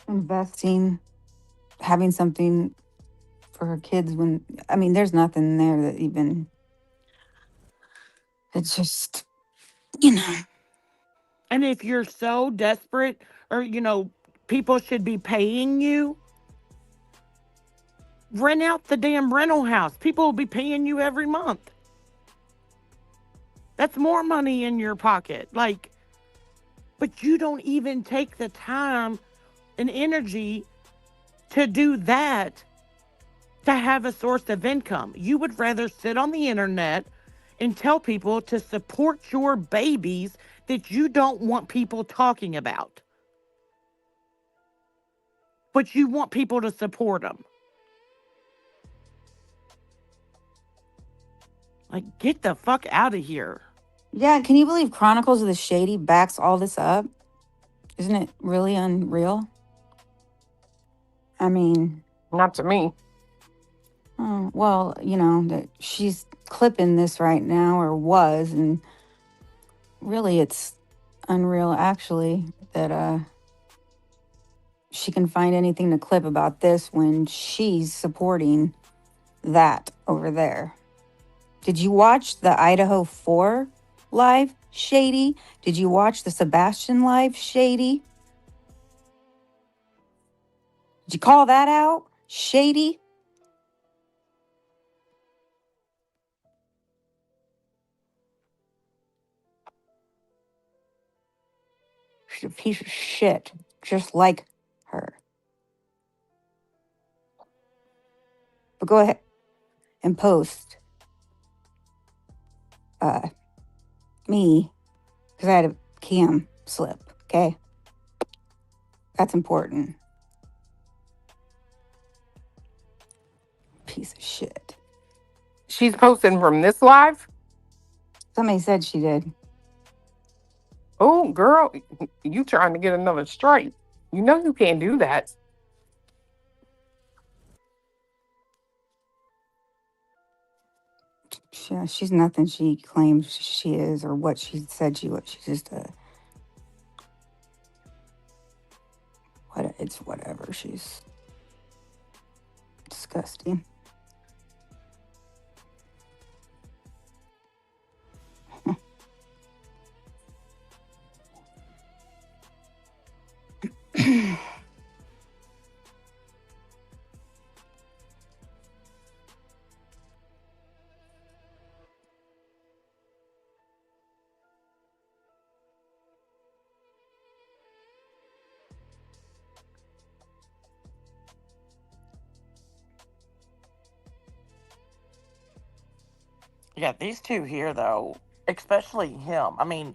Investing, having something for her kids there's nothing there that even, it's just, And if you're so desperate or, people should be paying you, rent out the damn rental house. People will be paying you every month. That's more money in your pocket. But you don't even take the time and energy to do that, to have a source of income. You would rather sit on the internet and tell people to support your babies that you don't want people talking about. But you want people to support them. Like, get the fuck out of here. Yeah, can you believe Chronicles of the Shady backs all this up? Isn't it really unreal? I mean... Not to me. Well, that she's clipping this right now, or was, and really it's unreal, actually, that she can find anything to clip about this when she's supporting that over there. Did you watch the Idaho 4 live, Shady? Did you watch the Sebastian live, Shady? Did you call that out, Shady? She's a piece of shit, just like her. But go ahead and post me, because I had a cam slip, okay? That's important. Piece of shit. She's posting from this live? Somebody said she did. Oh, girl, you trying to get another strike. You know you can't do that. Yeah, she's nothing she claims she is, or what she said she was. She's just it's whatever. She's disgusting. Yeah, these two here, though, especially him. I mean,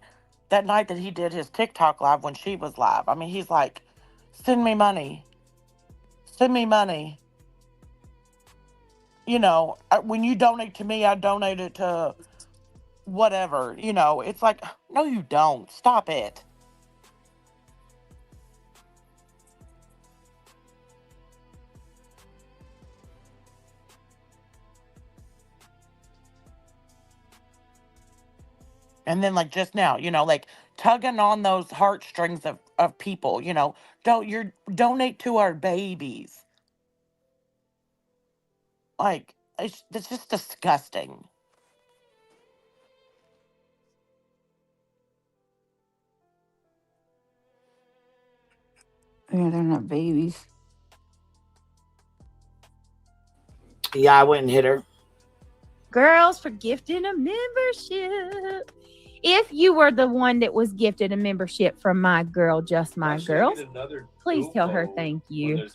that night that he did his TikTok live when she was live, I mean, he's like, send me money. Send me money. You know, when you donate to me, I donate it to whatever. You know, it's like, no, you don't. Stop it. And then, like, just now, you know, like, tugging on those heartstrings of people, you know, donate to our babies. Like, it's just disgusting. Yeah, they're not babies. Yeah, I wouldn't hit her. Girls for gifting a membership. If you were the one that was gifted a membership from my girl, just my girl, please tell her thank you.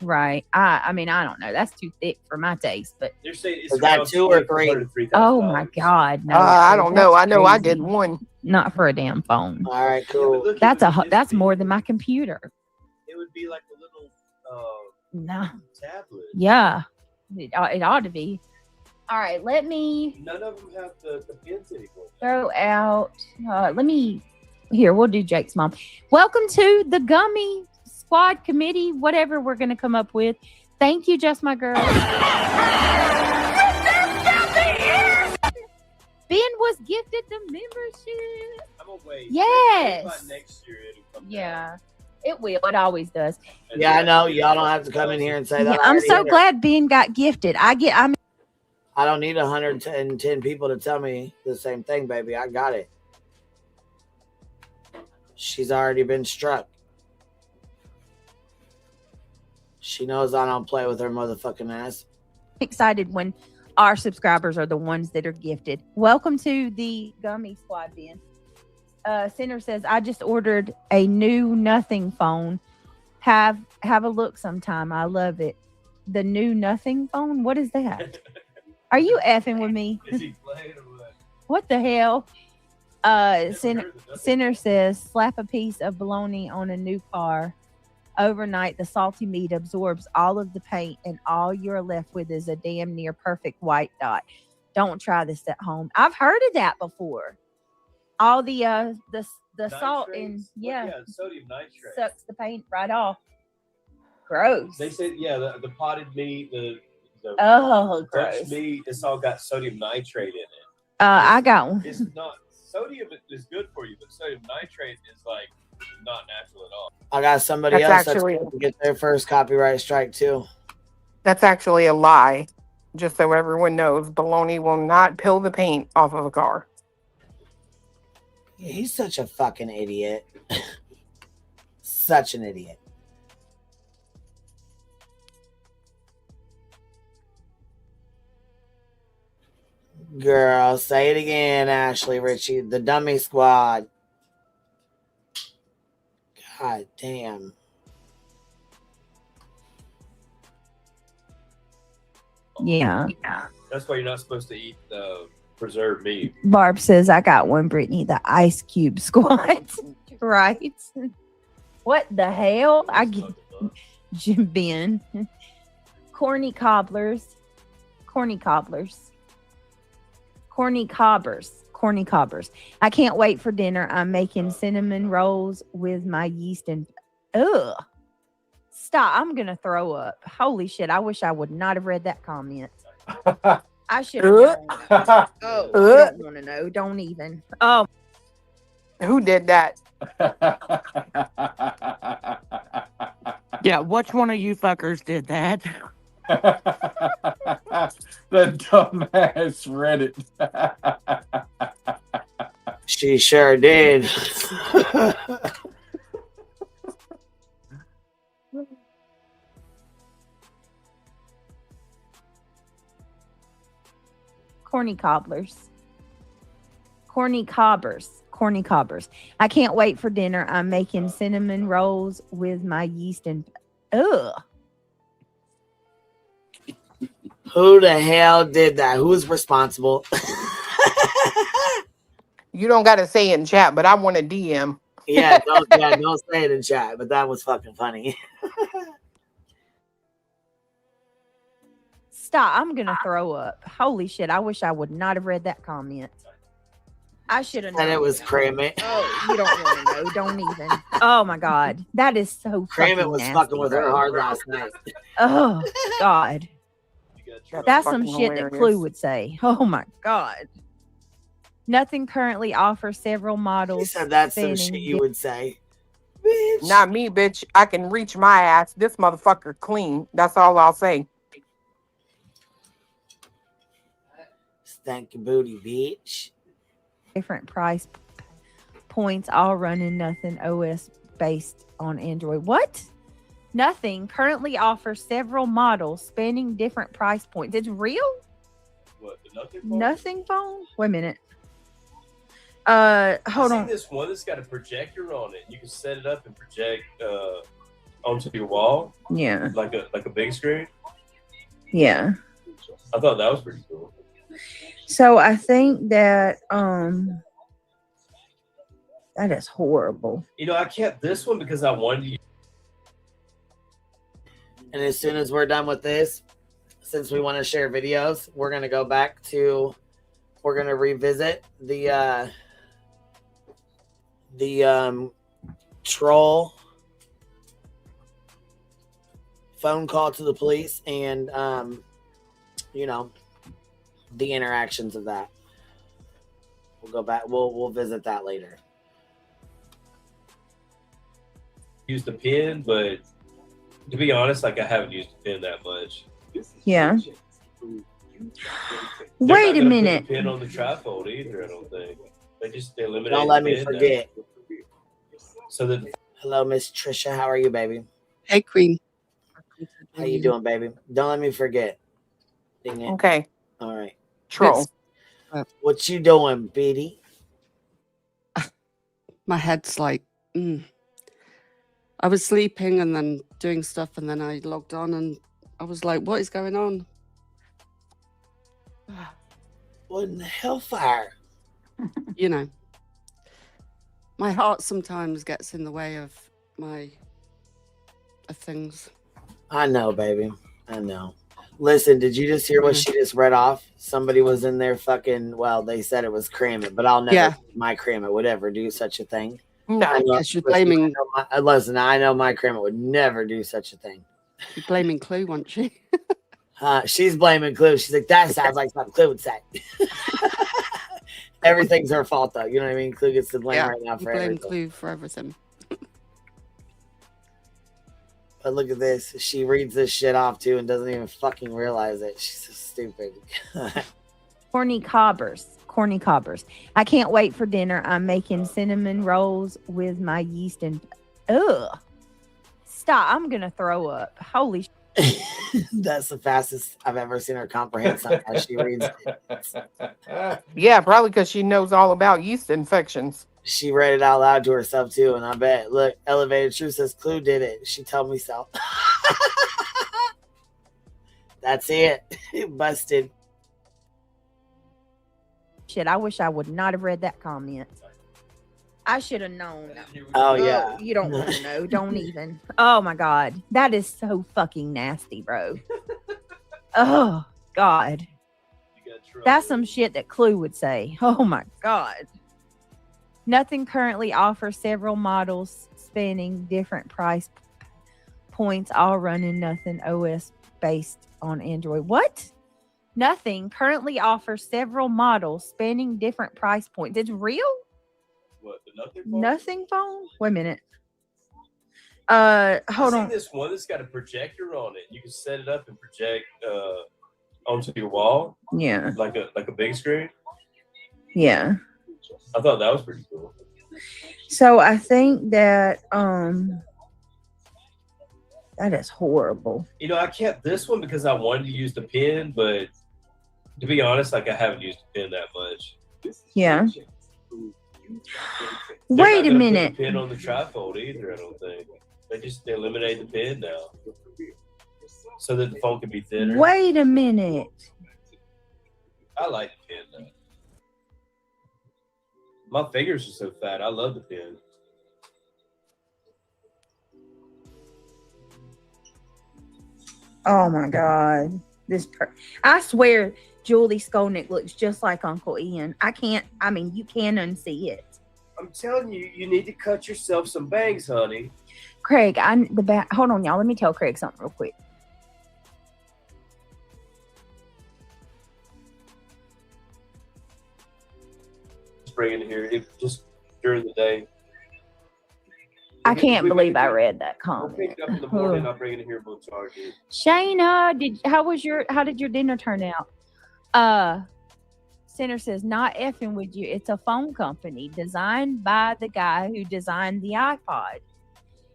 Right. I mean, I don't know. That's too thick for my taste, but They're saying is that 2 or 3? Oh my God. No. I don't know. I know I crazy. did one. Not for a damn phone. All right, cool. Yeah, That's more than my computer. It would be like a little No. tablet. Yeah. It ought to be. All right, let me None of them have the pins anymore. throw out. We'll do Jake's mom. Welcome to the Gummy Squad Committee, whatever we're going to come up with. Thank you, Just My Girl. Ben was gifted the membership. I'm gonna wait. Yes. By next year it'll come Yeah, it will. It always does. Yeah, I know. Y'all don't have to come in here and say that. Yeah, I'm so glad Ben got gifted. I don't need 110 people to tell me the same thing, baby. I got it. She's already been struck. She knows I don't play with her motherfucking ass. excited when our subscribers are the ones that are gifted. Welcome to the Gummy Squad, Ben. Center says, I just ordered a new nothing phone. Have a look sometime. I love it. The new nothing phone? What is that? Are you effing with me? Is he playing or what? What the hell? Center says, slap a piece of bologna on a new car. Overnight, the salty meat absorbs all of the paint, and all you're left with is a damn near perfect white dot. Don't try this at home. I've heard of that before. All the salt and sodium nitrate sucks the paint right off. Gross. They said the potted meat, the gross meat, it's all got sodium nitrate in it. I got one. It's not sodium is good for you, but sodium nitrate is like not natural at all. I got somebody That's else actually- that's going to get their first copyright strike too. That's actually a lie. Just so everyone knows, baloney will not peel the paint off of a car. He's such a fucking idiot. Such an idiot. Girl, say it again, Ashley Ritchie. The Dummy Squad. God damn. Yeah. That's why you're not supposed to eat the preserved meat. Barb says, I got one, Brittany, the Ice Cube Squad. Right? What the hell? I get Jim Ben. Corny cobblers. Corny cobbers. I can't wait for dinner. I'm making cinnamon rolls with my yeast and ugh. Stop. I'm gonna throw up. Holy shit. I wish I would not have read that comment. I should have known. Oh, I don't want to know. Don't even. Oh. Who did that? Yeah, which one of you fuckers did that? The dumbass Reddit. She sure did. Corny cobblers. I can't wait for dinner. I'm making cinnamon rolls with my yeast and ugh. Who the hell did that? Who's responsible? You don't got to say it in chat, but I want a DM. Yeah, don't say it in chat. But that was fucking funny. Stop. I'm going to throw up. Holy shit. I wish I would not have read that comment. I should have known. And it was Kramit. Oh, you don't want to know. Don't even. Oh, my God. That is so fucking Kramit was nasty, fucking with her bro. hard last night. Oh, God. That's some fucking shit that hilarious. Clue would say. Oh, my God. Nothing currently offers several models. He said that's some spanning shit you would say. Bitch. Not me, bitch. I can reach my ass. This motherfucker clean. That's all I'll say. Stanky booty, bitch. different price points, all running nothing OS based on Android. What? Nothing currently offers several models spanning different price points. It's real? What, the nothing phone? Nothing phone? Wait a minute. Hold I've on. seen this one that's got a projector on it. You can set it up and project onto your wall. Yeah. Like a big screen. Yeah. I thought that was pretty cool. So I think that that is horrible. You know, I kept this one because I wanted to. And as soon as we're done with this, since we want to share videos, we're going to go back to, we're going to revisit the troll phone call to the police and, you know, the interactions of that. We'll go back. We'll visit that later. Use the pen, but to be honest, like I haven't used the pen that much. Yeah. They're Wait not a gonna minute. put the pen on the trifold either. I don't think they eliminate. Don't let the me pen now. forget. So that Hello, Miss Trisha. How are you, baby? Hey, Queen. How you doing, baby? Don't let me forget. Dang it. Okay. All right. Troll. What you doing, Biddy? My head's like, I was sleeping and then doing stuff, and then I logged on and I was like, what is going on? What in the hellfire? You know, my heart sometimes gets in the way of things. I know, baby. I know. Listen, did you just hear what she just read off? Somebody was in there fucking, well, they said it was Kramit, but I'll never, my Kramit would ever do such a thing. No, because you're blaming. Listen, I know my Kramit would never do such a thing. You're blaming Clue, wasn't she? She's blaming Clue. She's like, that sounds like something Clue would say. Everything's her fault, though. You know what I mean? Clue gets the blame right now you for blame everything. Clue for everything. But look at this. She reads this shit off, too, and doesn't even fucking realize it. She's so stupid. Corny cobbers. I can't wait for dinner. I'm making cinnamon rolls with my yeast and ugh. Stop. I'm gonna throw up. Holy That's the fastest I've ever seen her comprehend something as she reads it. Yeah, probably because she knows all about yeast infections. She read it out loud to herself too, and I bet. Look, Elevated Truth says Clue did it. She told me so. That's it. Busted. shit. I wish I would not have read that comment. I should have known. Oh yeah. You don't want to know. Don't even. Oh my God. That is so fucking nasty, bro. Oh God. That's some shit that Clue would say. Oh my God. Nothing currently offers several models spanning different price points, all running nothing OS based on Android. What? Nothing currently offers several models spanning different price points. It's real? What, the nothing phone? Nothing phone? Wait a minute. Hold I've on. seen this one that's got a projector on it. You can set it up and project onto your wall. Yeah. Like a big screen. Yeah. I thought that was pretty cool. So I think that that is horrible. You know, I kept this one because I wanted to use the pen, but to be honest, like I haven't used the pen that much. Yeah. They're Wait not a gonna minute. Put the pen on the trifold either. I don't think they eliminate the pen now, so that the phone can be thinner. Wait a minute. I like the pen though. My fingers are so fat. I love the pen. Oh my God. I swear Julie Skolnick looks just like Uncle Ian. You can unsee it. I'm telling you, you need to cut yourself some bangs, honey. Craig, hold on, y'all. Let me tell Craig something real quick. Just bring it here. Just during the day. I can't believe I read that comment. We'll pick it up in the morning. I'll bring it in here and we'll charge it. Shayna, how did your dinner turn out? Center says, not effing with you. It's a phone company designed by the guy who designed the iPod.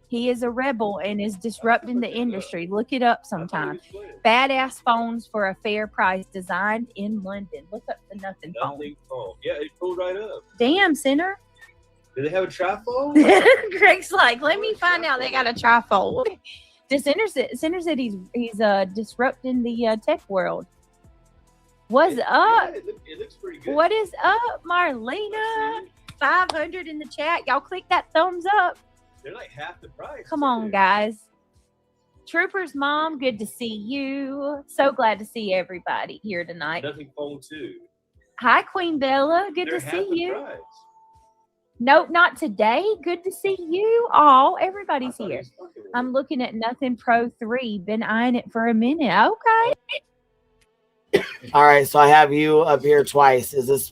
He is a rebel and is disrupting the industry. Look it up sometime. Badass phones for a fair price, designed in London. Look up the Nothing phone. Yeah, it pulled right up. Damn, Center. Do they have a trifold? Greg's like, let me find out they got a trifold. Center said he's disrupting the tech world. What's up? Yeah, it looks pretty good. What is up, Marlena? 500 in the chat. Y'all click that thumbs up. They're like half the price. Come on, guys. Trooper's mom, good to see you. So glad to see everybody here tonight. Nothing phone too. Hi, Queen Bella. Good They're to half see the you. price. Nope, not today. Good to see you all. Everybody's here. I'm looking at Nothing Pro 3. Been eyeing it for a minute. Okay. All right, so I have you up here twice. Is this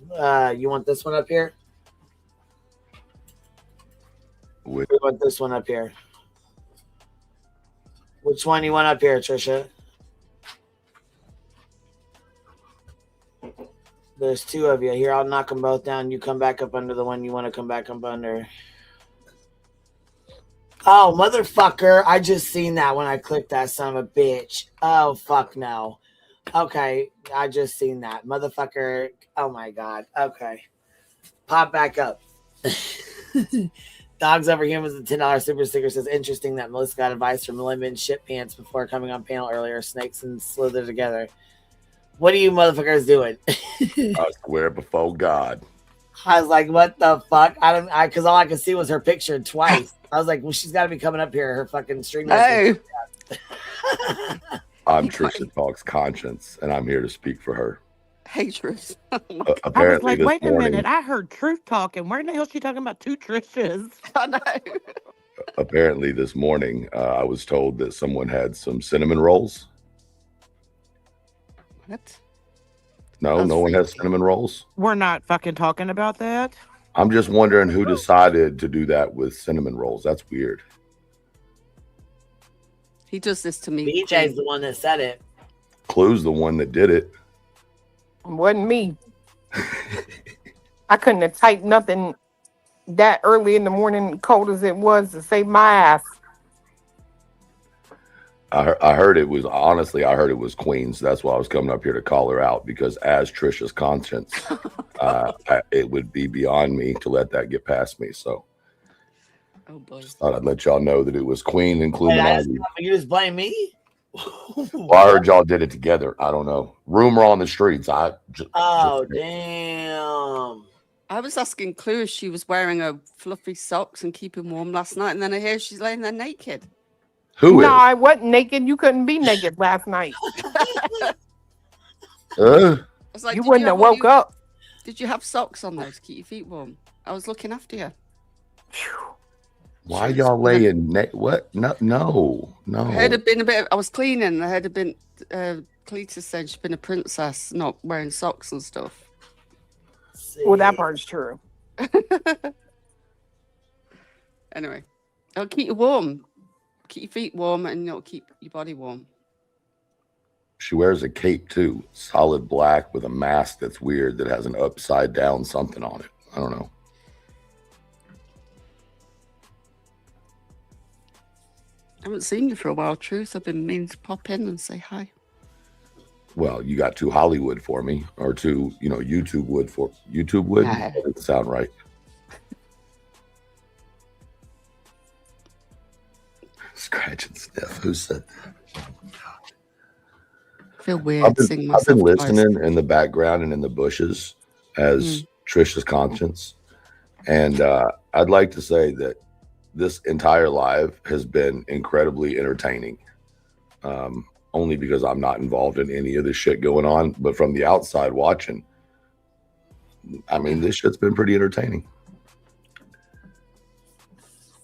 you want this one up here? We want this one up here. Which one you want up here, Trisha? There's two of you. Here, I'll knock them both down. You come back up under the one you want to come back up under. Oh, motherfucker. I just seen that when I clicked that son of a bitch. Oh, fuck no. Okay, I just seen that. Motherfucker. Oh, my God. Okay. Pop back up. Dogs Over Humans, the $10 super sticker says, interesting that Melissa got advice from lemon shit pants before coming on panel earlier. Snakes and slither together. What are you motherfuckers doing? I swear before God. I was like, what the fuck? Because all I could see was her picture twice. I was like, well, she's got to be coming up here. Her fucking stream. Hey. I'm Trisha Talks Conscience, and I'm here to speak for her. Hey, Trish. I was like, wait a minute. I heard Truth talking. Where in the hell is she talking about two Trishas? I know. Apparently this morning, I was told that someone had some cinnamon rolls. What? No, no one has cinnamon rolls? We're not fucking talking about that. I'm just wondering who decided to do that with cinnamon rolls. That's weird. He does this to me. BJ's the one that said it. Clue's the one that did it. Wasn't me. I couldn't have typed nothing that early in the morning, cold as it was, to save my ass. I heard it was, honestly, I heard it was Queen's. That's why I was coming up here to call her out, because as Trisha's conscience, it would be beyond me to let that get past me. So oh boy. Just thought I'd let y'all know that it was Queen, including You just blame me? Well, I heard y'all did it together. I don't know. Rumor on the streets. Damn. I was asking Clue if she was wearing her fluffy socks and keeping warm last night, and then I hear she's laying there naked. Who No, is? I wasn't naked. You couldn't be naked last night. I was like, You did wouldn't have one of woke up. Did you have socks on there to keep your feet warm? I was looking after you. Why y'all laying? What? No. Her head had been a bit. I was cleaning. The head had been. Cletus said she'd been a princess, not wearing socks and stuff. Well, that part's true. Anyway, it'll keep you warm. Keep your feet warm, and it'll keep your body warm. She wears a cape too, solid black with a mask that's weird that has an upside down something on it. I don't know. I haven't seen you for a while, Truth. I've been meaning to pop in and say hi. Well, you got two Hollywood for me, or two, YouTube wood for YouTube wood. Nah. That doesn't sound right. Scratch and sniff. Who said that? I feel weird I've seeing been myself. listening in the background and in the bushes as Trisha's conscience, And I'd like to say that this entire live has been incredibly entertaining. Only because I'm not involved in any of this shit going on, but from the outside watching, I mean, this shit's been pretty entertaining.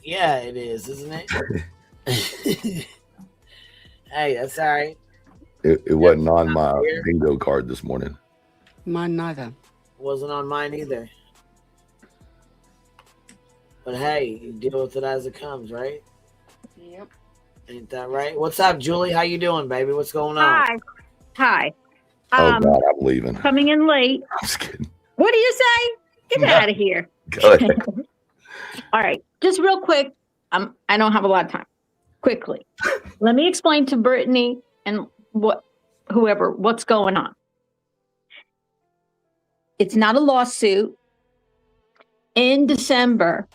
Yeah, it is, isn't it? Hey, that's all right. It wasn't on my bingo card this morning. Mine neither. Wasn't on mine either. But hey, you deal with it as it comes, right? Yep. Ain't that right? What's up, Julie? How you doing, baby? What's going on? Hi. Oh God, I'm leaving. Coming in late. I'm just kidding. What do you say? Get out of here. Go ahead. All right. Just real quick. I don't have a lot of time. Quickly. Let me explain to Brittany and what's going on. It's not a lawsuit. In December,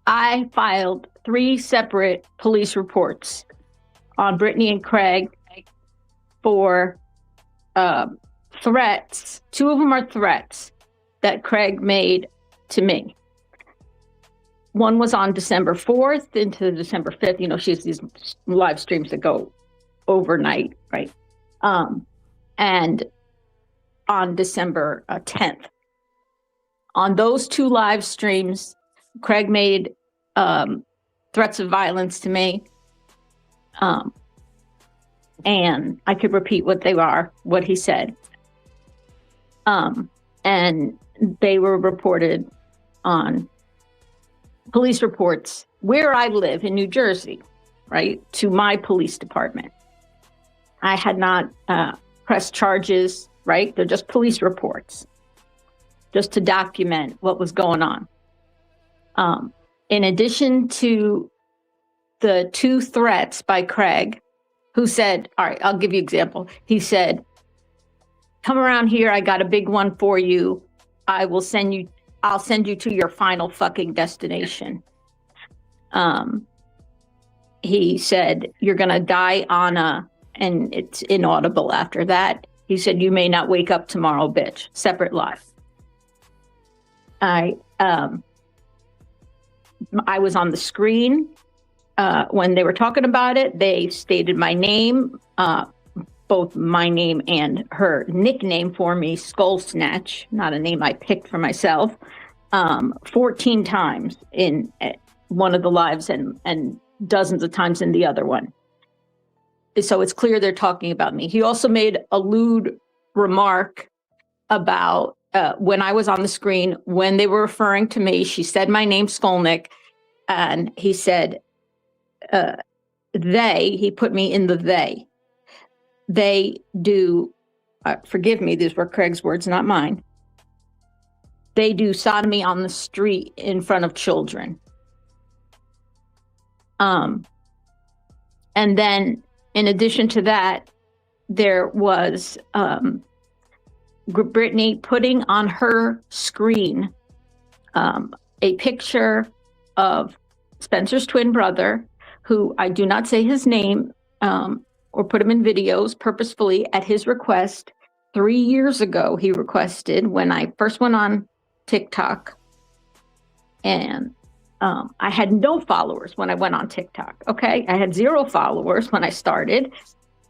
I filed 3 separate police reports on Brittany and Craig for threats. 2 of them are threats that Craig made to me. One was on December 4th into December 5th. You know, she has these live streams that go overnight, right? And on December 10th. On those 2 live streams, Craig made threats of violence to me. And I could repeat what they are, what he said. And they were reported on police reports where I live in New Jersey, right, to my police department. I had not pressed charges, right? They're just police reports, just to document what was going on. In addition to the 2 threats by Craig, who said, all right, I'll give you an example. He said, come around here. I got a big one for you. I'll send you to your final fucking destination. He said, you're going to die and it's inaudible after that. He said, you may not wake up tomorrow, bitch. Separate live. I was on the screen when they were talking about it. They stated my name, both my name and her nickname for me, Skull Snatch, not a name I picked for myself, 14 times in one of the lives and dozens of times in the other one. So it's clear they're talking about me. He also made a lewd remark about when I was on the screen, when they were referring to me, she said my name, Skolnick, and he said, he put me in the they. They do, forgive me, these were Craig's words, not mine. They do sodomy on the street in front of children. And then in addition to that, there was Brittany putting on her screen a picture of Spencer's twin brother, who I do not say his name or put him in videos purposefully at his request. 3 years ago, he requested when I first went on TikTok, and I had no followers when I went on TikTok. Okay, I had 0 followers when I started.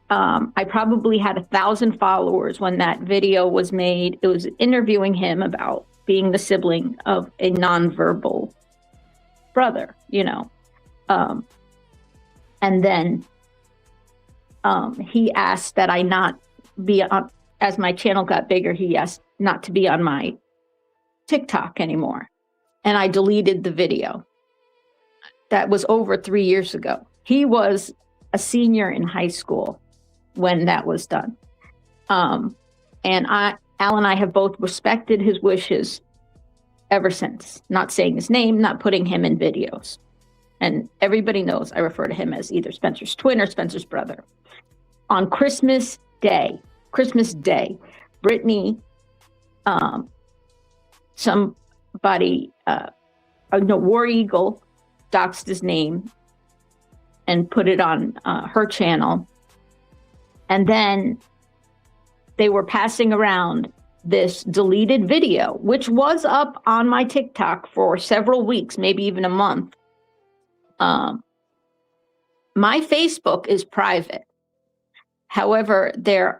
I probably had 1,000 followers when that video was made. It was interviewing him about being the sibling of a nonverbal brother, you know. And then he asked that I not be on, as my channel got bigger, he asked not to be on my TikTok anymore. And I deleted the video. That was over 3 years ago. He was a senior in high school when that was done. And Al and I have both respected his wishes ever since. Not saying his name, not putting him in videos. And everybody knows I refer to him as either Spencer's twin or Spencer's brother. On Christmas Day, Brittany, somebody, War Eagle doxed his name and put it on her channel. And then they were passing around this deleted video, which was up on my TikTok for several weeks, maybe even a month. My Facebook is private. However, there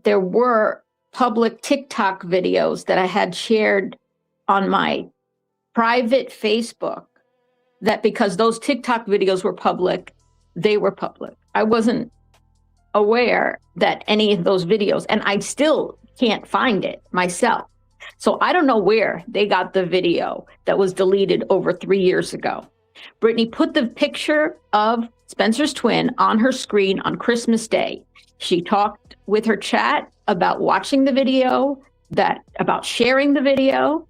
were public TikTok videos that I had shared on my private Facebook that, because those TikTok videos were public, they were public. I wasn't aware that any of those videos, and I still can't find it myself. So I don't know where they got the video that was deleted over 3 years ago. Brittany put the picture of Spencer's twin on her screen on Christmas Day. She talked with her chat about watching the video, about sharing the video,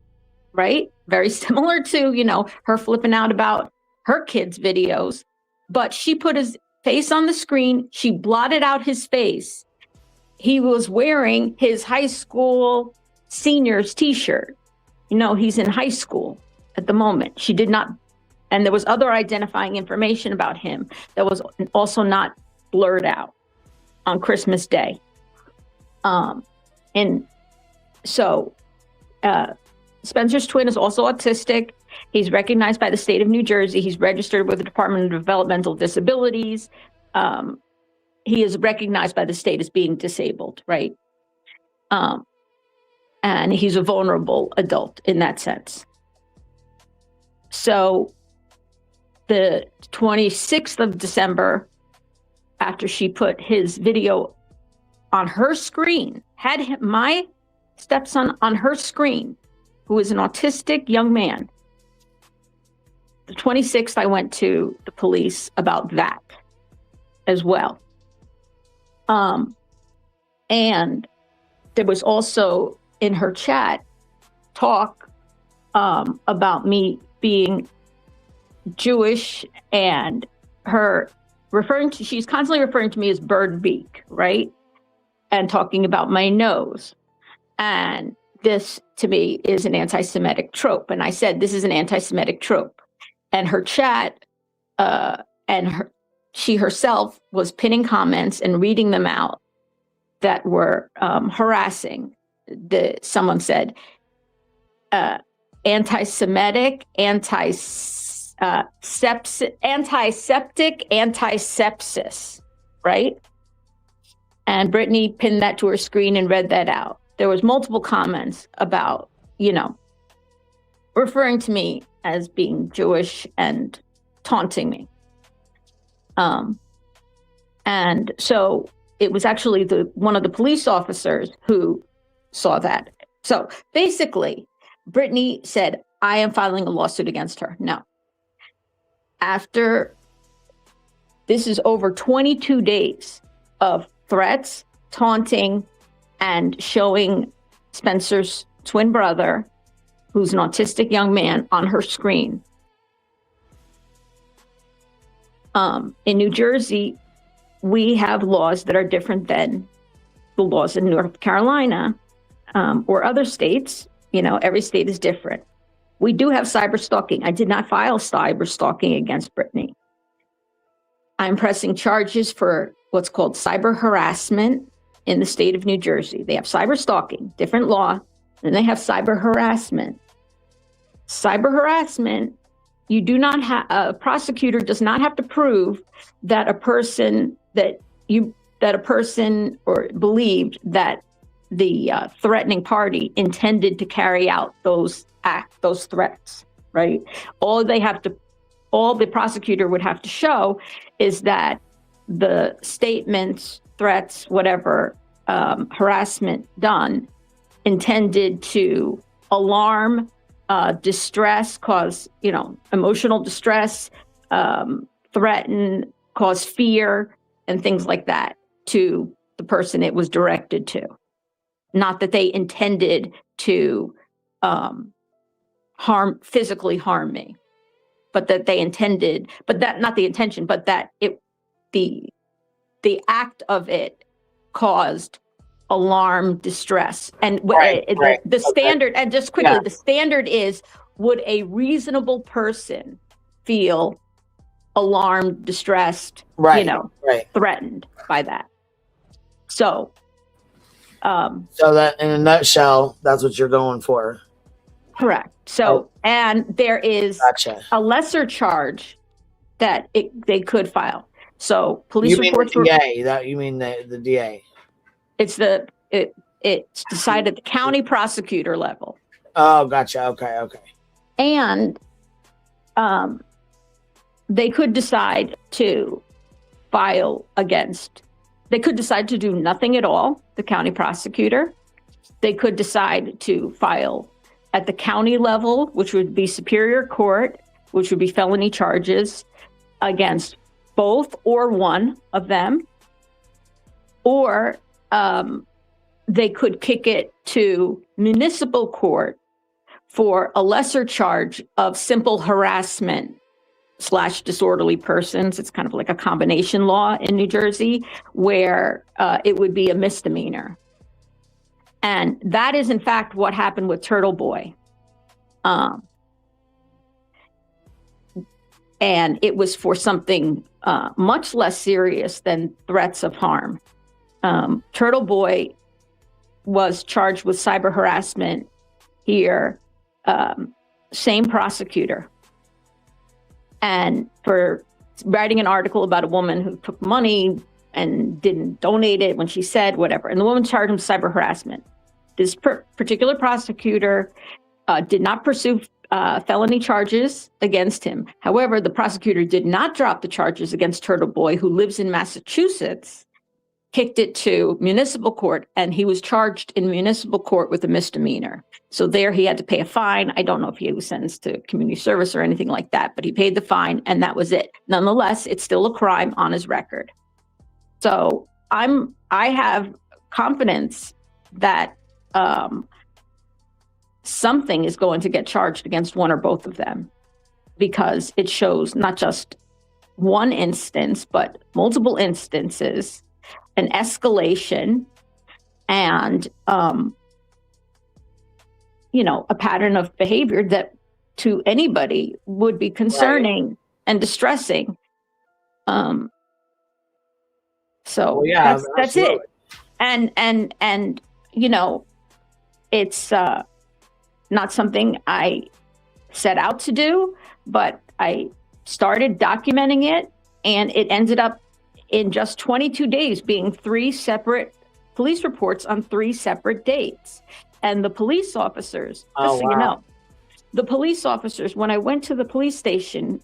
right? Very similar to, her flipping out about her kids' videos. But she put his face on the screen. She blotted out his face. He was wearing his high school seniors t-shirt. He's in high school at the moment. She did not, and there was other identifying information about him that was also not blurred out on Christmas Day. And so Spencer's twin is also autistic. He's recognized by the state of New Jersey. He's registered with the Department of Developmental Disabilities. He is recognized by the state as being disabled, right? And he's a vulnerable adult in that sense. So the 26th of December, after she put his video on her screen, had my stepson on her screen, who is an autistic young man. The 26th, I went to the police about that as well. And there was also in her chat talk about me being Jewish, and her she's constantly referring to me as bird beak, right? And talking about my nose. And this, to me, is an anti-Semitic trope. And I said, this is an anti-Semitic trope. And her chat, she herself was pinning comments and reading them out that were harassing. Someone said, anti-Semitic, antiseptic, antisepsis, right? And Brittany pinned that to her screen and read that out. There was multiple comments about, referring to me as being Jewish and taunting me. And so it was actually one of the police officers who saw that. So basically, Brittany said, I am filing a lawsuit against her. No. After, this is over 22 days of threats, taunting, and showing Spencer's twin brother, who's an autistic young man, on her screen. In New Jersey, we have laws that are different than the laws in North Carolina or other states. Every state is different. We do have cyber stalking. I did not file cyber stalking against Brittany. I'm pressing charges for what's called cyber harassment in the state of New Jersey. They have cyber stalking, different law, and they have cyber harassment. Cyber harassment, a prosecutor does not have to prove that a person or believed that the threatening party intended to carry out those threats, right? All the prosecutor would have to show is that the statements, threats, whatever, harassment done intended to alarm, distress, cause, emotional distress, threaten, cause fear, and things like that to the person it was directed to. Not that they intended to physically harm me, but that they intended, not the intention, but that the act of it caused alarm, distress. And the standard, and just quickly, the standard is, would a reasonable person feel alarmed, distressed, threatened by that? So So that, in a nutshell, that's what you're going for. Correct. So, and there is Gotcha. a lesser charge that they could file. So police You mean reports the DA? That you mean the DA? It's decided at the county prosecutor level. Oh, gotcha. Okay. And they could decide to file against, they could decide to do nothing at all, the county prosecutor. They could decide to file at the county level, which would be Superior Court, which would be felony charges against both or one of them. Or they could kick it to municipal court for a lesser charge of simple harassment / disorderly persons. It's kind of like a combination law in New Jersey where it would be a misdemeanor. And that is in fact what happened with Turtle Boy. And it was for something much less serious than threats of harm. Turtle Boy was charged with cyber harassment here, same prosecutor. And for writing an article about a woman who took money and didn't donate it when she said whatever. And the woman charged him with cyber harassment. This particular prosecutor did not pursue felony charges against him. However, the prosecutor did not drop the charges against Turtle Boy, who lives in Massachusetts, kicked it to municipal court, and he was charged in municipal court with a misdemeanor. So there he had to pay a fine. I don't know if he was sentenced to community service or anything like that, but he paid the fine and that was it. Nonetheless, it's still a crime on his record. So I have confidence that something is going to get charged against one or both of them, because it shows not just one instance, but multiple instances, an escalation, and a pattern of behavior that to anybody would be concerning and distressing. So that's it. And it's not something I set out to do, but I started documenting it, and it ended up in just 22 days being 3 separate police reports on 3 separate dates. And the police officers, just so you know, the police officers, when I went to the police station,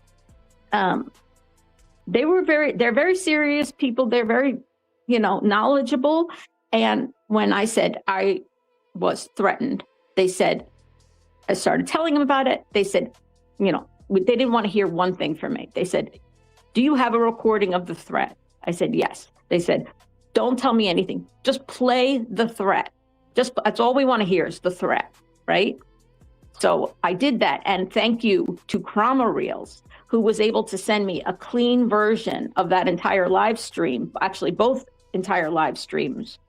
they're very serious people. They're very, knowledgeable. And when I said I was threatened, they said, I started telling them about it. They said, they didn't want to hear one thing from me. They said, do you have a recording of the threat? I said, yes. They said, don't tell me anything. Just play the threat. That's all we want to hear is the threat, right? So I did that. And thank you to Krama Reels, who was able to send me a clean version of that entire live stream, actually both entire live streams.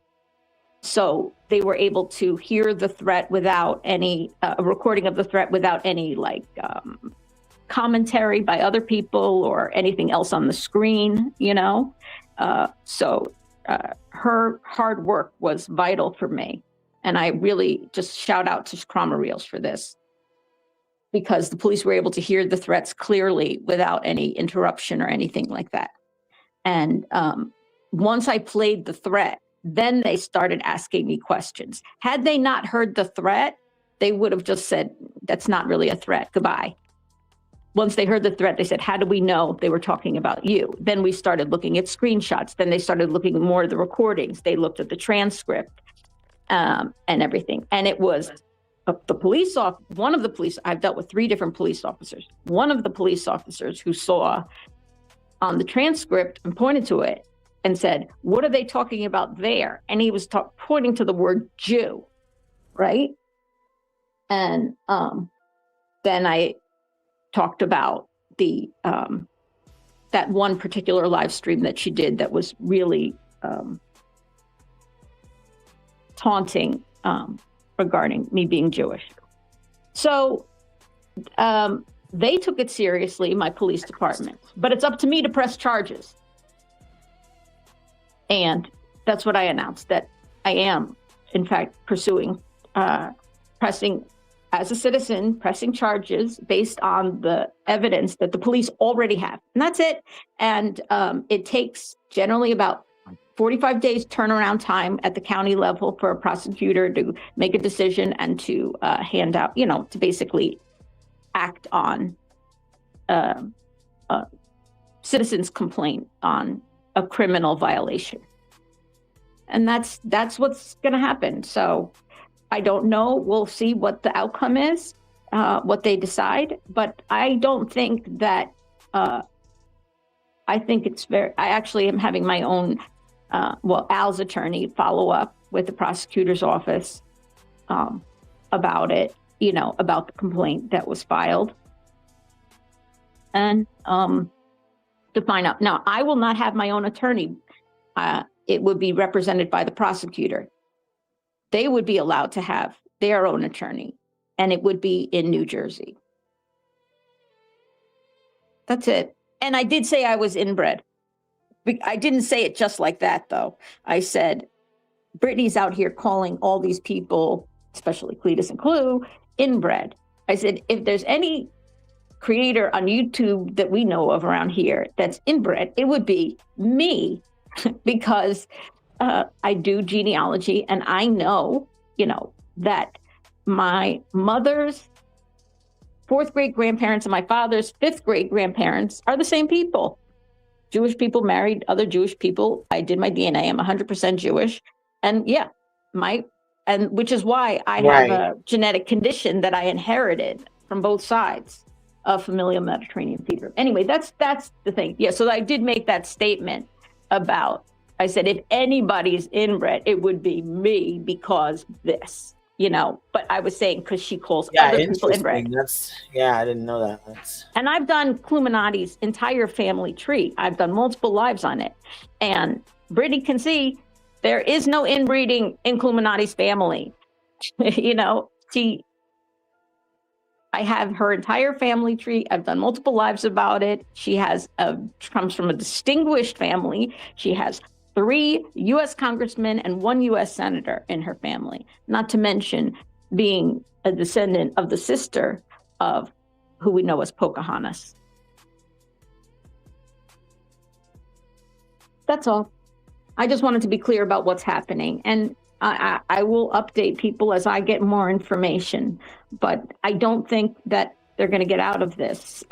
So they were able to hear the threat without any, a recording of the threat without any commentary by other people or anything else on the screen, So her hard work was vital for me. And I really just shout out to Krama Reels for this, because the police were able to hear the threats clearly without any interruption or anything like that. And once I played the threat, then they started asking me questions. Had they not heard the threat, they would have just said, that's not really a threat, goodbye. Once they heard the threat, they said, how do we know they were talking about you? Then we started looking at screenshots. Then they started looking more at the recordings. They looked at the transcript and everything. And it was one of the police, I've dealt with 3 different police officers. One of the police officers who saw on the transcript and pointed to it and said, what are they talking about there? And he was pointing to the word Jew, right? And then I talked about the that one particular live stream that she did that was really taunting regarding me being Jewish. So they took it seriously, my police department, but it's up to me to press charges. And that's what I announced, that I am in fact, pressing as a citizen, pressing charges based on the evidence that the police already have. And that's it. And it takes generally about 45 days turnaround time at the county level for a prosecutor to make a decision and to hand out, to basically act on a citizen's complaint on a criminal violation. And that's what's going to happen. So I don't know. We'll see what the outcome is, what they decide. But I don't think that, I think I actually am having my own, Al's attorney follow up with the prosecutor's office about it, about the complaint that was filed. And to find out. Now, I will not have my own attorney. It would be represented by the prosecutor. They would be allowed to have their own attorney, and it would be in New Jersey. That's it. And I did say I was inbred. I didn't say it just like that, though. I said, Brittany's out here calling all these people, especially Cletus and Clue, inbred. I said, if there's any creator on YouTube that we know of around here that's inbred, it would be me, because I do genealogy, and I know, that my mother's 4th grade grandparents and my father's 5th grade grandparents are the same people. Jewish people married other Jewish people. I did my DNA. I'm 100% Jewish. And which is why I have a genetic condition that I inherited from both sides of familial Mediterranean fever. Anyway, that's the thing. Yeah, so I did make that statement about, I said, if anybody's inbred, it would be me, because this, but I was saying because she calls other people inbred. I didn't know that. And I've done Cluminati's entire family tree. I've done multiple lives on it. And Brittany can see there is no inbreeding in Cluminati's family. I have her entire family tree. I've done multiple lives about it. She comes from a distinguished family. She has 3 U.S. congressmen and 1 U.S. senator in her family, not to mention being a descendant of the sister of who we know as Pocahontas. That's all. I just wanted to be clear about what's happening. And I will update people as I get more information, but I don't think that they're going to get out of this,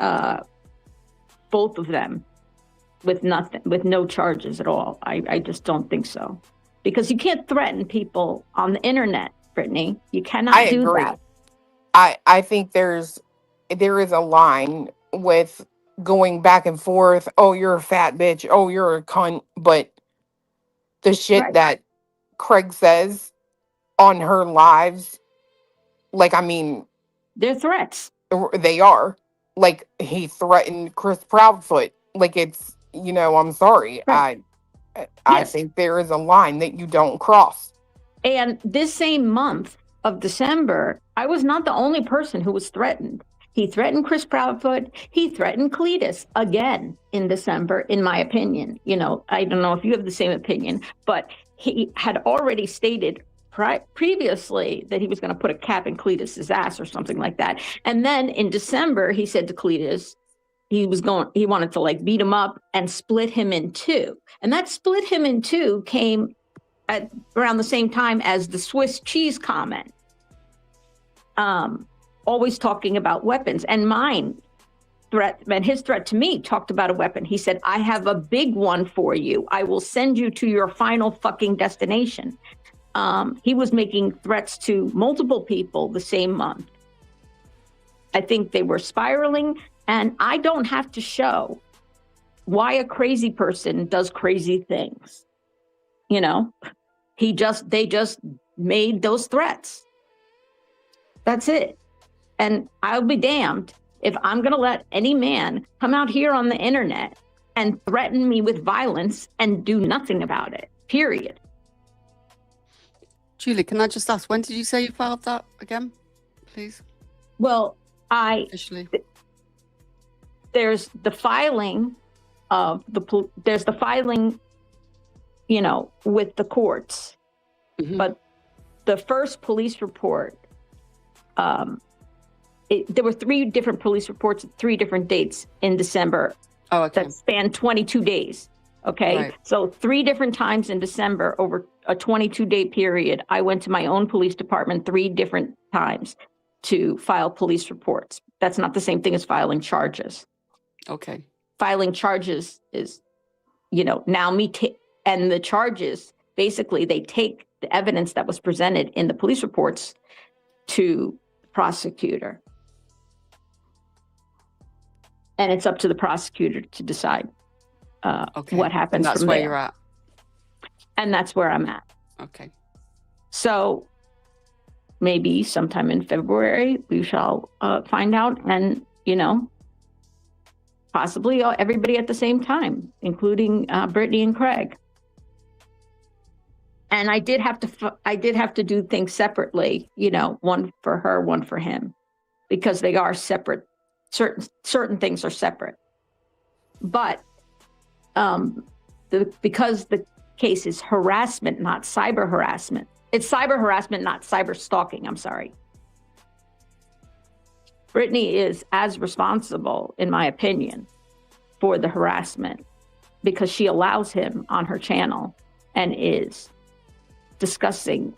both of them, with no charges at all. I just don't think so, because you can't threaten people on the internet, Brittany. You cannot do that. I think there is a line with going back and forth. Oh, you're a fat bitch. Oh, you're a cunt. But the shit that Craig says on her lives, they're threats. They are. Like, he threatened Chris Proudfoot. Like, it's, I'm sorry. Right. I think there is a line that you don't cross. And this same month of December, I was not the only person who was threatened. He threatened Chris Proudfoot. He threatened Cletus again in December, in my opinion. I don't know if you have the same opinion, but he had already stated previously that he was going to put a cap in Cletus's ass or something like that. And then in December, he said to Cletus, he wanted to beat him up and split him in 2. And that split him in 2 came at around the same time as the Swiss cheese comment. Always talking about weapons. And his threat to me talked about a weapon. He said, I have a big one for you. I will send you to your final fucking destination. He was making threats to multiple people the same month. I think they were spiraling, and I don't have to show why a crazy person does crazy things. They just made those threats. That's it. And I'll be damned if I'm going to let any man come out here on the internet and threaten me with violence and do nothing about it, period. Julie, can I just ask, when did you say you filed that again, please? Well, there's the filing of with the courts, but the first police report, there were 3 different police reports at 3 different dates in December. Oh, okay. That spanned 22 days. Okay. Right. So 3 different times in December over a 22-day period, I went to my own police department 3 different times to file police reports. That's not the same thing as filing charges. Okay. Filing charges is, now and the charges, basically they take the evidence that was presented in the police reports to the prosecutor. And it's up to the prosecutor to decide what happens And that's from where there. you're at. And that's where I'm at. Okay. So maybe sometime in February, we shall find out and, possibly everybody at the same time, including Brittany and Craig. And I did have to do things separately, one for her, one for him, because they are separate. Certain things are separate. But because the case is harassment, not cyber harassment. It's cyber harassment, not cyber stalking. I'm sorry. Brittany is as responsible, in my opinion, for the harassment because she allows him on her channel and is discussing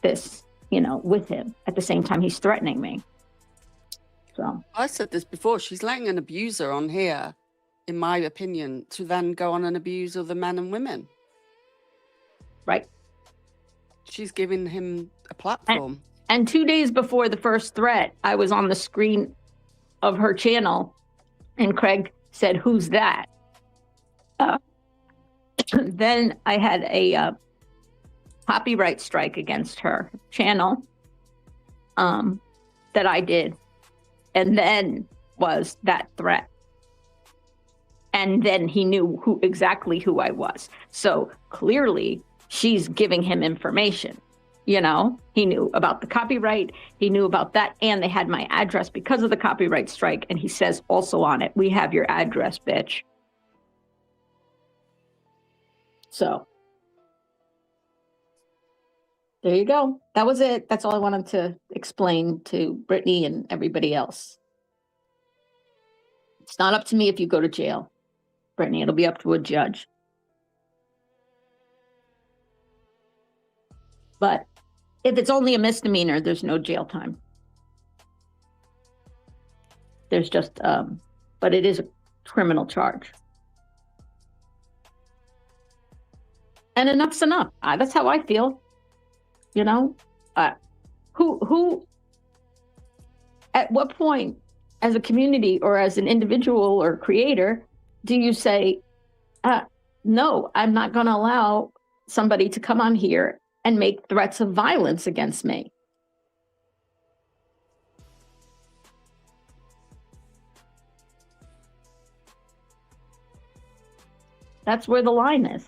this, with him at the same time he's threatening me. So I said this before. She's letting an abuser on here, in my opinion, to then go on and abuse other men and women. Right. She's giving him a platform. And 2 days before the first threat, I was on the screen of her channel and Craig said, "Who's that?" Then I had a copyright strike against her channel that I did. And then was that threat. And then he knew exactly who I was. So clearly she's giving him information. He knew about the copyright. He knew about that. And they had my address because of the copyright strike. And he says also on it, "We have your address, bitch." So there you go. That was it. That's all I wanted to explain to Brittany and everybody else. It's not up to me if you go to jail, Brittany. It'll be up to a judge. But if it's only a misdemeanor, there's no jail time. There's just, but it is a criminal charge. And enough's enough. That's how I feel. Who, at what point, as a community or as an individual or creator, do you say, no, I'm not going to allow somebody to come on here and make threats of violence against me? That's where the line is.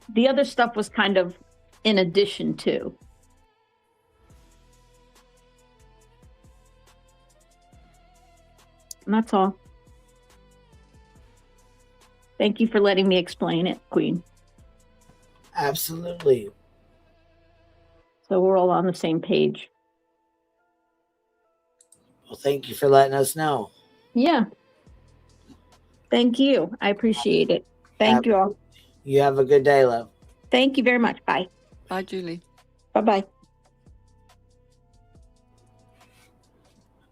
The other stuff was kind of in addition to. And that's all. Thank you for letting me explain it, Queen. Absolutely. So we're all on the same page. Well, thank you for letting us know. Yeah. Thank you. I appreciate it. Thank you all. You have a good day, love. Thank you very much. Bye. Bye, Julie. Bye-bye.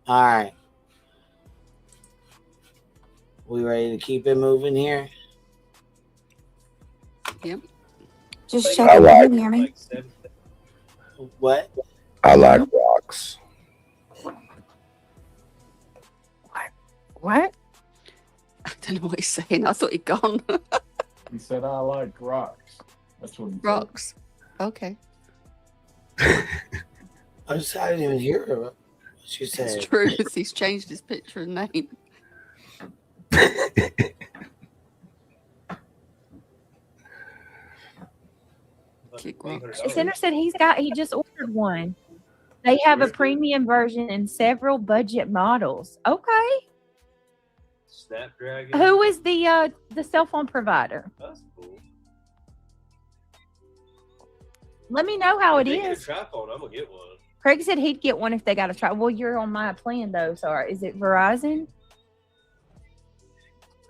All right. We ready to keep it moving here? Yep. Just checking. Can you hear me? What? I like rocks. What? I don't know what he's saying. I thought he'd gone. He said, "I like rocks." That's what he said. Rocks. Okay. I didn't even hear her. What she said. It's true. He's changed his picture and name. It's interesting. He just ordered one. They have a premium version and several budget models. Okay. Snapdragon. Who is the cell phone provider? That's cool. Let me know how it If they get is. a tripod, I'm gonna get one. Craig said he'd get one if they got a try. Well, you're on my plan though. So is it Verizon?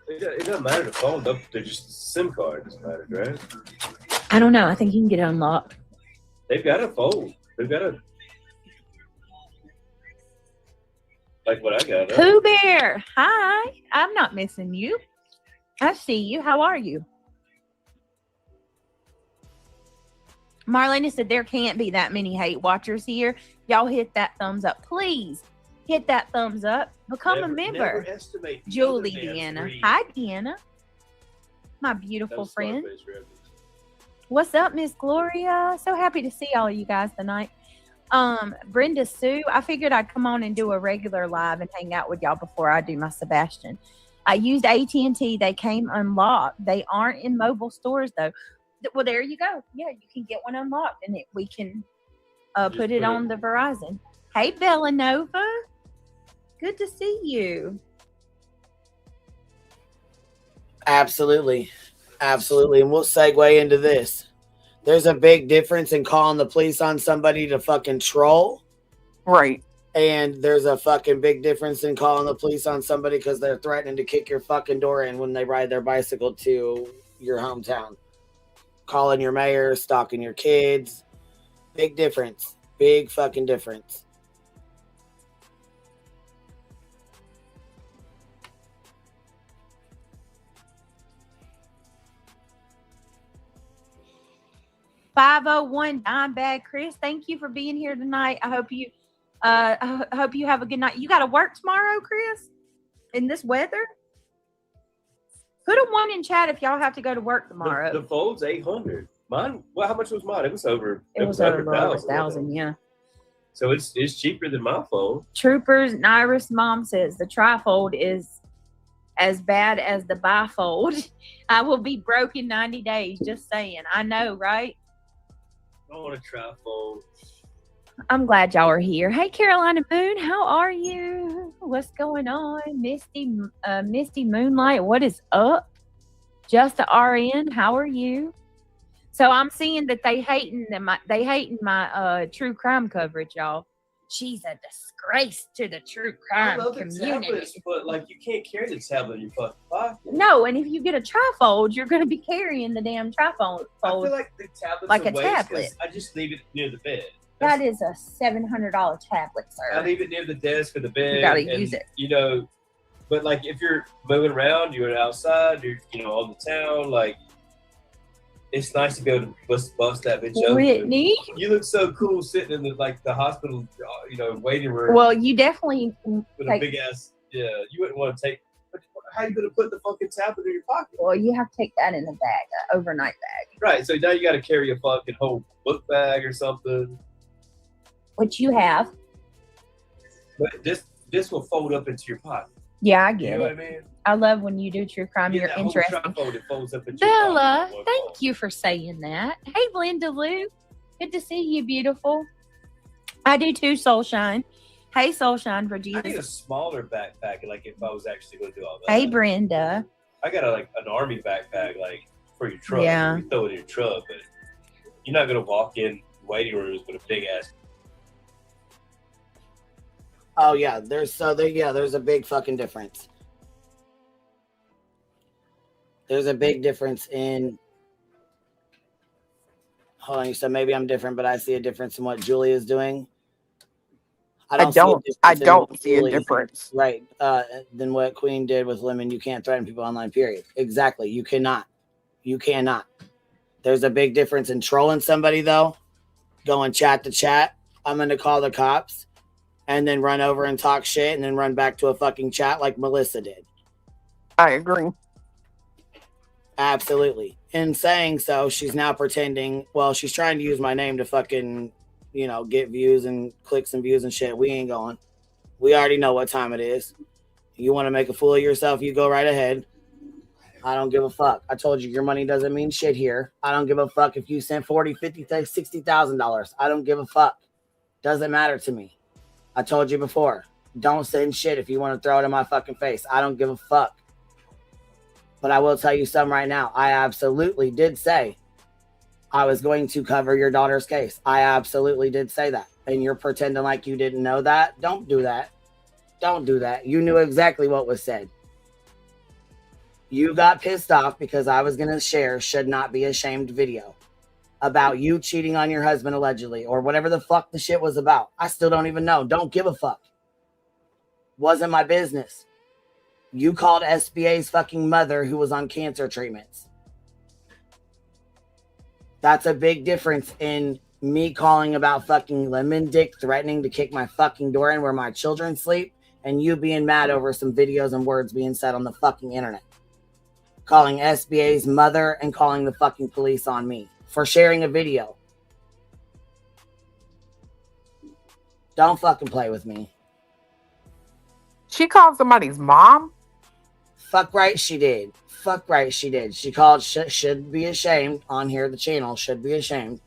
It doesn't matter the phone. They're just the SIM card. Doesn't matter, right? I don't know. I think you can get it unlocked. They've got a phone. They've got a like what I got. Pooh Bear, hi. I'm not missing you. I see you. How are you? Marlena said there can't be that many hate watchers here. Y'all hit that thumbs up. Please hit that thumbs up. Become a member. Never estimate the Julie other man's Deanna. greed. Hi, Deanna. My beautiful Those friend. Scarface references. What's up, Miss Gloria? So happy to see all of you guys tonight. Brenda Sue, I figured I'd come on and do a regular live and hang out with y'all before I do my Sebastian. I used AT&T. They came unlocked. They aren't in mobile stores though. Well, there you go. Yeah, you can get one unlocked and we can put it on the Verizon. Hey, Bellanova. Good to see you. Absolutely. Absolutely. And we'll segue into this. There's a big difference in calling the police on somebody to fucking troll. Right. And there's a fucking big difference in calling the police on somebody because they're threatening to kick your fucking door in when they ride their bicycle to your hometown. Calling your mayor, stalking your kids. Big difference. Big fucking difference. $501 Dime Bag Chris, thank you for being here tonight. I hope you have a good night. You got to work tomorrow, Chris? In this weather? Put a 1 in chat if y'all have to go to work tomorrow. The phone's $800. Mine. Well, how much was mine? It was over. It was over 1,000. Yeah. So it's cheaper than my phone. Troopers, Iris mom says the trifold is as bad as the bifold. I will be broke in 90 days. Just saying. I know, right? I want a trifold. I'm glad y'all are here. Hey, Carolina Moon, how are you? What's going on? Misty Moonlight, what is up? Just a RN, how are you? So I'm seeing that they hating my true crime coverage, y'all. She's a disgrace to the true crime I love the community. tablets, but like you can't carry the tablet in your fucking pocket. No, and if you get a trifold, you're going to be carrying the damn trifold I feel like the tablet's like a waste 'cause tablet. I just leave it near the bed. That is a $700 tablet, sir. I leave it near the desk or the bed. You gotta and, use it. You know, but like if you're moving around, you're outside, you're on the town, like it's nice to be able to bust that bitch open. Whitney? You look so cool sitting in the hospital, waiting room. Well, you definitely with a big ass. Yeah, you wouldn't want to take. How you gonna put the fucking tablet in your pocket? Well, you have to take that in a bag, an overnight bag. Right. So now you got to carry a fucking whole book bag or something. Which you have. But this will fold up into your pocket. Yeah, I get You know it. what I mean? I love when you do true crime. You're That whole interesting. trifold, it folds up into your Bella, pocket. thank you for saying that. Hey, Linda Lou. Good to see you, beautiful. I do too, Soulshine. Hey, Soulshine for I need a Jesus. smaller backpack, like if I was actually going to do all that. Hey, Brenda. I got an army backpack, like for your truck. Yeah. You throw it in your truck, but you're not gonna walk in waiting rooms with a big ass. Oh yeah, there's a big fucking difference. There's a big difference in. Hold on, you said maybe I'm different, but I see a difference in what Julie is doing. I see a don't difference in what see a Julie- difference. Right. Than what Queen did with Lemon. You can't threaten people online, period. Exactly. You cannot. You cannot. There's a big difference in trolling somebody, though. Going chat to chat. I'm going to call the cops and then run over and talk shit and then run back to a fucking chat like Melissa did. I agree. Absolutely. In saying so, she's now pretending, well, she's trying to use my name to fucking, get views and clicks and views and shit. We ain't going. We already know what time it is. You want to make a fool of yourself, you go right ahead. I don't give a fuck. I told you your money doesn't mean shit here. I don't give a fuck if you sent $40,000, $50,000, $60,000. I don't give a fuck. Doesn't matter to me. I told you before. Don't send shit if you want to throw it in my fucking face. I don't give a fuck. But I will tell you something right now. I absolutely did say I was going to cover your daughter's case. I absolutely did say that. And you're pretending like you didn't know that. Don't do that. Don't do that. You knew exactly what was said. You got pissed off because I was going to share should not be ashamed video about you cheating on your husband allegedly, or whatever the fuck the shit was about. I still don't even know. Don't give a fuck. Wasn't my business. You called SBA's fucking mother who was on cancer treatments. That's a big difference in me calling about fucking lemon dick threatening to kick my fucking door in where my children sleep, and you being mad over some videos and words being said on the fucking internet. Calling SBA's mother and calling the fucking police on me for sharing a video. Don't fucking play with me. She called somebody's mom? Fuck right she did. Fuck right she did. She called should be ashamed on here, the channel, should be ashamed.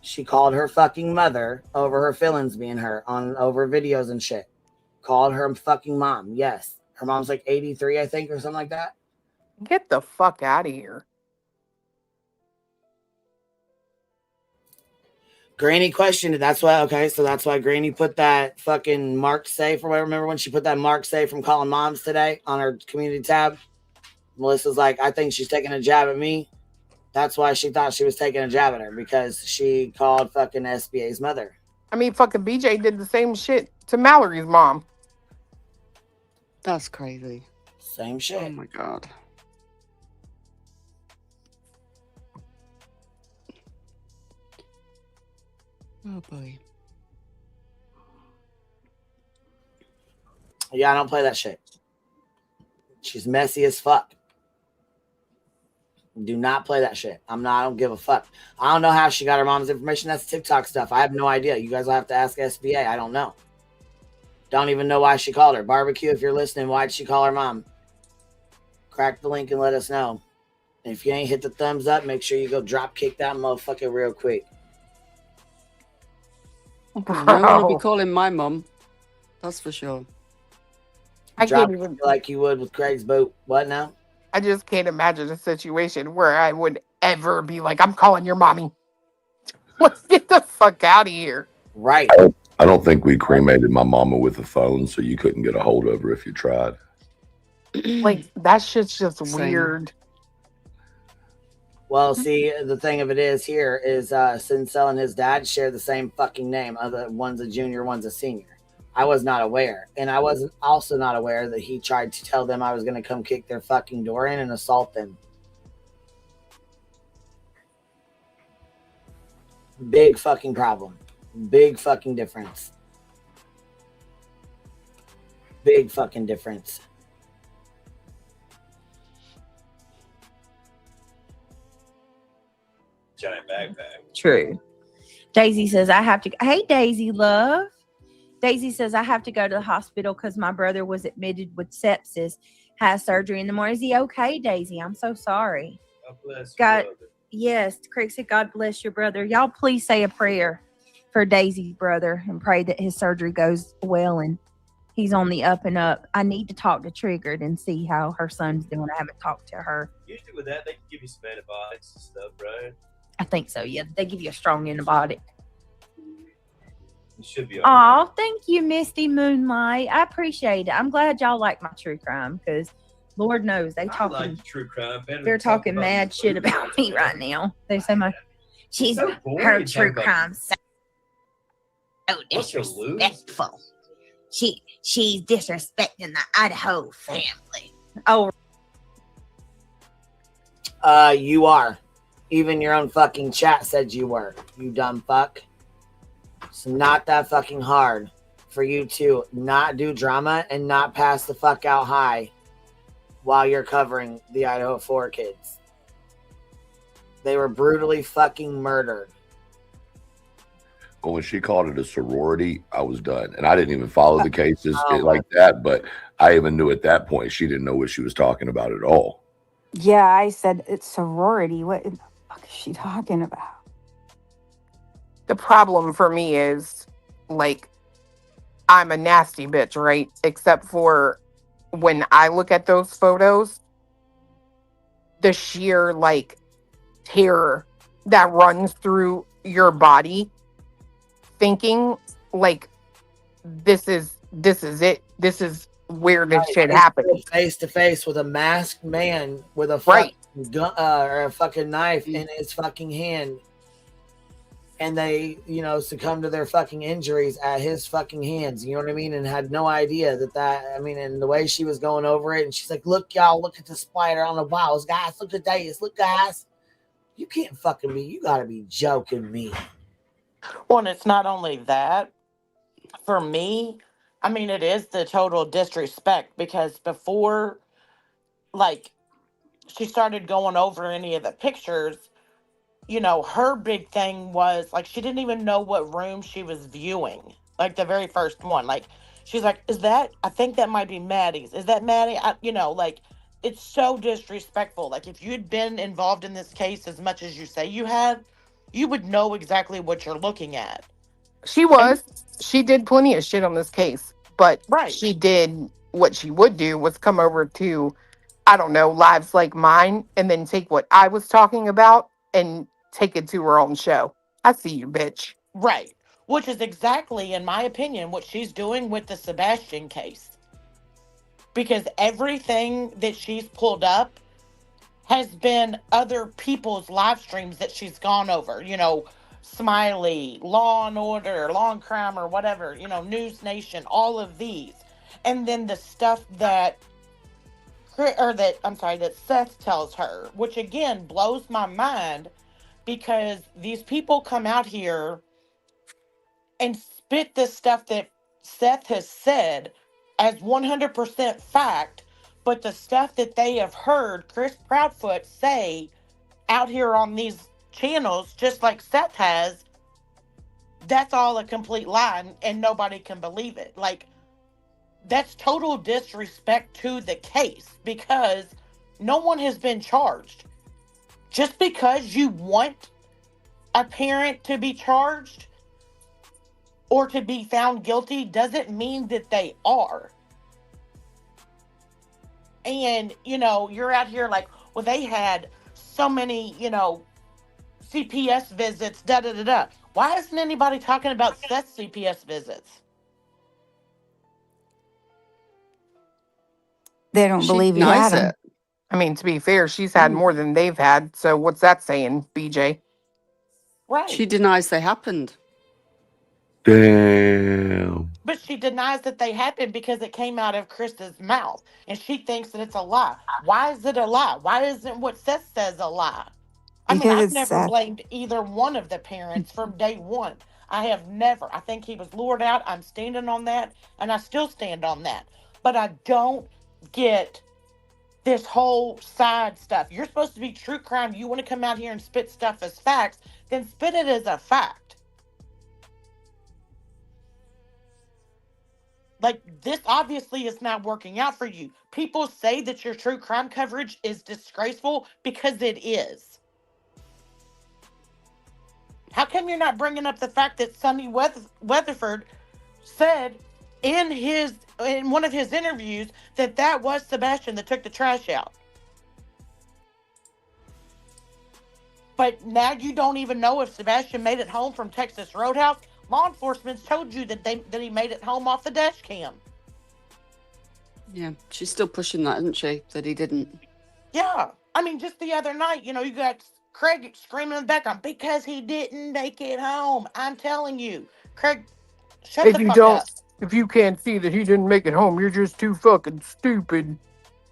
She called her fucking mother over her feelings being hurt on over videos and shit. Called her fucking mom. Yes. Her mom's like 83, I think, or something like that. Get the fuck out of here. Granny questioned it. That's why, okay, so that's why Granny put that fucking mark safe or whatever. Remember when she put that mark safe from calling moms today on her community tab? Melissa's like, I think she's taking a jab at me. That's why she thought she was taking a jab at her, because she called fucking SBA's mother. I mean, fucking BJ did the same shit to Mallory's mom. That's crazy. Same shit. Oh my God. Oh boy. Yeah, I don't play that shit. She's messy as fuck. Do not play that shit. I don't give a fuck. I don't know how she got her mom's information. That's TikTok stuff. I have no idea. You guys will have to ask SBA. I don't know. Don't even know why she called her. Barbecue, if you're listening, why'd she call her mom? Crack the link and let us know. And if you ain't hit the thumbs up, make sure you go drop kick that motherfucker real quick. I'm going to be calling my mum. That's for sure. I Drop can't even, like you would with Craig's boot. What now? I just can't imagine a situation where I would ever be like, I'm calling your mommy. Let's get the fuck out of here. Right. I don't think we cremated my mama with a phone, so you couldn't get a hold of her if you tried. Like, that shit's just Same. weird. Well, see, the thing of it is here is Sincel and his dad share the same fucking name. One's a junior, one's a senior. I was not aware. And I was also not aware that he tried to tell them I was going to come kick their fucking door in and assault them. Big fucking problem. Big fucking difference. Big fucking difference. Giant backpack. True. Daisy says, I have to. Hey, Daisy, love. Daisy says, I have to go to the hospital because my brother was admitted with sepsis, has surgery in the morning. Is he okay, Daisy? I'm so sorry. God bless God, you, yes, Craig said, God bless your brother. Y'all please say a prayer for Daisy's brother and pray that his surgery goes well and he's on the up and up. I need to talk to Triggered and see how her son's doing. I haven't talked to her. Usually with that, they can give you some antibiotics and stuff, right? I think so, yeah. They give you a strong antibiotic. It should be all right. Oh, thank you, Misty Moonlight. I appreciate it. I'm glad y'all like my true crime because Lord knows they I talking. like true crime better They're than talk talking about mad shit about me right now. They say my she's so boring her talking true about- crime so What's your lose? disrespectful. She's disrespecting the Idaho family. Oh, You are. Even your own fucking chat said you were. You dumb fuck. It's not that fucking hard for you to not do drama and not pass the fuck out high while you're covering the Idaho 4 kids. They were brutally fucking murdered. But when she called it a sorority, I was done. And I didn't even follow the cases Oh, like that. But I even knew at that point she didn't know what she was talking about at all. Yeah, I said it's sorority. What in the fuck is she talking about? The problem for me is, like, I'm a nasty bitch, right? Except for when I look at those photos, the sheer, like, terror that runs through your body, thinking like this is it. This is where this shit happens. Face to face with a masked man with a Right. fucking gun or a fucking knife in his fucking hand, and they, succumb to their fucking injuries at his fucking hands. You know what I mean? And had no idea and the way she was going over it, and she's like, "Look, y'all, look at the spider on the walls, guys. Look at this. Look, guys." You can't fucking be. You gotta be joking me. Well, and it's not only that. For me, I mean, it is the total disrespect because before, like, she started going over any of the pictures, her big thing was like she didn't even know what room she was viewing. Like the very first one, like she's like, "Is that? I think that might be Maddie's. Is that Maddie?" Like it's so disrespectful. Like if you'd been involved in this case as much as you say you had, you would know exactly what you're looking at. She was. She did plenty of shit on this case, but Right. she did what she would do was come over to, I don't know, lives like mine, and then take what I was talking about and take it to her own show. I see you, bitch. Right. Which is exactly, in my opinion, what she's doing with the Sebastian case. Because everything that she's pulled up has been other people's live streams that she's gone over. Smiley, Law and Order, Law and Crime, or whatever, News Nation, all of these. And then the stuff that Seth tells her, which again blows my mind because these people come out here and spit this stuff that Seth has said as 100% fact, but the stuff that they have heard Chris Proudfoot say out here on these channels, just like Seth has, that's all a complete lie and nobody can believe it. Like, that's total disrespect to the case because no one has been charged. Just because you want a parent to be charged or to be found guilty doesn't mean that they are. And, you're out here like, well, they had so many, CPS visits, da-da-da-da. Why isn't anybody talking about Seth's CPS visits? They don't believe he had them. I mean, to be fair, she's had more than they've had. So what's that saying, BJ? Right. She denies they happened. Damn. But she denies that they happened because it came out of Krista's mouth. And she thinks that it's a lie. Why is it a lie? Why isn't what Seth says a lie? Because I've it's never Seth. blamed either one of the parents from day one. I have never. I think he was lured out. I'm standing on that. And I still stand on that. But I don't get this whole side stuff. You're supposed to be true crime. You want to come out here and spit stuff as facts, then spit it as a fact. Like, this obviously is not working out for you. People say that your true crime coverage is disgraceful because it is. How come you're not bringing up the fact that Sonny Weatherford said in one of his interviews that was Sebastian that took the trash out? But now you don't even know if Sebastian made it home from Texas Roadhouse. Law enforcement told you that he made it home off the dash cam. Yeah, she's still pushing that, isn't she? That he didn't. Yeah. I mean, just the other night, you got Craig screaming in the background because he didn't make it home. I'm telling you. Craig, shut the fuck up. If you can't see that he didn't make it home, you're just too fucking stupid.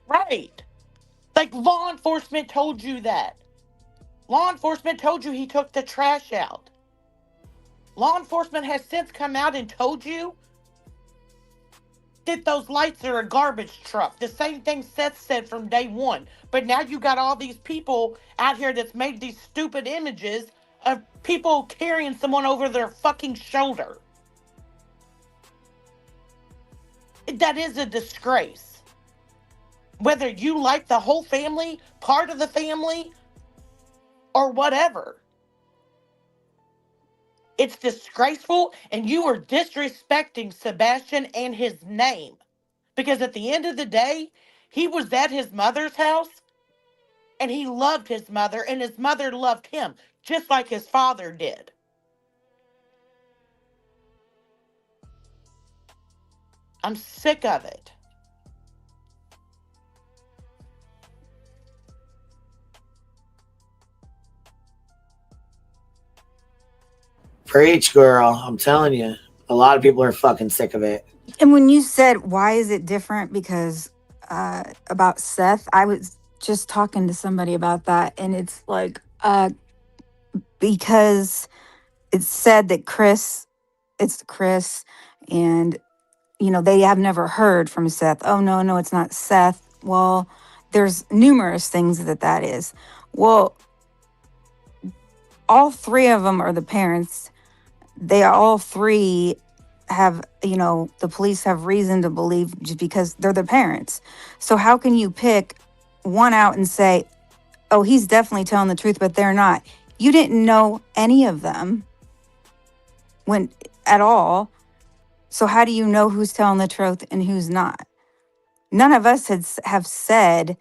Right. Like, law enforcement told you that. Law enforcement told you he took the trash out. Law enforcement has since come out and told you that those lights are a garbage truck. The same thing Seth said from day one. But now you got all these people out here that's made these stupid images of people carrying someone over their fucking shoulder. That is a disgrace. Whether you like the whole family, part of the family, or whatever. It's disgraceful, and you are disrespecting Sebastian and his name. Because at the end of the day, he was at his mother's house, And he loved his mother, and his mother loved him, just like his father did. I'm sick of it. Preach, girl. I'm telling you. A lot of people are fucking sick of it. And when you said, why is it different? Because about Seth, I was just talking to somebody about that. And it's like, because it's said that it's Chris, and, they have never heard from Seth. Oh, no, it's not Seth. Well, there's numerous things that is. Well, all three of them are the parents. They all three have, the police have reason to believe just because they're the parents. So how can you pick one out and say, oh, he's definitely telling the truth, but they're not? You didn't know any of them when at all. So how do you know who's telling the truth and who's not? None of us have said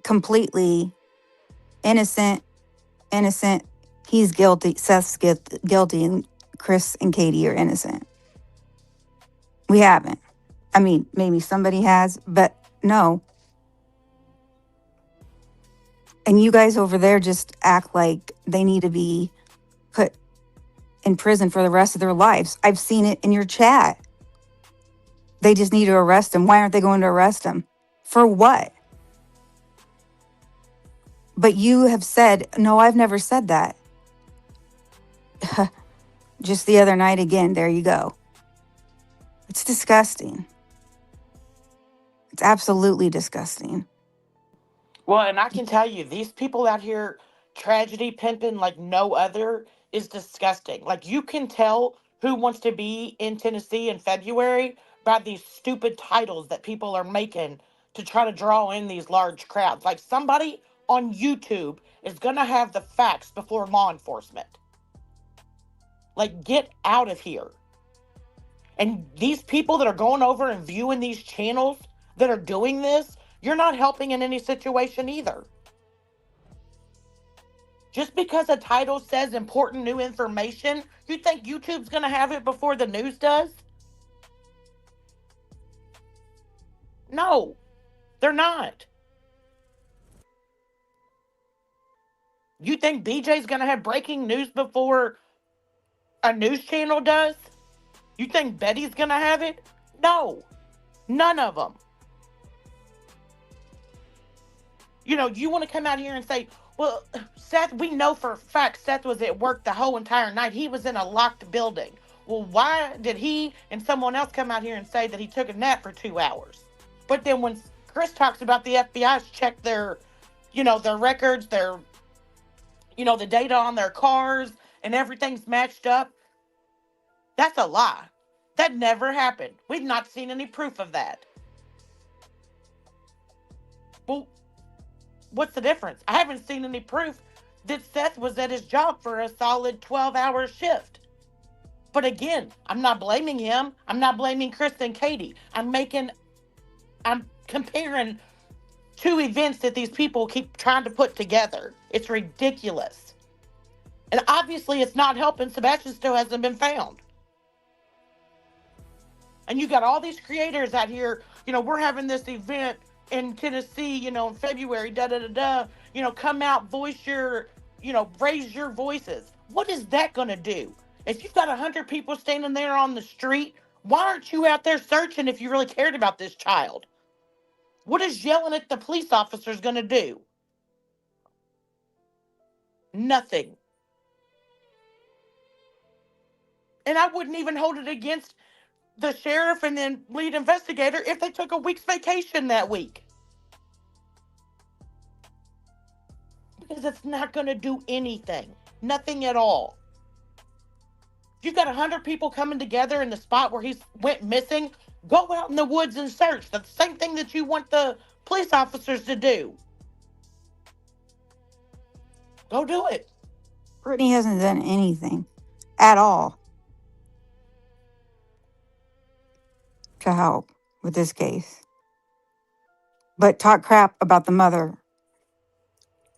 completely innocent, he's guilty, Seth's guilty, and Chris and Katie are innocent. We haven't. I mean, maybe somebody has, but no. And you guys over there just act like they need to be put in prison for the rest of their lives. I've seen it in your chat. They just need to arrest him. Why aren't they going to arrest him? For what? But you have said, no, I've never said that. Just the other night again, there you go. It's disgusting. It's absolutely disgusting. Well, and I can tell you, these people out here tragedy pimping like no other is disgusting. Like, you can tell who wants to be in Tennessee in February by these stupid titles that people are making to try to draw in these large crowds. Like, somebody on YouTube is going to have the facts before law enforcement. Like, get out of here. And these people that are going over and viewing these channels that are doing this, you're not helping in any situation either. Just because a title says important new information, you think YouTube's going to have it before the news does? No, they're not. You think BJ's going to have breaking news before a news channel does? You think Betty's going to have it? No, none of them. You want to come out here and say, well, Seth, we know for a fact Seth was at work the whole entire night. He was in a locked building. Well, why did he and someone else come out here and say that he took a nap for 2 hours? But then when Chris talks about the FBI's checked their records, their, the data on their cars and everything's matched up, that's a lie. That never happened. We've not seen any proof of that. Well, what's the difference? I haven't seen any proof that Seth was at his job for a solid 12-hour shift. But again, I'm not blaming him. I'm not blaming Chris and Katie. I'm comparing two events that these people keep trying to put together. It's ridiculous. And obviously it's not helping. Sebastian still hasn't been found. And you got all these creators out here, we're having this event in Tennessee, in February, come out, voice your, raise your voices. What is that going to do? If you've got 100 people standing there on the street, why aren't you out there searching if you really cared about this child? What is yelling at the police officers going to do? Nothing. And I wouldn't even hold it against the sheriff and then lead investigator if they took a week's vacation that week. Because it's not going to do anything. Nothing at all. You've got 100 people coming together in the spot where he went missing. Go out in the woods and search. That's the same thing that you want the police officers to do. Go do it. Brittany hasn't done anything at all to help with this case. But talk crap about the mother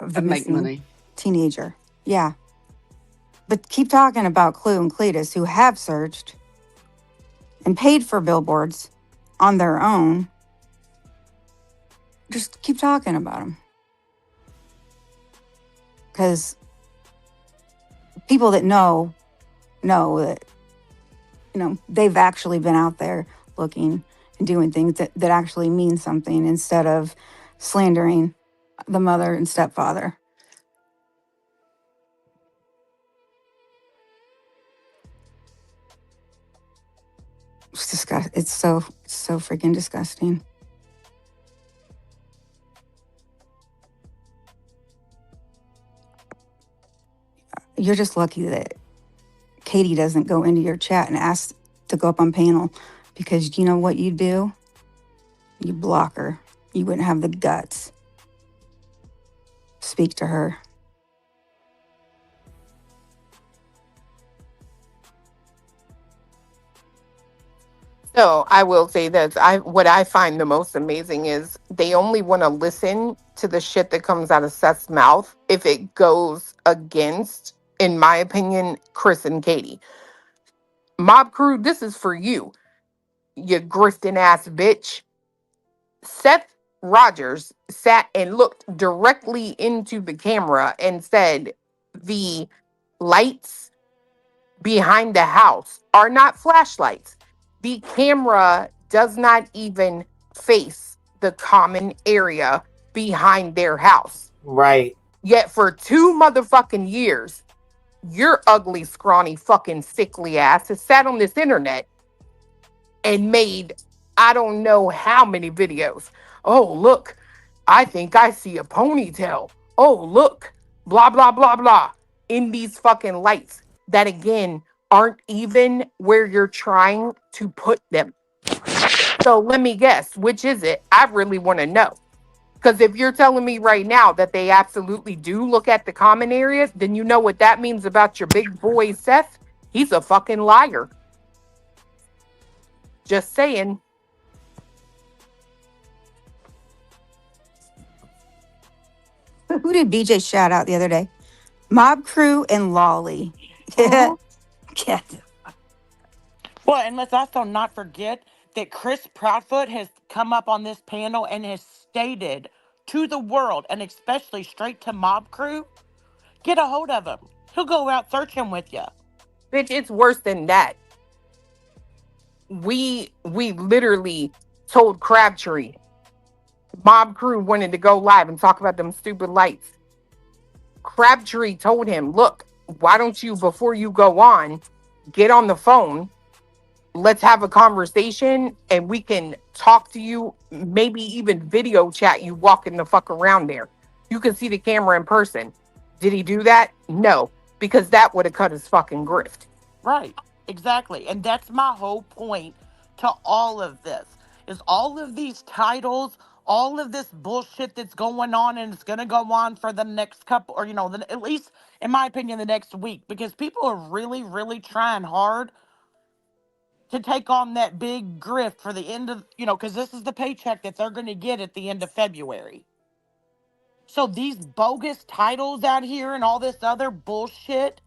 of the And make missing money. teenager. Yeah. But keep talking about Clue and Cletus, who have searched and paid for billboards on their own. Just keep talking about them. Because people that know that, they've actually been out there looking and doing things that actually mean something instead of slandering the mother and stepfather. It's disgusting. It's so freaking disgusting. You're just lucky that Katie doesn't go into your chat and ask to go up on panel, because you know what you do? You block her. You wouldn't have the guts to speak to her. So I will say this. What I find the most amazing is they only want to listen to the shit that comes out of Seth's mouth if it goes against, in my opinion, Chris and Katie. Mob Crew, this is for you, you grifting ass bitch. Seth Rogers sat and looked directly into the camera and said, the lights behind the house are not flashlights. The camera does not even face the common area behind their house. Right. Yet for 2 motherfucking years, your ugly, scrawny, fucking sickly ass has sat on this internet and made I don't know how many videos. Oh, look, I think I see a ponytail. Oh, look, blah, blah, blah, blah, in these fucking lights that, again, aren't even where you're trying to put them. So let me guess, which is it? I really want to know. Because if you're telling me right now that they absolutely do look at the common areas, then you know what that means about your big boy, Seth. He's a fucking liar. Just saying. Who did BJ shout out the other day? Mob Crew and Lolly. Yeah. Well, and let's also not forget that Chris Proudfoot has come up on this panel and has stated to the world, and especially straight to Mob Crew, get a hold of him. He'll go out searching with you. Bitch, it's worse than that. We literally told Crabtree Mob Crew wanted to go live and talk about them stupid lights. Crabtree told him, look, why don't you, before you go on, get on the phone, let's have a conversation, and we can talk to you, maybe even video chat you walking the fuck around there. You can see the camera in person. Did he do that? No, because that would have cut his fucking grift. Right, exactly. And that's my whole point to all of this, is all of these titles, all of this bullshit that's going on, and it's going to go on for the next couple, or, at least, in my opinion, the next week, because people are really, really trying hard to take on that big grift for the end of, because this is the paycheck that they're going to get at the end of February. So these bogus titles out here and all this other bullshit,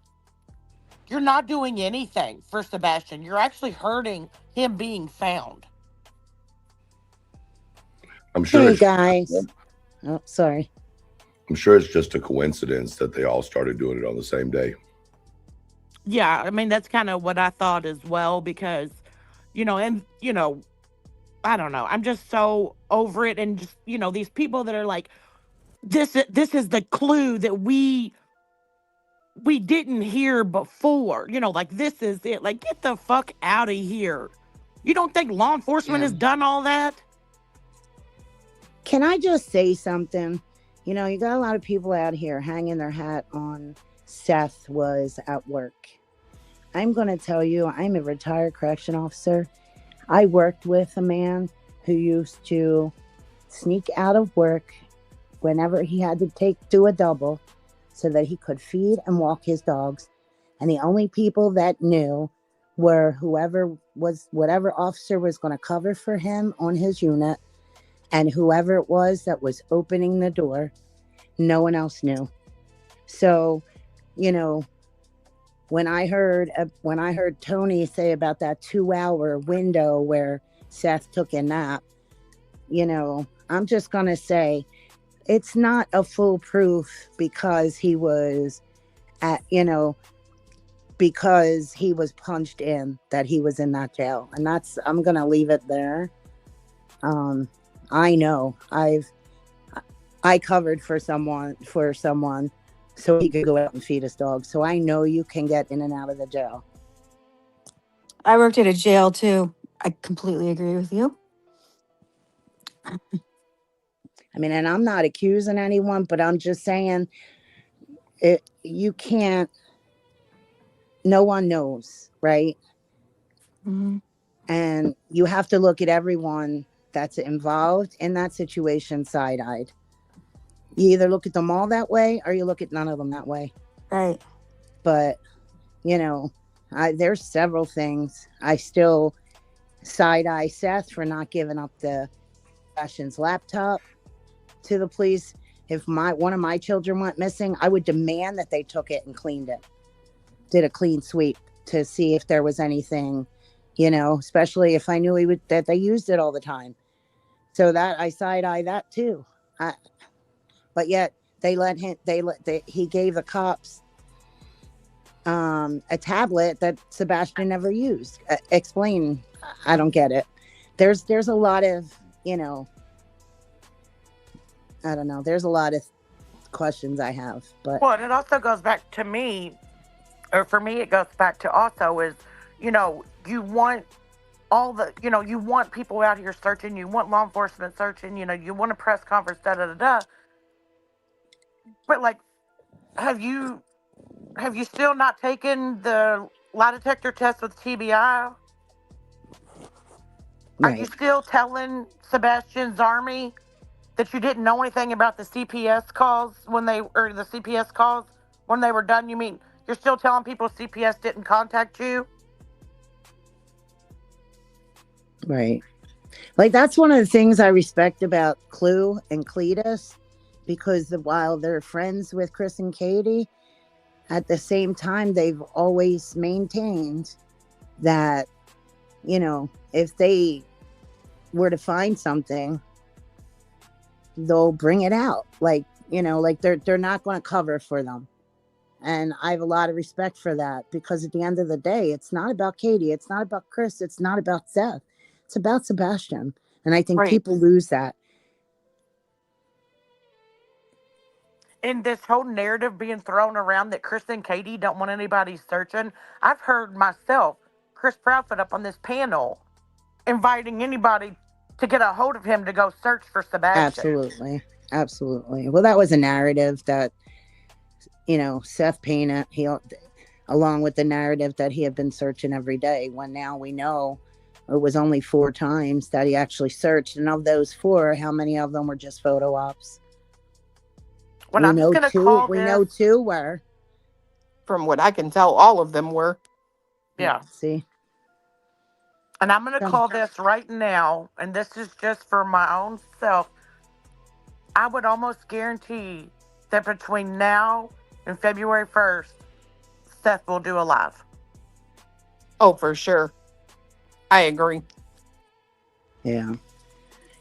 you're not doing anything for Sebastian. You're actually hurting him being found. I'm sure. Hey guys. Oh, sorry. I'm sure it's just a coincidence that they all started doing it on the same day. Yeah, I mean, that's kind of what I thought as well, because, I don't know. I'm just so over it. And just, these people that are like, this is the clue that we didn't hear before. Like, this is it. Like, get the fuck out of here. You don't think law enforcement has done all that? Can I just say something? You got a lot of people out here hanging their hat on Seth was at work. I'm going to tell you, I'm a retired correction officer. I worked with a man who used to sneak out of work whenever he had to do a double so that he could feed and walk his dogs. And the only people that knew were whatever officer was going to cover for him on his unit, and whoever it was that was opening the door. No one else knew. So, you know, when I heard Tony say about that 2-hour window where Seth took a nap, you know, I'm just gonna say it's not a foolproof because he was because he was punched in that he was in that jail, and I'm gonna leave it there. I know I covered for someone so he could go out and feed his dog. So I know you can get in and out of the jail. I worked at a jail too. I completely agree with you. I mean, and I'm not accusing anyone, but I'm just saying you can't, no one knows, right? Mm-hmm. And you have to look at everyone that's involved in that situation side-eyed. You either look at them all that way or you look at none of them that way. Right. But, you know, there's several things. I still side-eye Seth for not giving up the Sebastian's laptop to the police. If one of my children went missing, I would demand that they took it and cleaned it. Did a clean sweep to see if there was anything, you know, especially if I knew that they used it all the time. So that I side-eye that too. But yet he gave the cops a tablet that Sebastian never used. Explain. I don't get it. There's a lot of, you know, I don't know. There's a lot of questions I have, but Well, and it also goes back to me, or for me, it goes back to also is, you know, you want you want people out here searching, you want law enforcement searching, you know, you want a press conference, da da da da. But like, have you still not taken the lie detector test with TBI? Are you still telling Sebastian's army that you didn't know anything about the CPS calls when they were done? You mean you're still telling people CPS didn't contact you? right. Like, that's one of the things I respect about Clue and Cletus, because while they're friends with Chris and Katie, at the same time, they've always maintained that, you know, if they were to find something, they'll bring it out. Like, you know, like they're not going to cover for them. And I have a lot of respect for that, because at the end of the day, it's not about Katie. It's not about Chris. It's not about Seth. It's about Sebastian. And I think people lose that. In this whole narrative being thrown around that Chris and Katie don't want anybody searching, I've heard myself, Chris Proudfoot, up on this panel, inviting anybody to get a hold of him to go search for Sebastian. Absolutely. Well, that was a narrative that, you know, Seth painted, along with the narrative that he had been searching every day, when now we know it was only 4 times that he actually searched. And of those 4, how many of them were just photo ops? We know 2 were. From what I can tell, all of them were. Yeah. See? And I'm going to call this right now, and this is just for my own self. I would almost guarantee that between now and February 1st, Seth will do a live. Oh, for sure. I agree. Yeah.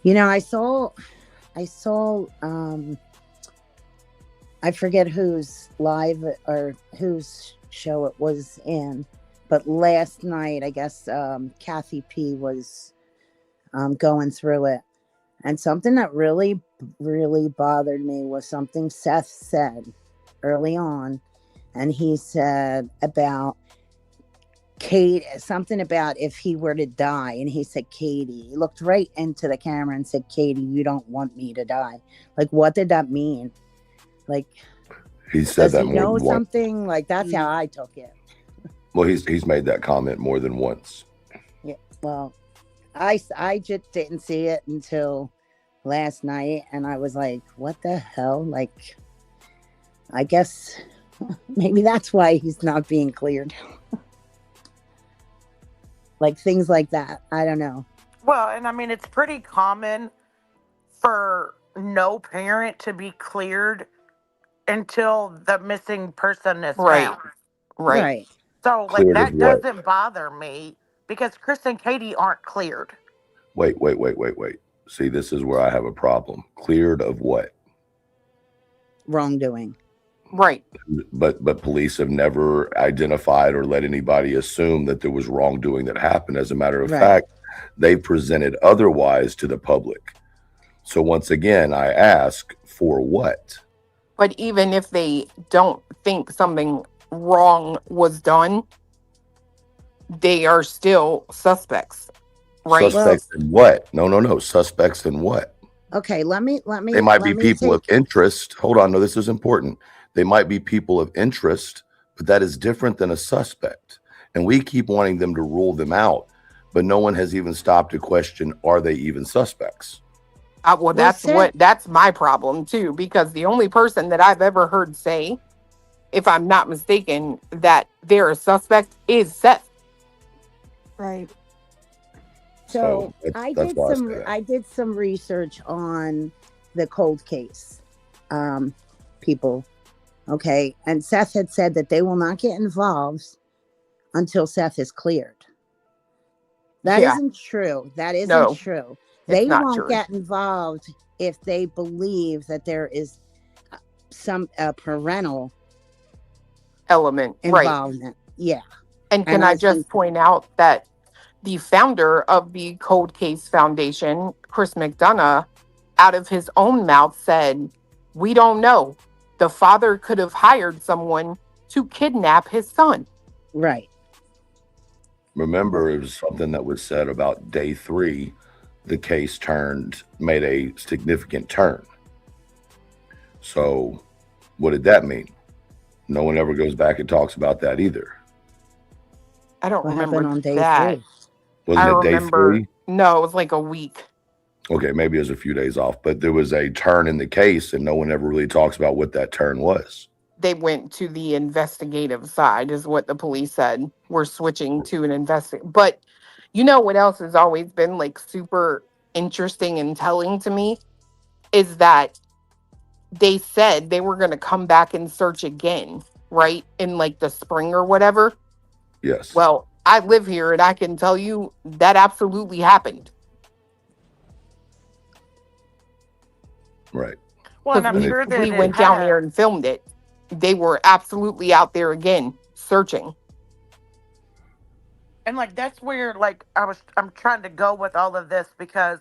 You know, I saw I forget whose live or whose show it was in, but last night, I guess Kathy P was going through it. And something that really, really bothered me was something Seth said early on. And he said about Kate, something about if he were to die. And he said, Katie. He looked right into the camera and said, Katie, you don't want me to die. Like, what did that mean? Like, he said that more than once. Something like that's how I took it. Well, he's made that comment more than once. Yeah. Well, I just didn't see it until last night, and I was like, what the hell? Like, I guess maybe that's why he's not being cleared. Like, things like that. I don't know. Well, and I mean, it's pretty common for no parent to be cleared until the missing person is Right. found. Right. So, like, Cleared of that what? doesn't bother me because Chris and Katie aren't cleared. Wait. See, this is where I have a problem. Cleared of what? Wrongdoing. Right. But police have never identified or let anybody assume that there was wrongdoing that happened. As a matter of fact, they presented otherwise to the public. So once again, I ask, for what? But even if they don't think something wrong was done, they are still suspects, right? Suspects in what? No. Suspects in what? Okay, let me. They might be people of interest. Hold on. No, this is important. They might be people of interest, but that is different than a suspect. And we keep wanting them to rule them out, but no one has even stopped to question, are they even suspects? Well, that's my problem too, because the only person that I've ever heard say, if I'm not mistaken, that they're a suspect is Seth. Right. So that's why I say that. I did some research on the cold case, people. Okay, and Seth had said that they will not get involved until Seth is cleared. That isn't true. That isn't true. They won't get involved if they believe that there is some parental element involvement. Right. Yeah. And can I just point out that the founder of the Cold Case Foundation, Chris McDonough, out of his own mouth said, "We don't know. The father could have hired someone to kidnap his son." Right. Remember, it was something that was said about day 3. The case made a significant turn. So what did that mean? No one ever goes back and talks about that either. I don't remember on day that. 3? Wasn't it day 3? No, it was like a week. Okay, maybe it was a few days off, but there was a turn in the case and no one ever really talks about what that turn was. They went to the investigative side, is what the police said. We're switching to an But you know what else has always been like super interesting and telling to me is that they said they were going to come back and search again, right? In like the spring or whatever. Yes. Well, I live here and I can tell you that absolutely happened. Right. Well, and I'm sure that we went down there and filmed it. They were absolutely out there again searching. And like that's where like I'm trying to go with all of this, because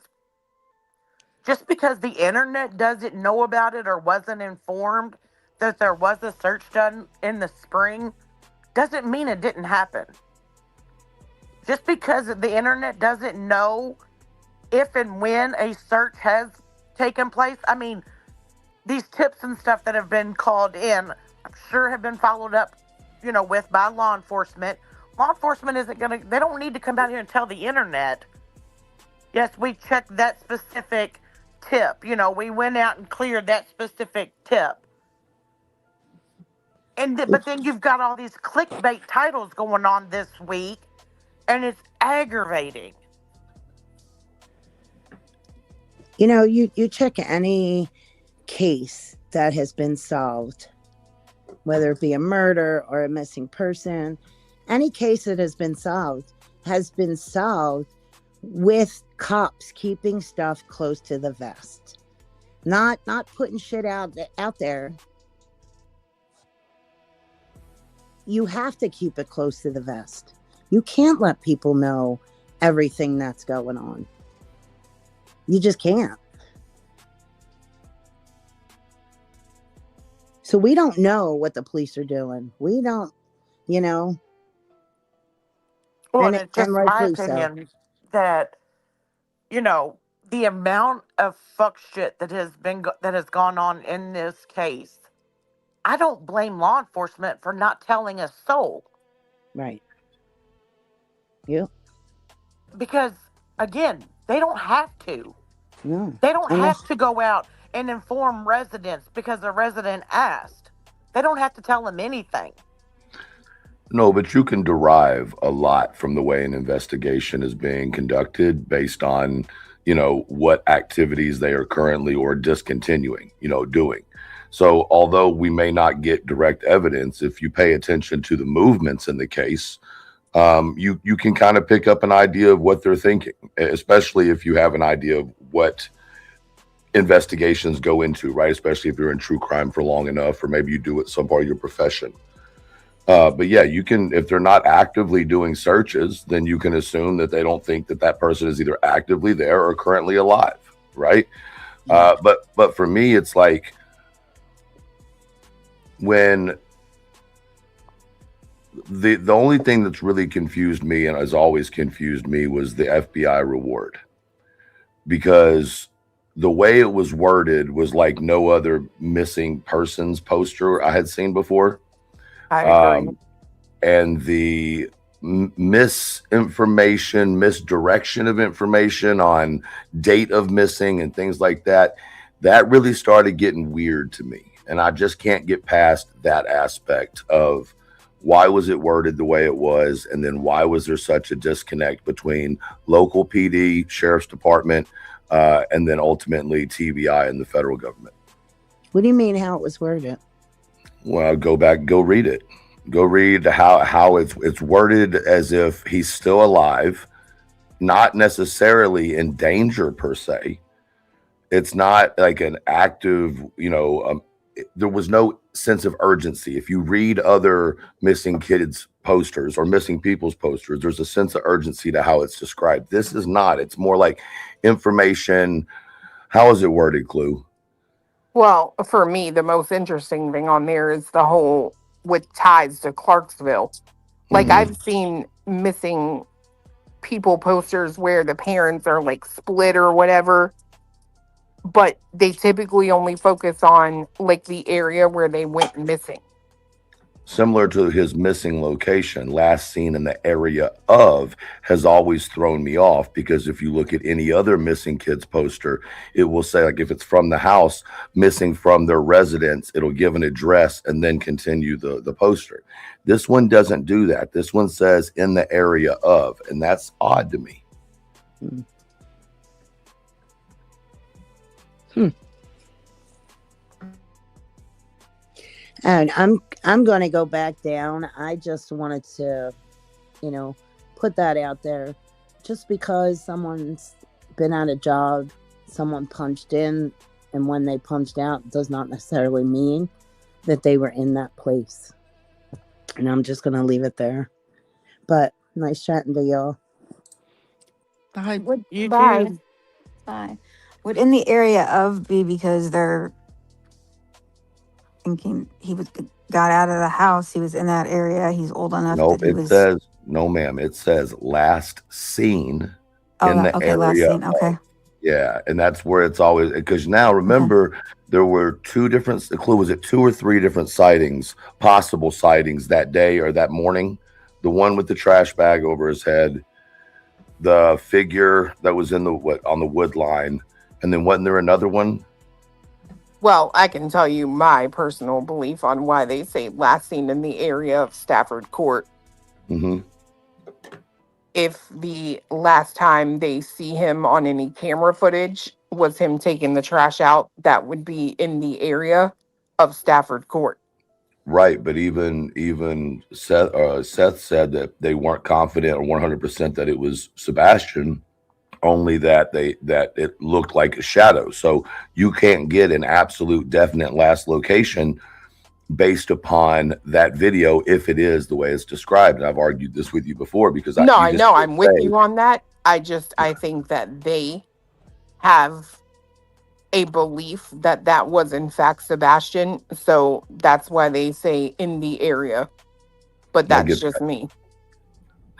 just because the internet doesn't know about it or wasn't informed that there was a search done in the spring doesn't mean it didn't happen. Just because the internet doesn't know if and when a search has taken place, I mean, these tips and stuff that have been called in, I'm sure have been followed up, with by law enforcement. Law enforcement they don't need to come out here and tell the internet, yes, we checked that specific tip. We went out and cleared that specific tip. But then you've got all these clickbait titles going on this week, and it's aggravating. You check any case that has been solved, whether it be a murder or a missing person, any case that has been solved with cops keeping stuff close to the vest, not putting shit out there. You have to keep it close to the vest. You can't let people know everything that's going on. You just can't. So we don't know what the police are doing. We don't, Well, and it's just my opinion that, the amount of fuck shit that has gone on in this case, I don't blame law enforcement for not telling a soul. Right. Yeah. Because, again, they don't have to. No. They don't have to go out and inform residents because a resident asked. They don't have to tell them anything. No, but you can derive a lot from the way an investigation is being conducted based on, what activities they are currently or discontinuing, doing. So although we may not get direct evidence, if you pay attention to the movements in the case, you can kind of pick up an idea of what they're thinking, especially if you have an idea of what investigations go into, right? Especially if you're in true crime for long enough, or maybe you do it some part of your profession. But yeah, you can, if they're not actively doing searches, then you can assume that they don't think that that person is either actively there or currently alive, right? But for me, it's like when the only thing that's really confused me and has always confused me was the FBI reward, because the way it was worded was like no other missing persons poster I had seen before. I agree. And the misinformation, misdirection of information on date of missing and things like that, that really started getting weird to me. And I just can't get past that aspect of why was it worded the way it was, and then why was there such a disconnect between local PD, sheriff's department, and then ultimately TBI and the federal government. What do you mean how it was worded? Well, go back, go read it. Go read how it's worded as if he's still alive, not necessarily in danger per se. It's not like an active, there was no sense of urgency. If you read other missing kids posters or missing people's posters, there's a sense of urgency to how it's described. This is not. It's more like information. How is it worded, Clue? Well, for me, the most interesting thing on there is the whole with ties to Clarksville. Like, I've seen missing people posters where the parents are like split or whatever, but they typically only focus on like the area where they went missing. Similar to his missing location, last seen in the area of, has always thrown me off, because if you look at any other missing kids poster, it will say, like, if it's from the house, missing from their residence, it'll give an address and then continue the poster. This one doesn't do that. This one says in the area of, and that's odd to me. And I'm going to go back down. I just wanted to, put that out there. Just because someone's been at a job, someone punched in, and when they punched out, does not necessarily mean that they were in that place. And I'm just going to leave it there. But nice chatting to y'all. Bye. You Bye. Bye. Would in the area of be because they're thinking he got out of the house, he was in that area, he's old enough Nope, that he it was... says, no ma'am, it says last seen in the area. Last seen, okay. Yeah, and that's where it's always, because now remember, there were two different, Clue, was it 2 or 3 different sightings, possible sightings that day or that morning? The one with the trash bag over his head, the figure that was in on the wood line, and then wasn't there another one? Well, I can tell you my personal belief on why they say last seen in the area of Stafford Court. If the last time they see him on any camera footage was him taking the trash out, that would be in the area of Stafford Court. Right, but even Seth said that they weren't confident or 100% that it was Sebastian, only that it looked like a shadow. So you can't get an absolute definite last location based upon that video if it is the way it's described. And I've argued this with you before, because I know I'm with you on that. I think that they have a belief that was in fact Sebastian, so that's why they say in the area. But that's just me.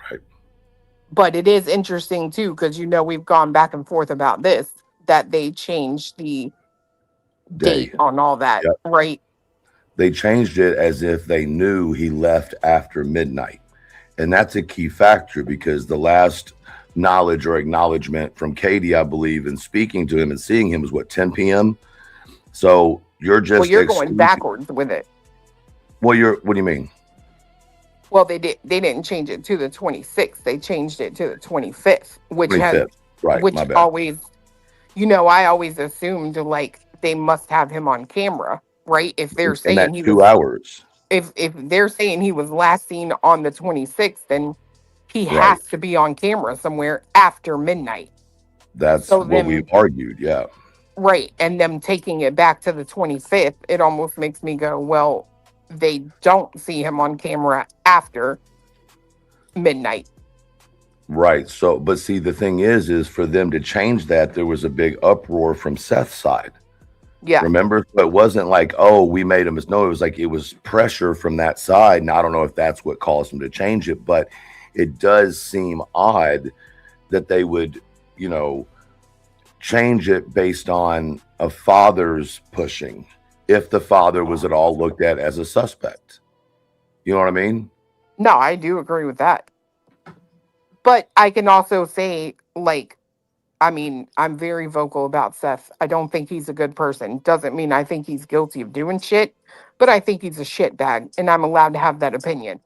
Right. But it is interesting too, because we've gone back and forth about this, that they changed the date on all that, right? They changed it as if they knew he left after midnight. And that's a key factor, because the last knowledge or acknowledgement from Katie, I believe, in speaking to him and seeing him was 10 p.m. So you're going backwards with it. What do you mean? Well, they didn't change it to the 26th. They changed it to the 25th, which always, I always assumed like they must have him on camera. right? If they're in that saying he 2 was, hours. if they're saying he was last seen on the 26th, then he Right. has to be on camera somewhere after midnight. That's So what we've argued. Yeah. right, and them taking it back to the 25th, it almost makes me go, well, they don't see him on camera after midnight. Right. So, but see, the thing is for them to change that, there was a big uproar from Seth's side. Yeah. Remember? So it wasn't like, oh, we made a mistake. No, it was like it was pressure from that side. And I don't know if that's what caused them to change it, but it does seem odd that they would, you know, change it based on a father's pushing if the father was at all looked at as a suspect. You know what I mean? No, I do agree with that. But I can also say, like, I mean, I'm very vocal about Seth. I don't think he's a good person. Doesn't mean I think he's guilty of doing shit, but I think he's a shitbag, and I'm allowed to have that opinion.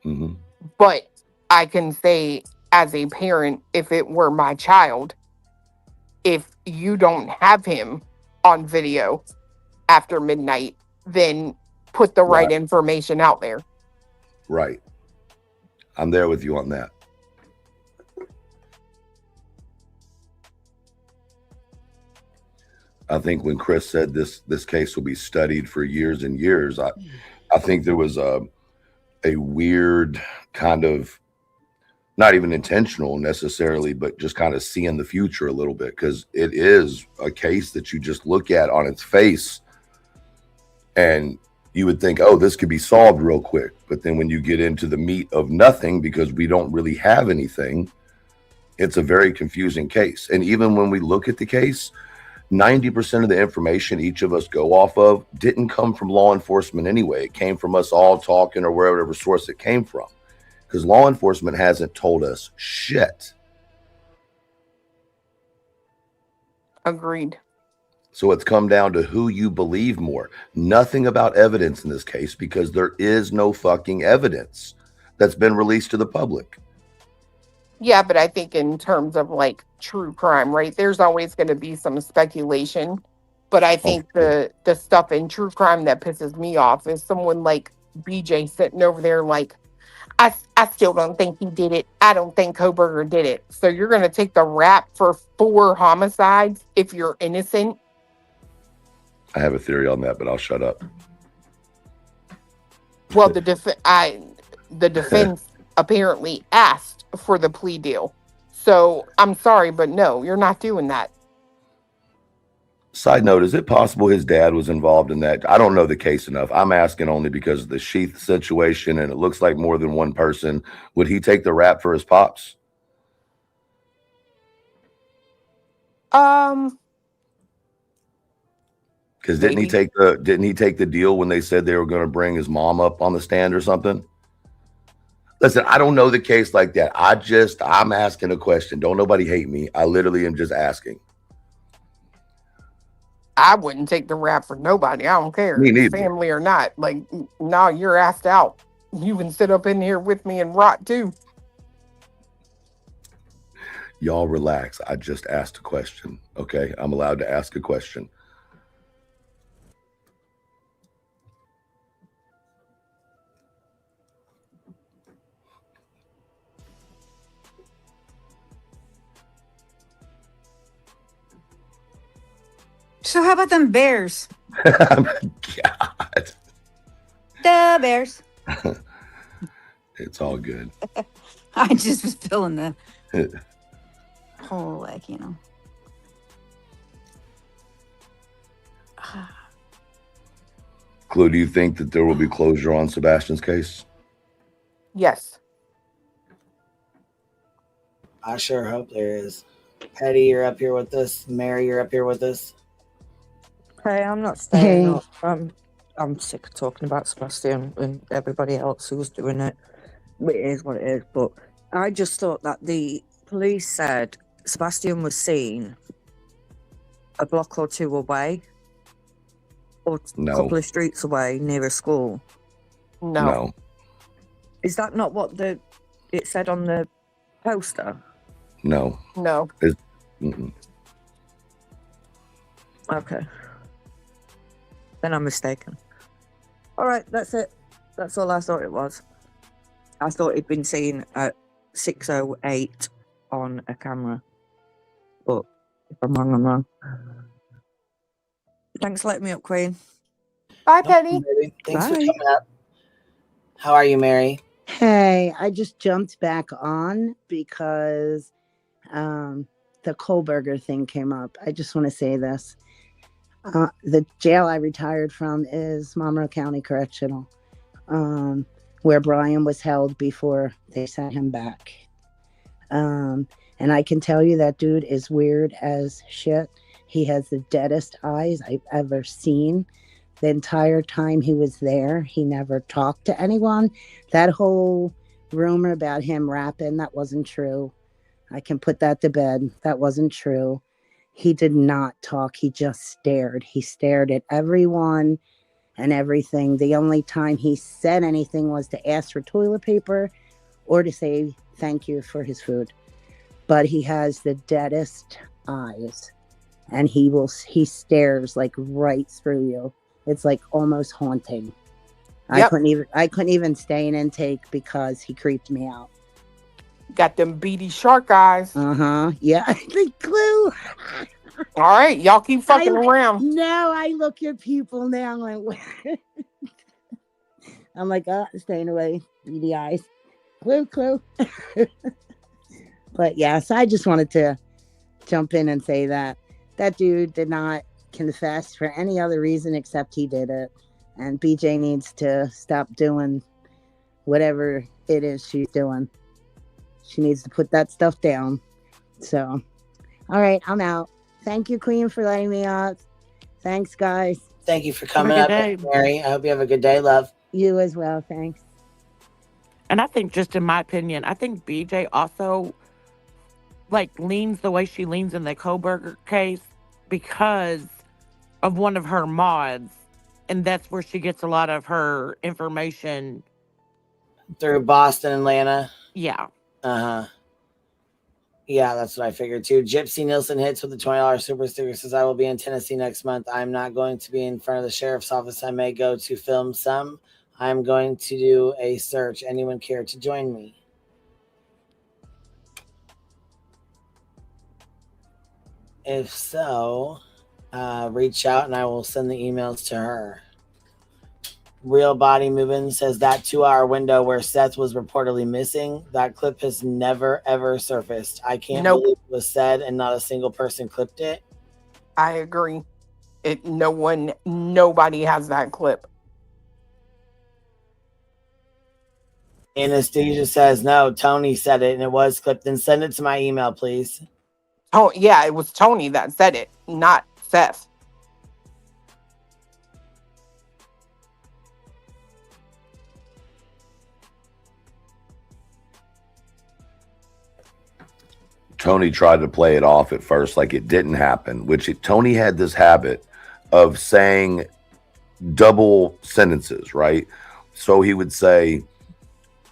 Mm-hmm. But I can say, as a parent, if it were my child, if you don't have him on video after midnight, then put the right information out there. Right. I'm there with you on that. I think when Chris said this case will be studied for years and years, I think there was a weird kind of, not even intentional necessarily, but just kind of seeing the future a little bit, because it is a case that you just look at on its face and you would think, oh, this could be solved real quick. But then when you get into the meat of nothing, because we don't really have anything, it's a very confusing case. And even when we look at the case, 90% of the information each of us go off of didn't come from law enforcement anyway. It came from us all talking or wherever source it came from, because law enforcement hasn't told us shit. Agreed. So it's come down to who you believe more. Nothing about evidence in this case, because there is no fucking evidence that's been released to the public. Yeah, but I think in terms of like true crime, right, there's always going to be some speculation. But I think the stuff in true crime that pisses me off is someone like BJ sitting over there like, I still don't think he did it. I don't think Koberger did it. So you're going to take the rap for 4 homicides if you're innocent? I have a theory on that, but I'll shut up. Well, the defense apparently asked for the plea deal. So I'm sorry, but no, you're not doing that. Side note, is it possible his dad was involved in that? I don't know the case enough. I'm asking only because of the Sheath situation, and it looks like more than one person. Would he take the rap for his pops? Because didn't he take the deal when they said they were going to bring his mom up on the stand or something? Listen, I don't know the case like that. I'm asking a question. Don't nobody hate me. I literally am just asking. I wouldn't take the rap for nobody. I don't care. Me neither. Family or not. Like, no, you're asked out. You can sit up in here with me and rot too. Y'all relax. I just asked a question. Okay, I'm allowed to ask a question. So how about them Bears? God. The Bears. It's all good. I just was feeling the whole, like, you know. Chloe, do you think that there will be closure on Sebastian's case? Yes. I sure hope there is. Hetty, you're up here with us. Mary, you're up here with us. Hey, I'm not staying up. I'm sick of talking about Sebastian and everybody else who's doing it. It is what it is. But I just thought that the police said Sebastian was seen a block or 2 away, or a couple of streets away near a school. No. Is that not what it said on the poster? No. No. Okay. Then I'm mistaken. All right, that's it. That's all I thought it was. I thought it'd been seen at 6:08 on a camera. But if I'm wrong, I'm wrong. Thanks for letting me up, Queen. Bye, Penny. Thanks for Bye. coming up. How are you, Mary? Hey, I just jumped back on because the Kohlberger thing came up. I just want to say this. The jail I retired from is Monroe County Correctional, where Brian was held before they sent him back. And I can tell you that dude is weird as shit. He has the deadest eyes I've ever seen. The entire time he was there, he never talked to anyone. That whole rumor about him rapping, that wasn't true. I can put that to bed. That wasn't true. He did not talk. He just stared. He stared at everyone and everything. The only time he said anything was to ask for toilet paper or to say thank you for his food. But he has the deadest eyes, and he stares like right through you. It's like almost haunting. Yep. I couldn't even stay in intake because he creeped me out. Got them beady shark eyes. Yeah. The clue. All right, y'all keep fucking around. No, I look at people now like I'm like, oh, staying away. Beady eyes. Clue. But yeah, so I just wanted to jump in and say that dude did not confess for any other reason except he did it. And BJ needs to stop doing whatever it is she's doing. She needs to put that stuff down. So, all right, I'm out. Thank you, Queen, for letting me up. Thanks, guys. Thank you for coming up, Mary. I hope you have a good day, love. You as well. Thanks. And I think, just in my opinion, I think BJ also leans the way she leans in the Kohlberger case because of one of her mods, and that's where she gets a lot of her information through Boston, Atlanta. Yeah. Yeah, that's what I figured too. Gypsy Nielsen hits with the $20 super sticker, says I will be in Tennessee next month. I'm not going to be in front of the sheriff's office. I may go to film some. I'm going to do a search. Anyone care to join me? If so, reach out and I will send the emails to her. Real Body Moving says that 2-hour window where Seth was reportedly missing, that clip has never, ever surfaced. I can't believe it was said and not a single person clipped it. I agree. Nobody has that clip. Anesthesia says, no, Tony said it and it was clipped. Then send it to my email, please. Oh, yeah, it was Tony that said it, not Seth. Tony tried to play it off at first like it didn't happen, Tony had this habit of saying double sentences, right? So he would say,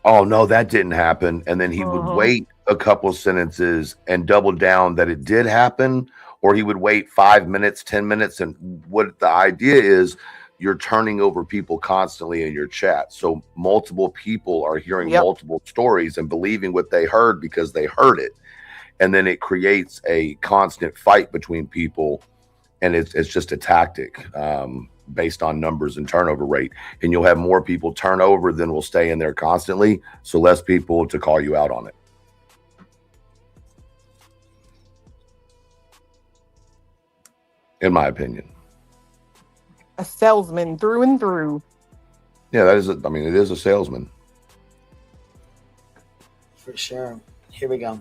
oh, no, that didn't happen. And then he would wait a couple sentences and double down that it did happen, or he would wait 5 minutes, 10 minutes. And what the idea is, you're turning over people constantly in your chat. So multiple people are hearing multiple stories and believing what they heard because they heard it. And then it creates a constant fight between people. And it's just a tactic based on numbers and turnover rate. And you'll have more people turn over than will stay in there constantly. So less people to call you out on it. In my opinion. A salesman through and through. Yeah, it is a salesman. For sure. Here we go.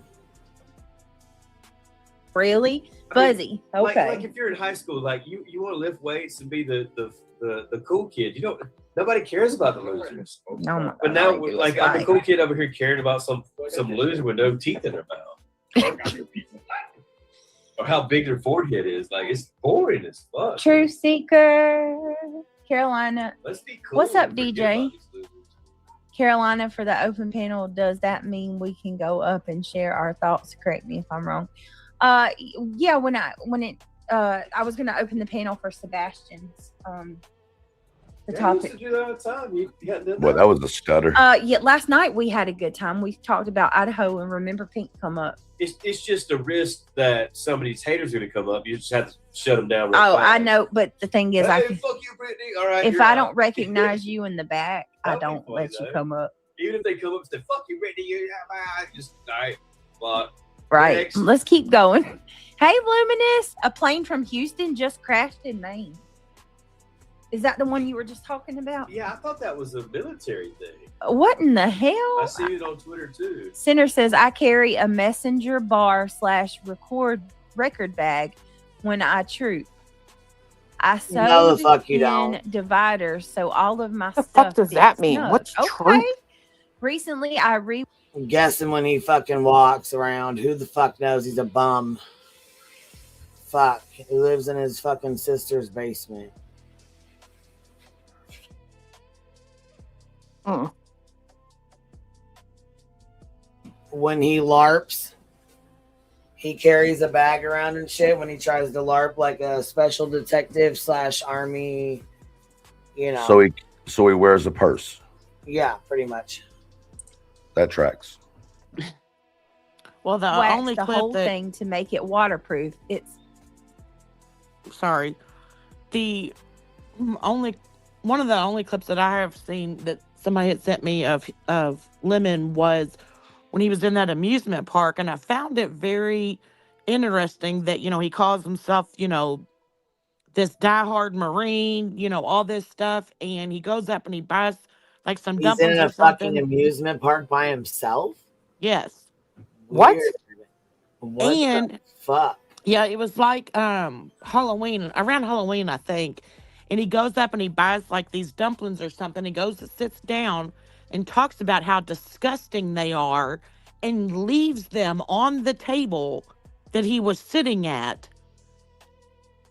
Really? Buzzy. Okay. Like if you're in high school, you want to lift weights and be the cool kid. Nobody cares about the losers. No, but now, I'm the cool kid over here caring about some loser with no teeth in their mouth. Or how big their forehead is. It's boring as fuck. Truth Seeker, Carolina. Let's be cool. What's up, DJ? Carolina, for the open panel, does that mean we can go up and share our thoughts? Correct me if I'm wrong. Yeah, when I was gonna open the panel for Sebastian's the Yeah, topic. You used to do that all the time. You hadn't done Well, that was a stutter. Yeah, last night we had a good time. We talked about Idaho and Remember Pink come up. It's just a risk that somebody's haters are going to come up. You just have to shut them down. Real Oh, I fast. know, but the thing is, Hey, fuck you, Brittany. All right. if you're I out. don't recognize you in the back, I That'd be don't funny, let you though. come up. Even if they come up and say, fuck you, Brittany, I just, all right, block. Right. Next. Let's keep going. Hey, Luminous, a plane from Houston just crashed in Maine. Is that the one you were just talking about? Yeah, I thought that was a military thing. What in the hell? I see it on Twitter, too. Center says, I carry a messenger bar / record bag when I troop. I sewed No, the fuck you in don't. dividers so all of my The stuff fuck does that fits mean? snug. What's okay. troop? Recently, I I'm guessing when he fucking walks around, who the fuck knows he's a bum? Fuck. He lives in his fucking sister's basement. When he LARPs, he carries a bag around and shit when he tries to LARP like a special detective / army, you know. So he wears a purse. Yeah, pretty much. That tracks. Well, the wax only the clip whole that thing to make it waterproof. It's sorry, the only one of the only clips that I have seen that somebody had sent me of Lemon was when he was in that amusement park, and I found it very interesting that he calls himself this diehard Marine, all this stuff, and he goes up and he buys like some He's dumplings in or a fucking something. amusement park by himself? Yes. What? Weird. What And the fuck? yeah, it was like Halloween, around Halloween, I think. And he goes up and he buys like these dumplings or something. He goes and sits down and talks about how disgusting they are and leaves them on the table that he was sitting at.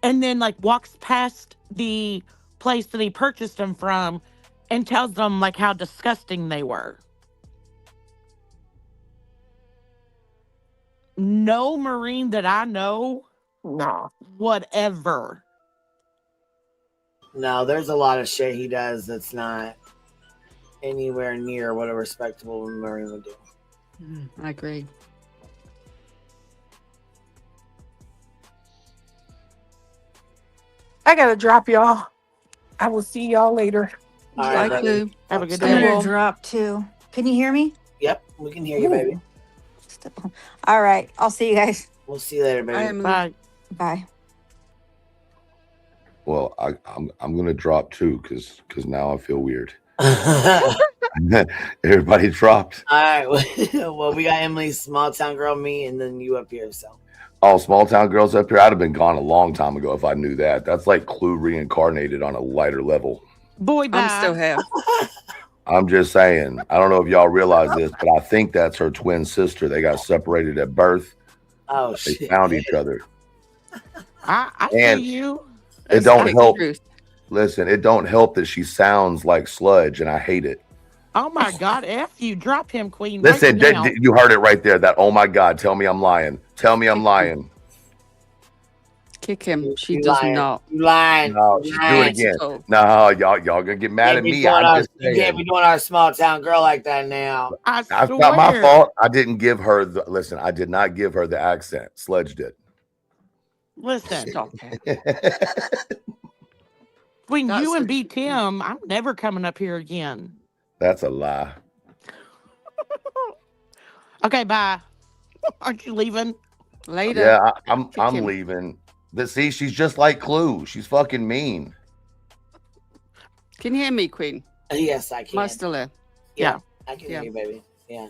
And then like walks past the place that he purchased them from and tells them like how disgusting they were. No Marine that I know, no, whatever. No, there's a lot of shit he does that's not anywhere near what a respectable Marine would do. I agree. I gotta drop y'all. I will see y'all later. All right, Bye, baby. Clue. Have a good I'm day. gonna drop too. Can you hear me? Yep, we can hear you, baby. All right. I'll see you guys. We'll see you later, baby. Bye. Bye. Well, I'm gonna drop too because now I feel weird. Everybody dropped. All right. Well, we got Emily's small town girl, me, and then you up here. So Oh, small town girls up here. I'd have been gone a long time ago if I knew that. That's like Clue reincarnated on a lighter level. Boy, bye. I'm still here. I'm just saying. I don't know if y'all realize this, but I think that's her twin sister. They got separated at birth. oh They shit. found each other. I And see you. It don't Speak help. truth. Listen, it don't help that she sounds like sludge, and I hate it. Oh my God, F you. Drop him, Queen. Listen, right now. you heard it right there. That, oh my God, tell me I'm lying. Tell me I'm lying. Kick him. She You does lying. not. You lying. No, You she's lying. doing it again. Oh. No, y'all gonna get mad at me. I'm just You can't be saying. doing our small town girl like that now. I That's swear. not my fault. I didn't give her the listen. I did not give her the accent. Sludge did. Listen, Stop it. between That's you and the- B Tim, I'm never coming up here again. That's a lie. Okay, bye. Aren't you leaving? Later. Yeah, I'm him. leaving. But see, she's just like Clue. She's fucking mean. Can you hear me, Queen? Yes, I can. Am I still here? Yeah. I can Yeah. hear you, baby. Yeah.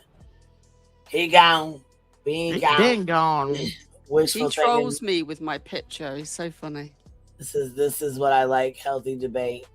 He gone. Being He's gone. been gone. He Wishful thinking. trolls me with my picture. He's so funny. This is what I like. Healthy debate.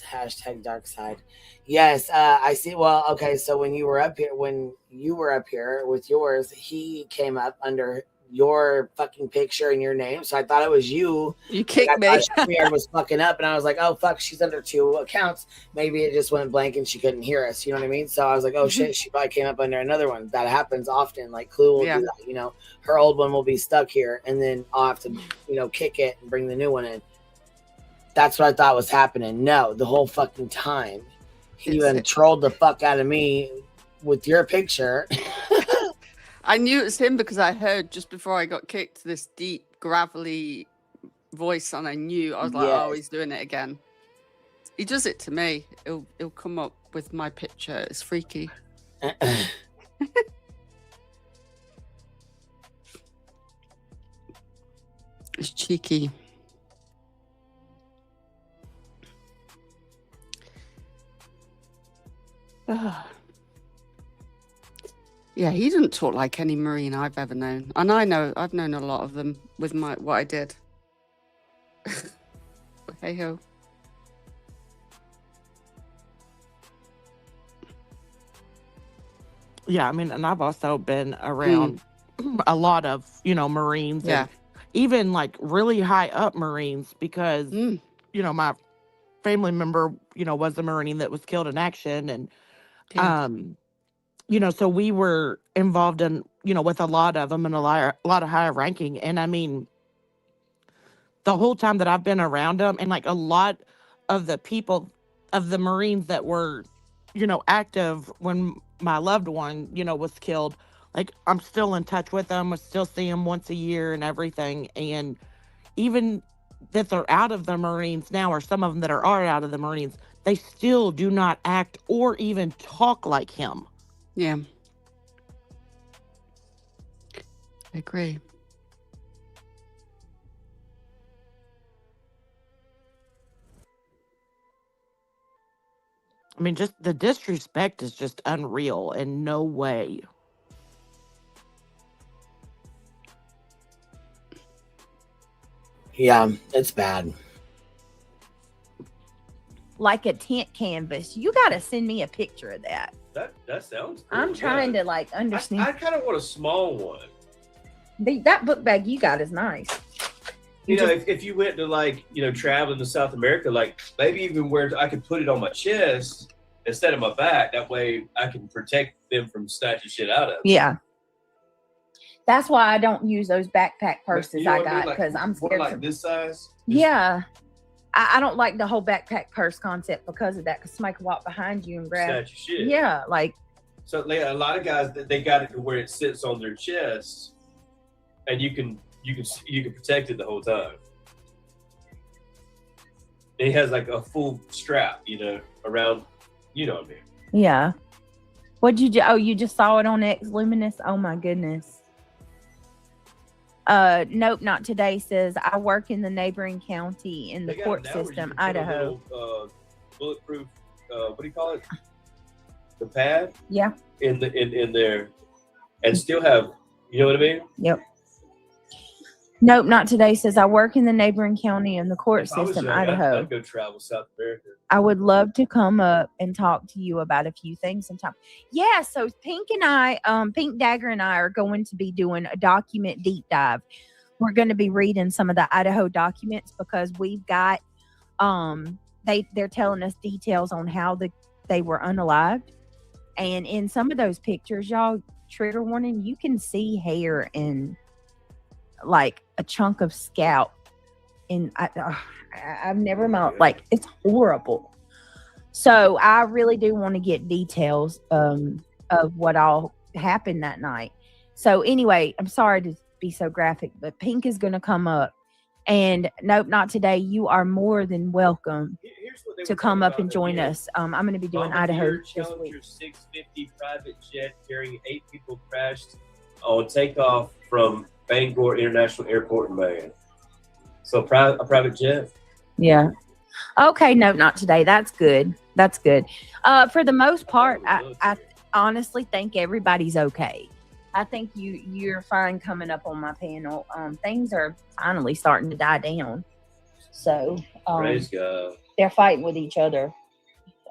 Hashtag dark side. Yes, I see. Well, okay. So when you were up here with yours, he came up under your fucking picture and your name. So I thought it was you. You kicked me. Streamer was fucking up, and I was like, "Oh fuck, she's under 2 accounts. Maybe it just went blank and she couldn't hear us." You know what I mean? So I was like, "Oh shit, she probably came up under another one." That happens often. Like Clue will Yeah. do that. You know, her old one will be stuck here, and then I'll have to, kick it and bring the new one in. that's what I thought was happening. No, the whole fucking time. He even trolled the fuck out of me with your picture. I knew it was him because I heard just before I got kicked this deep, gravelly voice, and I knew. I was like, oh, he's doing it again. He does it to me. He'll come up with my picture. It's freaky. It's cheeky. Yeah, he didn't talk like any Marine I've ever known. And I've known a lot of them with what I did. Hey ho. Yeah, I mean, and I've also been around a lot of, Marines. Yeah. And even like really high up Marines because, my family member, was a Marine that was killed in action. And, so we were involved in, with a lot of them and a lot of higher ranking. And I mean, the whole time that I've been around them and like a lot of the people of the Marines that were, active when my loved one, was killed, like I'm still in touch with them. I still see them once a year and everything. And even that they're out of the Marines now, or some of them that are out of the Marines, they still do not act or even talk like him. Yeah. I agree. I mean, just the disrespect is just unreal in no way. Yeah, it's bad. Like a tent canvas. You got to send me a picture of that. That sounds cool. I'm trying to like understand. I kind of want a small one. That book bag you got is nice. If you went to like, traveling to South America, like maybe even where I could put it on my chest instead of my back. That way I can protect them from snatching shit out of it. Yeah. That's why I don't use those backpack purses I got because I'm scared. Like this size? Yeah. I don't like the whole backpack purse concept because of that. Because somebody can walk behind you and grab. Snatch your shit. Yeah. Like. So a lot of guys, they got it to where it sits on their chest and you can protect it the whole time. It has like a full strap, around, what I mean. Yeah. What'd you do? Oh, you just saw it on X Luminous? Oh my goodness. Nope, not today. Says I work in the neighboring county in the court system, Idaho. Bulletproof. What do you call it? The pad. Yeah. In there, and still have. You know what I mean? Yep. Nope, not today. Says I work in the neighboring county in the court system, Idaho. I'd go travel South America. I would love to come up and talk to you about a few things sometime. Yeah, so Pink and I, Pink Dagger and I are going to be doing a document deep dive. We're going to be reading some of the Idaho documents because we've got, they're telling us details on how they were unalived. And in some of those pictures, y'all, trigger warning, you can see hair and like a chunk of scalp. And I've never met, like, it's horrible. So I really do want to get details of what all happened that night. So anyway, I'm sorry to be so graphic, but Pink is going to come up. And nope, not today. You are more than welcome to come up and join us. I'm going to be doing Idaho this week. 650 private jet carrying 8 people crashed on takeoff from Bangor International Airport in Maine. So a private jet. Yeah. Okay. No, not today. That's good. That's good. For the most part, I honestly think everybody's okay. I think you're fine coming up on my panel. Things are finally starting to die down. So praise God. They're fighting with each other.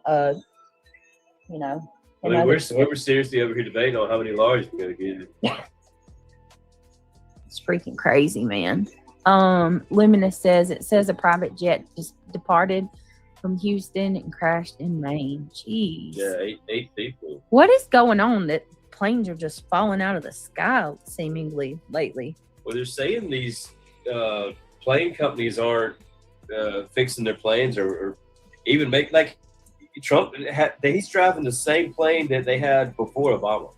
I mean, we're seriously over here debating on how many large we're gonna get. It's freaking crazy, man. Luminous says a private jet just departed from Houston and crashed in Maine. Jeez. Yeah, eight people. What is going on that planes are just falling out of the sky seemingly lately? Well, they're saying these plane companies aren't fixing their planes or even make like Trump he's driving the same plane that they had before Obama.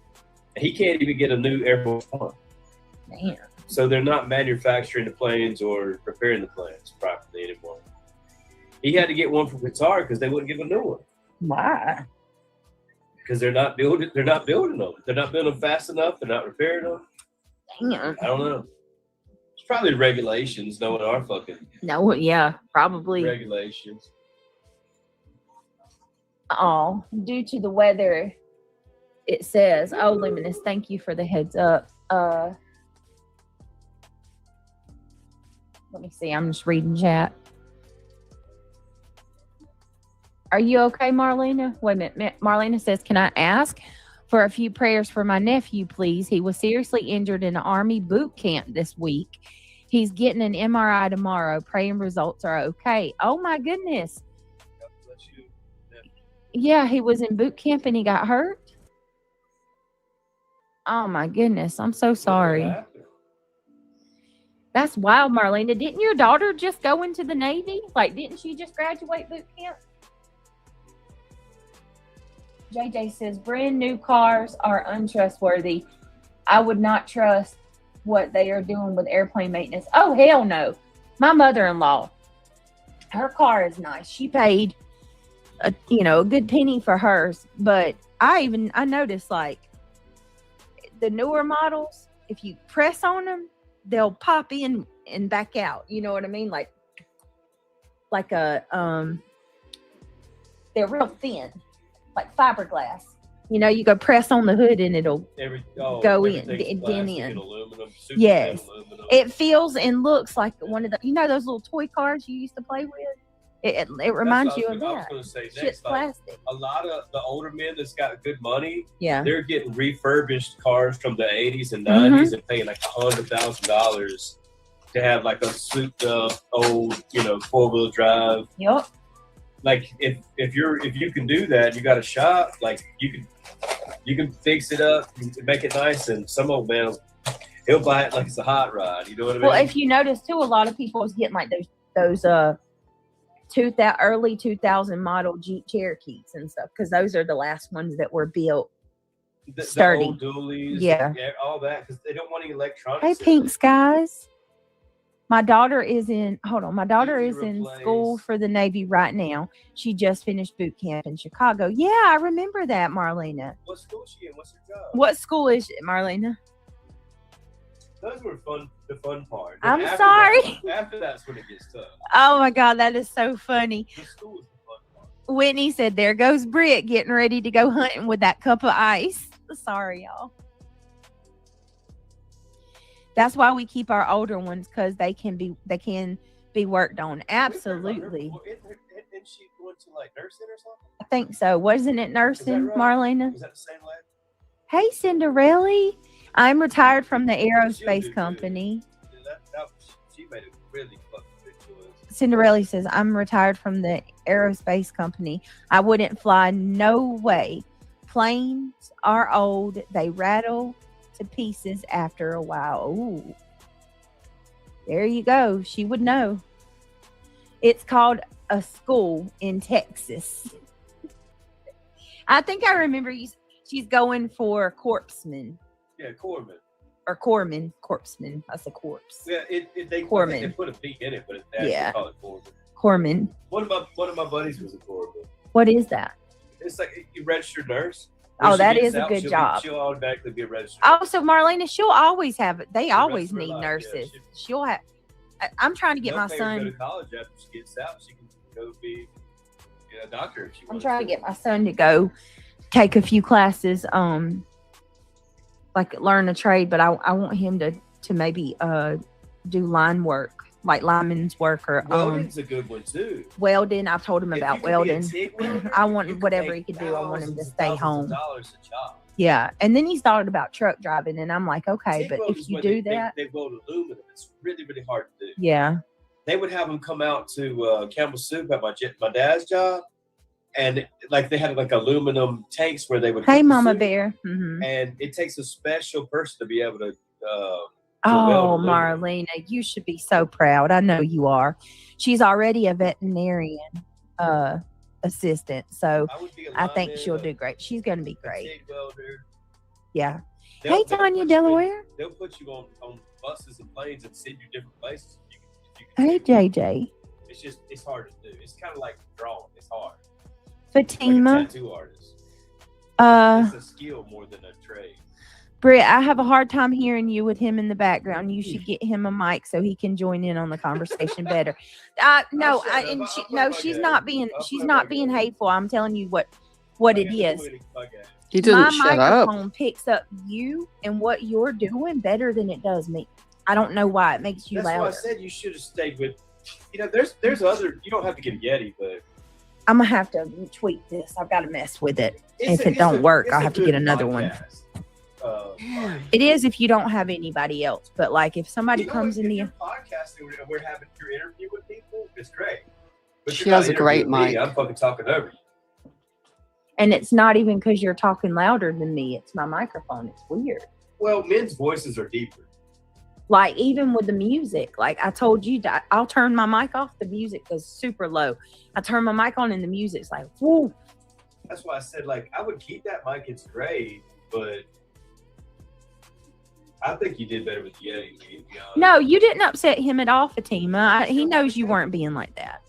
He can't even get a new Air Force One. Man. So they're not manufacturing the planes or repairing the planes properly anymore. He had to get one from Qatar because they wouldn't give a new one. Why? Because they're not building them. They're not building them fast enough. They're not repairing them. Damn. I don't know. It's probably regulations, knowing our fucking No, yeah, probably. regulations. Oh, due to the weather, it says, oh, Luminous, thank you for the heads up. Let me see. I'm just reading chat. Are you okay, Marlena? Wait a minute. Marlena says, can I ask for a few prayers for my nephew, please? He was seriously injured in an Army boot camp this week. He's getting an MRI tomorrow. Praying results are okay. Oh, my goodness. Yeah, he was in boot camp and he got hurt. Oh, my goodness. I'm so sorry. That's wild, Marlena. Didn't your daughter just go into the Navy? Like, didn't she just graduate boot camp? JJ says, brand new cars are untrustworthy. I would not trust what they are doing with airplane maintenance. Oh, hell no. My mother-in-law, her car is nice. She paid a good penny for hers. But I noticed, like, the newer models, if you press on them, they'll pop in and back out. You know what I mean? Like they're real thin, like fiberglass. You go press on the hood and it'll go in, dent in. Yes, it feels and looks like one of the, those little toy cars you used to play with. It reminds you of that. I was going to say Shit's next, plastic. a lot of the older men that's got good money, Yeah, they're getting refurbished cars from the 80s and 90s and paying like $100,000 to have like a souped up old, 4-wheel drive. Yep. Like if you can do that, you got a shop, like you can fix it up and make it nice, and some old man he'll buy it like it's a hot rod. You know what I mean? Well, if you notice too, a lot of people was getting like those early 2000 model Jeep Cherokees and stuff, because those are the last ones that were built sturdy. The old dualies, yeah, all that, because they don't want any electronics. Hey, Pink Skies. My daughter is in school for the Navy right now. She just finished boot camp in Chicago. Yeah, I remember that, Marlena. What school is she in? What's her job? What school is it, Marlena? Those were the fun part. I'm sorry. After that's when it gets tough. Oh my God, that is so funny. The school is the fun part. Whitney said, there goes Britt getting ready to go hunting with that cup of ice. Sorry, y'all. That's why we keep our older ones, because they can be worked on. Absolutely. Isn't she going to like nursing or something? I think so. Wasn't it nursing, right? Marlena? Was that the same lady? Hey, Cinderella. I'm retired from the aerospace company. She made a really fucking good choice. Cinderella says, I'm retired from the aerospace company. I wouldn't fly no way. Planes are old. They rattle to pieces after a while. Ooh. There you go. She would know. It's called a school in Texas. I think I remember she's going for corpsman. Yeah, corpsman. Or corpsman. Corpsman. That's a corpse. Yeah, they put a P in it, but they actually call it corpsman. Corpsman. One of my buddies was a corpsman. What is that? It's like a registered nurse. Oh, that is a good job. She'll automatically be a registered. Oh, so Marlena, she'll always have it. They always need nurses. She'll have. I'm trying to get my son. Go to college after she gets out. She can go be a doctor if she wants. I'm trying to get my son to go take a few classes, like learn a trade. But I want him to maybe do line work, like lineman's work, or welding's a good one too. Welding. I've told him about welding. I want whatever he could do. I want him to stay home. Yeah, and then he's thought about truck driving, and I'm like, okay, but if you do that, they weld aluminum. It's really, really hard to do. Yeah, they would have them come out to Campbell Soup at my dad's job, and like they had like aluminum tanks where they would. Hey, Mama Bear. Mm-hmm. And it takes a special person to be able to. Oh, Marlena, you should be so proud. I know you are. She's already a veterinarian assistant, so I think she'll do great. She's going to be great. Yeah. Hey, Tanya Delaware. They'll put you on buses and planes and send you different places. Hey, JJ. It's hard to do. It's kind of like drawing. It's hard. Fatima. Like a tattoo artist. It's a skill more than a trade. Britt, I have a hard time hearing you with him in the background. You should get him a mic so he can join in on the conversation better. She's not being hateful. I'm telling you what it is. He doesn't My shut up. microphone picks up you and what you're doing better than it does me. I don't know why it makes you louder. That's why I said you should have stayed with. There's other. You don't have to get a Yeti, but I'm gonna have to tweak this. I've got to mess with it. If it don't work, I'll have to get another one. It is if you don't have anybody else, but like if somebody comes in the podcasting, we're having your interview with people. It's great. But She has a great mic. I'm fucking talking over you. And it's not even because you're talking louder than me. It's my microphone. It's weird. Well, men's voices are deeper. Like even with the music, like I told you, I'll turn my mic off. The music goes super low. I turn my mic on and the music's like, whoo. That's why I said, like, I would keep that mic. It's great, but I think you did better with the Yeti. To be honest. No, you didn't upset him at all, Fatima. He knows you weren't being like that.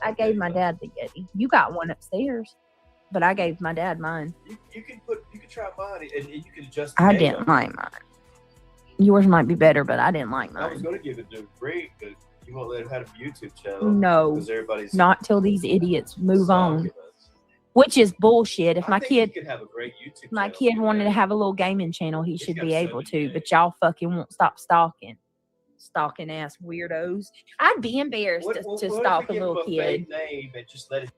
I gave my dad the Yeti. You got one upstairs, but I gave my dad mine. You could try mine and you can adjust. I didn't like mine. Yours might be better, but I didn't like I was mine. going to give it to Bree, but you won't let him have a YouTube channel. No, because everybody's not till these idiots move on. Which is bullshit. If my kid, could have a great YouTube my kid wanted to have a little gaming channel, he should be able to. But y'all fucking won't stop stalking ass weirdos. I'd be embarrassed to stalk a little kid. Name and just let it.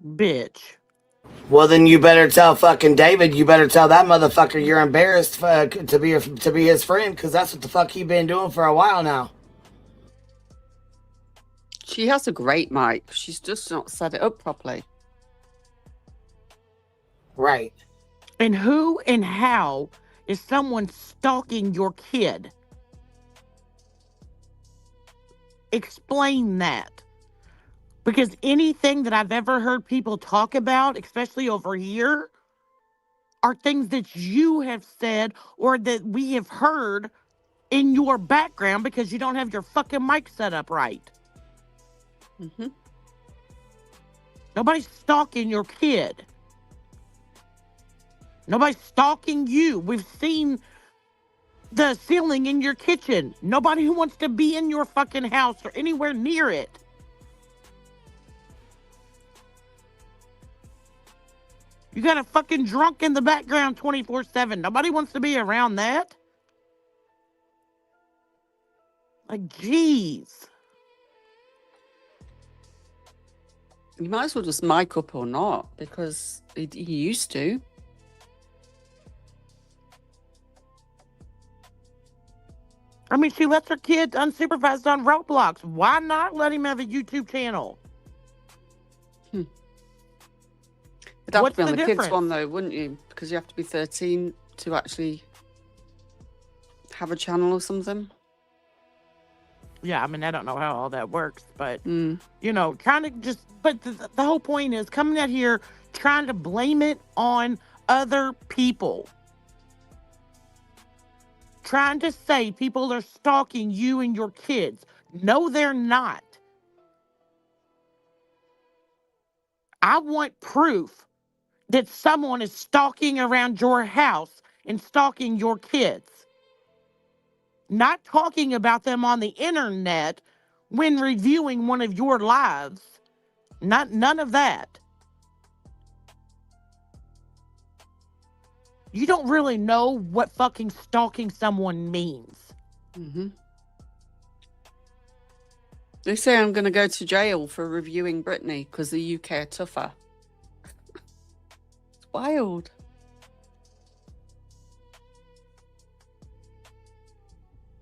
Bitch. Well, then you better tell fucking David. You better tell that motherfucker you're embarrassed to be his friend, because that's what the fuck he been doing for a while now. She has a great mic. She's just not set it up properly. Right. And who and how is someone stalking your kid? Explain that. Because anything that I've ever heard people talk about, especially over here, are things that you have said or that we have heard in your background because you don't have your fucking mic set up right. Mm-hmm. Nobody's stalking your kid. Nobody's stalking you. We've seen the ceiling in your kitchen. Nobody who wants to be in your fucking house or anywhere near it. You got a fucking drunk in the background 24/7. Nobody wants to be around that. Like, jeez. You might as well just mic up or not, because he used to. I mean, she lets her kid unsupervised on Roblox. Why not let him have a YouTube channel? It'd have What's to be on the the kids difference? one, though, wouldn't you? Because you have to be 13 to actually have a channel or something. Yeah, I mean, I don't know how all that works, but, Mm. you know, trying to just, but the whole point is coming out here trying to blame it on other people. Trying to say people are stalking you and your kids. No, they're not. I want proof that someone is stalking around your house and stalking your kids. Not talking about them on the internet when reviewing one of your lives. None of that. You don't really know what fucking stalking someone means. Mm-hmm. They say I'm going to go to jail for reviewing Britney because the UK are tougher. It's wild.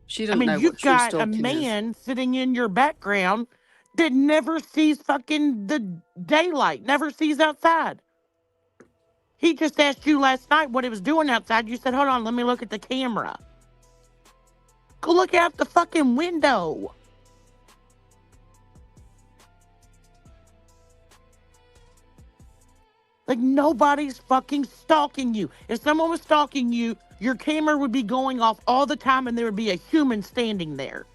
She I doesn't mean, know you've what true got a stalking is. man sitting in your background that never sees fucking the daylight, never sees outside. He just asked you last night what he was doing outside. You said, hold on, let me look at the camera. Go look out the fucking window. Like, nobody's fucking stalking you. If someone was stalking you, your camera would be going off all the time and there would be a human standing there.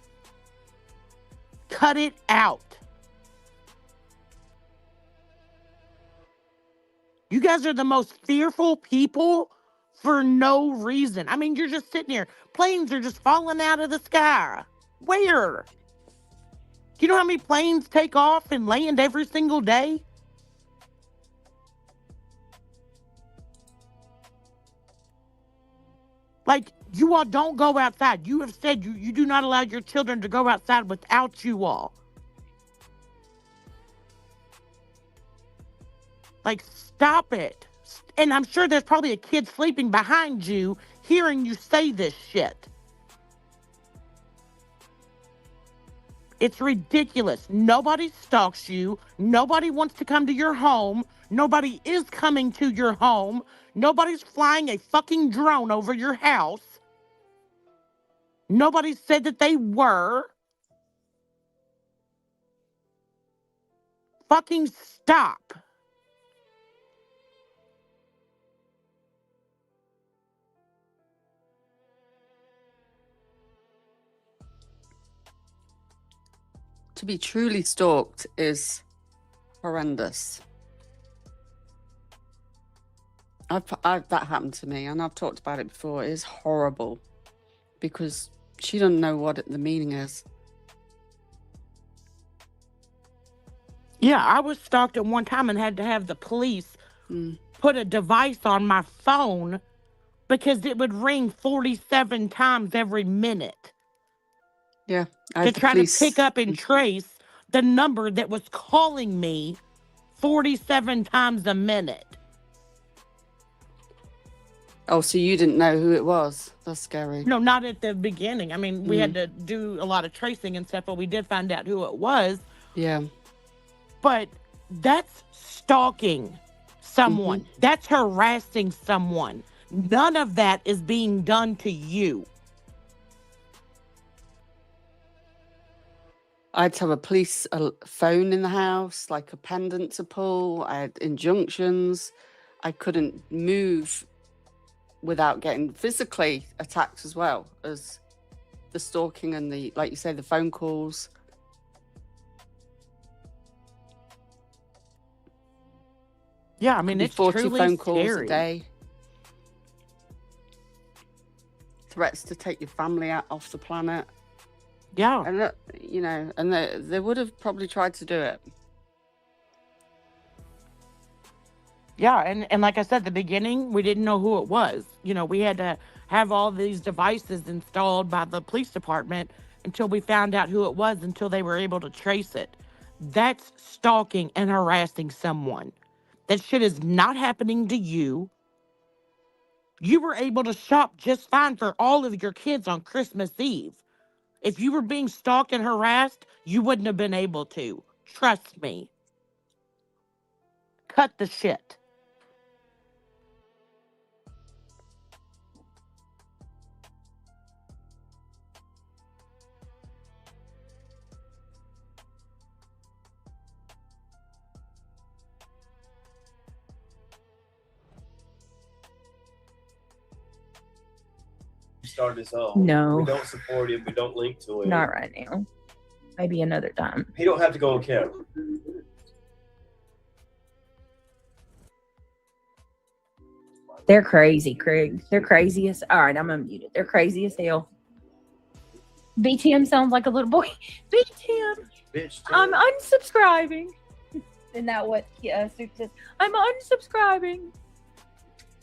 Cut it out. You guys are the most fearful people for no reason. I mean, you're just sitting here. Planes are just falling out of the sky. Where? Do you know how many planes take off and land every single day? Like, you all don't go outside. You have said you do not allow your children to go outside without you all. Like, stop it. And I'm sure there's probably a kid sleeping behind you hearing you say this shit. It's ridiculous. Nobody stalks you. Nobody wants to come to your home. Nobody is coming to your home. Nobody's flying a fucking drone over your house. Nobody said that they were. Fucking stop. To be truly stalked is horrendous. That happened to me, and I've talked about it before. It is horrible because she doesn't know what the meaning is. Yeah, I was stalked at one time and had to have the police put a device on my phone because it would ring 47 times every minute. Yeah. To try to pick up and trace the number that was calling me 47 times a minute. Oh, so you didn't know who it was? That's scary. No, not at the beginning. I mean, we had to do a lot of tracing and stuff, but we did find out who it was. Yeah. But that's stalking someone. That's harassing someone. None of that is being done to you. I had to have a police phone in the house, like a pendant to pull. I had injunctions. I couldn't move without getting physically attacked as well as the stalking and the, like you say, the phone calls. Yeah, I mean, it's 40 truly phone calls scary. a day. Threats to take your family out off the planet. Yeah. And that, you know, and they would have probably tried to do it. Yeah, and like I said, at the beginning, we didn't know who it was. You know, we had to have all these devices installed by the police department until we found out who it was, until they were able to trace it. That's stalking and harassing someone. That shit is not happening to you. You were able to shop just fine for all of your kids on Christmas Eve. If you were being stalked and harassed, you wouldn't have been able to. Trust me. Cut the shit. Start his own. No. We don't support him. We don't link to him. Not right now. Maybe another time. He don't have to go on camera. They're crazy, Craig. They're crazy as... All right, I'm unmuted. They're crazy as hell. BTM sounds like a little boy. BTM, Bitch, I'm unsubscribing. Isn't that what Sue says? I'm unsubscribing.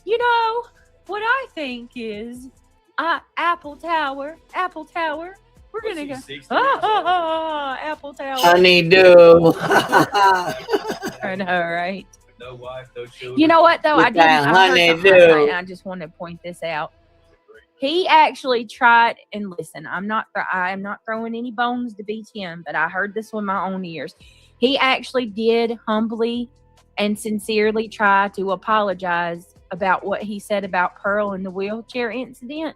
You know, what I think is... Apple Tower. We're gonna go. Apple Tower. Honeydew. I know, right? No wife, no children. You know what though? With I didn't. that I heard something last honeydew. night, and I just want to point this out. He actually tried, and listen, I am not throwing any bones to BTM, but I heard this with my own ears. He actually did humbly and sincerely try to apologize about what he said about Pearl in the wheelchair incident.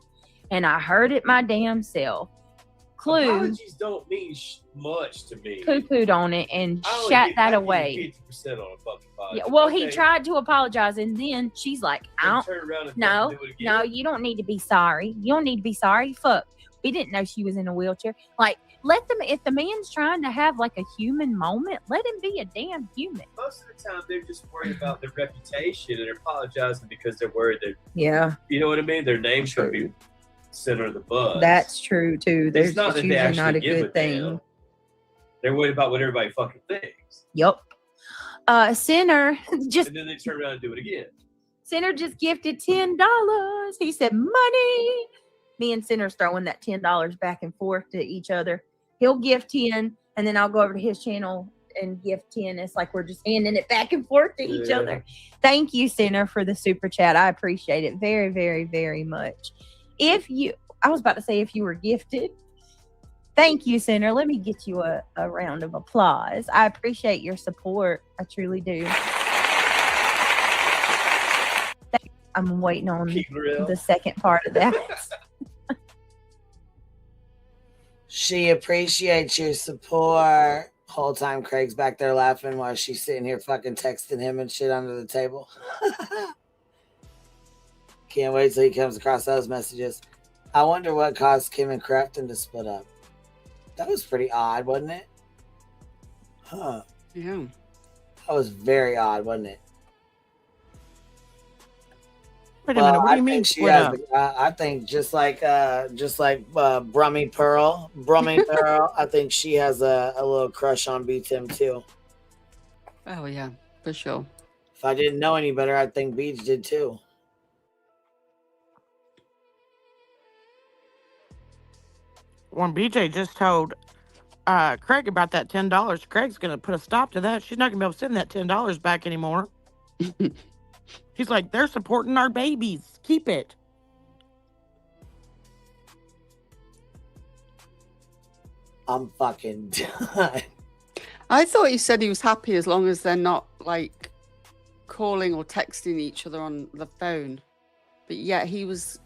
And I heard it my damn self. Clue Apologies don't mean much to me. poo-pooed on it and I only shut give- that I give you away. 50% on a fucking apology. Yeah, well, he Okay. tried to apologize, and then she's like, I Then don't, turn around and no, fucking do it again. no, you don't need to be sorry. You don't need to be sorry. Fuck. We didn't know she was in a wheelchair. Like, let them, if the man's trying to have like a human moment, let him be a damn human. Most of the time, they're just worried about their reputation and they're apologizing because they're worried that, Yeah, you know what I mean? Their name's going to be center of the buzz. that's true too. It's There's not it's that they usually actually not a give good thing. damn. They're worried about what everybody fucking thinks. Yep. Sinner just And then they turn around and do it again. Sinner just gifted $10. He said, money. Me and Sinner's throwing that $10 back and forth to each other. He'll gift 10, and then I'll go over to his channel and gift 10. It's like we're just handing it back and forth to each Yeah. other. Thank you, Sinner, for the super chat. I appreciate it very, very, very much. I was about to say if you were gifted. Thank you, Sinner. Let me get you a round of applause. I appreciate your support. I truly do. I'm waiting on the second part of that. She appreciates your support. Whole time Craig's back there laughing while she's sitting here fucking texting him and shit under the table. Can't wait till he comes across those messages. I wonder what caused Kim and Crafton to split up. That was pretty odd, wasn't it? Huh. Yeah. That was very odd, wasn't it? Wait a minute. What do you mean split up? I think just like Brummy Pearl, I think she has a little crush on B-Tim too. Oh yeah, for sure. If I didn't know any better, I think Beach did too. When BJ just told Craig about that $10, Craig's gonna put a stop to that. She's not gonna be able to send that $10 back anymore. He's like, they're supporting our babies. Keep it. I'm fucking done. I thought he said he was happy as long as they're not like calling or texting each other on the phone. But yet he was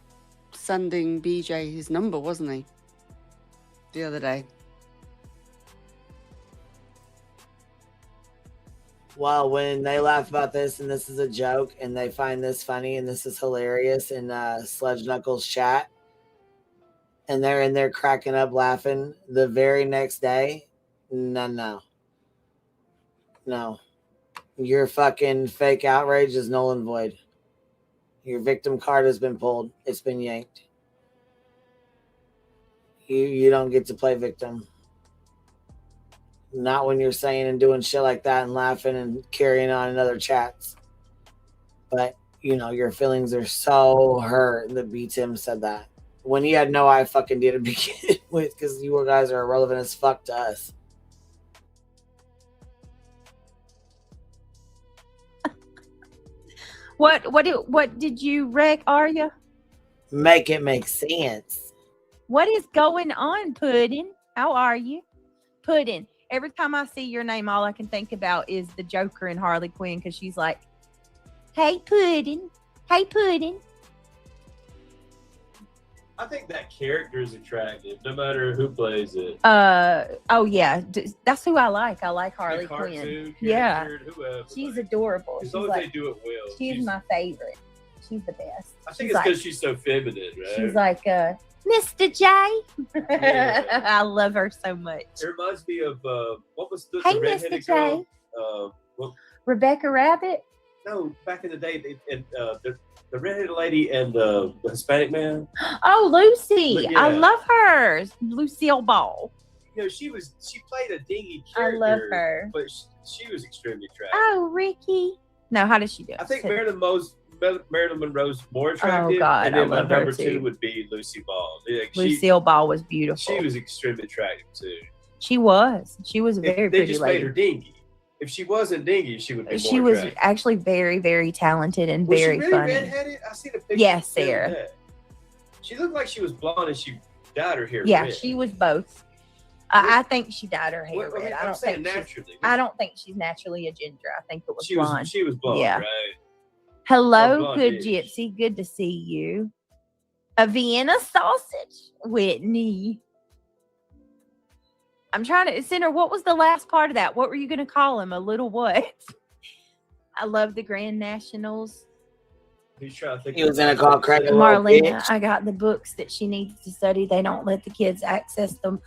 sending BJ his number, wasn't he? The other day. Well, when they laugh about this and this is a joke and they find this funny and this is hilarious in Sludge Knuckles chat and they're in there cracking up laughing the very next day, no. Your fucking fake outrage is null and void. Your victim card has been pulled. It's been yanked. You don't get to play victim. Not when you're saying and doing shit like that and laughing and carrying on in other chats. But, your feelings are so hurt that B-Tim said that. When he had no fucking idea to begin with, because you guys are irrelevant as fuck to us. What did you wreck, Arya? Make it make sense. What is going on, Puddin'? How are you? Puddin'. Every time I see your name, all I can think about is the Joker and Harley Quinn because she's like, hey, Puddin'. Hey, Puddin'. I think that character is attractive, no matter who plays it. Oh, yeah. That's who I like. I like Harley The cartoon Quinn. character, Yeah. whoever, She's adorable. As She's long as like, they do it well. she's my favorite. She's the best. I think She's it's because she's so feminine, right? She's like, Mr. J. I love her so much. It reminds me of what was the Hey, redheaded Mr. girl? J. Rebecca Rabbit? No, back in the day, the redheaded lady and the Hispanic man. Oh, Lucy. But, yeah. I love her. Lucille Ball. She played a dingy I character. love her. But she was extremely attractive. Oh, Ricky. No, how does she do? I think Marilyn Monroe's more attractive. Oh, God, and I then my love her number too. 2 would be Lucy Ball. Lucille Ball was beautiful. She was extremely attractive too. She was. She was a very They pretty just lady. made her dingy. If she wasn't dingy, she would be She more was attractive. actually very, very talented and Was very she really funny. redheaded? I seen a picture. Yes, the other Sarah. day. She looked like she was blonde and she dyed her hair Yeah, red. she was both. I think she dyed her hair Well, I red. mean, I I'm don't saying think naturally. I don't think she's naturally a ginger. I think it was She blonde. was. She was blonde, Yeah. right? Hello, Or good blonde-ish. gypsy. Good to see you. A Vienna sausage, Whitney. I'm trying to, Cinder, what was the last part of that? What were you going to call him? A little what? I love the Grand Nationals. He's trying to think. He was gonna call Kraigy a little Marlena, bitch. I got the books that she needs to study. They don't let the kids access the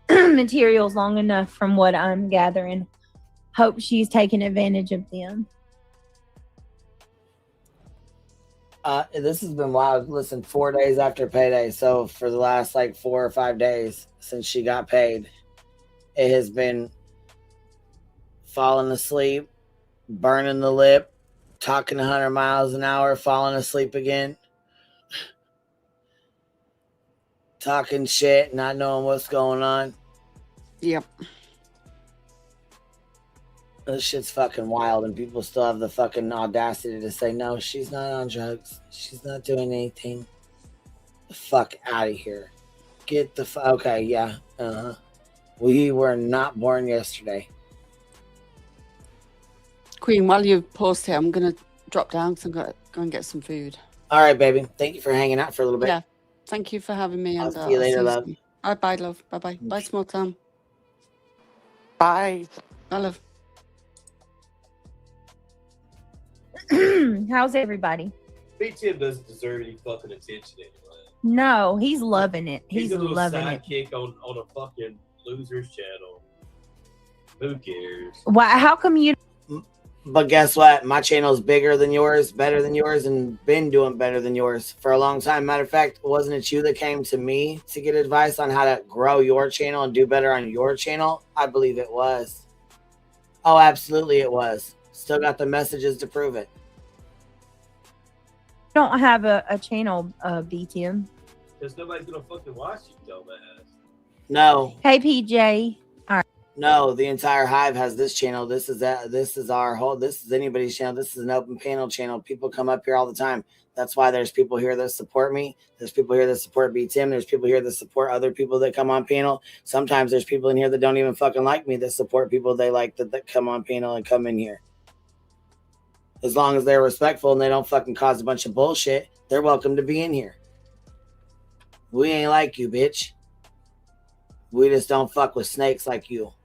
materials long enough from what I'm gathering. Hope she's taking advantage of them. This has been wild. Listen, 4 days after payday. So for the last like 4 or 5 days since she got paid, it has been falling asleep, burning the lip, talking 100 miles an hour, falling asleep again, talking shit, not knowing what's going on. Yep. This shit's fucking wild, and people still have the fucking audacity to say, no, she's not on drugs. She's not doing anything. The fuck out of here. Get the fuck. Okay, yeah. We were not born yesterday. Queen, while you post here, I'm going to drop down because I'm going to go and get some food. All right, baby. Thank you for hanging out for a little bit. Yeah. Thank you for having me. I'll And see you later, love. Bye, love. Bye-bye. Bye, small town. Bye. Bye, love. How's everybody? BTM doesn't deserve any fucking attention anyway. No, he's loving it. He's a little loving it. sidekick on a fucking loser's channel. Who cares? Why? How come you? But guess what? My channel's bigger than yours, better than yours, and been doing better than yours for a long time. Matter of fact, wasn't it you that came to me to get advice on how to grow your channel and do better on your channel? I believe it was. Oh, absolutely it was. Still got the messages to prove it. Don't have a channel, BTM. Because nobody's gonna fucking watch you, dumbass. No. Hey, PJ. All right. No, the entire hive has this channel. This is our whole, this is anybody's channel. This is an open panel channel. People come up here all the time. That's why there's people here that support me. There's people here that support BTM. There's people here that support other people that come on panel. Sometimes there's people in here that don't even fucking like me that support people they like that come on panel and come in here. As long as they're respectful and they don't fucking cause a bunch of bullshit, they're welcome to be in here. We ain't like you, bitch. We just don't fuck with snakes like you. All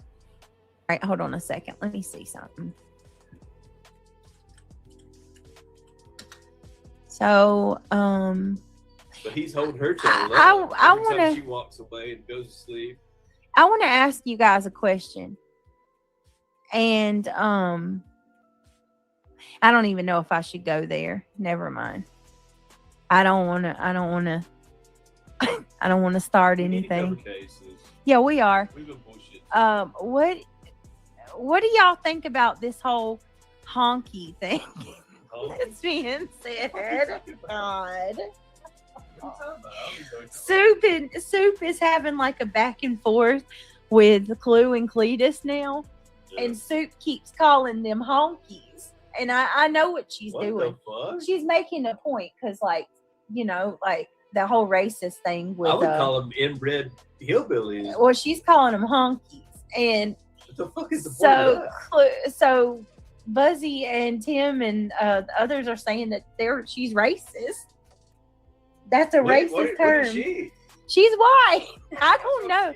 right, hold on a second. Let me see something. So, But he's holding her channel I up. Every wanna- time she walks away and goes to sleep. I want to ask you guys a question. And I don't even know if I should go there. Never mind. I don't want to start anything. Yeah, we are. We've been bullshit. What do y'all think about this whole honky thing that's being said? God. Soup is having like a back and forth with Clue and Cletus now. And Soup keeps calling them honkies. And I know what she's doing. She's making a point because, like, you know, like the whole racist thing with I would call them inbred hillbillies. well, she's calling them honkies. And What the fuck is the point of that? so Buzzy and Tim and others are saying that she's racist. That's a racist term. What is she? She's white. I don't know.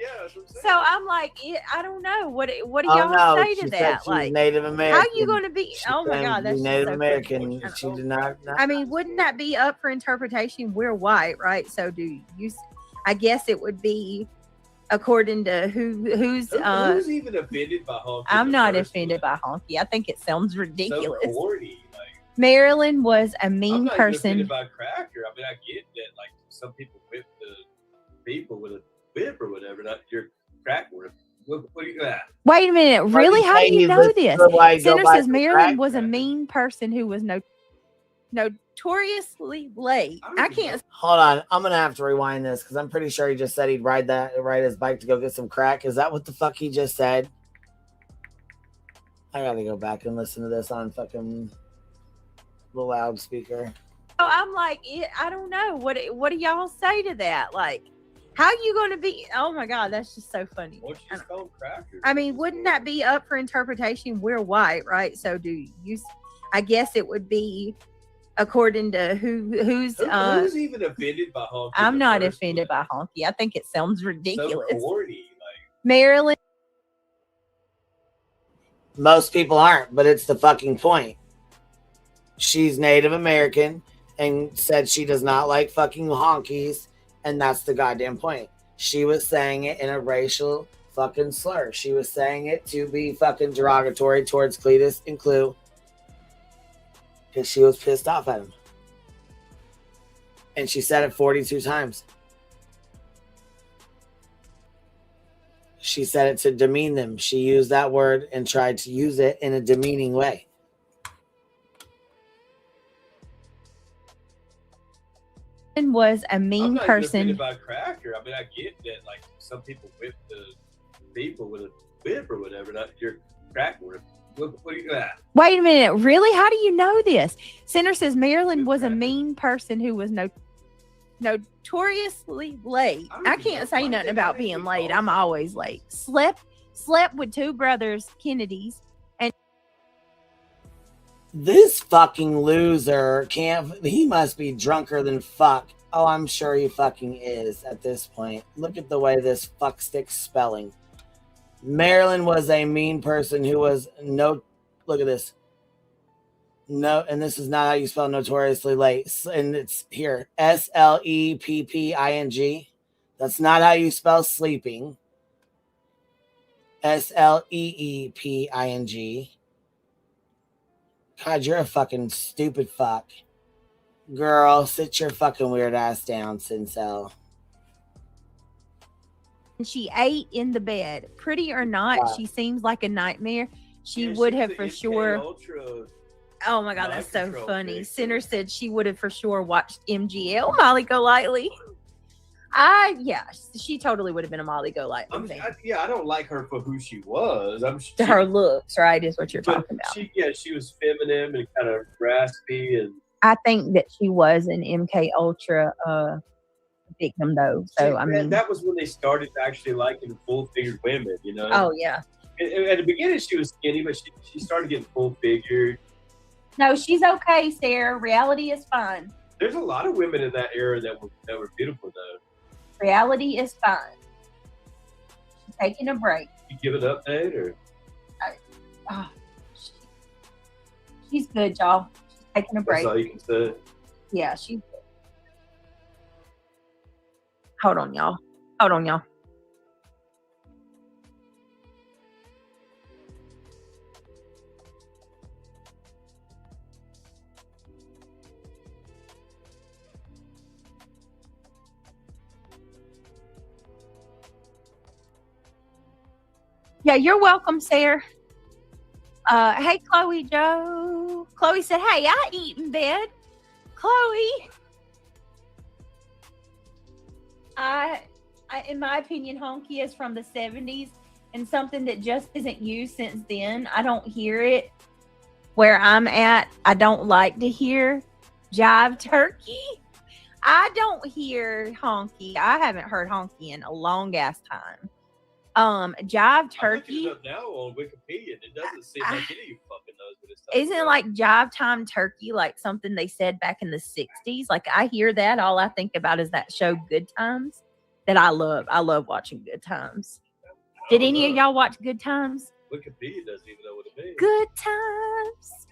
So I'm like, I don't know. What do y'all say to that? Like, Native American. how you going to be? Oh my God, that's Native just so American. She did not. I mean, wouldn't that be up for interpretation? We're white, right? So do you? I guess it would be according to who's even offended by honky? I'm not offended by honky. I think it sounds ridiculous. So corny. Marilyn was a mean I'm not even person. offended by cracker. I mean, I get that. Like some people whip the people with a whip or whatever. Not your crack worth. What are you gonna? Wait a minute, really? How do you know this? Senator says Marilyn crack was a mean person who was notoriously late. I can't. Hold on, I'm gonna have to rewind this because I'm pretty sure he just said he'd ride his bike to go get some crack. Is that what the fuck he just said? I gotta go back and listen to this on fucking the loudspeaker. So I'm like, I don't know. What do y'all say to that? Like, How you going to be? Oh my God, that's just so funny. Why don't you just call them crackers? I mean, wouldn't that be up for interpretation? We're white, right? So do you? I guess it would be according to who's even offended by honky? I'm not offended by honky. I think it sounds ridiculous. So corny, Maryland. Most people aren't, but it's the fucking point. She's Native American and said she does not like fucking honkies, and that's the goddamn point. She was saying it in a racial fucking slur. She was saying it to be fucking derogatory towards Cletus and Clue because she was pissed off at him. And she said it 42 times. She said it to demean them. She used that word and tried to use it in a demeaning way. Was a mean person. By cracker. I mean, I get that. Like some people whip the people with a whip or whatever. Not your cracker. What are you gonna? Wait a minute. Really? How do you know this? Center says Marilyn was a mean person who was notoriously late. I can't say nothing about being late. I'm always late. Slept with two brothers, Kennedys, and this fucking loser can't. He must be drunker than fuck. Oh, I'm sure he fucking is at this point. Look at the way this fuck stick's spelling. Marilyn was a mean person who was no. Look at this. No, and this is not how you spell notoriously late. And it's here, slepping. That's not how you spell sleeping. sleeping. God, you're a fucking stupid fuck. Girl, sit your fucking weird ass down, Sincel. she ate in the bed. Pretty or not, she seems like a nightmare. She would have for sure. Oh my God, that's so funny. Center said she would have for sure watched MGL, Molly Golightly. She totally would have been a Molly Golightly fan. I don't like her for who she was. Her looks, right, is what you're talking about. She was feminine and kind of raspy, and I think that she was an MK Ultra victim, though. So I mean, that was when they started actually liking full-figured women. You know? Oh yeah. At the beginning, she was skinny, but she started getting full-figured. No, she's okay, Sarah. Reality is fine. There's a lot of women in that era that were beautiful, though. Reality is fine. She's taking a break. You give an update, or? She's good, y'all. She's taking a break. That's all you can say. Yeah, she's good. Hold on, y'all. Yeah, you're welcome, Sarah. Hey, Chloe Joe. Chloe said, hey, I eat in bed. Chloe. In my opinion, honky is from the 70s and something that just isn't used since then. I don't hear it where I'm at. I don't like to hear jive turkey. I don't hear honky. I haven't heard honky in a long ass time. Jive turkey. I'm looking it up now on Wikipedia, and it doesn't seem like any of you fucking knows what it's Isn't it like jive time turkey, like something they said back in the 60s? Like I hear that, all I think about is that show Good Times that I love. I love watching Good Times. Did any of y'all watch Good Times? Wikipedia doesn't even know what it means. Good Times.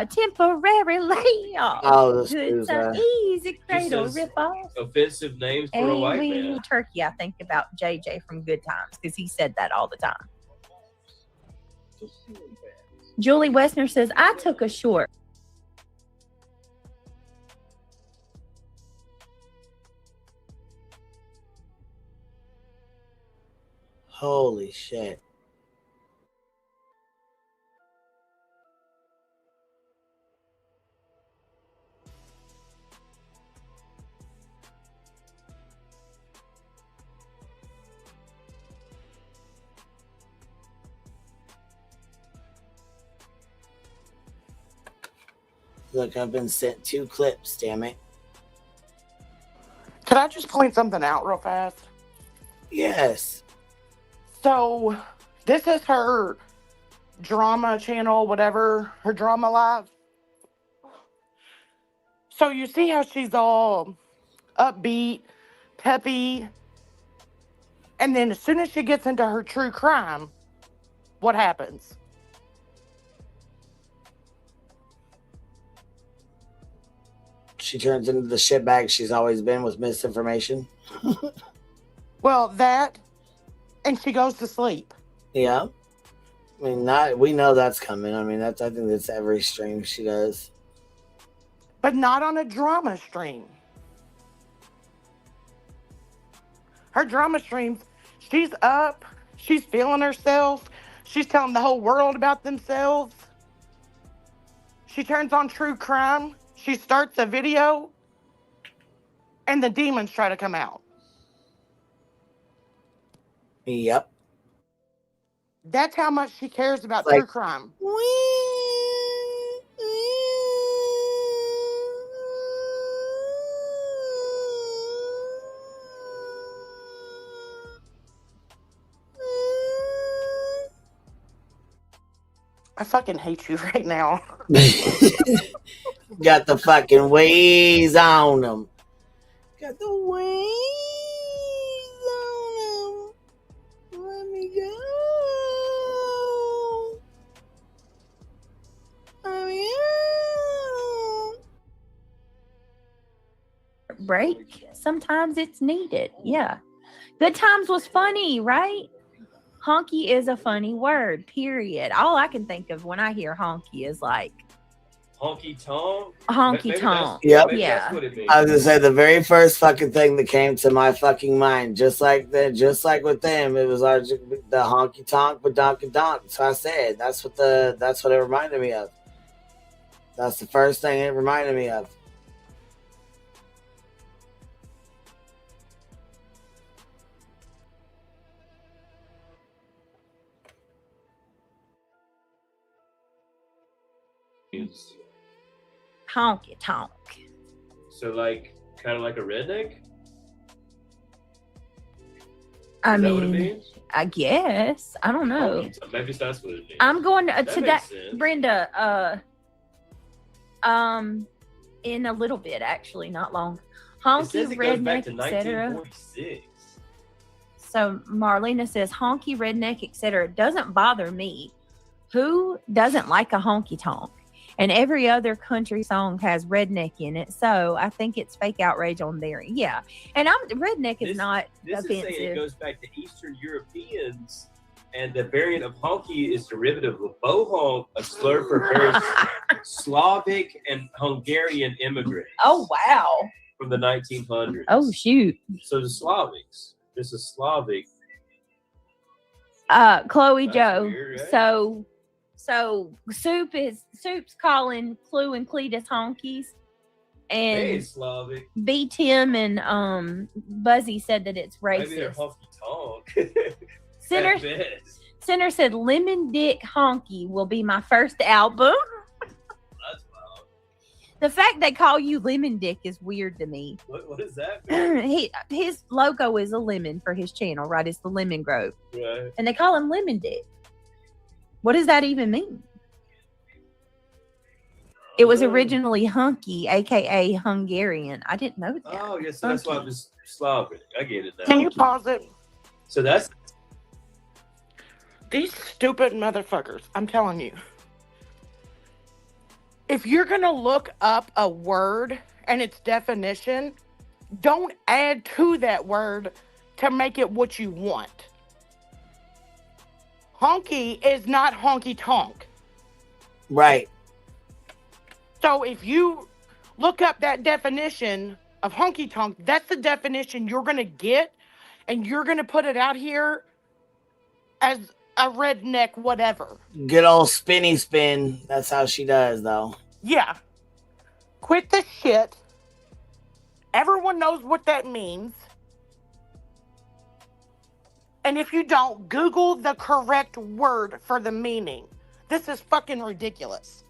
Temporary layoff. Oh, this Good is time, easy cradle rip off. Offensive names for a white man. Turkey. I think about JJ from Good Times because he said that all the time. Julie Westner says, I took a short. Holy shit. Look, I've been sent 2 clips, damn it. Could I just point something out real fast? Yes. So, this is her drama channel, whatever, her drama live. So, you see how she's all upbeat, peppy, and then as soon as she gets into her true crime, what happens? She turns into the shitbag she's always been with misinformation. Well, that, and she goes to sleep. Yeah. I mean, we know that's coming. I mean, I think that's every stream she does. But not on a drama stream. Her drama streams, she's up, she's feeling herself, she's telling the whole world about themselves. She turns on true crime, she starts a video, and the demons try to come out. Yep. That's how much she cares about Like- true crime. I fucking hate you right now. Got the fucking wheeze on them. Got the wheeze on them. Let me go. Break. Sometimes it's needed. Yeah. Good times was funny, right? Honky is a funny word, period. All I can think of when I hear honky is like Honky tonk. honky tonk. Yep. Yeah. That's what it means. I was gonna say the very first fucking thing that came to my fucking mind, just like with them, it was the honky tonk, but donk. So I said that's what it reminded me of. That's the first thing it reminded me of. Honky tonk. So like kind of like a redneck? I Is that what it mean, means? I guess. I don't know. Maybe that's what it means. I'm going to That that, makes sense. Brenda. In a little bit, actually, not long. It Honky, says it goes back redneck, to etc. 1946. So Marlena says honky, redneck, etc. Doesn't bother me. Who doesn't like a honky tonk? And every other country song has redneck in it, so I think it's fake outrage on there. Yeah, and redneck is not This is saying it offensive. goes back to Eastern Europeans, and the variant of honky is derivative of bohonk, a slur for various Slavic and Hungarian immigrants Oh wow! from the 1900s. Oh shoot! So the Slavics. This is Slavic. Chloe That's Joe. weird, right? So Soup's calling Clue and Cletus honkies, Hey, and Slavic. B Tim and Buzzy said that it's Maybe they're racist. honky tonk. Sinner At best. Sinner said Lemon Dick Honky will be my first album. That's wild. The fact they call you Lemon Dick is weird to me. What does that mean? His logo is a lemon for his channel, right? It's the Lemon Grove. Right. And they call him Lemon Dick. What does that even mean? It was originally Hunky, aka Hungarian. I didn't know that. Oh, yes, so that's why it was Slavic. I get it now. Can you pause it? So that's These stupid motherfuckers, I'm telling you. If you're going to look up a word and its definition, don't add to that word to make it what you want. Honky is not honky tonk. Right. So if you look up that definition of honky tonk, that's the definition you're going to get, and you're going to put it out here as a redneck whatever. Good old spinny spin. That's how she does, though. Yeah. Quit the shit. Everyone knows what that means. And if you don't, Google the correct word for the meaning. This is fucking ridiculous.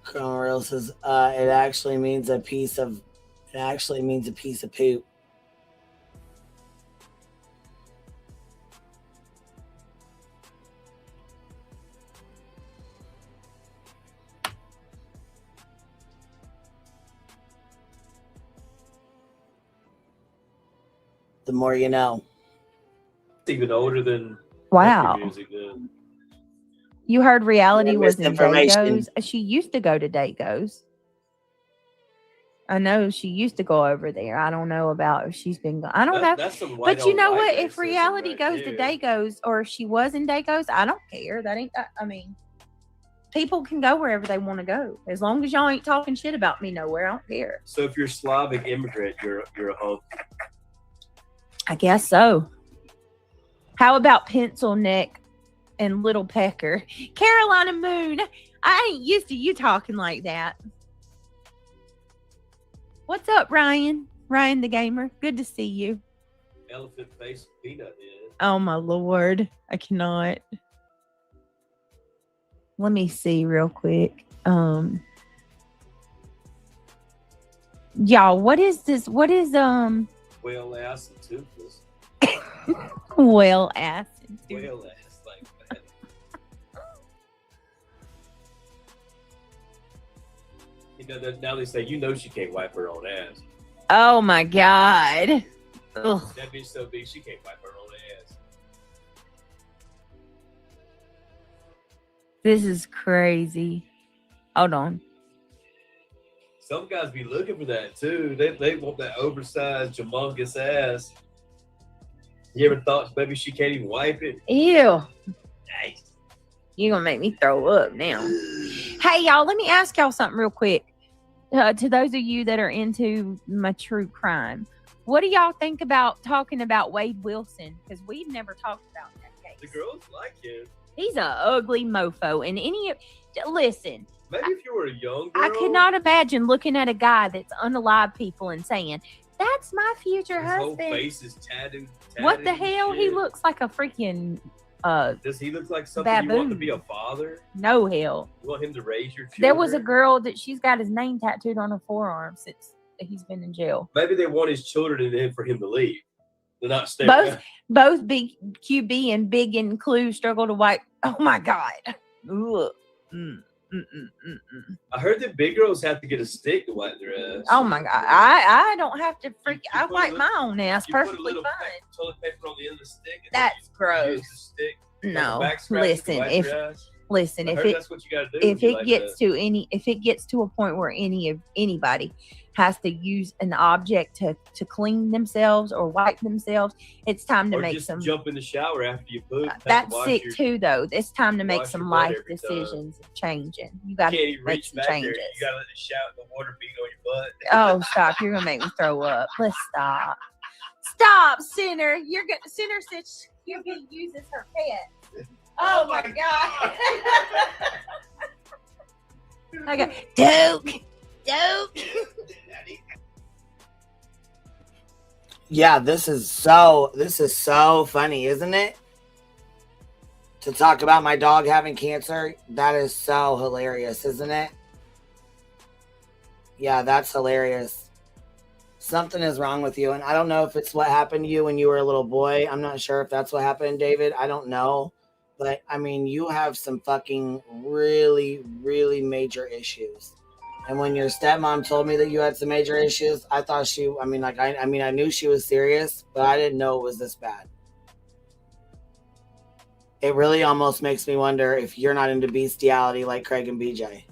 Colonel Real says, it actually means a piece of poop. The more you know. It's even older than Wow. country music then. You heard reality was in Misinformation. Dagos. She used to go to Dagos. I know she used to go over there. I don't know about if she's been. I don't know. That's some But you white know on what? white If reality right goes to there. Dagos, or if she was in Dagos, I don't care. That ain't. I mean, people can go wherever they want to go as long as y'all ain't talking shit about me nowhere. I don't care. So if you're Slavic immigrant, you're a hunk. I guess so. How about Pencil Neck and Little Pecker? Carolina Moon, I ain't used to you talking like that. What's up, Ryan? Ryan the Gamer. Good to see you. Elephant face peanut is. Oh, my Lord. I cannot. Let me see real quick. Y'all, what is this? What is, Whale ass and toothless. whale ass? Whale ass like that. You know that now they say she can't wipe her own ass. Oh, my God. Ugh. That bitch so big she can't wipe her own ass. This is crazy. Hold on. Some guys be looking for that too. They want that oversized, humongous ass. You ever thought maybe she can't even wipe it? Ew. Nice. You're going to make me throw up now. Hey, y'all, let me ask y'all something real quick. To those of you that are into my true crime, what do y'all think about talking about Wade Wilson? Because we've never talked about that case. The girls like him. He's a ugly mofo. And listen, Maybe if you were a young girl. I could not imagine looking at a guy that's unalive people and saying, that's my future His whole husband. face is tattooed. What the and hell? He shit. looks like a freaking Does he look like something you want to baboon. be a father? No hell. You want him to raise your children? There was a girl that she's got his name tattooed on her forearm since he's been in jail. Maybe they want his children and then for him to leave. They're not staying. Both Big QB and Big and Clue struggle to wipe. Oh my God. Ugh. I heard that big girls have to get a stick to wipe their ass. Oh my God. I don't have to I wipe my own ass You put a perfectly little fine. toilet paper on the end of the stick. And That's then gross. use the stick as a No. back scratch to Listen, wipe if your ass. listen, I if heard it that's what you gotta do when if you it like gets that. to if it gets to a point where anybody has to use an object to clean themselves or wipe themselves, it's time to Or make just some. jump in the shower after you poop. have to That's wash sick your- too, though. It's time to make wash some your butt life every time. decisions of changing. You You got can't to even make reach some back changes. there. You gotta let the water beat on your butt. Oh, stop! You're gonna make me throw up. Let's stop. Stop, Sinner. Sinner says QB uses her pet. Oh my God. I got dope. Yeah, this is so funny, isn't it? To talk about my dog having cancer, that is so hilarious, isn't it? Yeah, that's hilarious. Something is wrong with you, and I don't know if it's what happened to you when you were a little boy. I'm not sure if that's what happened, David. I don't know. But, I mean, you have some fucking really, really major issues. And when your stepmom told me that you had some major issues, I thought I knew she was serious, but I didn't know it was this bad. It really almost makes me wonder if you're not into bestiality like Craig and BJ.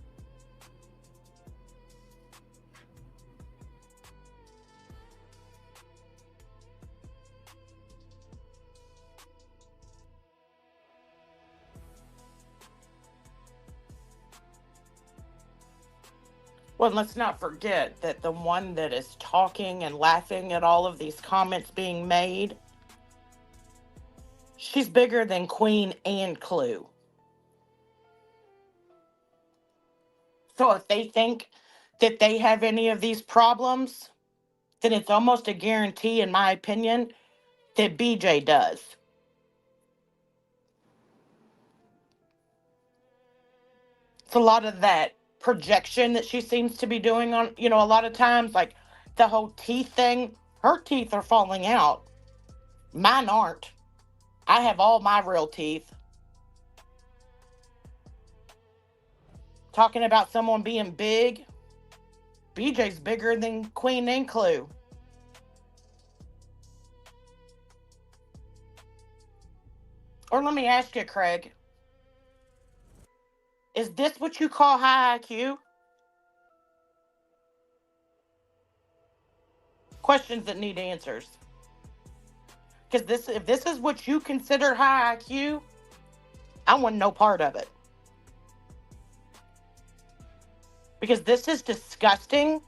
Well, let's not forget that the one that is talking and laughing at all of these comments being made, she's bigger than Queen and Clue. So if they think that they have any of these problems, then it's almost a guarantee, in my opinion, that BJ does. It's a lot of that projection that she seems to be doing on, a lot of times, like the whole teeth thing. Her teeth are falling out. Mine aren't. I have all my real teeth. Talking about someone being big. BJ's bigger than Queen and Clue. Or let me ask you, Craig. Is this what you call high IQ? Questions that need answers. Because if this is what you consider high IQ, I want no part of it. Because this is disgusting.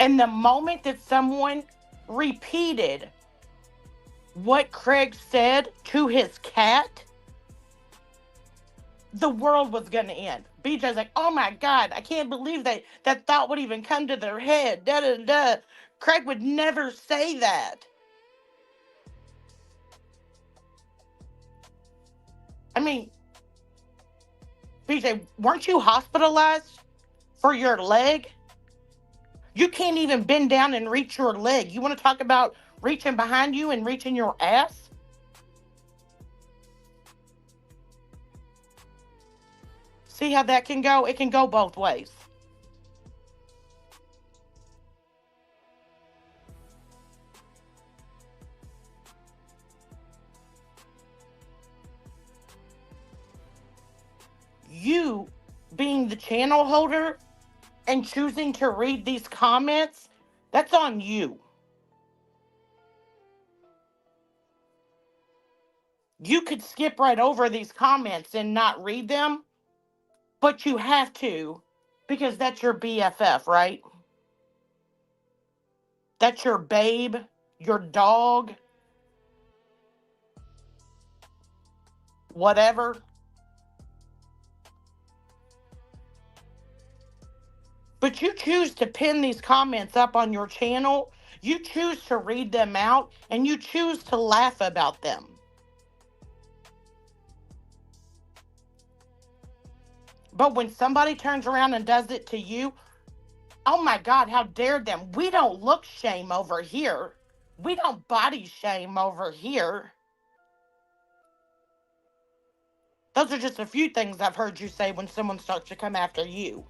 And the moment that someone repeated what Craig said to his cat, the world was going to end. BJ's like, oh my God, I can't believe that thought would even come to their head. Da da da. Craig would never say that. I mean, BJ, weren't you hospitalized for your leg? You can't even bend down and reach your leg. You want to talk about reaching behind you and reaching your ass? See how that can go? It can go both ways. You being the channel holder and choosing to read these comments, that's on you. You could skip right over these comments and not read them, but you have to because that's your BFF, right? That's your babe, your dog, whatever. But you choose to pin these comments up on your channel, you choose to read them out, and you choose to laugh about them. But when somebody turns around and does it to you, oh my God, how dare them? We don't look shame over here. We don't body shame over here. Those are just a few things I've heard you say when someone starts to come after you.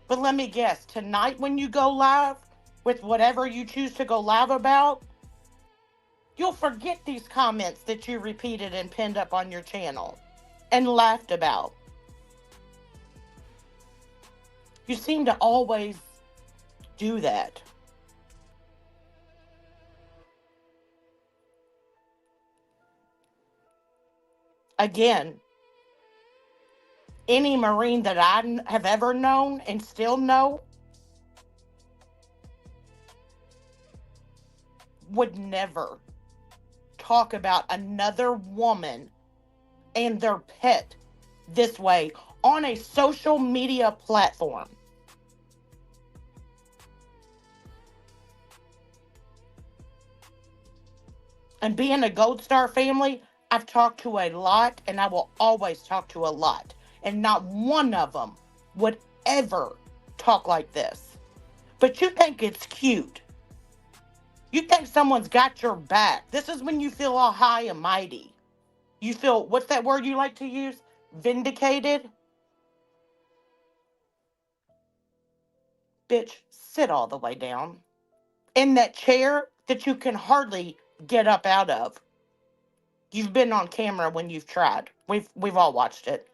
But let me guess, tonight when you go live, with whatever you choose to go live about, you'll forget these comments that you repeated and pinned up on your channel and laughed about. You seem to always do that. Again, any Marine that I have ever known and still know would never talk about another woman and their pet this way on a social media platform. And being a Gold Star family, I've talked to a lot, and I will always talk to a lot. And not one of them would ever talk like this. But you think it's cute. You think someone's got your back. This is when you feel all high and mighty. You feel, what's that word you like to use? Vindicated? Bitch, sit all the way down. In that chair that you can hardly get up out of. You've been on camera when you've tried. We've all watched it.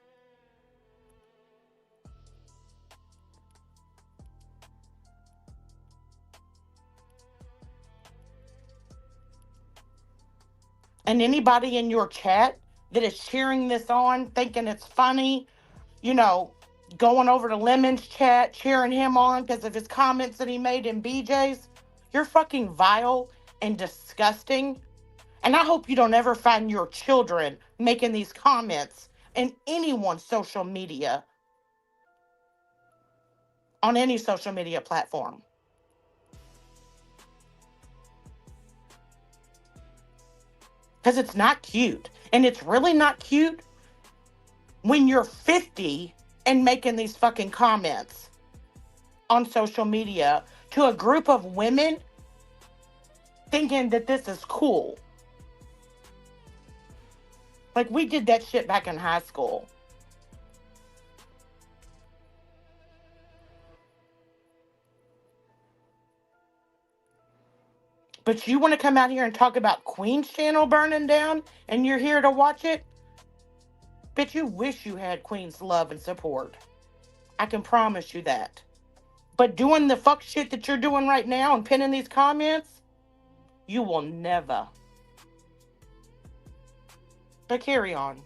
And anybody in your chat that is cheering this on, thinking it's funny, going over to Lemon's chat, cheering him on because of his comments that he made in BJ's, you're fucking vile and disgusting. And I hope you don't ever find your children making these comments in anyone's social media, on any social media platform. Because it's not cute. And it's really not cute when you're 50 and making these fucking comments on social media to a group of women thinking that this is cool. Like, we did that shit back in high school. But you want to come out here and talk about Queen's channel burning down and you're here to watch it? Bitch, you wish you had Queen's love and support. I can promise you that. But doing the fuck shit that you're doing right now and pinning these comments, you will never. But carry on.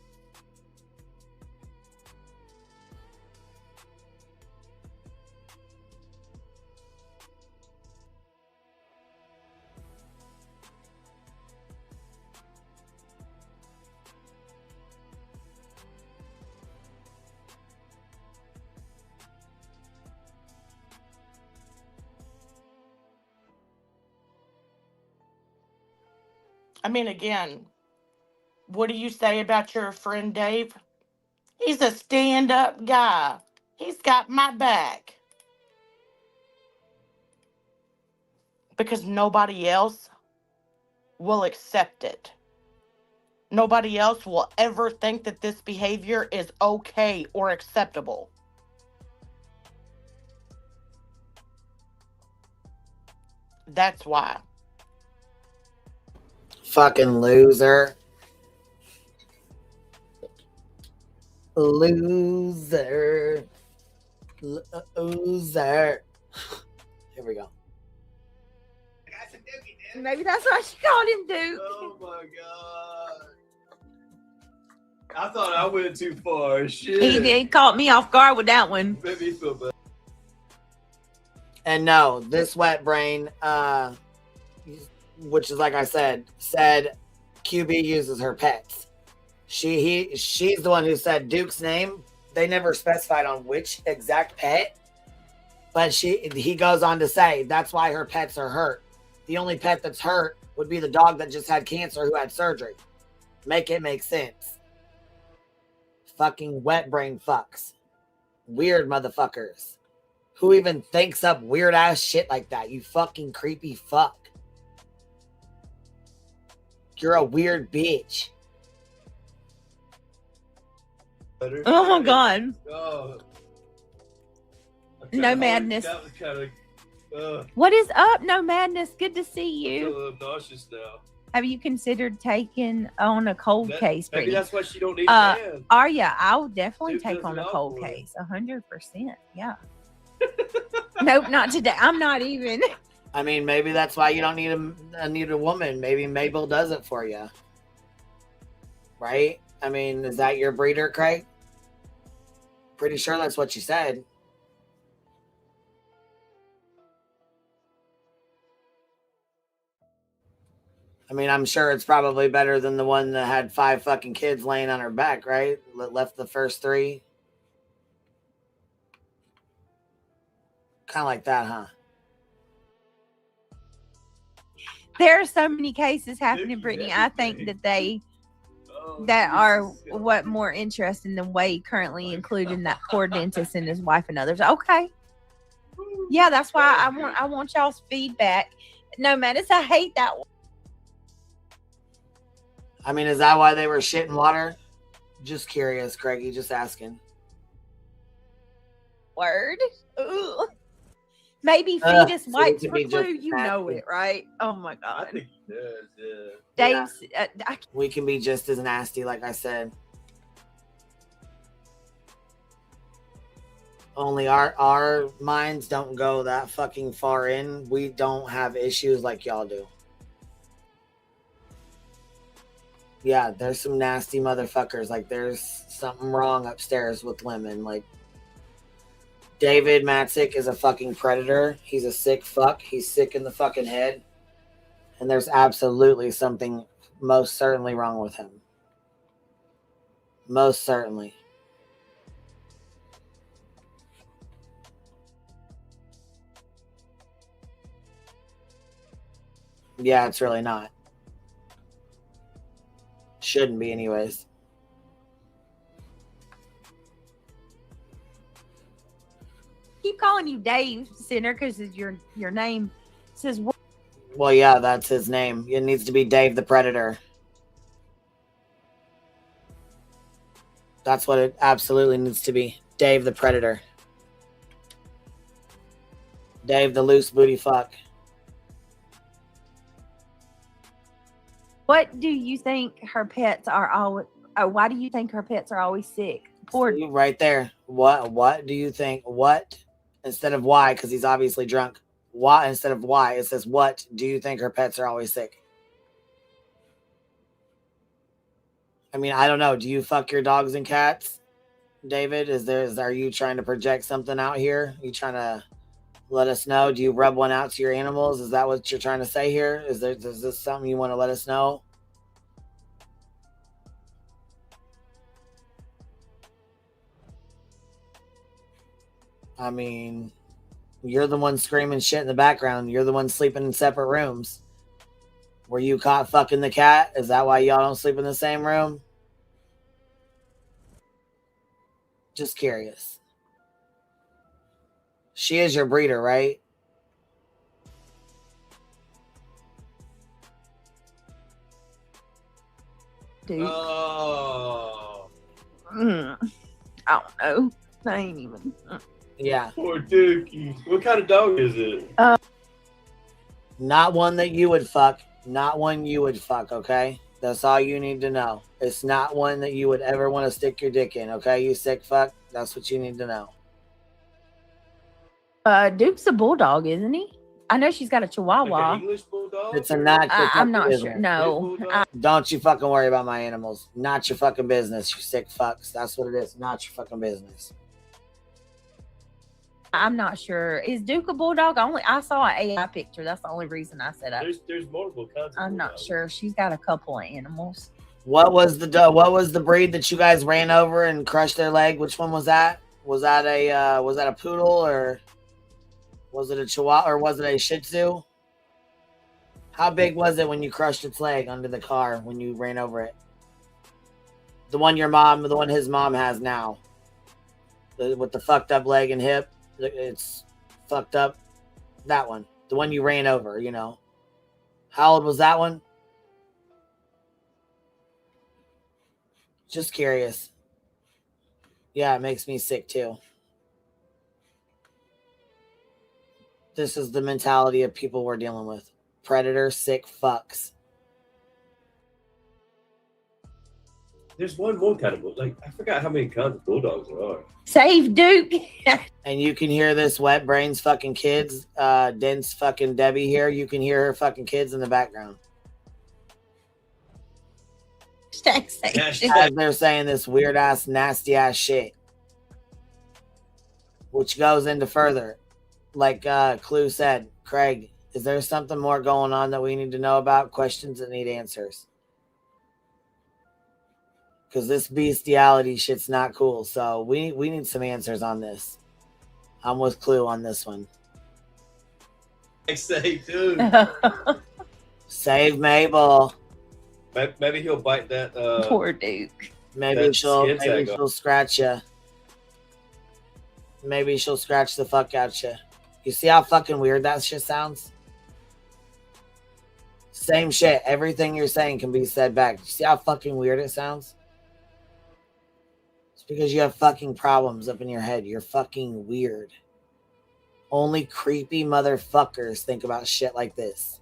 I mean, again, what do you say about your friend Dave? He's a stand-up guy. He's got my back. Because nobody else will accept it. Nobody else will ever think that this behavior is okay or acceptable. That's why. Fucking loser. Loser. Loser. Here we go. Maybe that's why she called him Duke. Oh my god. I thought I went too far. Shit. He caught me off guard with that one. Made me feel bad. And no, this wet brain, which is like I said QB uses her pets. She's the one who said Duke's name. They never specified on which exact pet, but he goes on to say that's why her pets are hurt. The only pet that's hurt would be the dog that just had cancer who had surgery. Make it make sense. Fucking wet brain fucks. Weird motherfuckers. Who even thinks up weird ass shit like that? You fucking creepy fuck. You're a weird bitch. Oh my god. Oh. No madness. That was kind of. What is up? No madness. Good to see I feel a you. little nauseous now. Have you considered taking on a cold case? Maybe Brittany? that's why she don't need a man. Are ya? I would definitely Duke take does on it a all cold for her. case. 100%. Yeah. Nope, not today. I'm not even. I mean, maybe that's why you don't need a woman. Maybe Mabel does it for you. Right? I mean, is that your breeder, Craig? Pretty sure that's what you said. I mean, I'm sure it's probably better than the one that had 5 fucking kids laying on her back, right? Left the first 3. Kind of like that, huh? There are so many cases happening, Brittany. I think that are what more interesting than Wade currently including that poor dentist and his wife and others. Okay. Yeah, that's why I want y'all's feedback. No, man, I hate that one. I mean, is that why they were shitting water? Just curious, Kraigy, just asking. Word. Ooh. Maybe Ugh, fetus so wipes it for could be clue. just You know nasty. it, right? Oh my god. I think he does, yeah. Dave's. We can be just as nasty, like I said. Only our minds don't go that fucking far in. We don't have issues like y'all do. Yeah, there's some nasty motherfuckers. Like, there's something wrong upstairs with Lemon. Like, David Matzik is a fucking predator. He's a sick fuck. He's sick in the fucking head. And there's absolutely something most certainly wrong with him. Most certainly. Yeah, it's really not. Shouldn't be, anyways. Keep calling you Dave, Sinner, because your name says. Well, yeah, that's his name. It needs to be Dave the Predator. That's what it absolutely needs to be. Dave the Predator. Dave the loose booty fuck. What do you think her pets are always? Why do you think her pets are always sick? Poor. See, right there. What do you think? What instead of why? Because he's obviously drunk. Why instead of why? It says what do you think her pets are always sick? I mean, I don't know. Do you fuck your dogs and cats, David? Are you trying to project something out here? You trying to let us know? Do you rub one out to your animals? Is that what you're trying to say here? Is this something you want to let us know? I mean, you're the one screaming shit in the background. You're the one sleeping in separate rooms. Were you caught fucking the cat? Is that why y'all don't sleep in the same room? Just curious. She is your breeder, right? Dude. Oh. I don't know. I ain't even. Yeah. Poor Dookie. What kind of dog is it? Not one that you would fuck. Not one you would fuck, okay? That's all you need to know. It's not one that you would ever want to stick your dick in, okay? You sick fuck. That's what you need to know. Duke's a bulldog, isn't he? I know she's got a Chihuahua. Like an English bulldog? It's a not. I'm not sure. No. Don't you fucking worry about my animals. Not your fucking business, you sick fucks. That's what it is. Not your fucking business. I'm not sure. Is Duke a bulldog? I saw an AI picture. That's the only reason I said There's multiple kinds. I'm not sure. She's got a couple of animals. What was the breed that you guys ran over and crushed their leg? Which one was that? Was that a poodle, or was it a Chihuahua, or was it a Shih Tzu? How big was it when you crushed its leg under the car when you ran over it? The one his mom has now, with the fucked up leg and hip. It's fucked up. That one, the one you ran over. You know, how old was that one? Just curious. Yeah, it makes me sick too. This is the mentality of people we're dealing with. Predator sick fucks. There's one more kind of bulldog. Like, I forgot how many kinds of bulldogs there are. Save Duke. And you can hear this wet brains fucking kids, dense fucking Debbie here. You can hear her fucking kids in the background. As they're saying this weird ass, nasty ass shit. Which goes into further. Like Clue said, Craig, is there something more going on that we need to know about? Questions that need answers. Because this bestiality shit's not cool. So we need some answers on this. I'm with Clue on this one. I say, dude. Save Mabel. Maybe he'll bite that. Poor Duke. Maybe she'll scratch you. Maybe she'll scratch the fuck out you. You see how fucking weird that shit sounds? Same shit. Everything you're saying can be said back. You see how fucking weird it sounds? It's because you have fucking problems up in your head. You're fucking weird. Only creepy motherfuckers think about shit like this.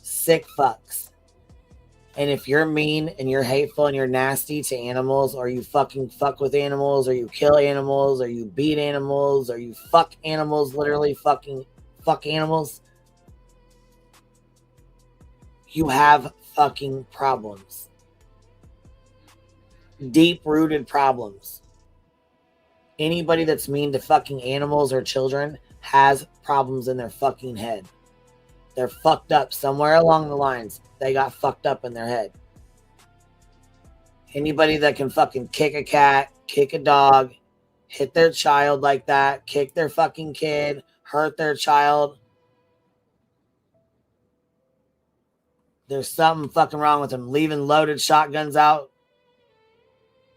Sick fucks. And if you're mean and you're hateful and you're nasty to animals, or you fucking fuck with animals, or you kill animals, or you beat animals, or you fuck animals, literally fucking fuck animals, you have fucking problems. Deep-rooted problems. Anybody that's mean to fucking animals or children has problems in their fucking head. They're fucked up somewhere along the lines. They got fucked up in their head. Anybody that can fucking kick a cat, kick a dog, hit their child like that, kick their fucking kid, hurt their child, There's something fucking wrong with them. Leaving loaded shotguns out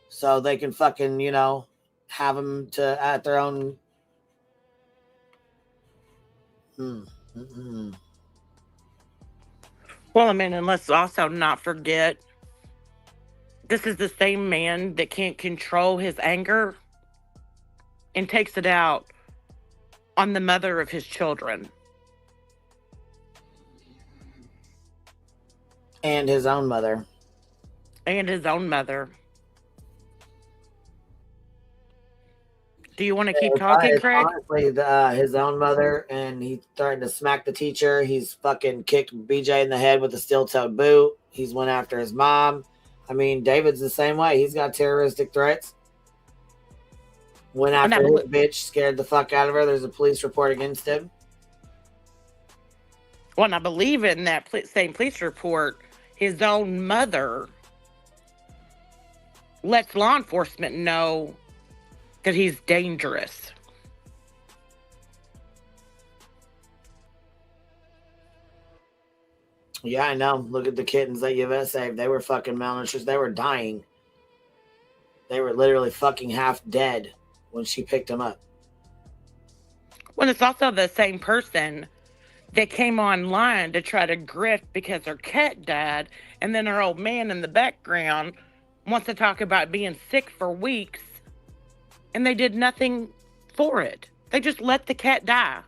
so they can fucking, you know, have them to at their own. Well, I mean, and let's also not forget, this is the same man that can't control his anger and takes it out on the mother of his children. And his own mother. And his own mother. Do you want to keep talking, Craig? Honestly, his own mother, and he started to smack the teacher. He's fucking kicked BJ in the head with a steel-toed boot. He's went after his mom. I mean, David's the same way. He's got terroristic threats. Went after his bitch, scared the fuck out of her. There's a police report against him. Well, and I believe in that same police report, his own mother lets law enforcement know that he's dangerous. Yeah, I know. Look at the kittens that you've saved. They were fucking malnourished. They were dying. They were literally fucking half dead when she picked them up. Well, it's also the same person that came online to try to grift because her cat died, and then her old man in the background wants to talk about being sick for weeks, and they did nothing for it. They just let the cat die.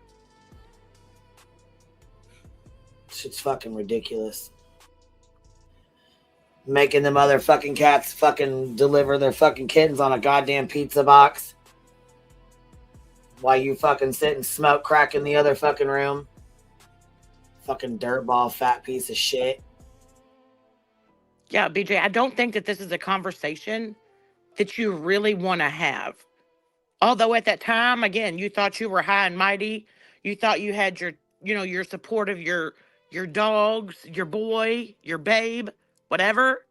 Shit's fucking ridiculous. Making the motherfucking cats fucking deliver their fucking kittens on a goddamn pizza box while you fucking sit and smoke crack in the other fucking room. Fucking dirtball fat piece of shit. Yeah, BJ, I don't think that this is a conversation that you really want to have. Although at that time, again, you thought you were high and mighty. You thought you had your, your support of your dogs, your boy, your babe, whatever.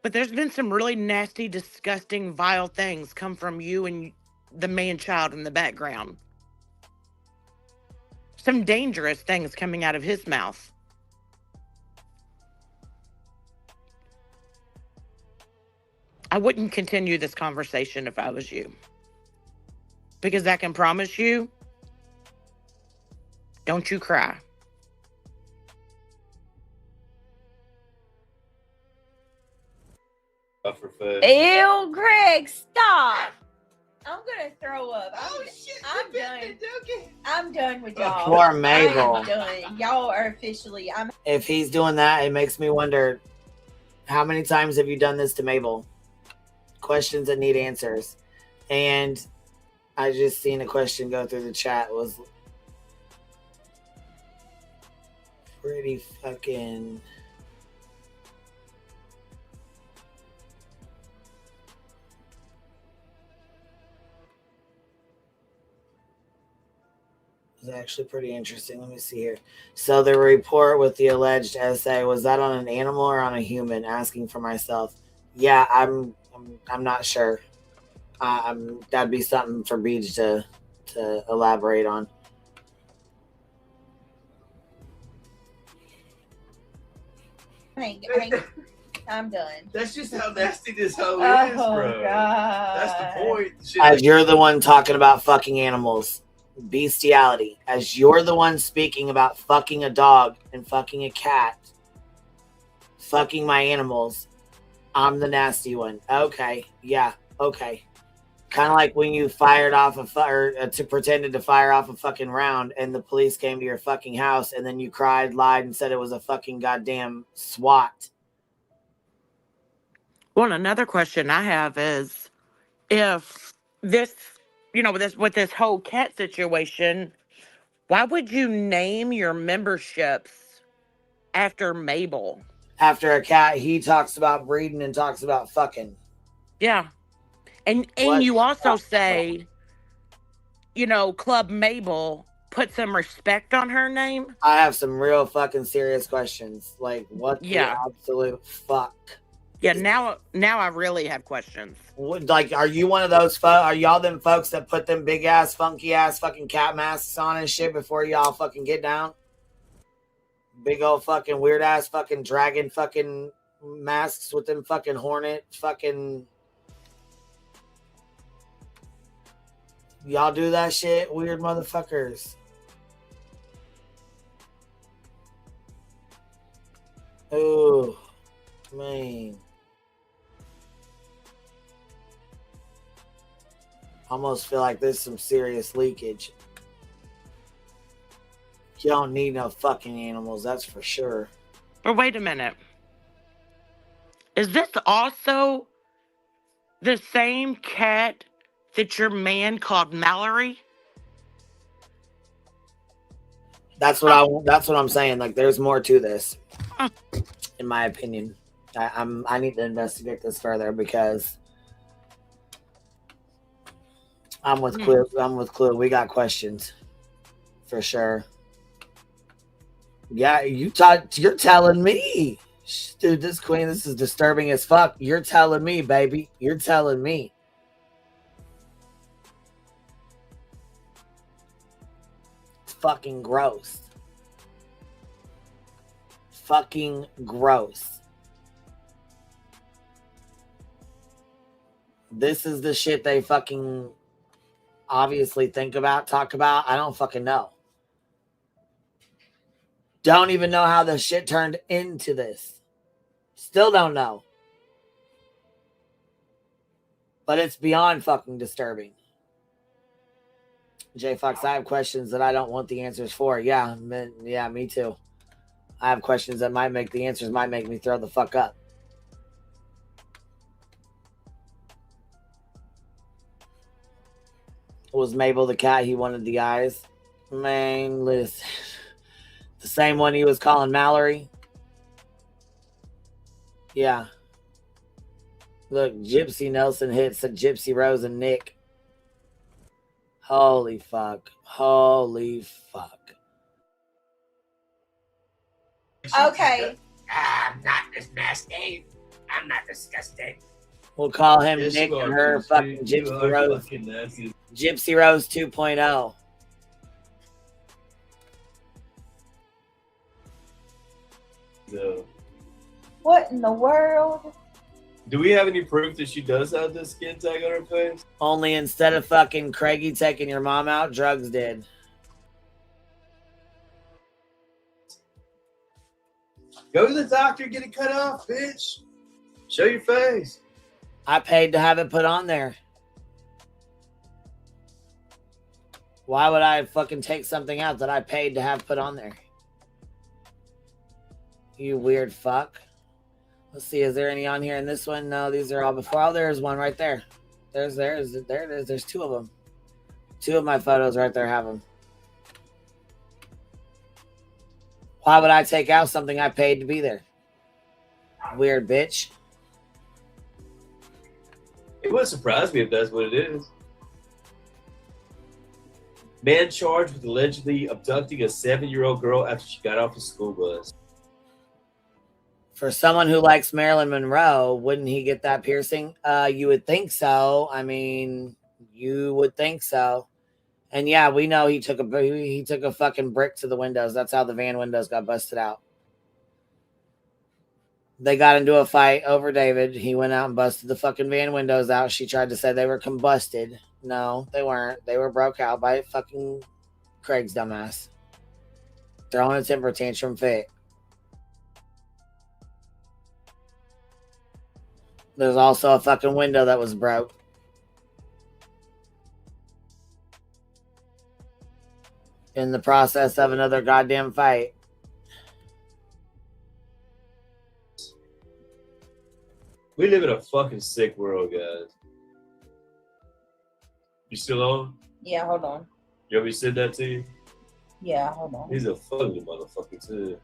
But there's been some really nasty, disgusting, vile things come from you and the man-child in the background. Some dangerous things coming out of his mouth. I wouldn't continue this conversation if I was you. Because I can promise you, don't you cry. Ew, Greg, stop. I'm gonna throw up. I'm done. I'm done with y'all. Poor Mabel. I'm done. Y'all are officially. If he's doing that, it makes me wonder, how many times have you done this to Mabel? Questions that need answers. And I just seen a question go through the chat. Was pretty fucking... It's actually pretty interesting. Let me see here. So the report with the alleged essay, was that on an animal or on a human? Asking for myself. Yeah, I'm not sure. That'd be something for Beach to elaborate on. I'm done. That's just how nasty this hoe is, bro. God. That's the point. As you're the one talking about fucking animals. Bestiality. As you're the one speaking about fucking a dog and fucking a cat, fucking my animals, I'm the nasty one. Okay, yeah, okay. Kind of like when you fired off pretended to fire off a fucking round and the police came to your fucking house and then you cried, lied, and said it was a fucking goddamn SWAT. Well, another question I have is, if this, with this whole cat situation, why would you name your memberships after Mabel? After a cat, he talks about breeding and talks about fucking. Yeah. And you also say, Club Mabel, put some respect on her name. I have some real fucking serious questions. Like, what the absolute fuck? Yeah, now I really have questions. Like, are you one of those are y'all them folks that put them big ass, funky ass fucking cat masks on and shit before y'all fucking get down? Big old fucking weird ass fucking dragon fucking masks with them fucking hornet fucking. Y'all do that shit, weird motherfuckers. Oh, man. Almost feel like there's some serious leakage. You don't need no fucking animals, that's for sure. But wait a minute. Is this also the same cat that your man called Mallory? That's what I'm saying. Like, there's more to this, in my opinion. I need to investigate this further because I'm with Clue. I'm with Clue. We got questions for sure. Yeah, you're telling me, dude. This queen, this is disturbing as fuck. You're telling me, baby. You're telling me. It's fucking gross. Fucking gross. This is the shit they fucking obviously think about, talk about. I don't fucking know. Don't even know how the shit turned into this. Still don't know. But it's beyond fucking disturbing. J Fox, I have questions that I don't want the answers for. Yeah, me too. I have questions that might make the answers might make me throw the fuck up. Was Mabel the cat he wanted the eyes? Man, listen. The same one he was calling Mallory? Yeah. Look, Gypsy Nelson hits Gypsy Rose and Nick. Holy fuck. Holy fuck. Okay. I'm not this nasty. I'm not disgusting. We'll call him Yes, Nick you and are, her Gypsy. fucking You Gypsy are Rose. fucking nasty. Gypsy Rose 2.0. So, What in the world? do we have any proof that she does have this skin tag on her face? Only instead of fucking Kraigy taking your mom out, drugs did. Go to the doctor, get it cut off, bitch. Show your face. I paid to have it put on there. Why would I fucking take something out that I paid to have put on there? You weird fuck. Let's see, is there any on here in this one? No, these are all before. Oh, there's one right there. There it is. There's two of them. Two of my photos right there have them. Why would I take out something I paid to be there? Weird bitch. It wouldn't surprise me if that's what it is. Man charged with allegedly abducting a 7-year-old girl after she got off a school bus. For someone who likes Marilyn Monroe, wouldn't he get that piercing? You would think so. I mean, you would think so. And yeah, we know he took a fucking brick to the windows. That's how the van windows got busted out. They got into a fight over David. He went out and busted the fucking van windows out. She tried to say they were combusted. No, they weren't. They were broke out by fucking Craig's dumbass. Throwing a temper tantrum fit. There's also a fucking window that was broke. In the process of another goddamn fight. We live in a fucking sick world, guys. You still on? Yeah, hold on. You want me to send that to you? Yeah, hold on. He's a funny motherfucker, too.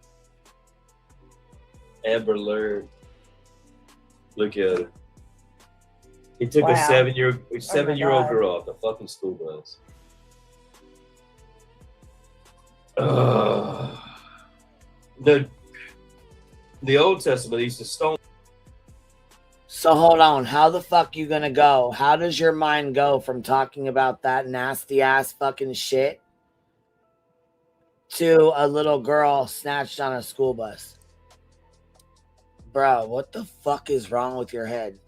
Amber Alert. Look at her. He took a Wow. 7-year-old girl off the fucking school bus. The Old Testament used to stone. So hold on. How the fuck you gonna go? How does your mind go from talking about that nasty ass fucking shit to a little girl snatched on a school bus. Bro, what the fuck is wrong with your head?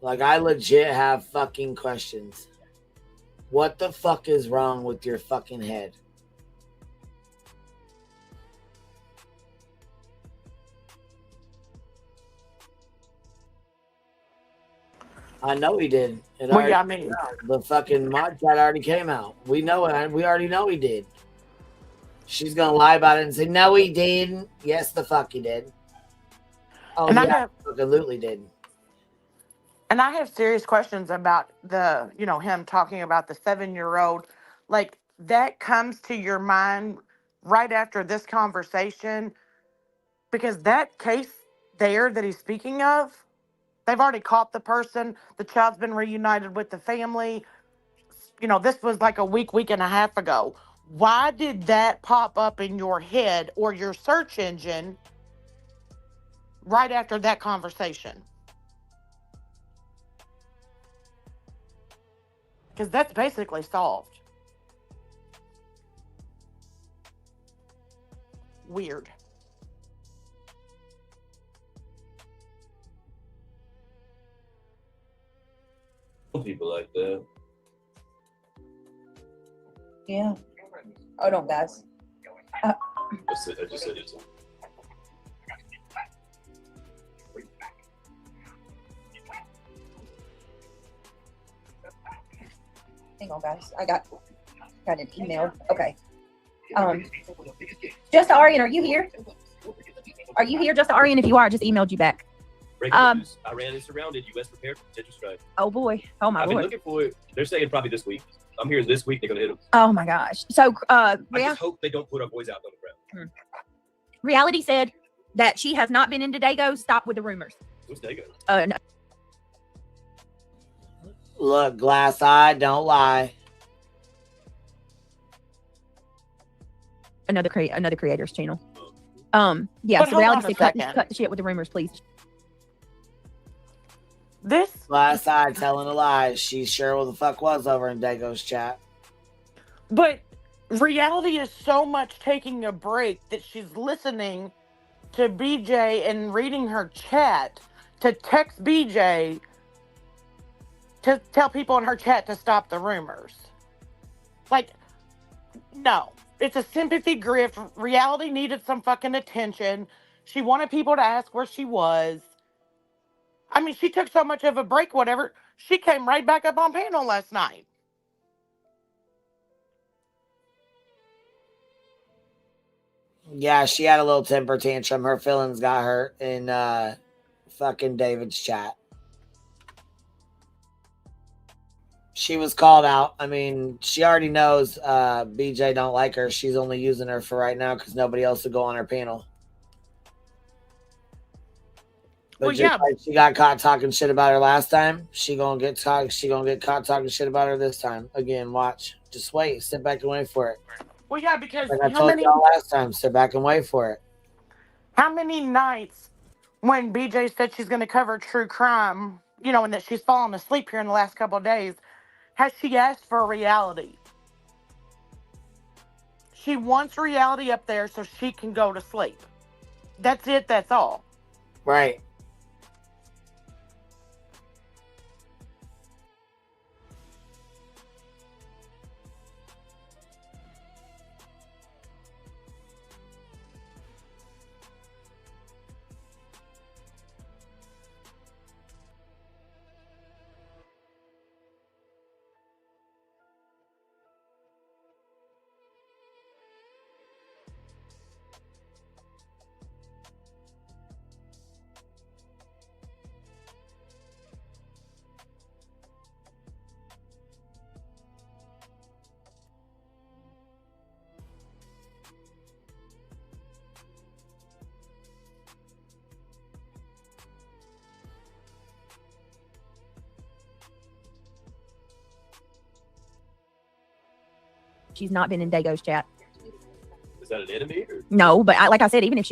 Like, I legit have fucking questions. What the fuck is wrong with your fucking head? I know he did. Well, yeah, I mean, The fucking mod chat already came out. We know it. We already know he did. She's gonna lie about it and say, no, he didn't. Yes, the fuck he did. Oh, and yeah, absolutely did. And I have serious questions about the, you know, him talking about the 7-year-old. Like, that comes to your mind right after this conversation, because that case there that he's speaking of, they've already caught the person. The child's been reunited with the family. You know, this was like a week and a half ago. Why did that pop up in your head or your search engine right after that conversation? Because that's basically solved. Weird. People like that. Yeah. Hold on, guys. I just said it. Hang on, guys. I got an email. Okay. Just Arian, are you here? Are you here, Just Arian? If you are, I just emailed you back. Breaking news. Iran is surrounded. U.S. prepared for potential strike. Oh boy. Oh my I've been lord. looking for it. They're saying probably this week. I'm hearing this week they're gonna hit them. Oh my gosh. So I just hope they don't put our boys out on the ground. Reality said that she has not been into Dago. Stop with the rumors. Who's Dago? No. Look, glass eye, don't lie. Another creator's channel. Yeah. But So hold reality on a said second. cut the shit with the rumors, please. This glass eye telling a lie. She sure what the fuck was over in Dago's chat. But reality is so much taking a break that she's listening to BJ and reading her chat to text BJ to tell people in her chat to stop the rumors. Like, no. It's a sympathy grift. Reality needed some fucking attention. She wanted people to ask where she was. I mean, she took so much of a break, whatever. She came right back up on panel last night. Yeah, she had a little temper tantrum. Her feelings got hurt in fucking David's chat. She was called out. I mean, she already knows BJ don't like her. She's only using her for right now because nobody else will go on her panel. But Well, just yeah. like she got caught talking shit about her last time, she gonna get caught talking shit about her this time. Again, watch. Just wait. Sit back and wait for it. Well, yeah, because Like I told y'all last time, sit back and wait for it. how many nights when BJ said she's going to cover true crime, you know, and that she's fallen asleep here in the last couple of days, has she asked for reality? She wants reality up there so she can go to sleep. That's it. That's all. Right. She's not been in Dago's chat. that an enemy? Or? No, but like I said, even if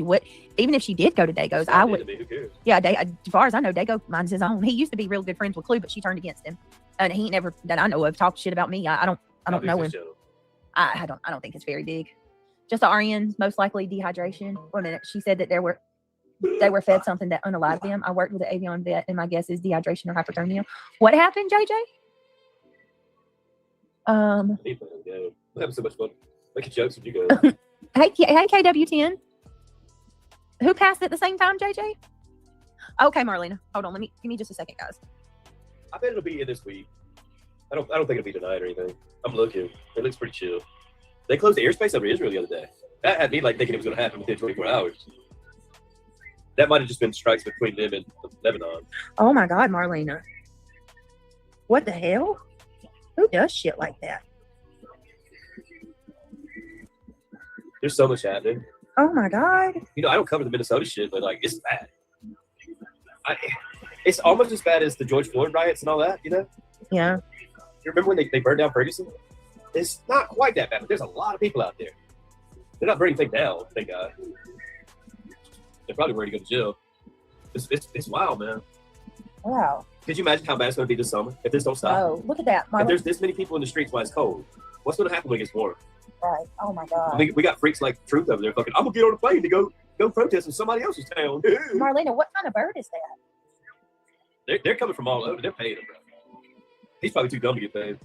she did go to Dago's, I would. Enemy, who cares? Yeah, as far as I know, Dago minds his own. He used to be real good friends with Clue, but she turned against him, and he ain't never that I know of talked shit about me. I don't know him. I don't think it's very big. Just the RNs, most likely dehydration. Wait a minute, she said that they were fed something that unalived them. I worked with an avian vet, and my guess is dehydration or hypothermia. What happened, JJ? We're having so much fun. Making jokes when you go. Hey, KW10. Who passed at the same time, JJ? Okay, Marlena. Hold on. Give me just a second, guys. I bet it'll be in this week. I don't think it'll be tonight or anything. I'm looking. It looks pretty chill. They closed the airspace over Israel the other day. That had me thinking it was going to happen within 24 hours. That might have just been strikes between them and Lebanon. Oh my God, Marlena. What the hell? Who does shit like that? There's so much happening. Oh my God. I don't cover the Minnesota shit, but it's bad. It's almost as bad as the George Floyd riots and all that, Yeah. You remember when they burned down Ferguson? It's not quite that bad, but there's a lot of people out there. They're not burning things down, thank God. They're probably ready to go to jail. It's wild, man. Wow. Could you imagine how bad it's going to be this summer if this don't stop? Oh, look at that. If there's this many people in the streets while it's cold, what's going to happen when it gets warm? Right. Oh my God. We got freaks like Truth over there fucking, I'm going to get on a plane to go protest in somebody else's town. Marlena, what kind of bird is that? They're coming from all over. They're paying him, bro. He's probably too dumb to get paid.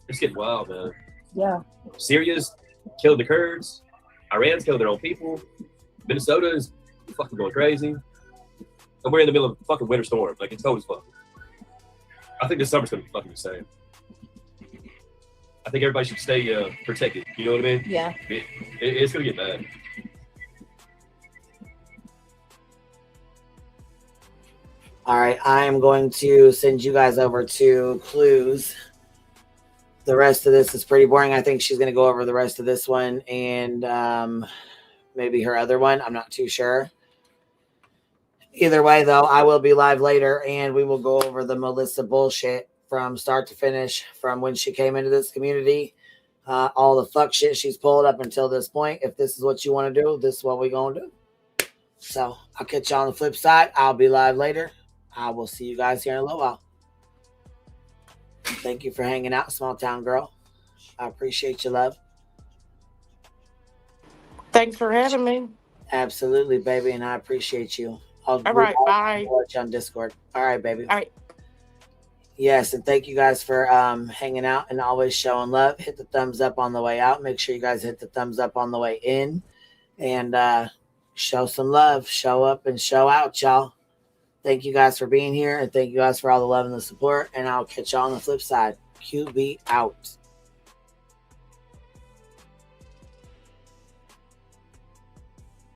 It's getting wild, man. Yeah. Syria's killing the Kurds. Iran's killing their own people. Minnesota is fucking going crazy. And we're in the middle of a fucking winter storm. It's cold as fuck. I think this summer's going to be fucking insane. I think everybody should stay protected. You know what I mean? Yeah. It's going to get bad. All right, I am going to send you guys over to clues. The rest of this is pretty boring. I think she's going to go over the rest of this one and maybe her other one. I'm not too sure. Either way, though, I will be live later, and we will go over the Melissa bullshit from start to finish, from when she came into this community, all the fuck shit she's pulled up until this point. If this is what you want to do, this is what we're going to do. So I'll catch you on the flip side. I'll be live later. I will see you guys here in a little while. Thank you for hanging out, small town girl. I appreciate your love. Thanks for having me. Absolutely, baby, and I appreciate you. All right, bye. I'll watch you on Discord. All right, baby. All right. Yes, and thank you guys for hanging out and always showing love. Hit the thumbs up on the way out. Make sure you guys hit the thumbs up on the way in. And show some love. Show up and show out, y'all. Thank you guys for being here, and thank you guys for all the love and the support. And I'll catch y'all on the flip side. QB out.